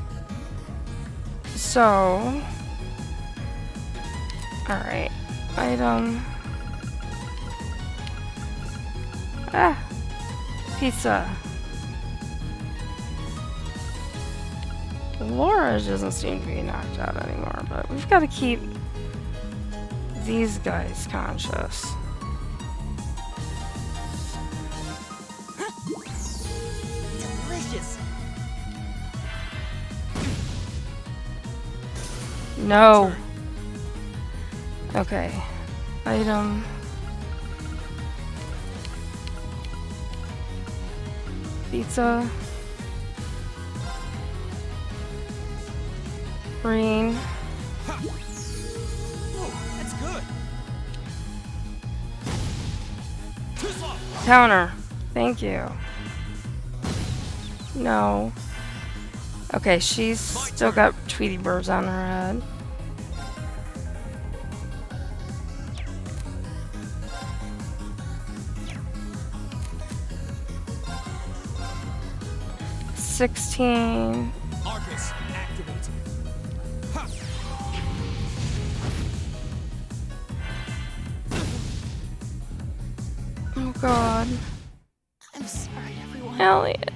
So. Alright. Item. Ah. Pizza. Laura doesn't seem to be knocked out anymore, but we've got to keep these guys conscious. Delicious. No. Okay. Item. Pizza. Green. Whoa, that's good. Too slow. Counter. Thank you. No. Okay, she's still got Tweety Birds on her head. $16. Arcus, activate. Ha. Oh god. I'm sorry, everyone. Elliot.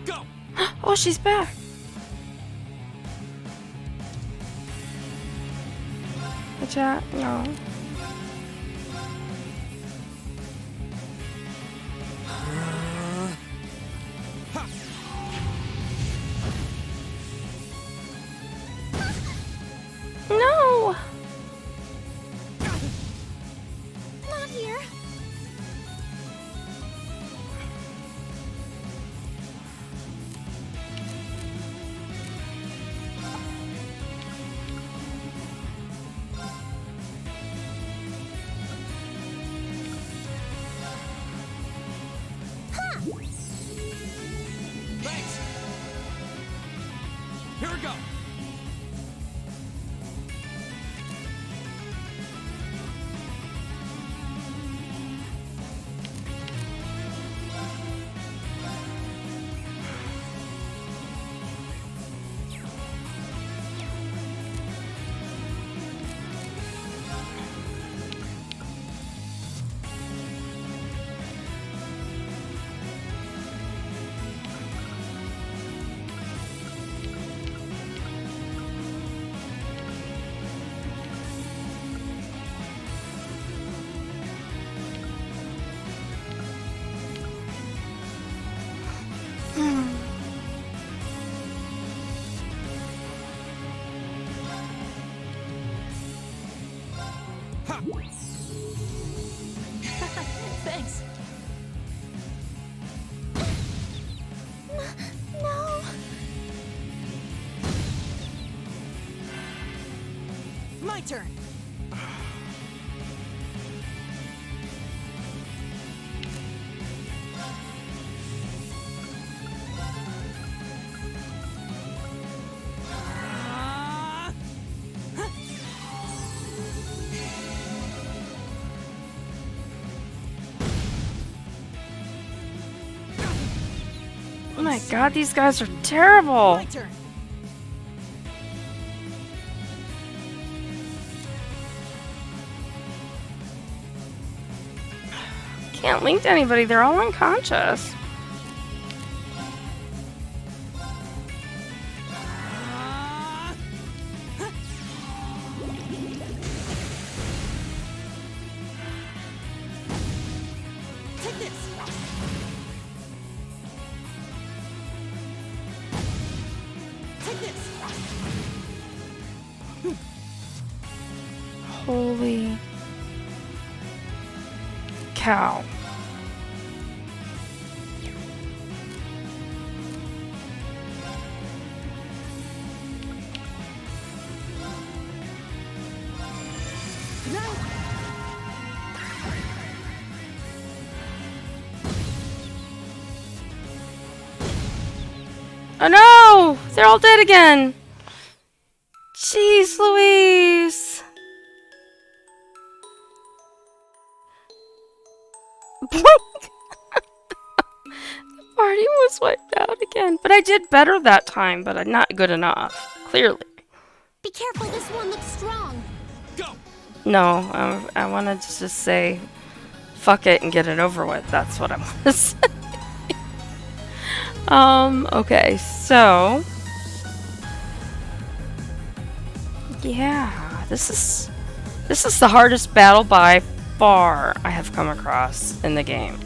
Go. Oh, she's back. The chat? No. No. Not here. go! Thanks. No. My turn. Oh my god, these guys are terrible. My turn. Can't link to anybody, they're all unconscious. Take this. Take this. Holy cow. Oh no! They're all dead again! Jeez Louise! The party was wiped out again. But I did better that time, but I'm not good enough. Clearly. Be careful, this one looks strong. Go! No, I wanted to just say, fuck it and get it over with. That's what I want to say. Okay, so... Yeah, this is the hardest battle by far I have come across in the game.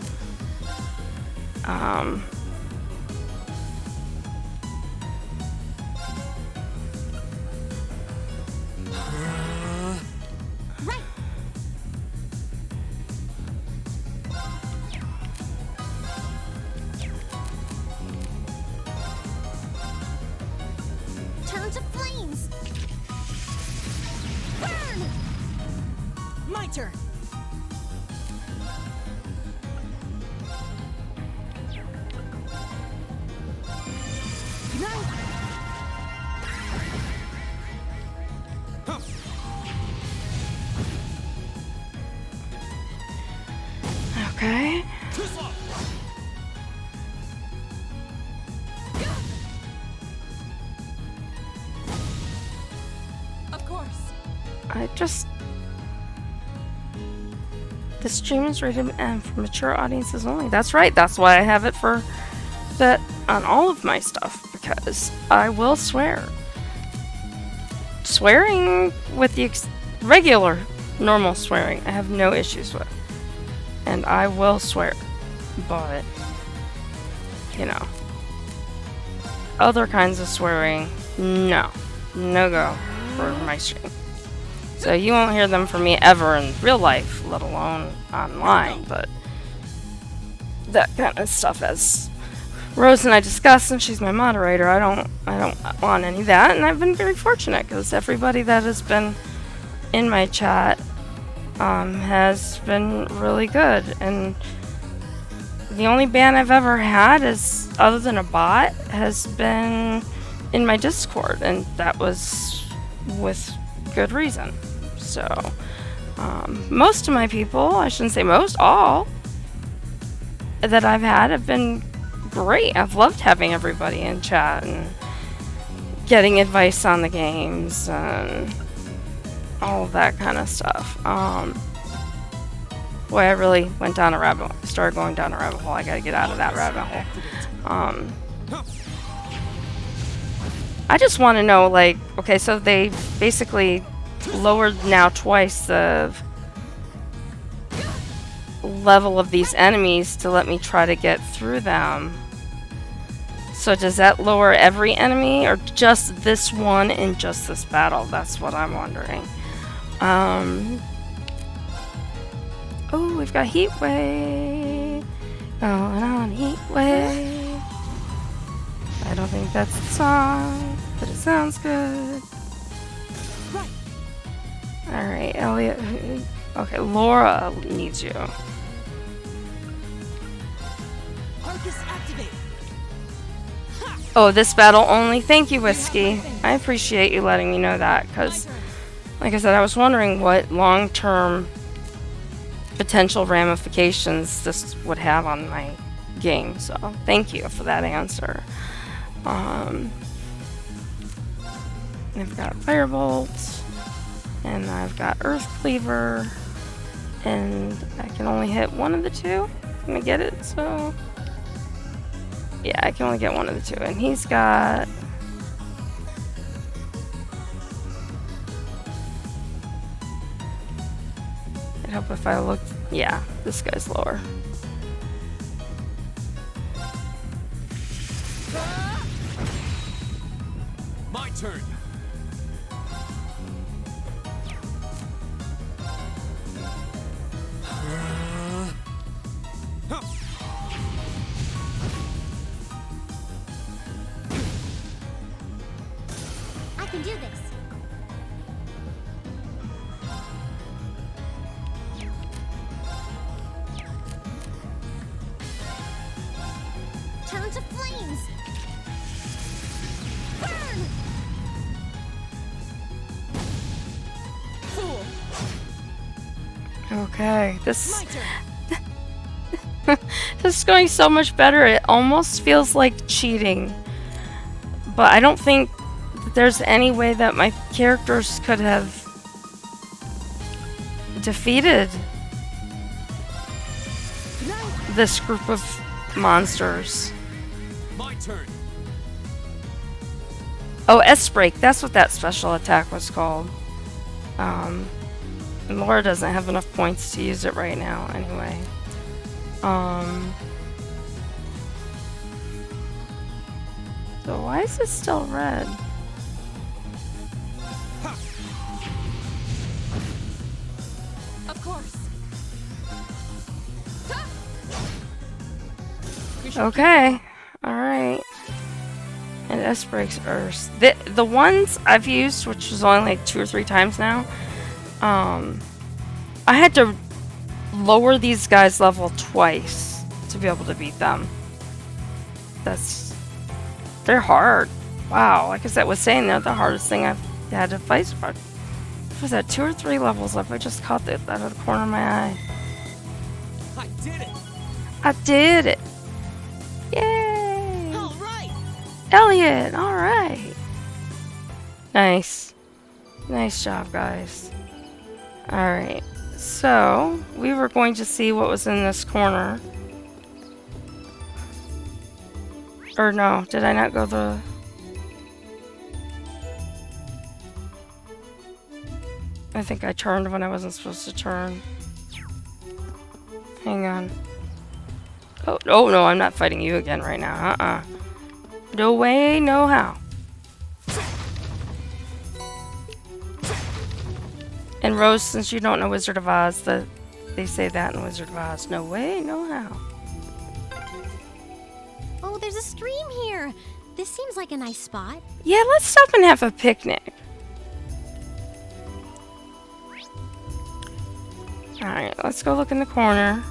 Right. Turn to flames. Burn. My turn. Okay. Too slow! Of course. I just... The stream is rated M for mature audiences only. That's right. That's why I have it for that on all of my stuff, because I will swear. Swearing with the regular, normal swearing, I have no issues with. And I will swear. But, you know, other kinds of swearing, no. No go for my stream. So you won't hear them from me ever in real life, let alone online, but that kind of stuff, as Rose and I discussed, and she's my moderator, I don't want any of that, and I've been very fortunate because everybody that has been in my chat has been really good, and the only ban I've ever had is, other than a bot, has been in my Discord, and that was with good reason. So, most of my people, I shouldn't say most, all that I've had have been great. I've loved having everybody in chat and getting advice on the games and all of that kind of stuff. Boy, I really went down a rabbit hole. Started going down a rabbit hole. I gotta get out of that rabbit hole. I just want to know, like, okay, so they basically lowered now twice the level of these enemies to let me try to get through them. So does that lower every enemy or just this one in just this battle? That's what I'm wondering. Oh, we've got Heat Wave. Going on Heat Wave. I don't think that's the song, but it sounds good. Alright, Elliot. Okay, Laura needs you. Oh, this battle only. Thank you, Whiskey. I appreciate you letting me know that, because, like I said, I was wondering what long-term potential ramifications this would have on my game. So, thank you for that answer. I've got Firebolt, and I've got Earth Cleaver, and I can only hit one of the two. Can I get it? So, yeah, I can only get one of the two, and he's got... I'd hope if I looked... Yeah, this guy's lower. My turn. I can do this. Turn to flames. Burn! Fool. Okay, this this is going so much better. It almost feels like cheating, but I don't think that there's any way that my characters could have defeated this group of monsters. My turn. Oh, S-Break, that's what that special attack was called. And Laura doesn't have enough points to use it right now, anyway. So why is it still red? Of course. Okay, alright. And S-Breaks are... The ones I've used, which was only like 2 or 3 times now, I had to lower these guys' level twice to be able to beat them. They're hard. Wow, like I said, was saying, they're the hardest thing I've had to fight so far. What was that, 2 or 3 levels up? I just caught it out of the corner of my eye. I did it. I did it! Yay! All right. Elliot, alright. Nice. Nice job, guys. Alright, so we were going to see what was in this corner. Or no, did I not go the... I think I turned when I wasn't supposed to turn. Hang on. Oh no, I'm not fighting you again right now. No way, no how. And Rose, since you don't know Wizard of Oz, they say that in Wizard of Oz. No way, no how. Oh, there's a stream here. This seems like a nice spot. Yeah, let's stop and have a picnic. Alright, let's go look in the corner.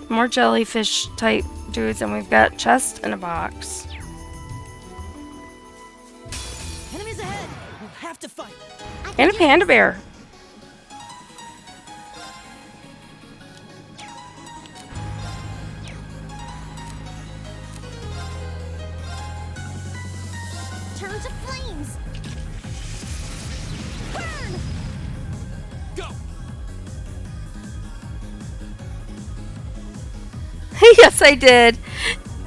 More jellyfish type dudes, and we've got chest and a box. have to fight. I can And a do panda this. bear. Turn to flames. Burn. Go! Yes, I did.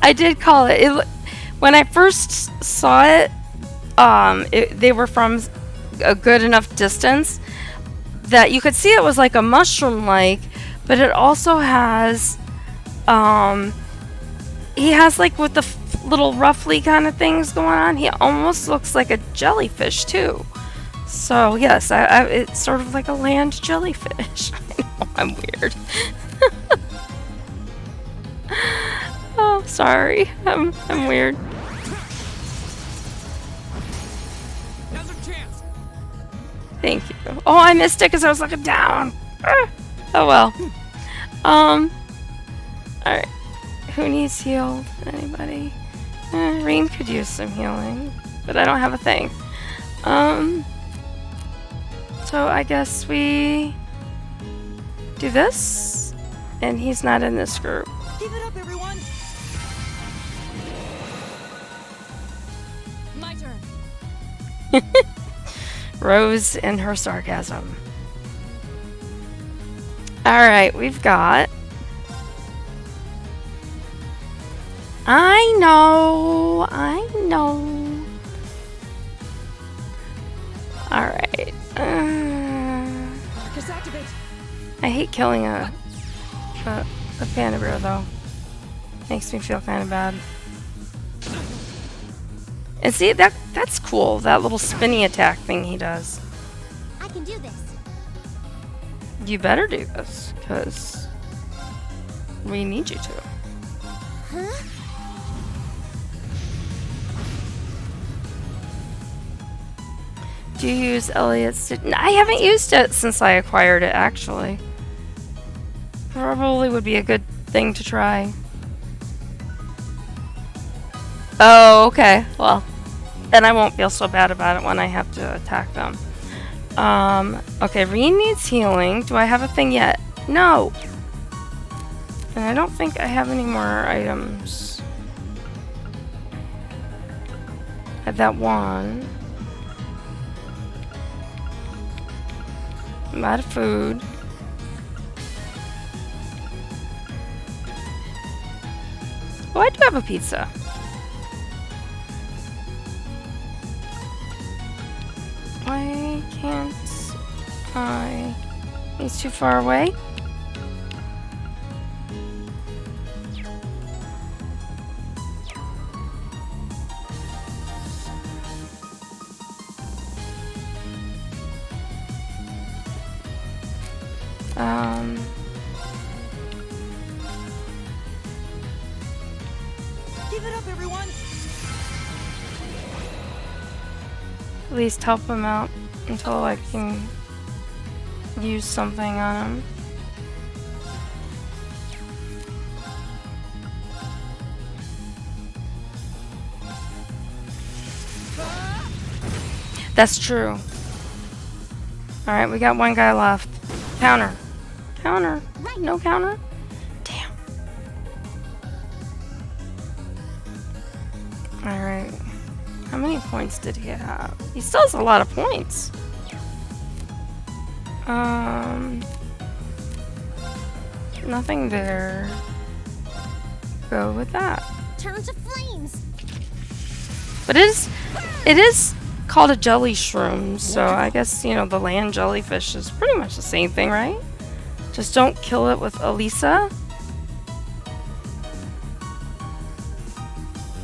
I did call it. When I first saw it, they were from a good enough distance that you could see it was like a mushroom-like, but it also has, he has like with the little ruffly kind of things going on. He almost looks like a jellyfish too. So yes, it's sort of like a land jellyfish. I know I'm weird. Oh, sorry. I'm weird. Now's our chance. Thank you. Oh, I missed it because I was looking down. Oh well. Alright. Who needs healed? Anybody? Reem could use some healing, but I don't have a thing. So I guess we do this, and he's not in this group. Give it up, everyone. My turn. Rose and her sarcasm. Alright, we've got... I know. Alright. Marcus, activate. I hate killing a panda bear though. Makes me feel kind of bad. And see, that's cool. That little spinny attack thing he does. I can do this. You better do this, because we need you to. Huh? Do you use Elliot's? I haven't used it since I acquired it, actually. Probably would be a good thing to try. Oh, okay. Well, then I won't feel so bad about it when I have to attack them. Okay, Reen needs healing. Do I have a thing yet? No. And I don't think I have any more items. I had that one. I'm out of food. Oh, I do have a pizza. Why can't I? He's too far away. Give it up, everyone. At least help him out until I can use something on him. That's true. Alright, we got one guy left. Counter. Counter. No counter? Damn. Alright. How many points did he have? He still has a lot of points. Nothing there. Go with that. Turn to flames. But it is called a jelly shroom, so I guess, you know, the land jellyfish is pretty much the same thing, right? Just don't kill it with Elisa.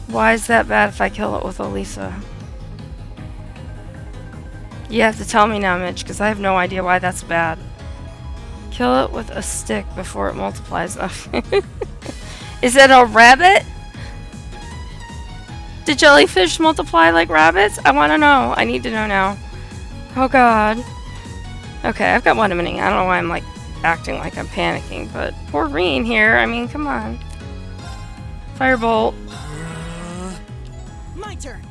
Why is that bad if I kill it with Elisa? You have to tell me now, Mitch, because I have no idea why that's bad. Kill it with a stick before it multiplies. Is it a rabbit? Do jellyfish multiply like rabbits? I want to know. I need to know now. Oh god. Okay, I've got one minute. I don't know why I'm like acting like I'm panicking, but poor Reen here. I mean, come on. Firebolt. My turn.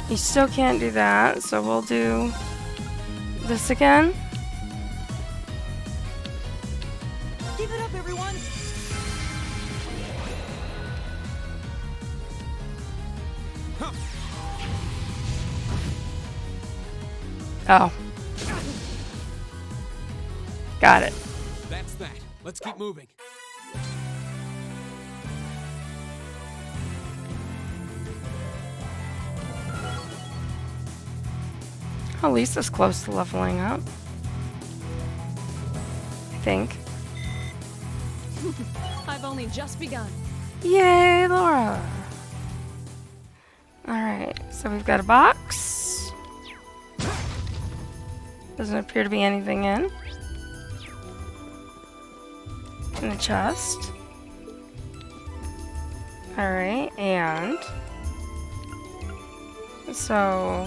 You still can't do that, so we'll do this again. Give it up, everyone! Oh. Got it. That's that. Let's keep moving. At least it's close to leveling up. I think. I've only just begun. Yay, Laura! Alright, so we've got a box. Doesn't appear to be anything in. In the chest. Alright, and so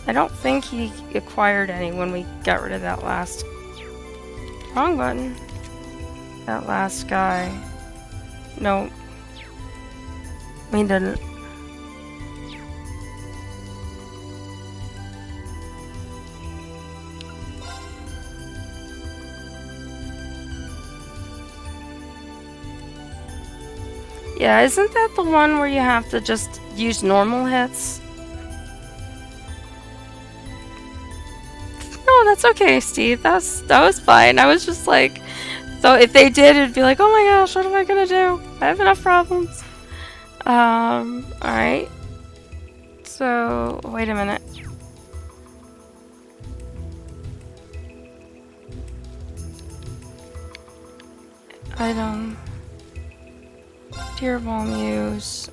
I don't think he acquired any when we got rid of that last wrong button. That last guy. No. We didn't. Yeah, isn't that the one where you have to just use normal hits? No, that's okay, Steve. That was fine. I was just like, so if they did, it'd be like, oh my gosh, what am I gonna do? I have enough problems. Alright. So, wait a minute. Item. Tear Bomb use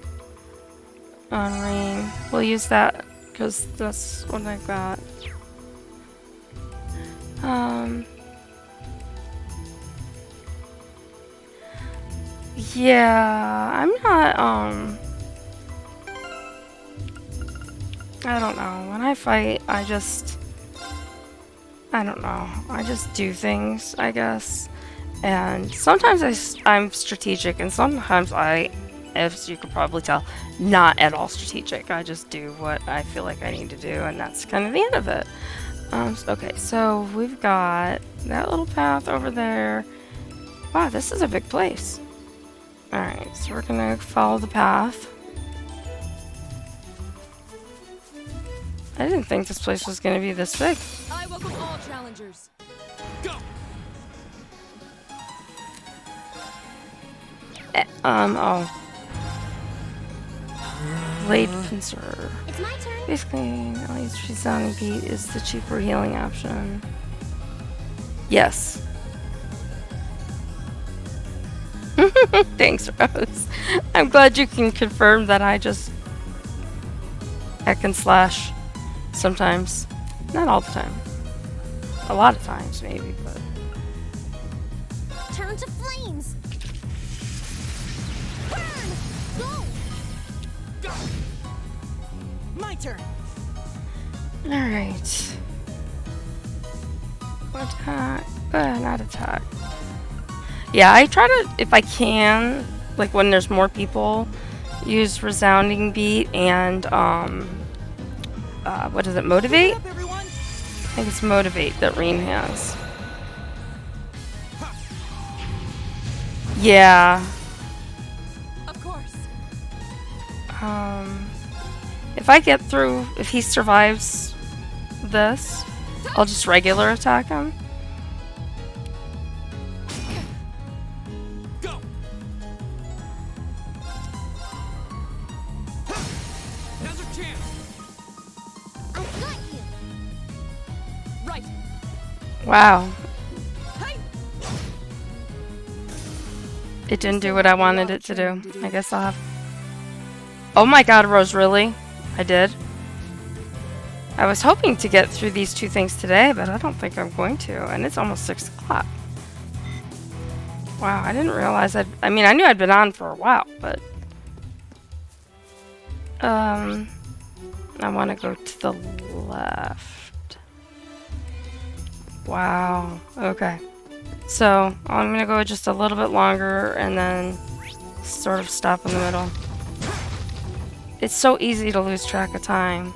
on Rain. We'll use that because that's what I got. Yeah, I'm not, I don't know. When I fight, I don't know. I just do things, I guess. And sometimes I'm strategic, and sometimes as you could probably tell, not at all strategic. I just do what I feel like I need to do, and that's kind of the end of it. Okay, so we've got that little path over there. Wow, this is a big place. Alright, so we're gonna follow the path. I didn't think this place was gonna be this big. I welcome all challengers. Go! Oh. Blade Pincer. It's my turn. Basically, I'll use Resounding Beat is the cheaper healing option. Yes. Thanks, Rose. I'm glad you can confirm that I can slash sometimes. Not all the time. A lot of times, maybe, but... Turn to flames. Burn! Go! Go! My turn! Alright. Attack. Not attack. Yeah, I try to, if I can, like when there's more people, use Resounding Beat and, what is it, Motivate? Up, everyone! I think it's Motivate that Rain has. Yeah. Of course. If I get through, if he survives this, I'll just regular attack him. Go! Now's our chance! I've got you. Right. Wow. Hey. It didn't do what I wanted it to do. I guess I'll have... Oh my god, Rose, really? I did? I was hoping to get through these two things today, but I don't think I'm going to. And it's almost 6 o'clock. Wow, I didn't realize I mean, I knew I'd been on for a while, but... I want to go to the left. Wow. Okay. So, I'm going to go just a little bit longer and then sort of stop in the middle. It's so easy to lose track of time.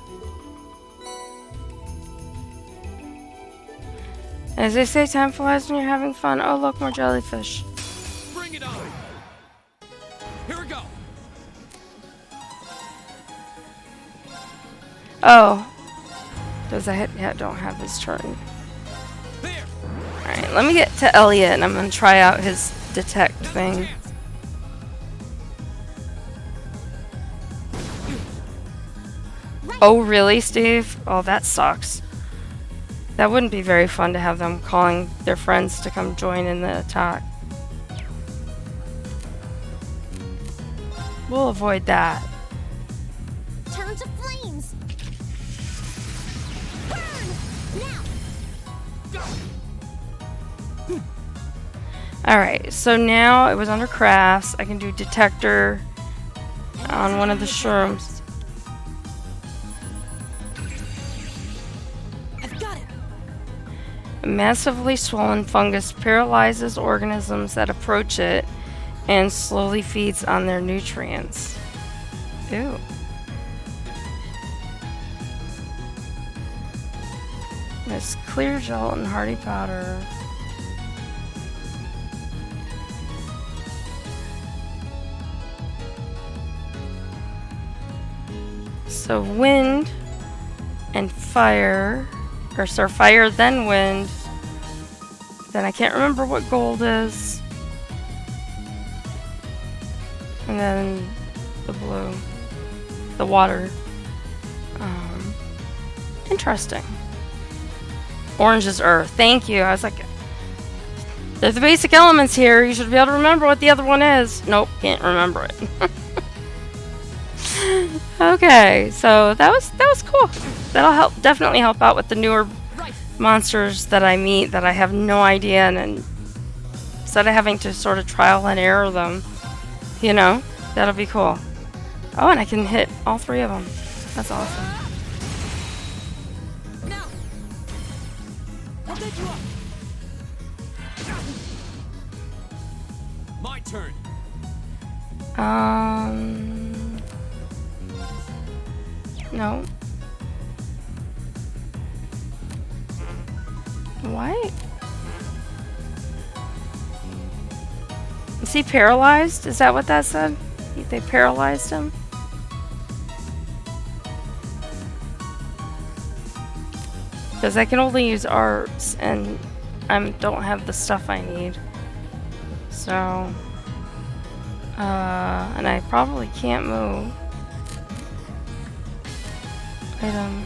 As they say, time flies when you're having fun. Oh, look, more jellyfish. Bring it on! Here we go! Oh. Does I don't have his turn. There! Alright, let me get to Elliot and I'm gonna try out his detect thing. Oh, really, Steve? Oh, that sucks. That wouldn't be very fun to have them calling their friends to come join in the attack. We'll avoid that. Turn to flames. Burn! Now! Alright, so now it was under crafts. I can do detector on one of the shrooms. I've got it. A massively swollen fungus paralyzes organisms that approach it and slowly feeds on their nutrients. Ew. There's clear gel and hardy powder. So wind and fire, or sorry, fire then wind. Then I can't remember what gold is. And then the blue, the water. Interesting. Orange is earth. Thank you. I was like, there's the basic elements here. You should be able to remember what the other one is. Nope, can't remember it. Okay, so that was cool. That'll definitely help out with the newer monsters that I meet that I have no idea, and instead of having to sort of trial and error them, you know, that'll be cool. Oh, and I can hit all three of them. That's awesome. Now! I'll take you up! My turn! No. What? Is he paralyzed? Is that what that said? They paralyzed him? Because I can only use arts and I don't have the stuff I need. So, and I probably can't move. Item.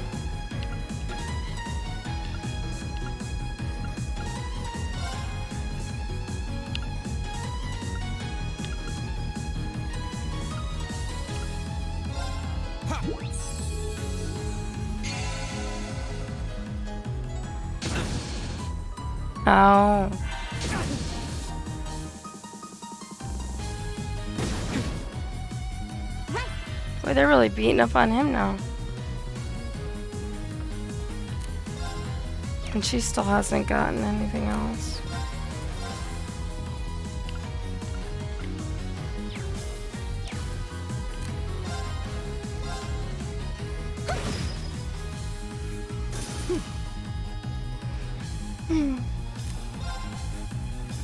Oh. Boy, they're really beating up on him now. And she still hasn't gotten anything else.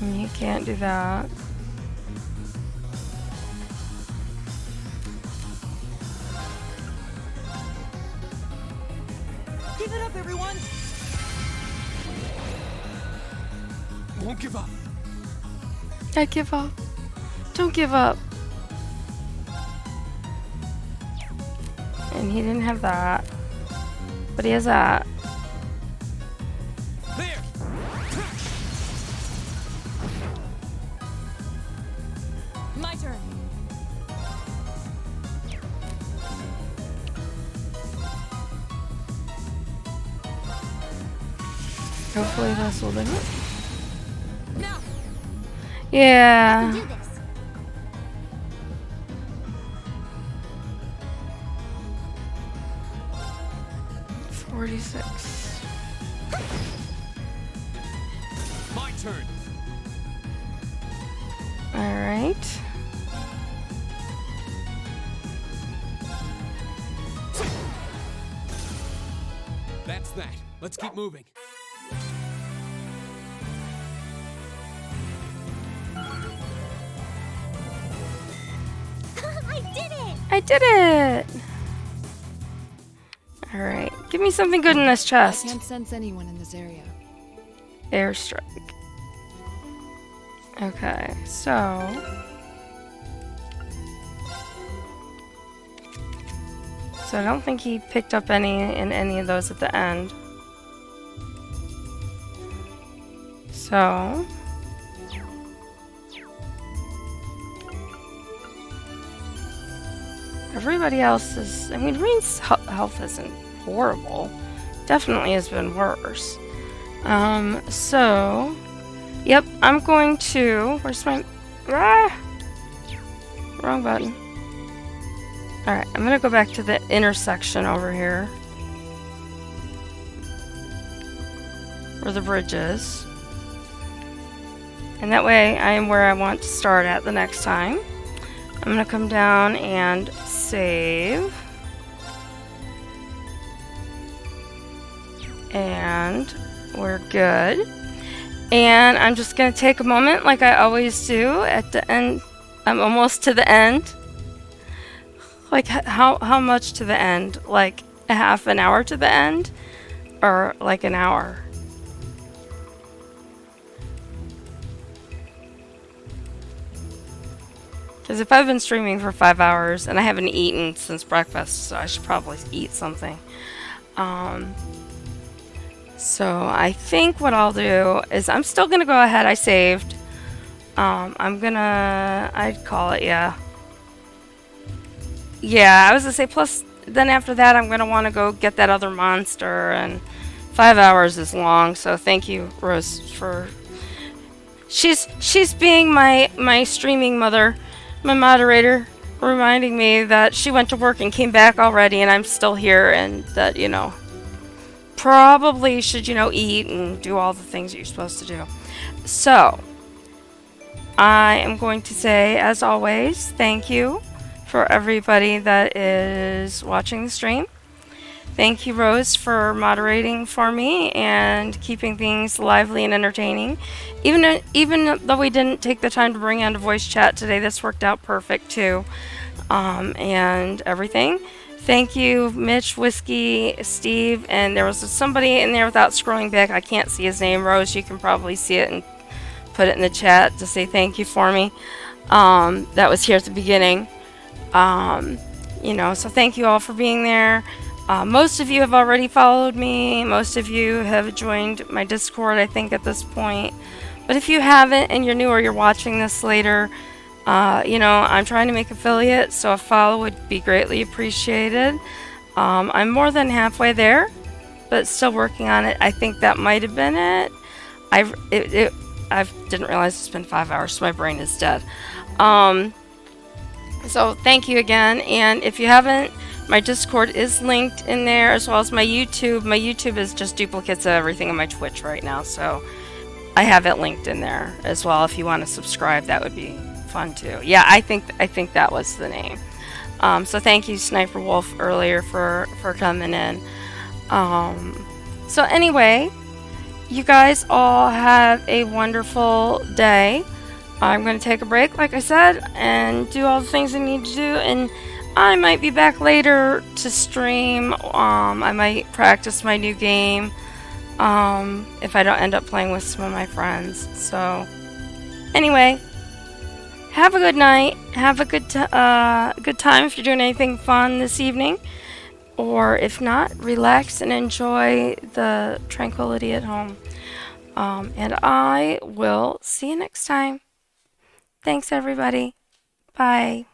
You can't do that. Give it up, everyone! Won't give up. I give up. Don't give up. And he didn't have that. But he has that. There! My turn. Hopefully this will do it. Now! Yeah. Do this. $46. My turn! Alright. that. Let's keep moving. I did it! I did it! Alright, give me something good in this I chest. can't sense anyone in this area. Airstrike. Okay, so... So I don't think he picked up any of those at the end. So... Everybody else is... I mean, Reen's health isn't horrible. Definitely has been worse. So... Yep, I'm going to... Where's my... Ah! Wrong button. Alright, I'm gonna go back to the intersection over here. Where the bridge is. And that way, I am where I want to start at the next time. I'm gonna come down and save. And we're good. And I'm just gonna take a moment like I always do at the end. I'm almost to the end. Like how much to the end? Like a half an hour to the end? Or like an hour? Because if I've been streaming for 5 hours and I haven't eaten since breakfast, so I should probably eat something. So I think what I'll do is I'm still gonna go ahead. I saved. I'd call it, yeah. Yeah, I was gonna say, plus then after that I'm gonna want to go get that other monster, and 5 hours is long, so thank you, Rose, for... She's being my streaming mother, my moderator, reminding me that she went to work and came back already and I'm still here, and that, you know, probably should, you know, eat and do all the things that you're supposed to do. So, I am going to say, as always, thank you for everybody that is watching the stream. Thank you, Rose, for moderating for me and keeping things lively and entertaining. Even though we didn't take the time to bring on a voice chat today, this worked out perfect too, and everything. Thank you, Mitch, Whiskey, Steve, and there was somebody in there without scrolling back. I can't see his name. Rose, you can probably see it and put it in the chat to say thank you for me. That was here at the beginning. You know, so thank you all for being there. Most of you have already followed me. Most of you have joined my Discord, I think, at this point. But if you haven't and you're new or you're watching this later, you know, I'm trying to make affiliates, so a follow would be greatly appreciated. I'm more than halfway there, but still working on it. I think that might have been it. I didn't realize it's been 5 hours, so my brain is dead. So thank you again, and if you haven't, my Discord is linked in there, as well as my YouTube. My YouTube is just duplicates of everything on my Twitch right now, so I have it linked in there as well. If you want to subscribe, that would be fun too. Yeah, I think that was the name. So thank you, Sniper Wolf, earlier for coming in. So anyway, you guys all have a wonderful day. I'm going to take a break, like I said, and do all the things I need to do, and I might be back later to stream. I might practice my new game if I don't end up playing with some of my friends. So anyway, have a good night. Have a good time if you're doing anything fun this evening. Or if not, relax and enjoy the tranquility at home. And I will see you next time. Thanks, everybody. Bye.